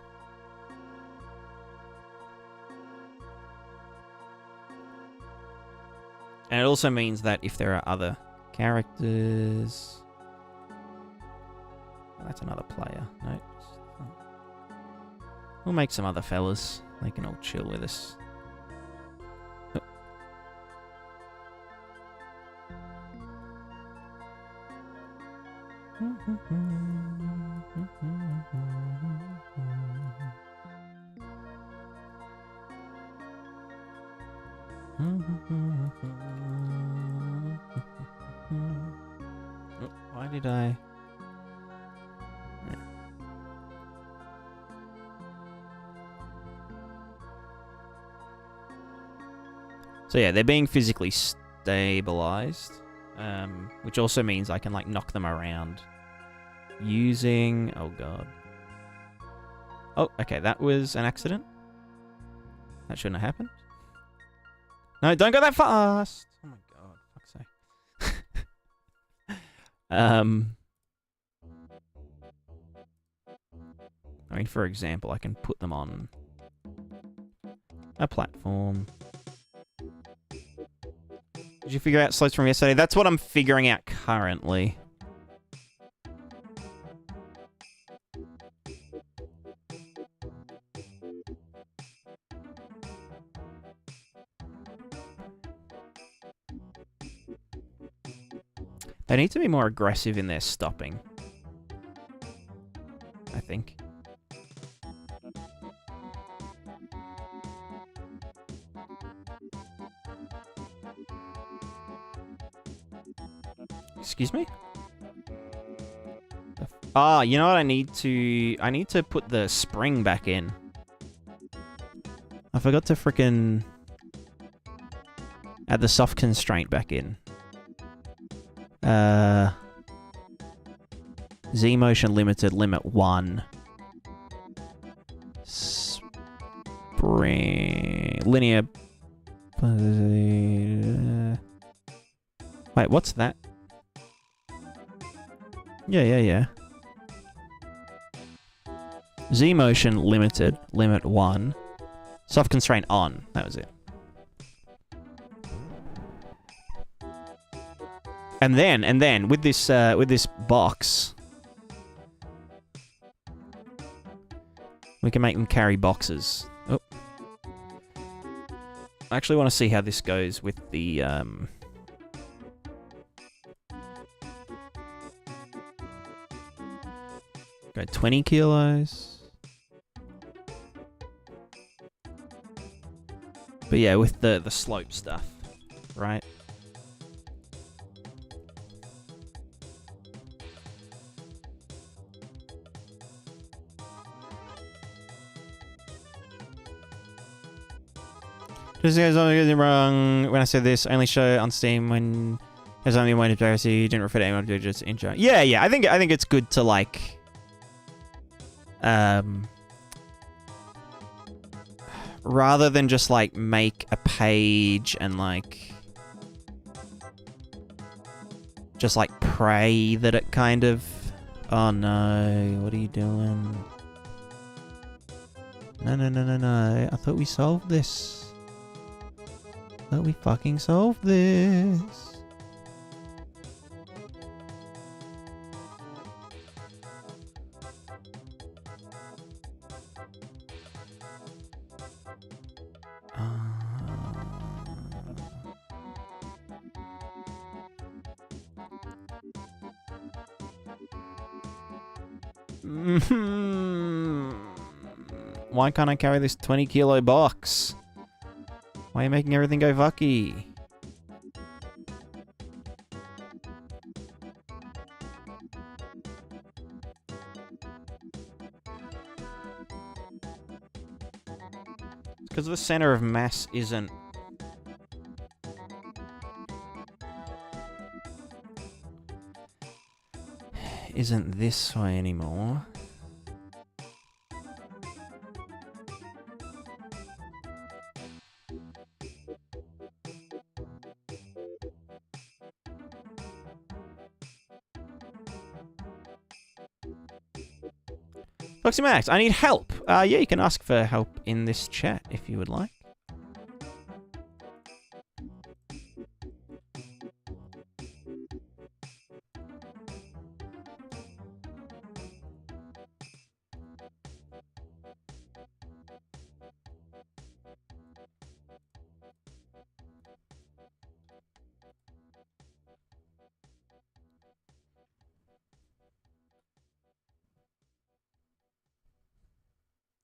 And it also means that if there are other characters... Oh, that's another player. No. We'll make some other fellas. They can all chill with us. Oh. Why did I... So yeah, they're being physically stabilized, which also means I can like knock them around using... Oh god. Oh, okay, that was an accident. That shouldn't have happened. No, don't go that fast! Oh my god, fuck's sake. I mean, for example, I can put them on a platform. Did you figure out slopes from yesterday? That's what I'm figuring out currently. They need to be more aggressive in their stopping, I think. Excuse me? Ah, you know what I need to... I need to put the spring back in. I forgot to frickin' add the soft constraint back in. Z motion limited, limit 1. Spring... Linear... Wait, what's that? Yeah. Z motion limited, limit 1. Soft constraint on. That was it. And then with this box, we can make them carry boxes. Oh. I actually want to see how this goes with the go 20 kilos. But yeah, with the slope stuff, right? Just guys, I'm getting wrong when I said this. Only show on Steam when there's only one comparison. Didn't refer to anyone to just intro. Yeah. I think it's good to like, rather than just like make a page and like just like pray that it kind of. Oh no! What are you doing? No! I thought we solved this. That we fucking solved this. Why can't I carry this 20 kilo box? Why are you making everything go fucky? It's because the center of mass isn't this way anymore. Toxic Max, I need help. Yeah, you can ask for help in this chat if you would like.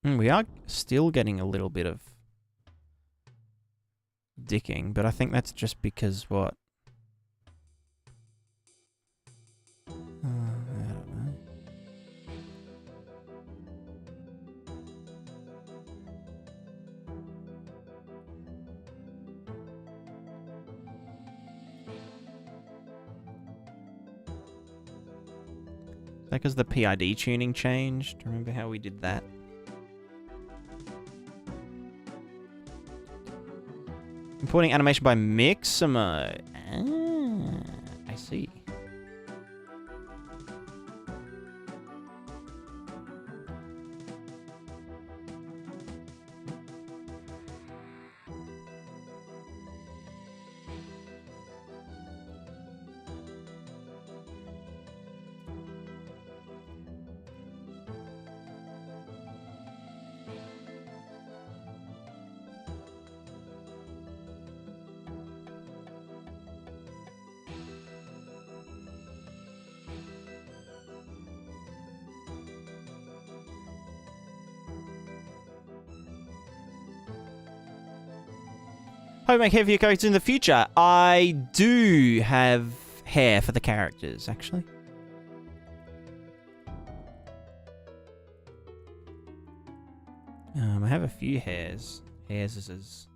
We are still getting a little bit of dicking, but I think that's just because what? I don't know. Is that because the PID tuning changed? Remember how we did that? Importing animation by Mixamo. Ah, I see. Hope I make hair for your characters in the future. I do have hair for the characters, actually. I have a few hairs. Hairs is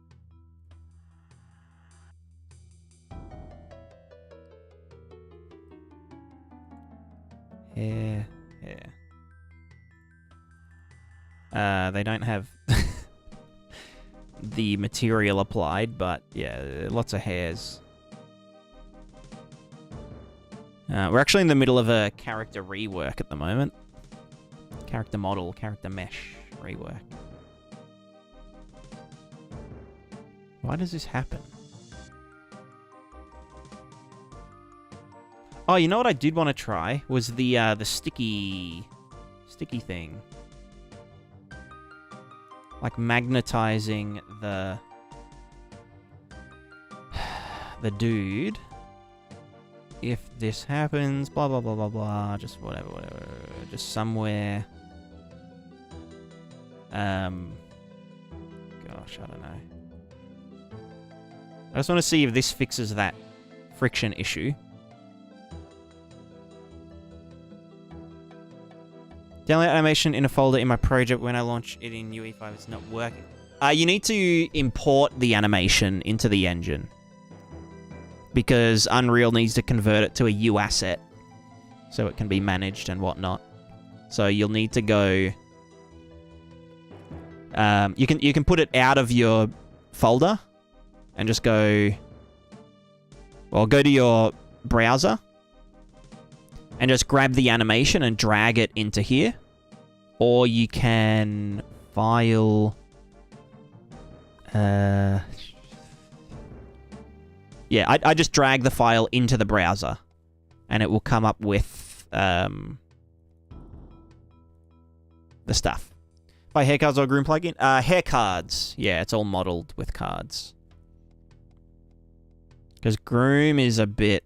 hair. They don't have the material applied, but yeah, lots of hairs. We're actually in the middle of a character rework at the moment. Character model, character mesh rework. Why does this happen? Oh, you know what I did want to try was the sticky thing. Like magnetizing the dude. If this happens, blah blah blah blah blah, just whatever, just somewhere. Gosh, I don't know. I just want to see if this fixes that friction issue. Download animation in a folder in my project. When I launch it in UE5, it's not working. You need to import the animation into the engine, because Unreal needs to convert it to a U asset so it can be managed and whatnot. So you'll need to go. You can put it out of your folder and just go. Well, go to your browser and just grab the animation and drag it into here. Or you can file... yeah, I just drag the file into the browser. And it will come up with the stuff. By hair cards or Groom plugin? Hair cards. Yeah, it's all modeled with cards. Because Groom is a bit...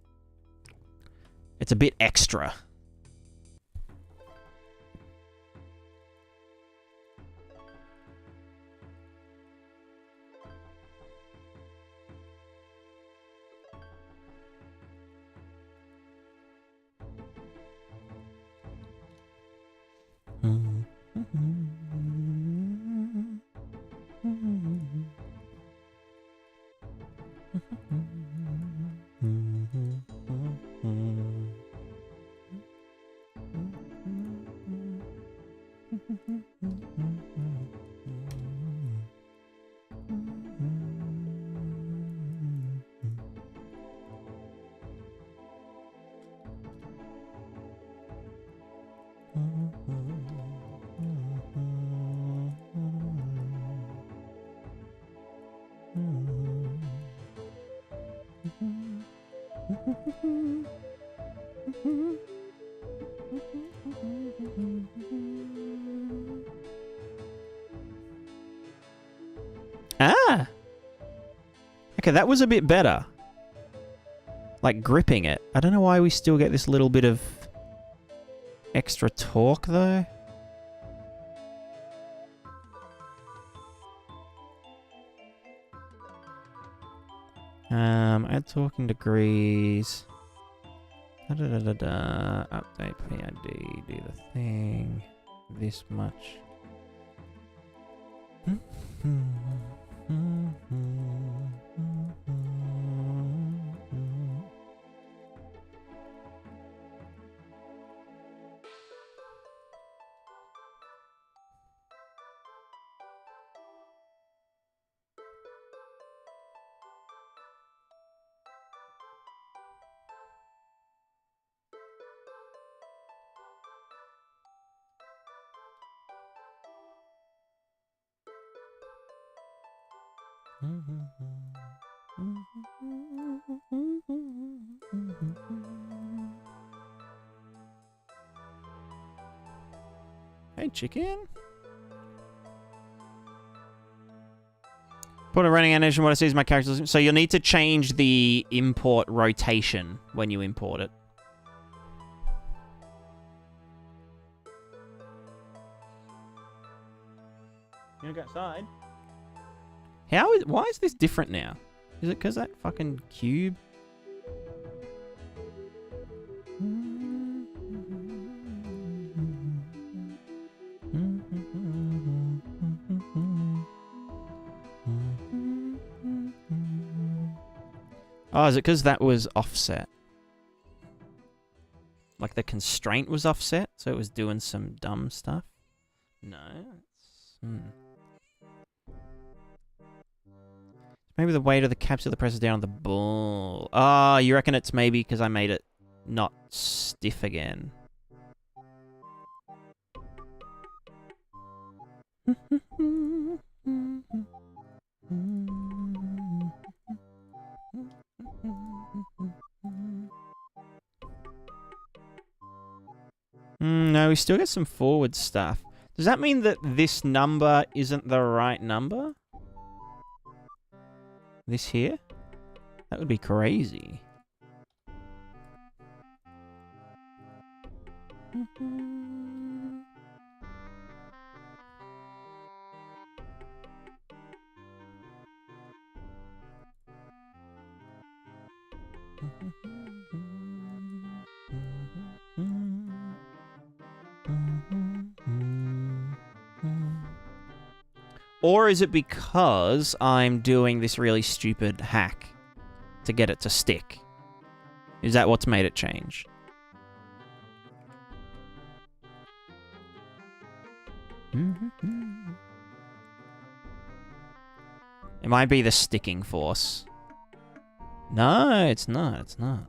It's a bit extra. Ah! Okay, that was a bit better. Like gripping it. I don't know why we still get this little bit of extra torque though. Add talking degrees. Update PID, do the thing. This much. Hey, chicken. Put a running animation what it sees my characters. So you'll need to change the import rotation when you import it. You wanna go outside? Why is this different now? Is it because that fucking cube? Oh, is it because that was offset? Like the constraint was offset, so it was doing some dumb stuff? No. Maybe the weight of the capsule presses down on the ball. Ah, you reckon it's maybe because I made it not stiff again. No, we still get some forward stuff. Does that mean that this number isn't the right number? This here? That would be crazy. Or is it because I'm doing this really stupid hack to get it to stick? Is that what's made it change? It might be the sticking force. No, it's not. It's not.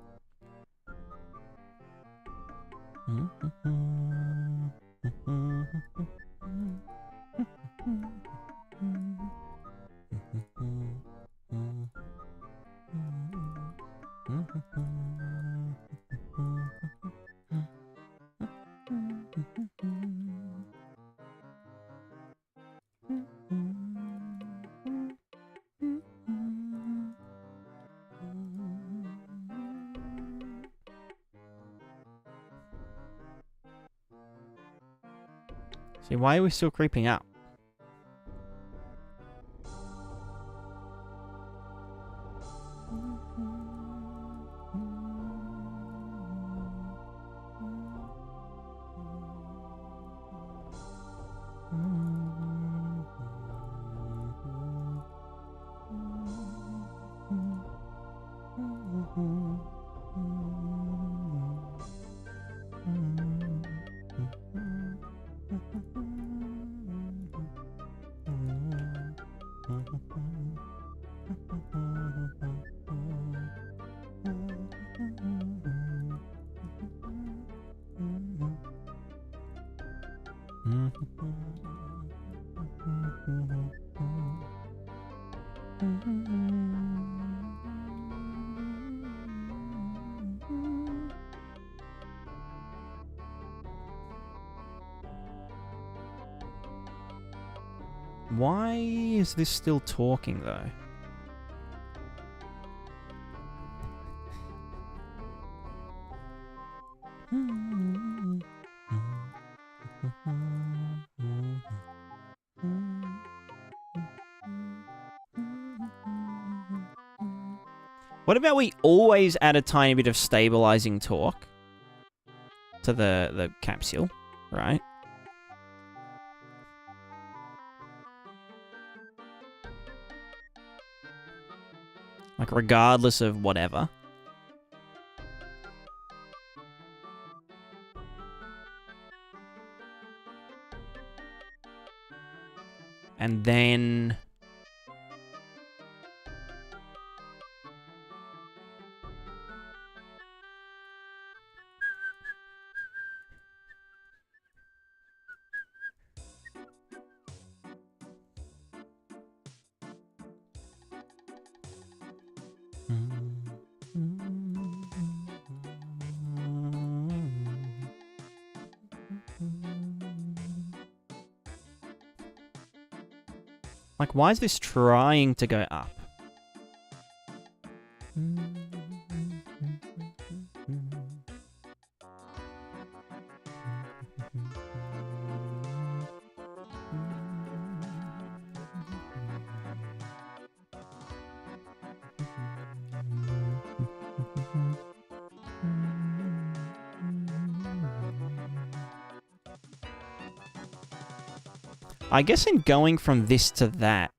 See, why are we still creeping up? Why is this still talking, though? What about we always add a tiny bit of stabilizing torque to the capsule, right? Like, regardless of whatever. And then... Like, why is this trying to go up? I guess in going from this to that,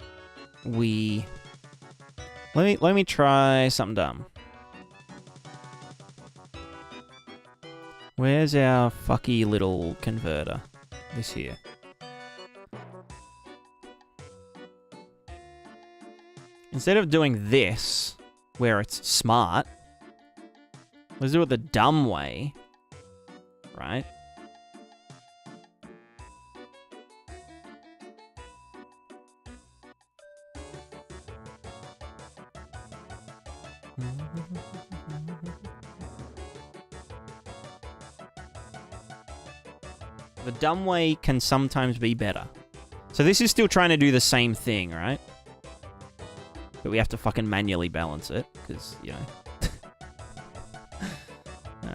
we... Let me try something dumb. Where's our fucky little converter? This here. Instead of doing this, where it's smart, let's do it the dumb way, right? The dumb way can sometimes be better. So this is still trying to do the same thing, right? But we have to fucking manually balance it, because, you know...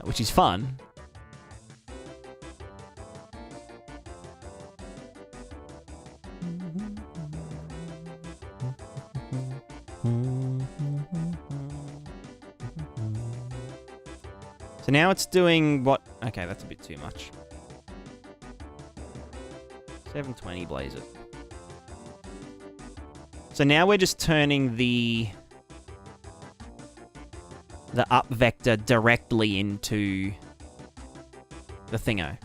which is fun. So now it's doing what... Okay, that's a bit too much. 720, blaze it. So now we're just turning the up vector directly into the thingo.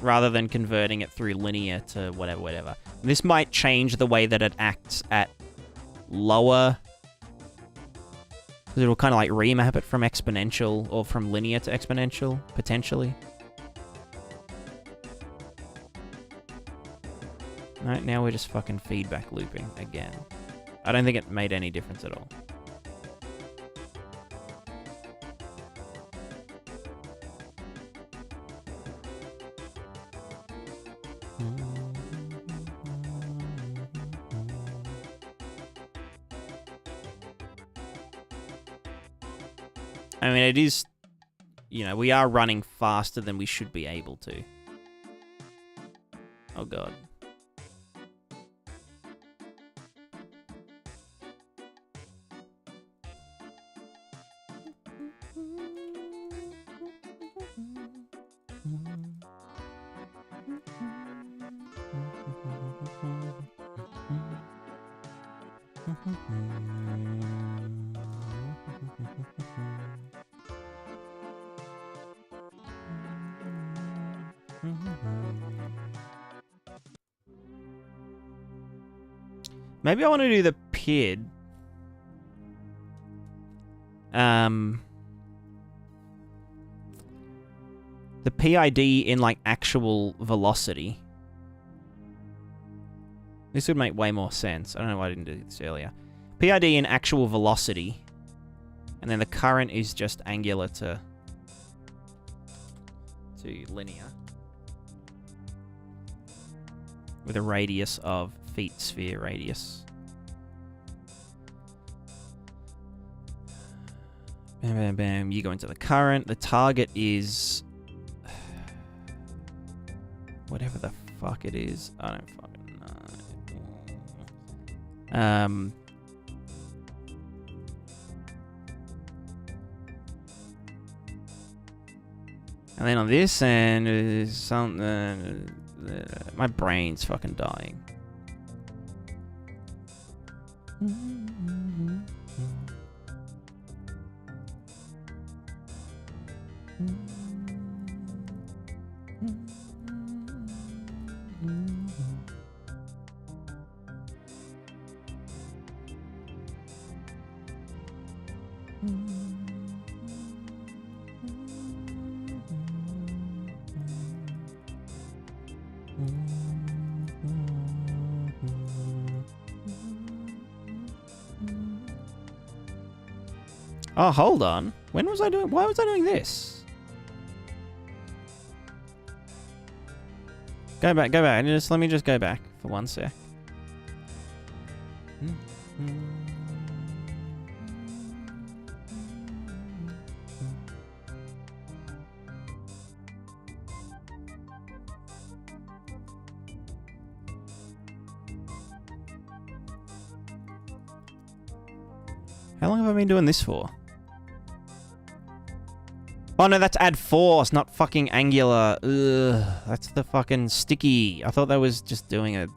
Rather than converting it through linear to whatever. This might change the way that it acts at lower... Because it'll kind of like remap it from exponential or from linear to exponential, potentially. Right, now we're just fucking feedback looping again. I don't think it made any difference at all. I mean, it is, you know, we are running faster than we should be able to. Oh, God. Maybe I want to do the PID. The PID in, like, actual velocity. This would make way more sense. I don't know why I didn't do this earlier. PID in actual velocity. And then the current is just angular to linear. with a radius of feet sphere radius. Bam, bam, bam. You go into the current. The target is whatever the fuck it is. I don't fucking know. And then on this end is something. My brain's fucking dying. Oh, hold on. When was I doing... Why was I doing this? Go back, go back. Let me just go back for 1 sec. How long have I been doing this for? Oh no, that's add force, not fucking angular. Ugh, that's the fucking sticky. I thought that was just doing a...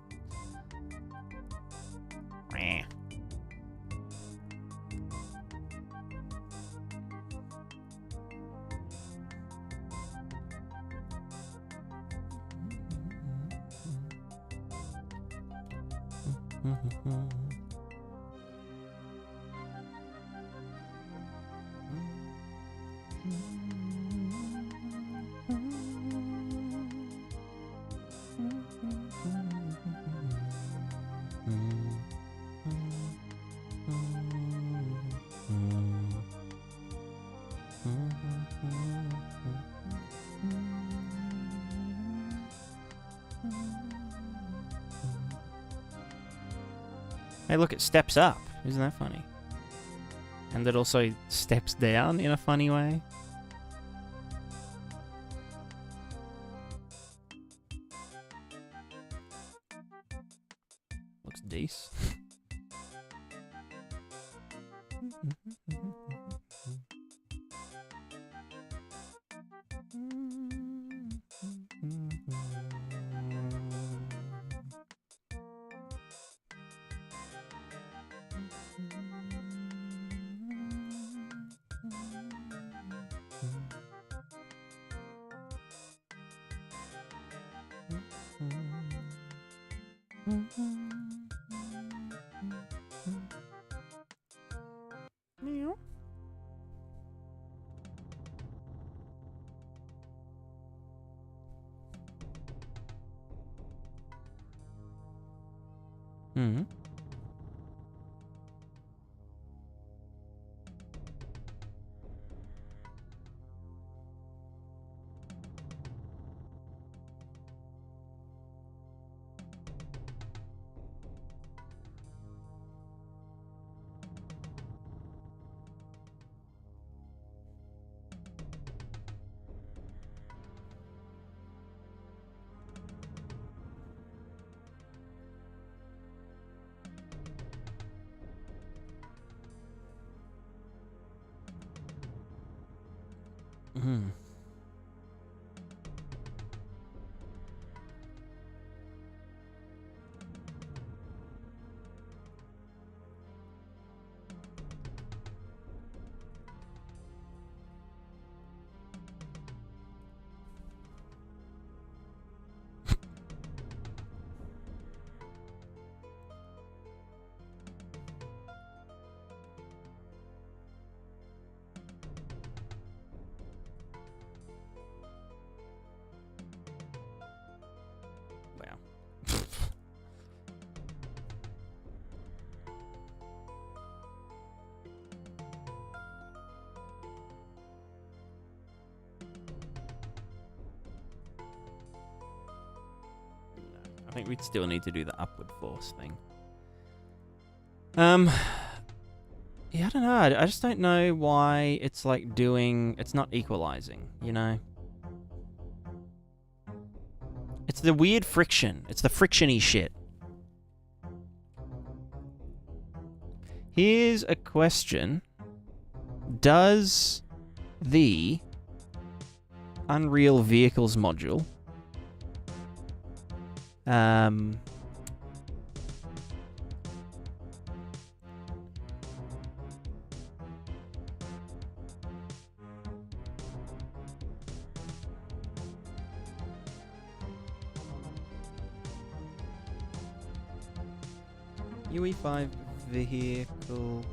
Hey, look, it steps up. Isn't that funny? And it also steps down in a funny way. Looks decent. Mm-hmm. Mm-hmm. think we'd still need to do the upward force thing. Yeah, I don't know. I just don't know why it's like it's not equalizing, you know? It's the weird friction. It's the friction-y shit. Here's a question. Does the Unreal Vehicles module UE5 vehicle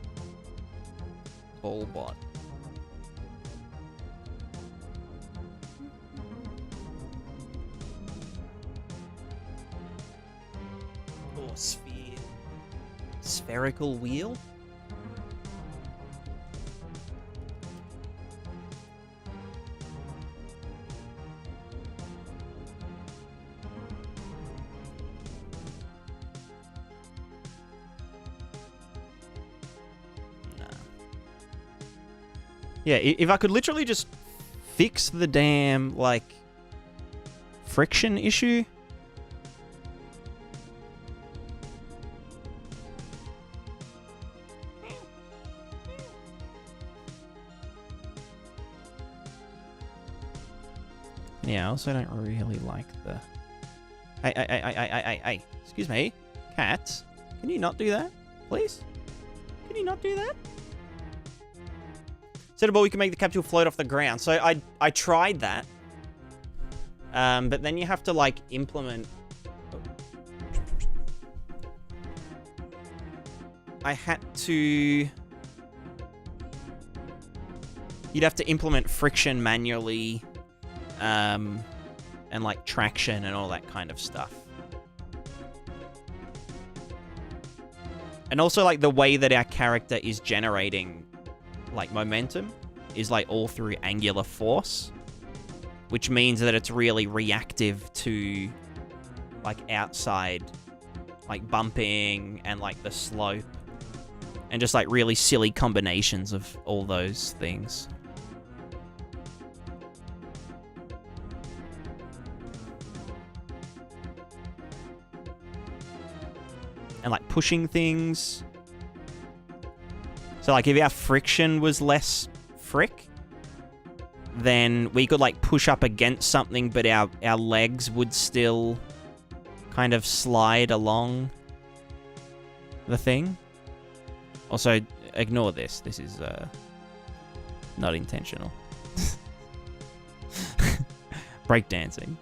ball-bot. Or spherical wheel? Yeah, if I could literally just fix the damn, like, friction issue. Yeah, I also don't really like the... Hey. Excuse me. Cat, can you not do that, please? Can you not do that? Set a ball, you can make the capsule float off the ground. So I tried that. But then you have to, like, implement... I had to... You'd have to implement friction manually. And, like, traction and all that kind of stuff. And also, like, the way that our character is generating... like momentum is like all through angular force, which means that it's really reactive to like outside like bumping and like the slope and just like really silly combinations of all those things. And like pushing things. So, like, if our friction was less frick, then we could, like, push up against something, but our legs would still kind of slide along the thing. Also, ignore this. This is, not intentional. Breakdancing.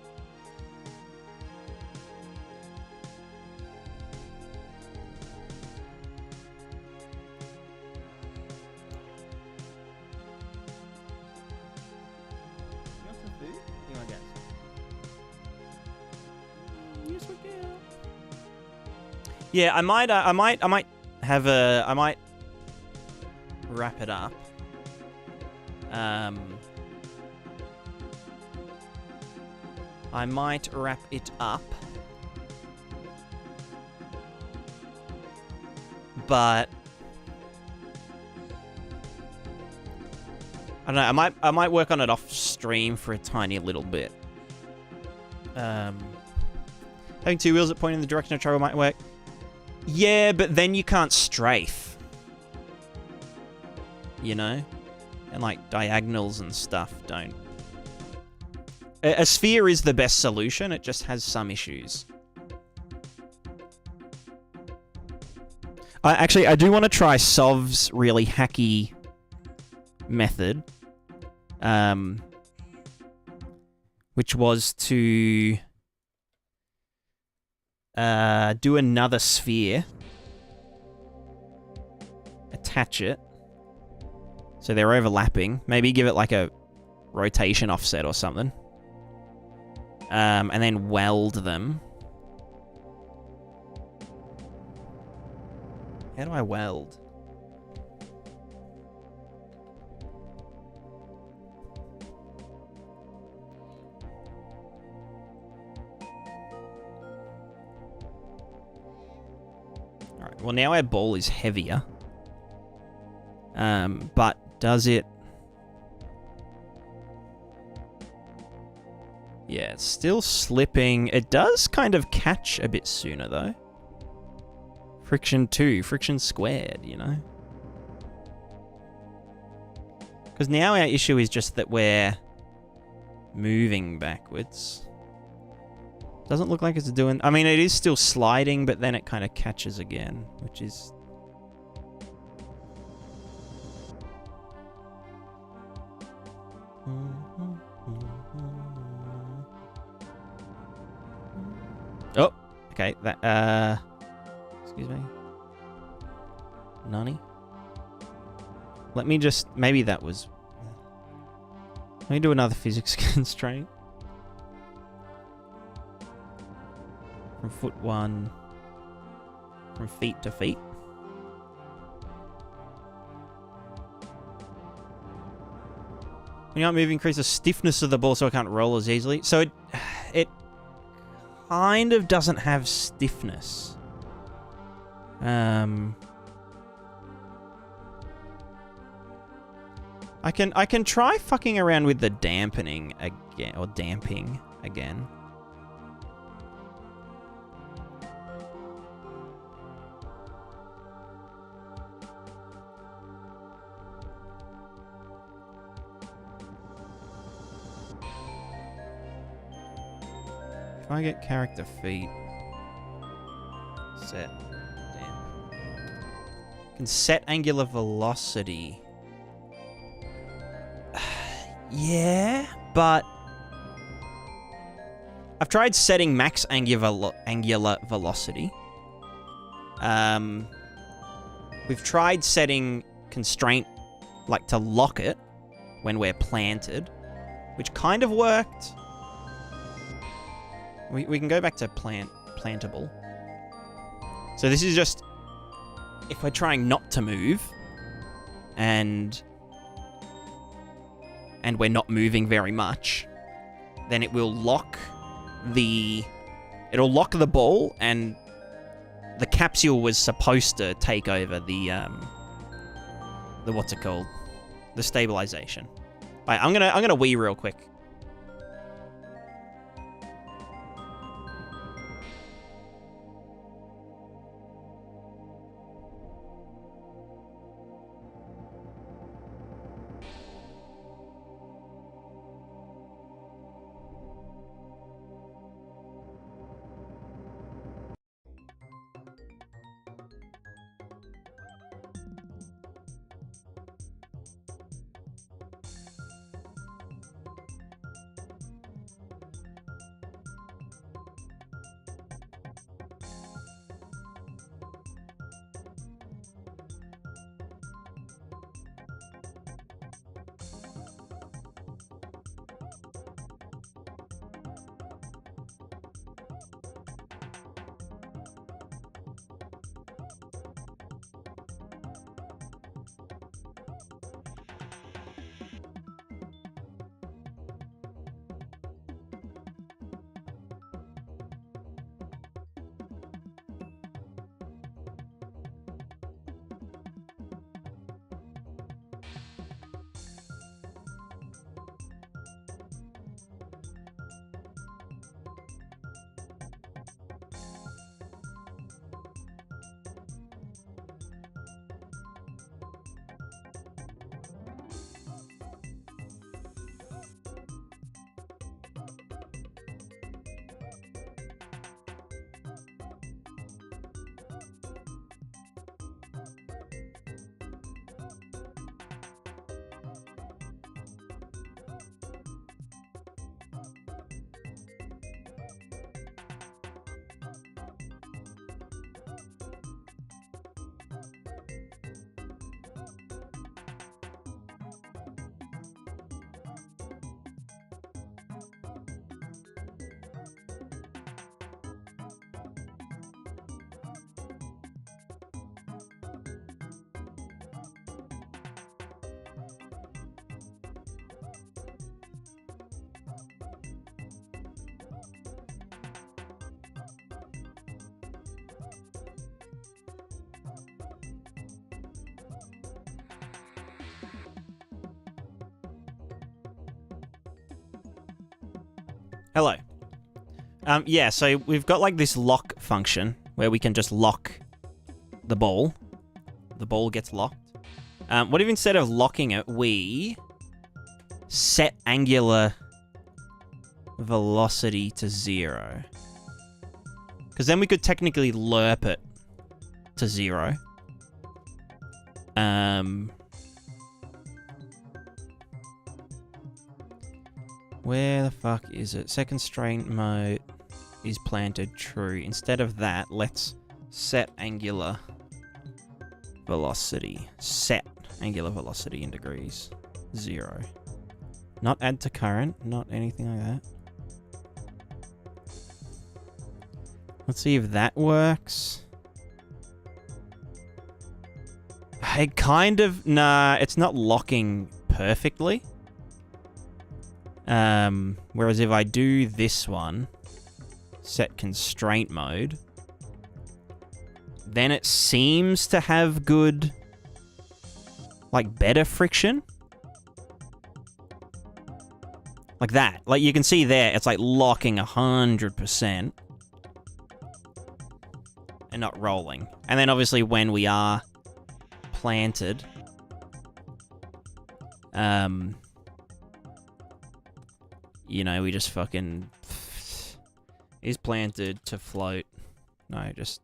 Yeah, I might wrap it up. I might wrap it up. But I don't know, I might work on it off stream for a tiny little bit. Having two wheels that point in the direction of travel might work. Yeah, but then you can't strafe. You know? And like diagonals and stuff don't. A sphere is the best solution, it just has some issues. I do want to try Sov's really hacky method. Which was to do another sphere, attach it, so they're overlapping, maybe give it like a rotation offset or something, and then weld them. How do I weld? Well, now our ball is heavier. But does it... Yeah, it's still slipping. It does kind of catch a bit sooner, though. Friction 2, friction squared, you know? Because now our issue is just that we're moving backwards. Doesn't look like it's doing... I mean, it is still sliding, but then it kind of catches again, which is... Oh, okay, that, excuse me. Nani? Let me just... Maybe that was... Let me do another physics constraint. From foot 1. From feet to feet. When you aren't moving, increase the stiffness of the ball so it can't roll as easily. So it kind of doesn't have stiffness. I can try fucking around with the dampening again, or damping again. If I get character feet, set, damp. Can set angular velocity. Yeah, but I've tried setting max angular velocity. We've tried setting constraint, like to lock it when we're planted, which kind of worked. We can go back to plantable. So this is just if we're trying not to move and we're not moving very much, then it will lock the ball, and the capsule was supposed to take over the what's it called? The stabilization. All right, I'm gonna Wii real quick. Hello. Yeah, so we've got like this lock function where we can just lock the ball. The ball gets locked. What if instead of locking it, we set angular velocity to 0? Because then we could technically lerp it to 0. Where the fuck is it? Set constraint mode is planted true. Instead of that, let's set angular velocity. Set angular velocity in degrees. 0. Not add to current, not anything like that. Let's see if that works. It kind of... Nah, it's not locking perfectly. Whereas if I do this one, set constraint mode, then it seems to have good, like, better friction. Like that. Like, you can see there, it's like locking 100% and not rolling. And then obviously when we are planted, you know, we just fucking... is planted to float. No, just...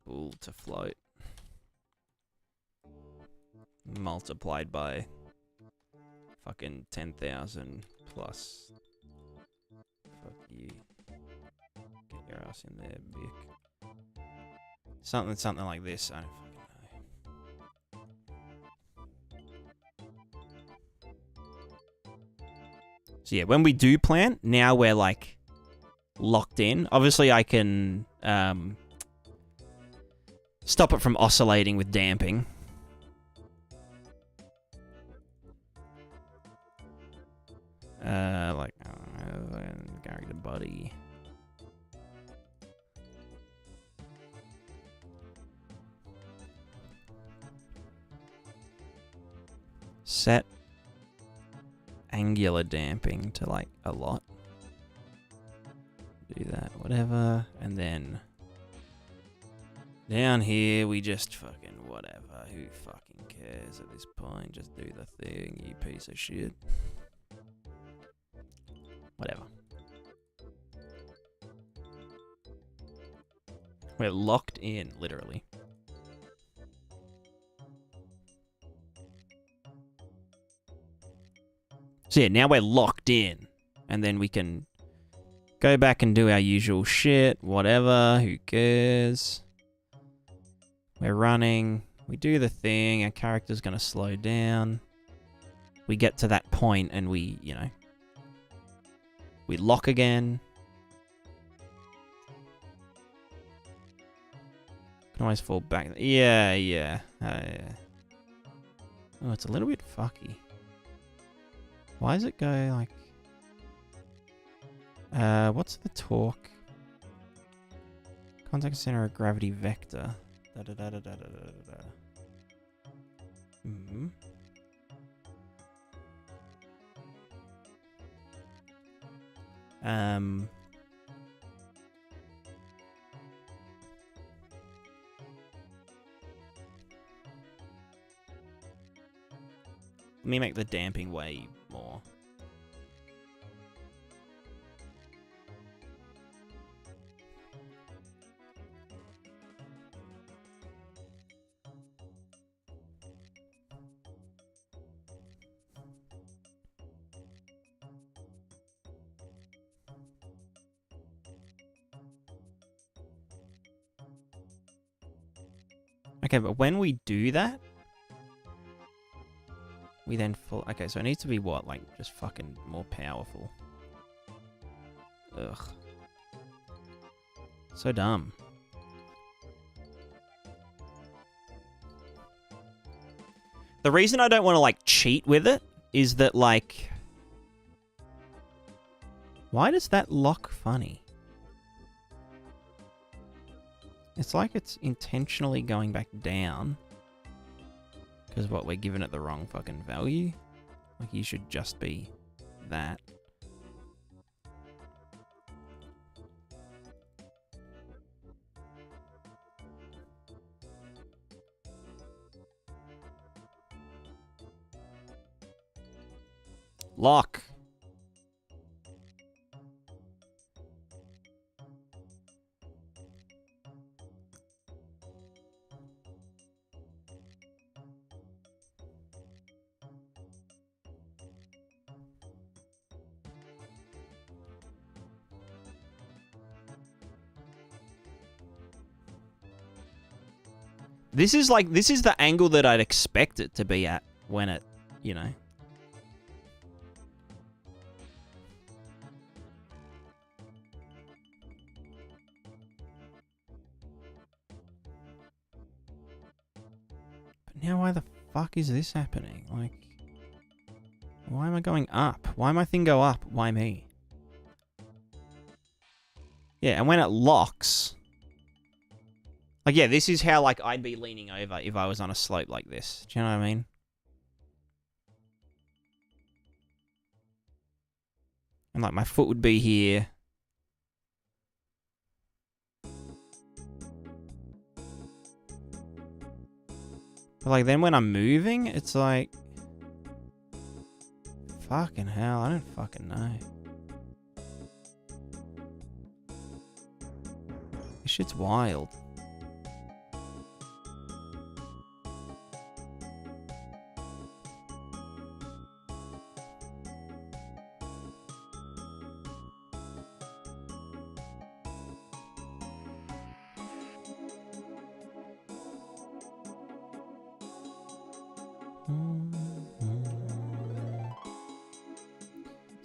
Bool to float. Multiplied by... fucking 10,000 plus. Fuck you. Get your ass in there, Bick. Something like this. I don't fucking know. So yeah, when we do plant, now we're like locked in. Obviously I can stop it from oscillating with damping. Like, I don't know, carry the body. Set angular damping to like a lot. Do that, whatever, and then down here we just fucking whatever. Who fucking cares at this point? Just do the thing, you piece of shit. Whatever. We're locked in, literally. So yeah, now we're locked in. And then we can go back and do our usual shit. Whatever, who cares? We're running. We do the thing. Our character's going to slow down. We get to that point and we, you know, we lock again. Can always fall back. Yeah, yeah. Yeah. Oh, it's a little bit fucky. Why does it go like... what's the torque? Contact center of gravity vector. Mm-hmm. Let me make the damping way more. Okay, but when we do that, we then fall... Okay, so it needs to be what? Like, just fucking more powerful. Ugh. So dumb. The reason I don't want to, like, cheat with it is that, like... Why does that lock funny? It's like it's intentionally going back down. Because what, we're giving it the wrong fucking value? Like, you should just be that. Lock. This is the angle that I'd expect it to be at when it, you know. But now why the fuck is this happening? Like, why am I going up? Why my thing go up? Why me? Yeah, and when it locks... Like, yeah, this is how, like, I'd be leaning over if I was on a slope like this. Do you know what I mean? And, like, my foot would be here. But, like, then when I'm moving, it's like... Fucking hell, I don't fucking know. This shit's wild.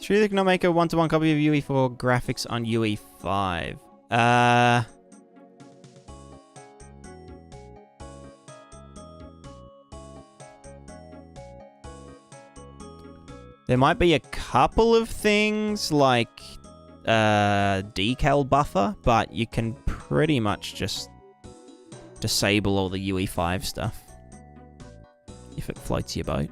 Sure, they cannot make a one-to-one copy of UE4 graphics on UE5. There might be a couple of things like decal buffer, but you can pretty much just disable all the UE5 stuff if it floats your boat.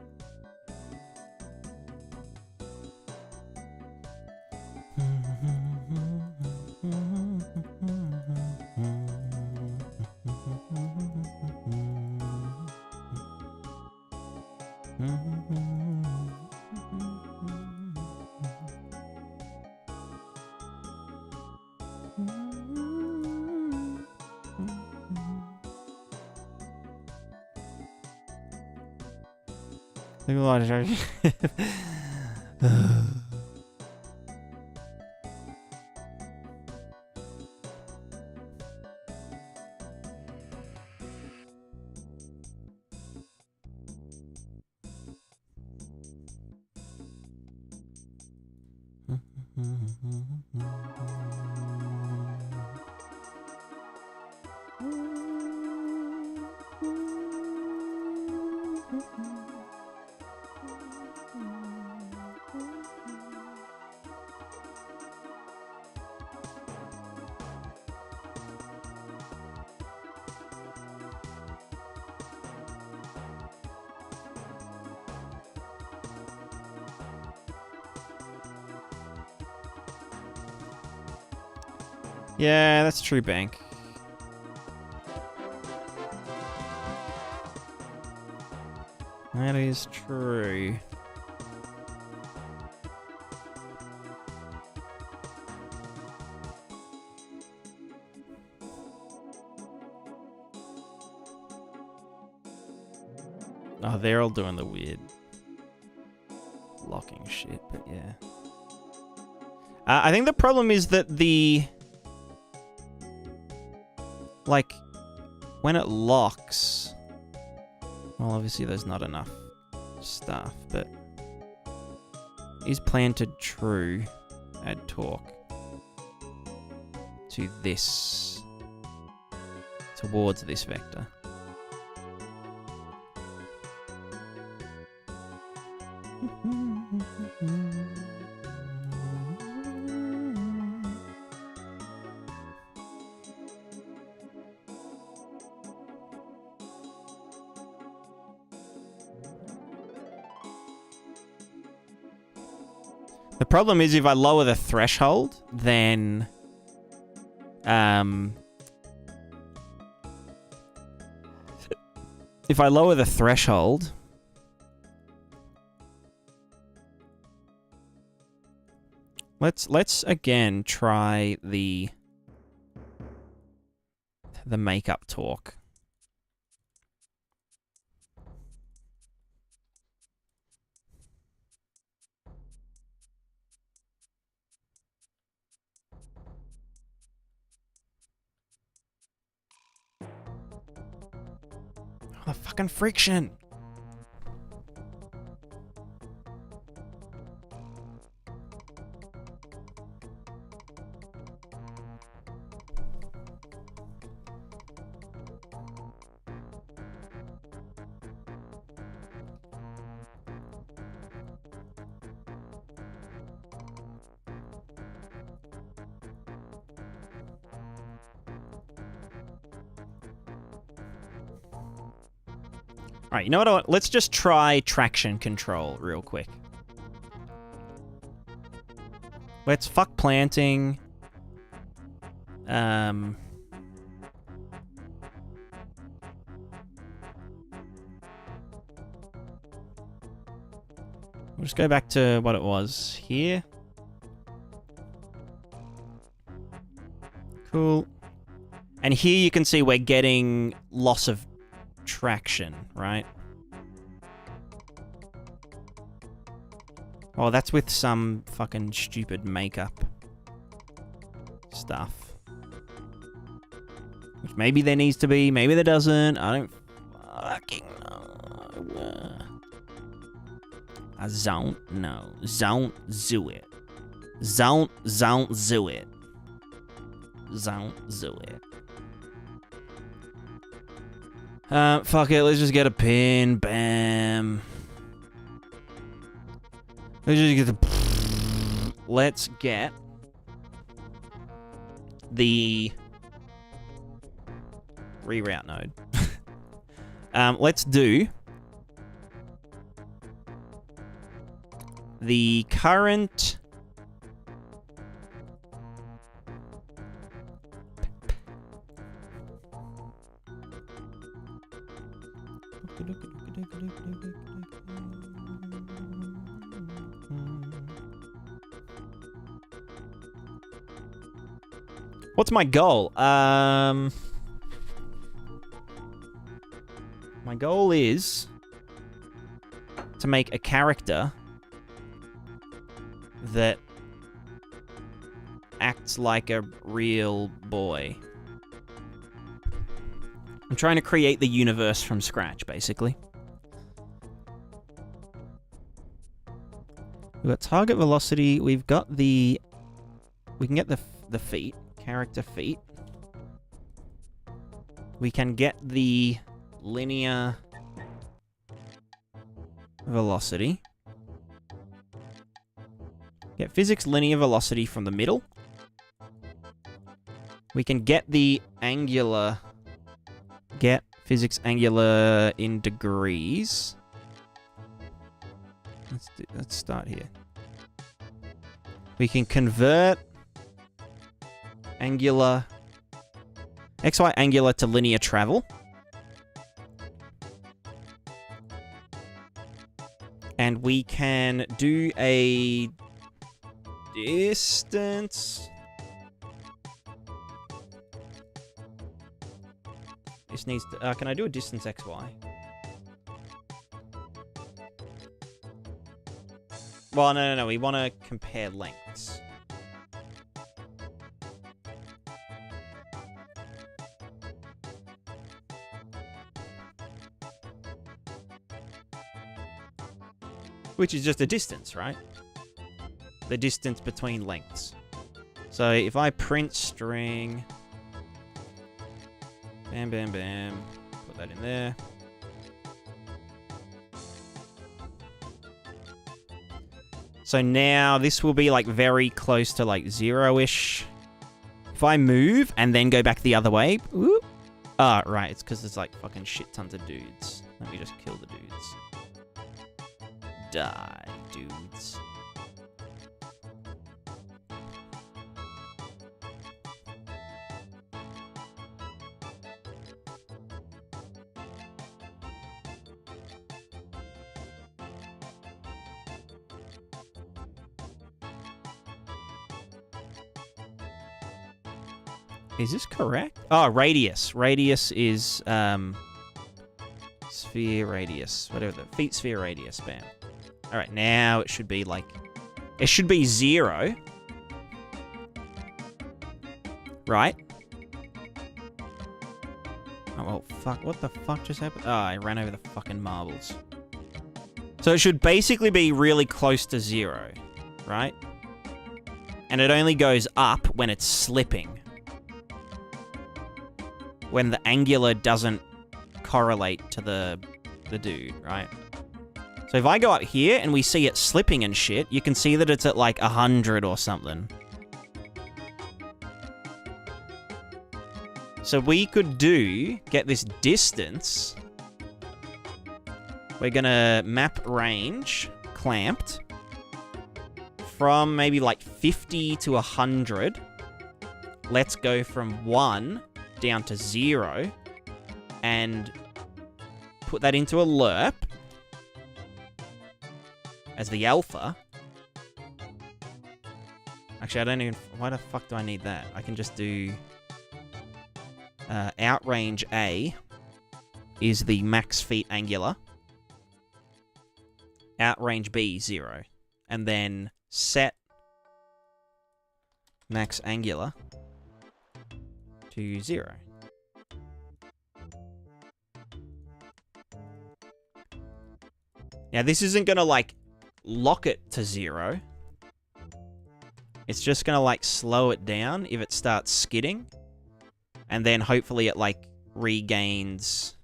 Yeah, that's true, Bank. That is true. Oh, they're all doing the weird locking shit, but yeah. I think the problem is that like, when it locks... Well, obviously there's not enough stuff, but... Is planted true, add torque to this... towards this vector. The problem is if I lower the threshold, then if I lower the threshold, Let's again try the makeup talk. Oh, the fucking friction. Alright, you know what? Let's just try traction control real quick. Let's fuck planting. We'll just go back to what it was here. Cool. And here you can see we're getting loss of traction, right? Oh, that's with some fucking stupid makeup stuff. Which maybe there needs to be, maybe there doesn't. I don't fucking know. I don't know. Don't do it. Don't do it. Don't do it. Fuck it, let's just get a pin. Bam. Let's just get the... Let's get... the... reroute node. Let's do... the current... What's my goal? My goal is to make a character that acts like a real boy. I'm trying to create the universe from scratch, basically. We've got target velocity. We've got the... we can get the feet. Character feet. We can get the linear velocity. Get physics linear velocity from the middle. We can get the angular... get physics angular in degrees. Let's start here. We can convert angular... XY angular to linear travel. And we can do a distance... This needs to... can I do a distance XY? Well, no. We want to compare lengths. Which is just a distance, right? The distance between lengths. So if I print string... bam, bam, bam. Put that in there. So now this will be like very close to like 0-ish. If I move and then go back the other way... whoop. Ah, right. It's because there's like fucking shit tons of dudes. Let me just kill the dudes. Die, dudes. Is this correct? Oh, radius. Radius is sphere radius. Whatever the feet sphere radius. Bam. All right, now it should be like it should be 0. Right? Oh, well, fuck. What the fuck just happened? Oh, I ran over the fucking marbles. So it should basically be really close to 0, right? And it only goes up when it's slipping. When the angular doesn't correlate to the dude, right? So if I go up here and we see it slipping and shit, you can see that it's at like 100 or something. So we could get this distance. We're gonna map range, clamped, from maybe like 50 to 100. Let's go from 1 down to 0 and put that into a lerp as the alpha. Actually, I don't even... Why the fuck do I need that? I can just do... outrange A is the max feet angular. Outrange B, 0. And then set max angular to 0. Now, this isn't going to, like, lock it to 0. It's just going to, like, slow it down if it starts skidding. And then hopefully it, like, regains...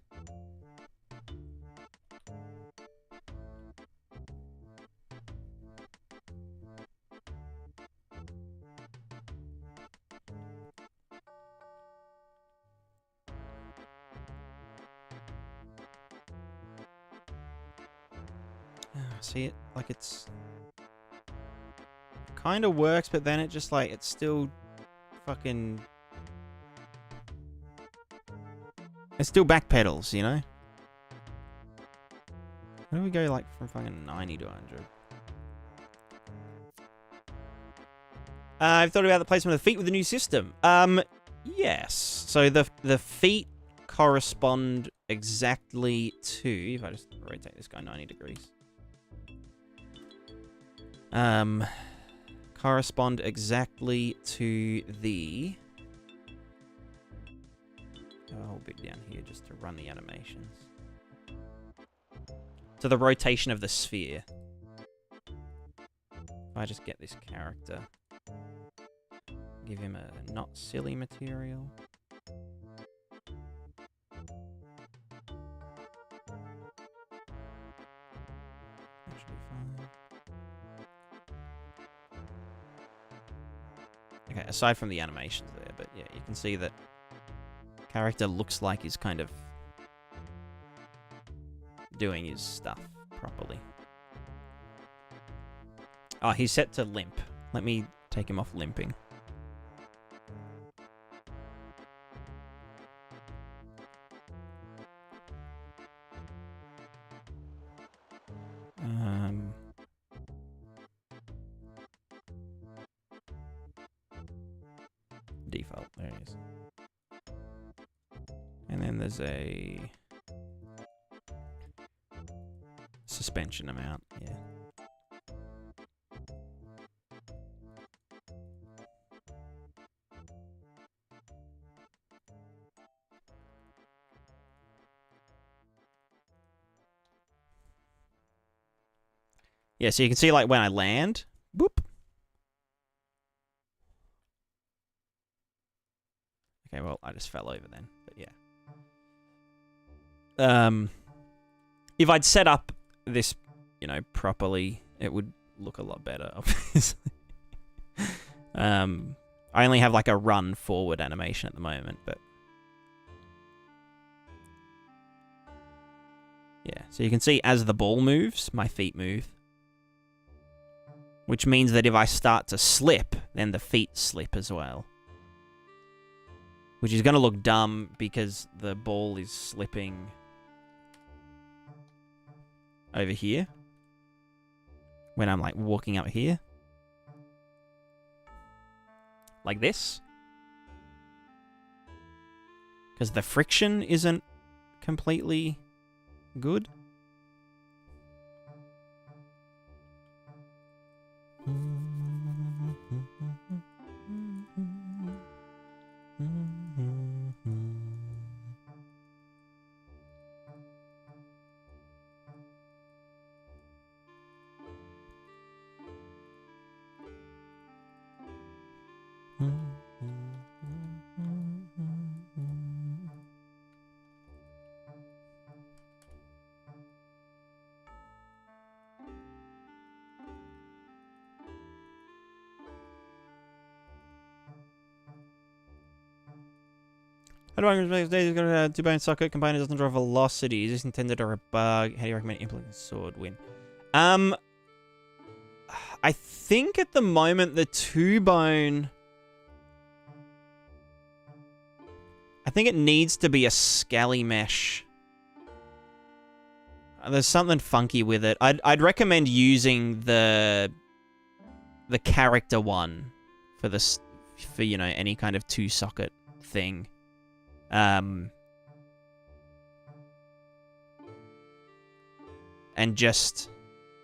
See it? Like, it's... kind of works, but then it just, like, it's still fucking... It still backpedals, you know? How do we go, like, from fucking 90 to 100? I've thought about the placement of the feet with the new system. Yes. So the feet correspond exactly to... If I just rotate this guy 90 degrees. Correspond exactly to the... Go a whole bit down here just to run the animations. To the rotation of the sphere. If I just get this character, give him a not silly material. That should be fine. Okay, aside from the animations there, but yeah, you can see that character looks like he's kind of doing his stuff properly. Oh, he's set to limp. Let me take him off limping. Default, there it is. And then there's a suspension amount, yeah. Yeah, so you can see, like, when I land, boop. Okay, well, I just fell over then, but yeah. If I'd set up this, you know, properly, it would look a lot better, obviously. I only have, like, a run forward animation at the moment, but... Yeah, so you can see as the ball moves, my feet move. Which means that if I start to slip, then the feet slip as well. Which is going to look dumb because the ball is slipping over here. When I'm, like, walking up here. Like this. Because the friction isn't completely good. How do I make days got a two-bone socket combiner doesn't draw velocity? Is this intended or a bug? How do you recommend implementing sword win? I think at the moment the two-bone, I think it needs to be a scally mesh. There's something funky with it. I'd recommend using the character one for this, for you know, any kind of two-socket thing. And just...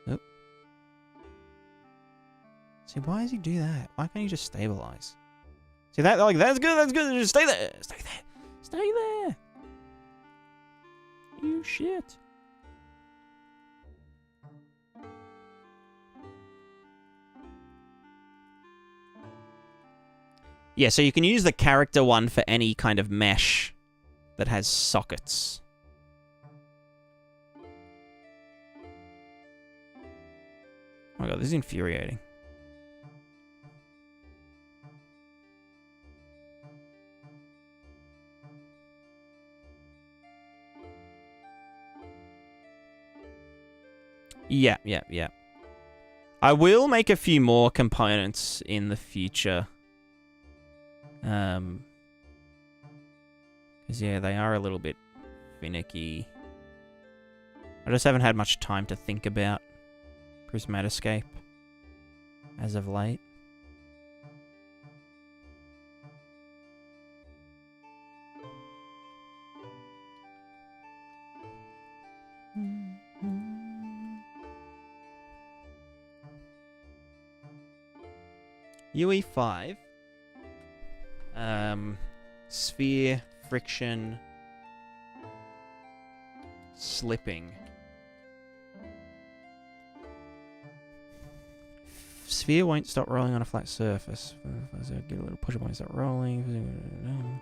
Oh. See, why does he do that? Why can't he just stabilize? See, that, like, that's good, just stay there! Stay there! Stay there! You shit. Yeah, so you can use the character one for any kind of mesh that has sockets. Oh my god, this is infuriating. Yeah. I will make a few more components in the future. Because, yeah, they are a little bit finicky. I just haven't had much time to think about PrismaticaDev as of late. UE5. Sphere, friction, slipping. Sphere won't stop rolling on a flat surface. Get a little push up when it start rolling.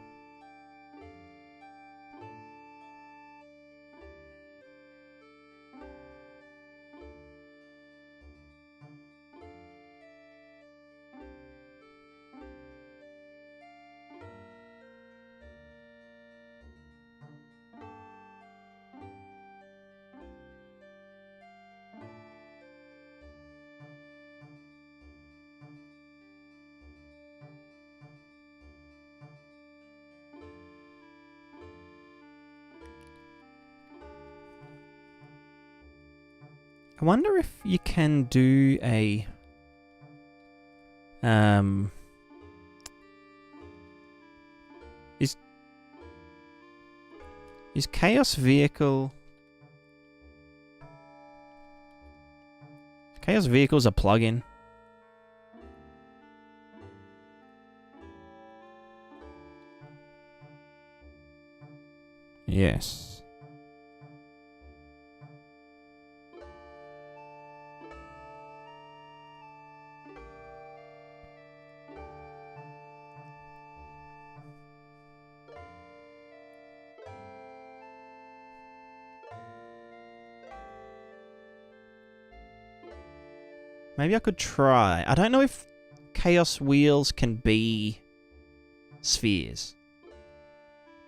I wonder if you can do a is Chaos Vehicle Chaos Vehicle's a plugin? Yes. Maybe I could try. I don't know if Chaos Wheels can be spheres.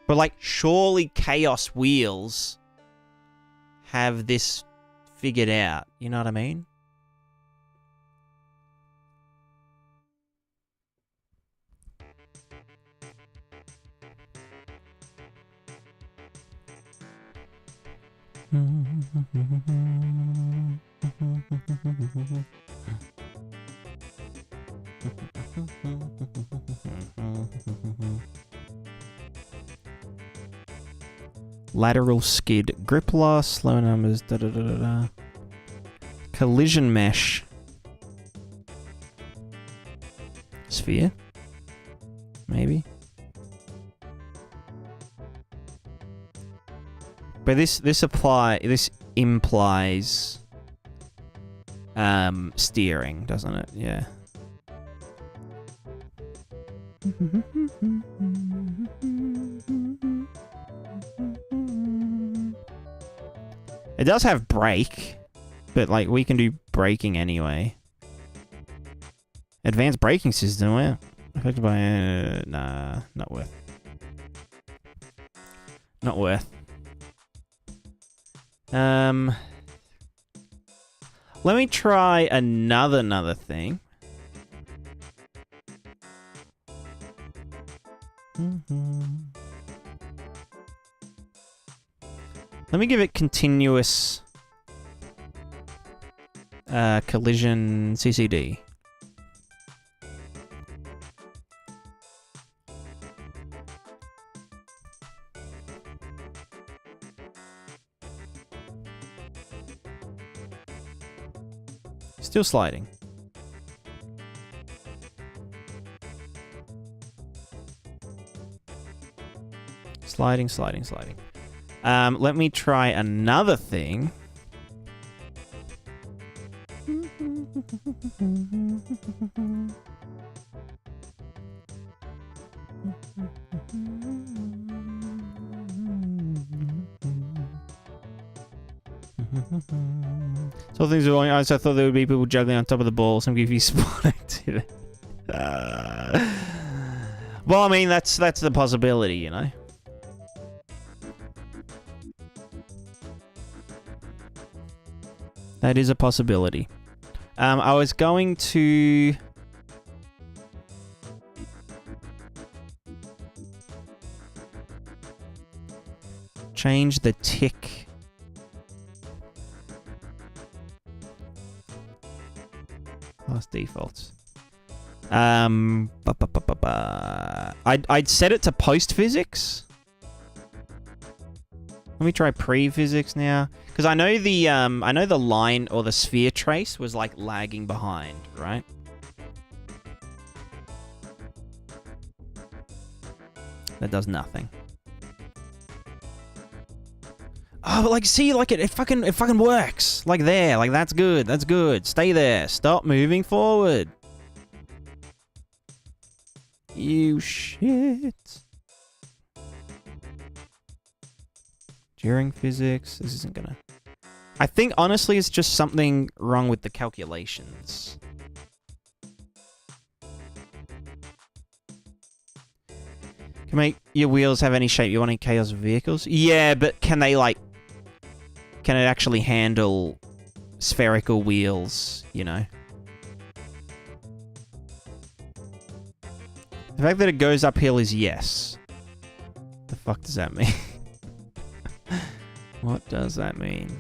But, like, surely Chaos Wheels have this figured out. You know what I mean? Lateral skid. Grip loss. Slow numbers. Da da da da da. Collision mesh. Sphere? Maybe. But this implies steering, doesn't it? Yeah. It does have brake, but like we can do braking anyway. Advanced braking system, well, affected by nah, not worth. Not worth. Let me try another thing. Let me give it continuous collision CCD. Still sliding. Sliding. Let me try another thing. So things are going on. So I thought there would be people juggling on top of the ball. Some give you sport activity. Well, I mean, that's the possibility, you know. That is a possibility. I was going to change the tick. Last defaults. I'd set it to post physics. Let me try pre-physics now, because I know the line or the sphere trace was like lagging behind, right? That does nothing. Oh, but like, see, like it fucking works. Like there, like that's good. That's good. Stay there. Stop moving forward. You shit. During physics, this isn't gonna... I think, honestly, it's just something wrong with the calculations. Can make your wheels have any shape you want in Chaos vehicles? Yeah, but can they, like... Can it actually handle spherical wheels, you know? The fact that it goes uphill is yes. The fuck does that mean? What does that mean?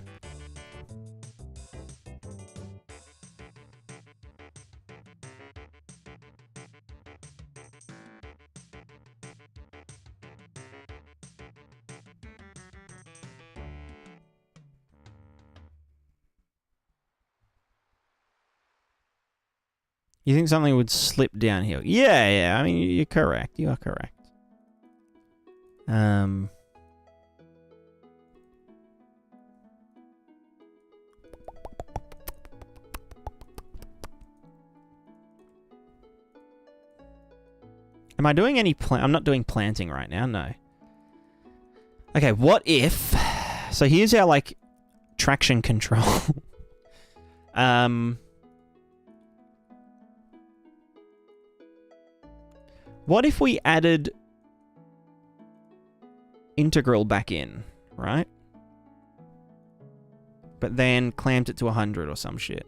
You think something would slip downhill? Yeah, I mean, you're correct. You are correct. Am I doing any I'm not doing planting right now, no. Okay, what if... So here's our, like, traction control. What if we added integral back in, right? But then clamped it to 100 or some shit.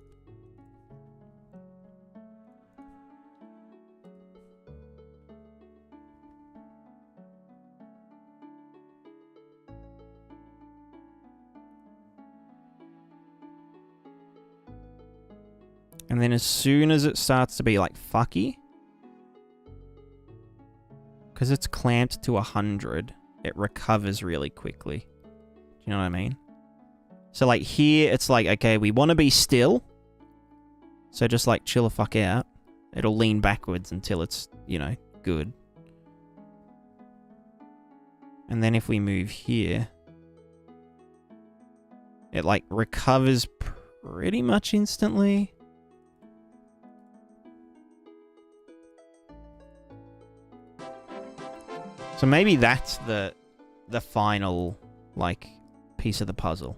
And then as soon as it starts to be like fucky, because it's clamped to 100, it recovers really quickly. You know what I mean? So, like, here, it's like, okay, we want to be still. So just, like, chill the fuck out. It'll lean backwards until it's, you know, good. And then if we move here, it, like, recovers pretty much instantly. So maybe that's the final, like, piece of the puzzle.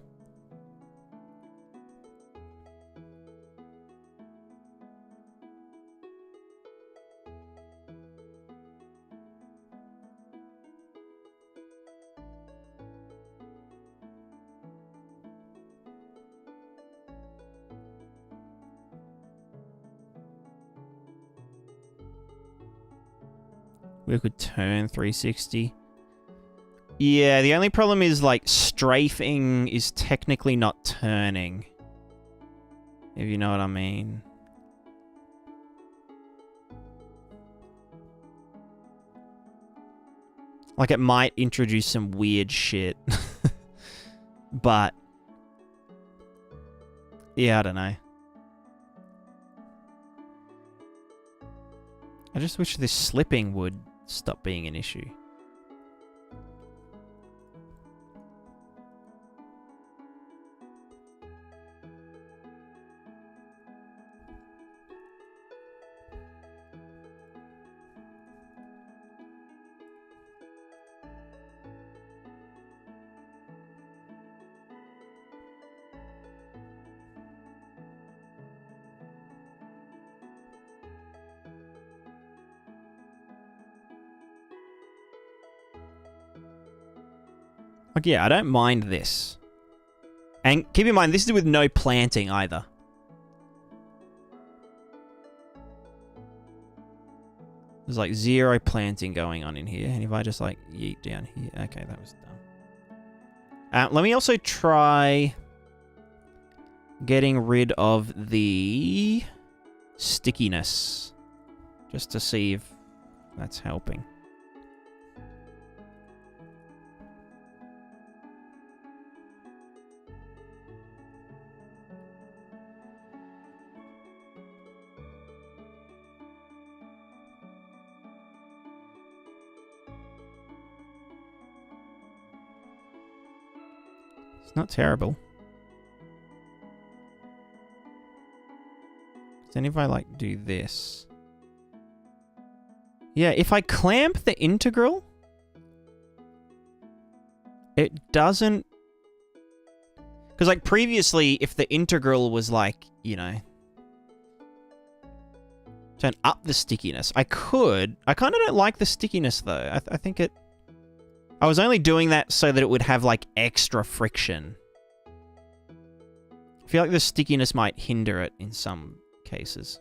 We could turn 360. Yeah, the only problem is, like, strafing is technically not turning. If you know what I mean. Like, it might introduce some weird shit. But... yeah, I don't know. I just wish this slipping would stop being an issue. Like, yeah, I don't mind this. And keep in mind, this is with no planting either. There's, like, 0 planting going on in here. And if I just, like, yeet down here... okay, that was dumb. Let me also try getting rid of the stickiness. Just to see if that's helping. It's not terrible. Then if I, like, do this... yeah, if I clamp the integral... it doesn't... because, like, previously, if the integral was, like, you know... turn up the stickiness, I could... I kind of don't like the stickiness, though. I think it... I was only doing that so that it would have, like, extra friction. I feel like the stickiness might hinder it in some cases.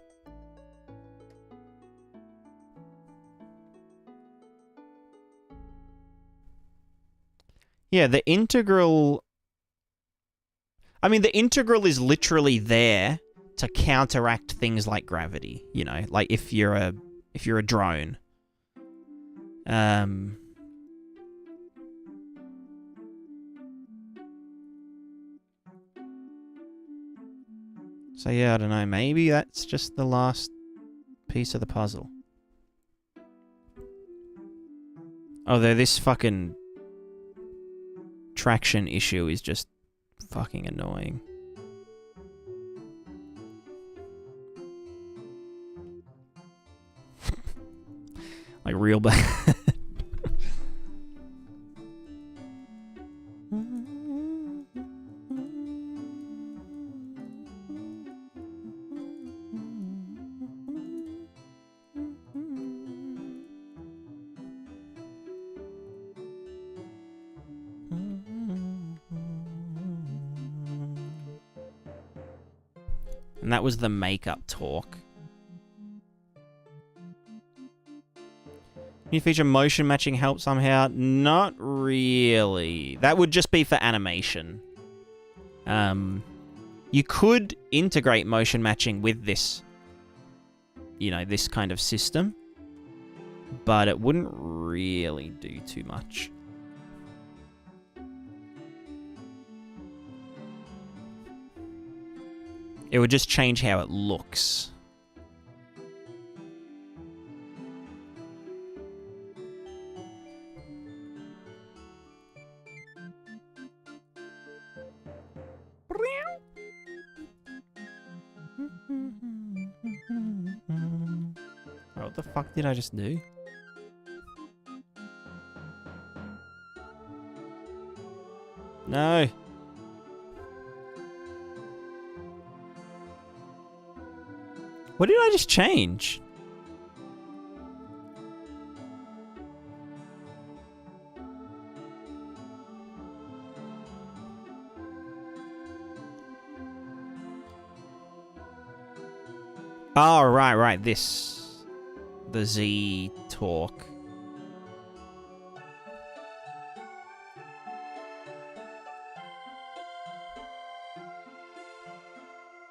Yeah, the integral... I mean, the integral is literally there to counteract things like gravity, you know? Like, if you're a drone. So yeah, I don't know. Maybe that's just the last piece of the puzzle. Although this fucking traction issue is just fucking annoying. Like, real bad. And that was the makeup talk. New feature motion matching help somehow? Not really. That would just be for animation. You could integrate motion matching with this, you know, this kind of system, but it wouldn't really do too much. It would just change how it looks. What the fuck did I just do? No. What did I just change? Oh, right, this. The Z talk.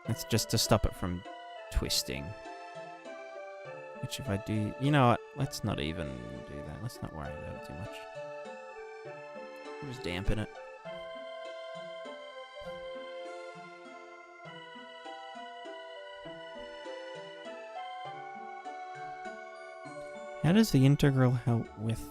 It's just to stop it from twisting. Which if I do... You know what? Let's not even do that. Let's not worry about it too much. I'll just dampen it. How does the integral help with...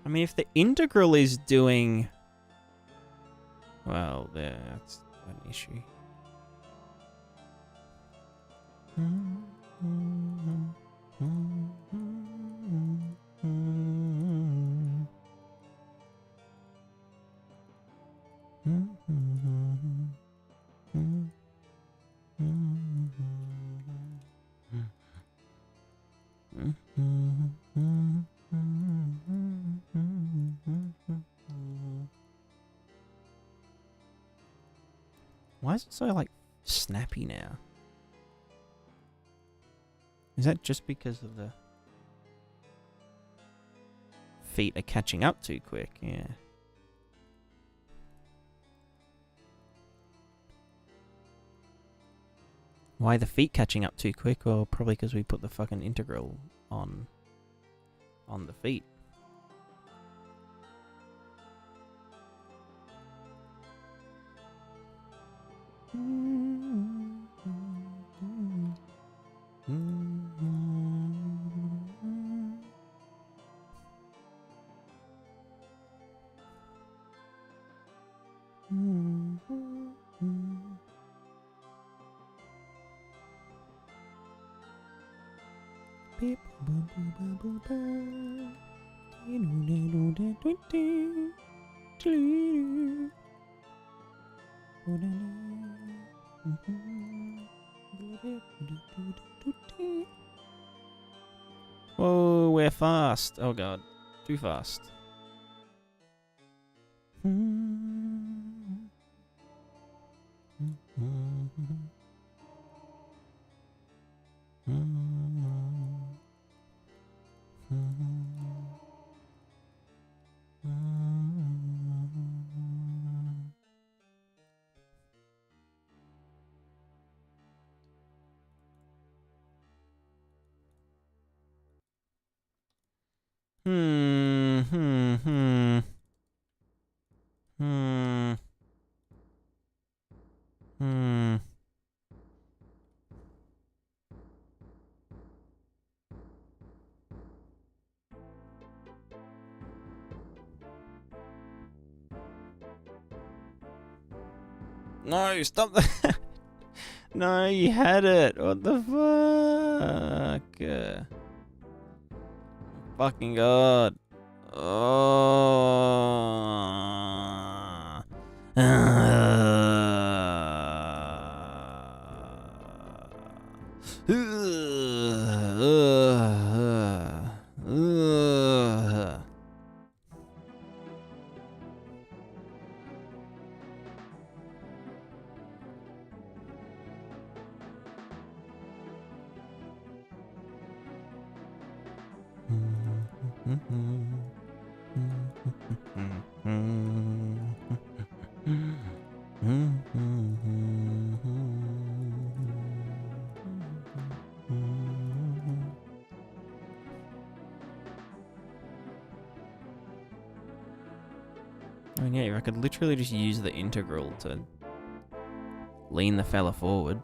I mean, if the integral is doing... Well, that's an issue. Why is it so, like, snappy now? Is that just because of the feet are catching up too quick? Yeah. Why are the feet catching up too quick? Well, probably because we put the fucking integral on the feet. Whoa, we're fast. Oh god, too fast. No, stop that. No, you had it. What the fuck? Fucking god. Oh. I mean, yeah, I could literally just use the integral to lean the fella forward.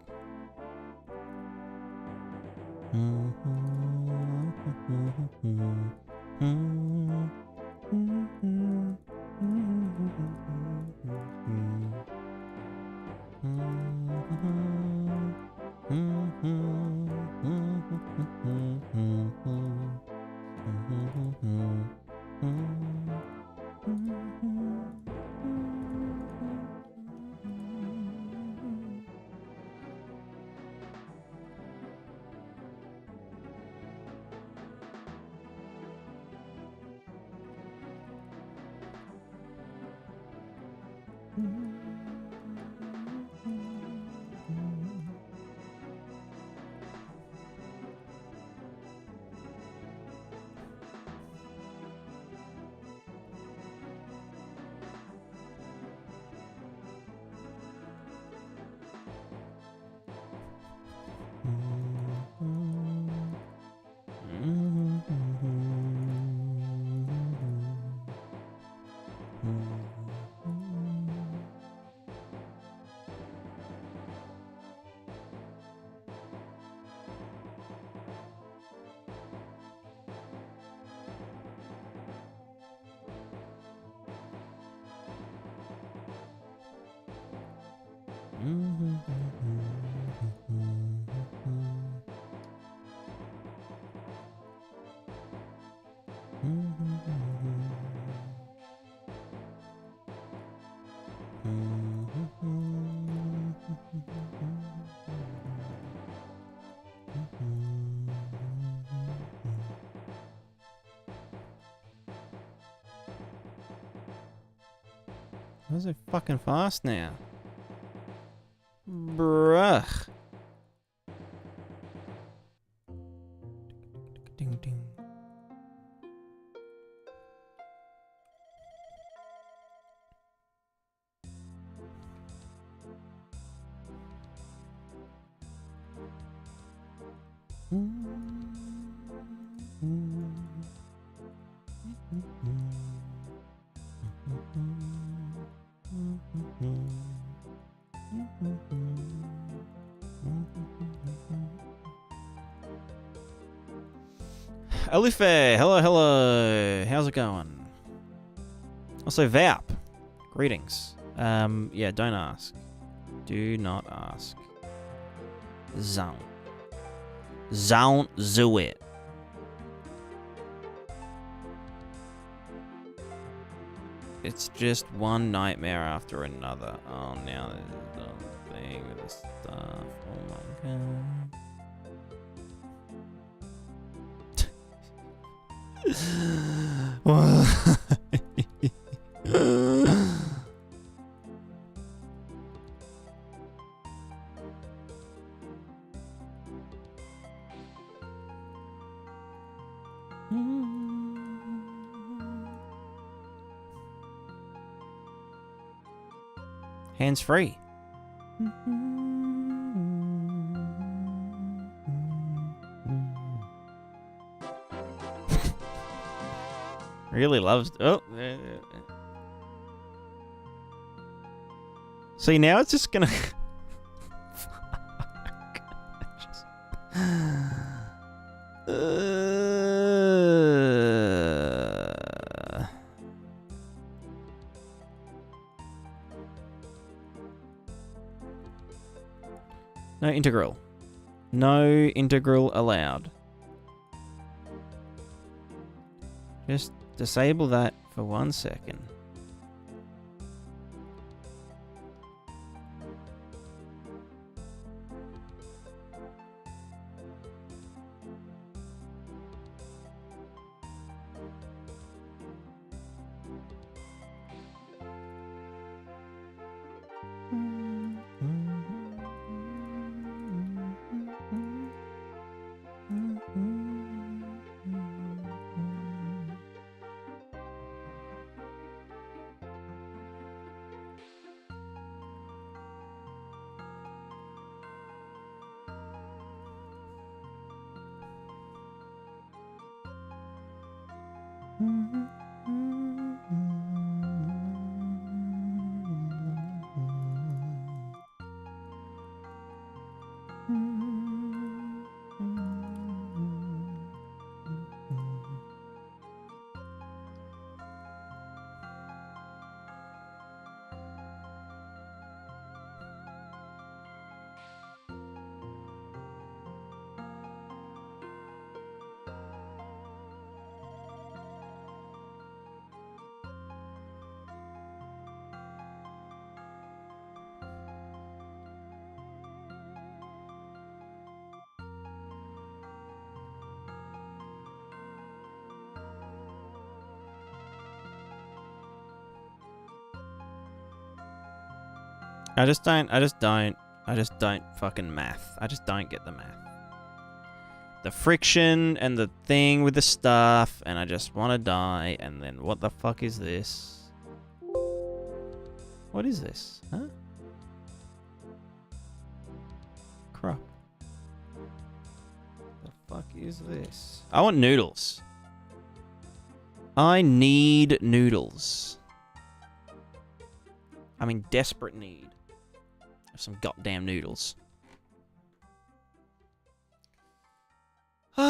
Why is it fucking fast now? Bruh. Ding ding. Alife, hello, hello. How's it going? Also, Vap, greetings. Yeah, don't ask. Do not ask. Zone. Zone do it. It's just one nightmare after another. Oh, now there's another thing with this stuff. Oh my god. Hands free. Really loves. Oh. See, now it's just gonna. No integral. No integral allowed. Just disable that for 1 second. I just don't fucking math. I just don't get the math. The friction and the thing with the stuff, and I just want to die, and then what the fuck is this? What is this? Huh? Crap. The fuck is this? I want noodles. I need noodles. I'm in desperate need of some goddamn noodles. You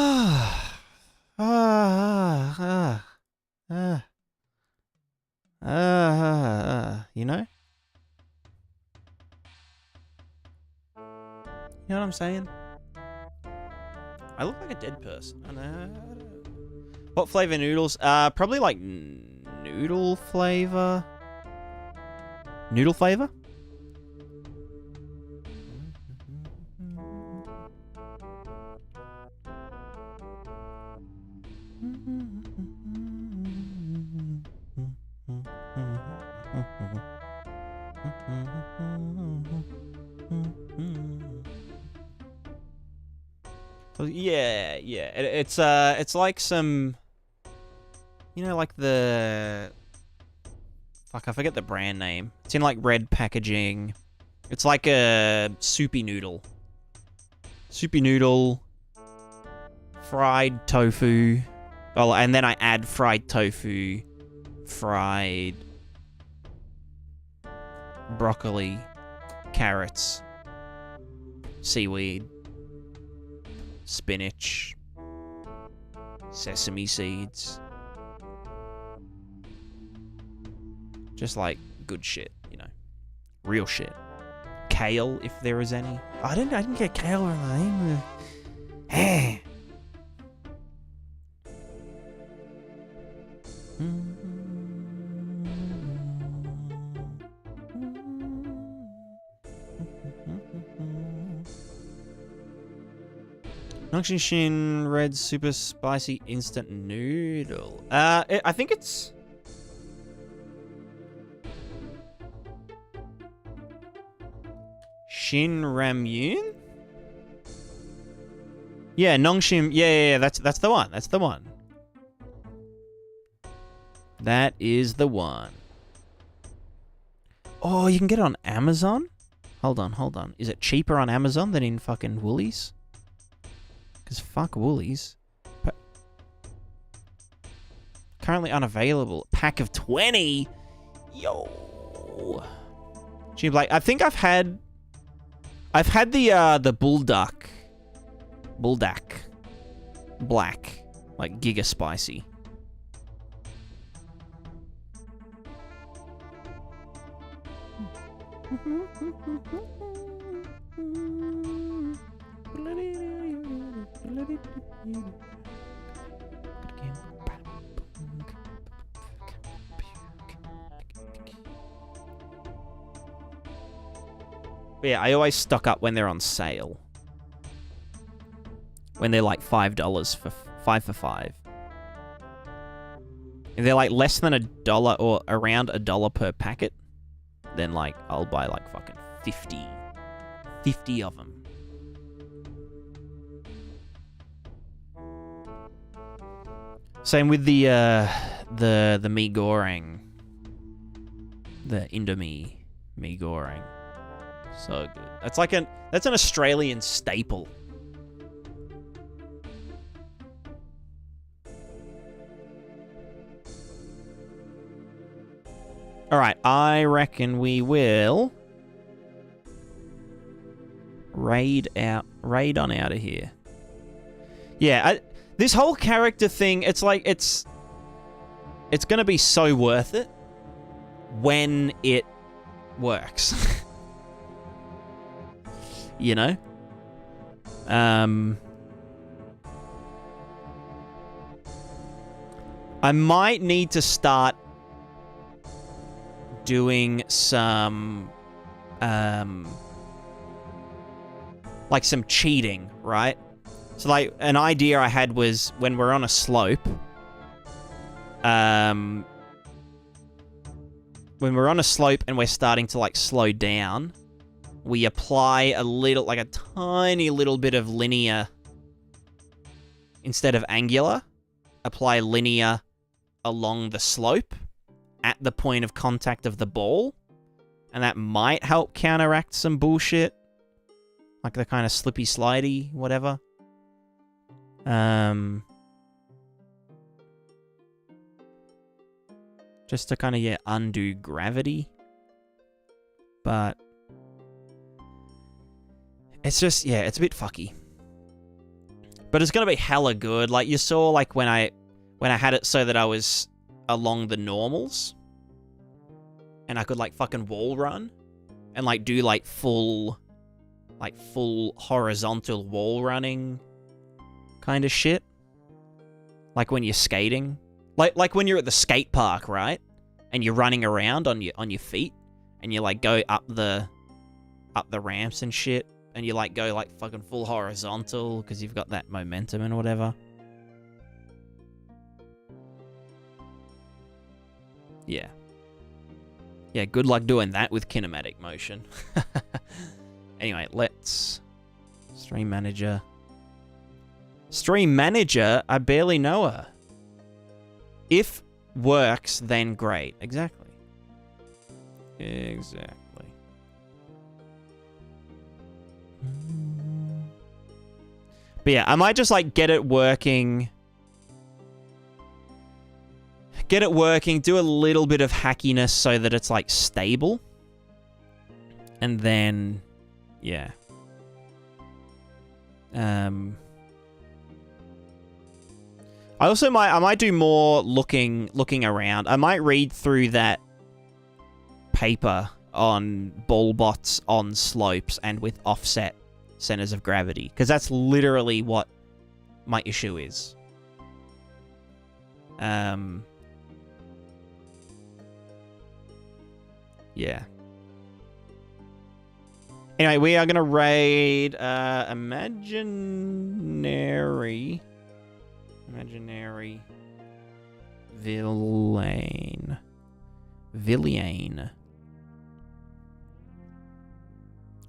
know? You know what I'm saying? I look like a dead person. I know. What flavor noodles? Probably like noodle flavor. Noodle flavor? Yeah. It's like some, you know, like the, fuck, I forget the brand name. It's in like red packaging. It's like a soupy noodle. Soupy noodle, fried tofu. Oh, and then I add fried tofu, fried broccoli, carrots, seaweed, spinach, sesame seeds. Just like good shit, you know. Real shit. Kale, if there is any. Oh, I didn't get kale or anything. Hey. Shin red super spicy instant noodle. I think it's Shin Ramyun? Yeah, Nongshim. Yeah, that's the one. That's the one. That is the one. Oh, you can get it on Amazon? Hold on. Is it cheaper on Amazon than in fucking Woolies? Because fuck Woolies. Currently unavailable. Pack of 20? Yo. Gee, like, I think I've had the Bullduk Black. Like, Giga Spicy. But yeah, I always stock up when they're on sale. When they're like $5 for 5 for 5. If they're like less than $1 or around $1 per packet, then like I'll buy like fucking 50 of them. Same with the mee goreng, the Indomie mee goreng. So good. That's an Australian staple. All right, I reckon we will raid on out of here. Yeah, this whole character thing, it's like it's gonna be so worth it when it works. You know? I might need to start doing some like some cheating, right? So like an idea I had was when we're on a slope, when we're on a slope and we're starting to like slow down, we apply a little, like a tiny little bit of linear instead of angular. Apply linear along the slope at the point of contact of the ball, and that might help counteract some bullshit, like the kind of slippy slidey whatever. Just to kind of undo gravity, but it's just it's a bit fucky, but it's gonna be hella good. Like you saw, like when I had it so that I was along the normals, and I could like fucking wall run, and like do like full horizontal wall running kind of shit. Like when you're skating, like when you're at the skate park, right? And you're running around on your feet, and you like go up the ramps and shit, and you like go like fucking full horizontal because you've got that momentum and whatever. Yeah. Yeah, good luck doing that with kinematic motion. Anyway, let's... Stream Manager. Stream Manager? I barely know her. If works, then great. Exactly. Exactly. But yeah, I might just like get it working, do a little bit of hackiness so that it's like stable. And then yeah. I might do more looking around. I might read through that paper on ball bots on slopes and with offset centers of gravity, because that's literally what my issue is. Yeah. Anyway, we are gonna raid imaginary villain.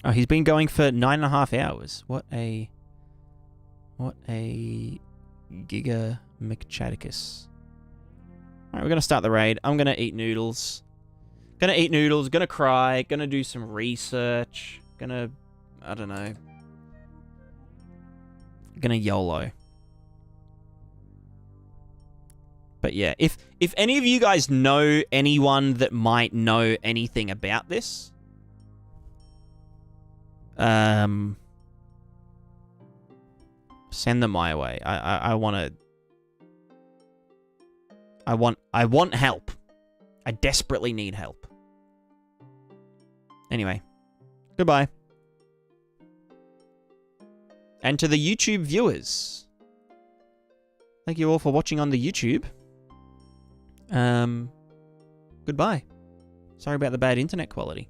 Oh, he's been going for 9.5 hours. What a Giga McChaticus. Alright, we're gonna start the raid. I'm gonna eat noodles. Gonna cry, gonna do some research, I don't know. Gonna YOLO. But yeah, if any of you guys know anyone that might know anything about this, send them my way. I want help. I desperately need help. Anyway, goodbye. And to the YouTube viewers, thank you all for watching on the YouTube. Goodbye. Sorry about the bad internet quality.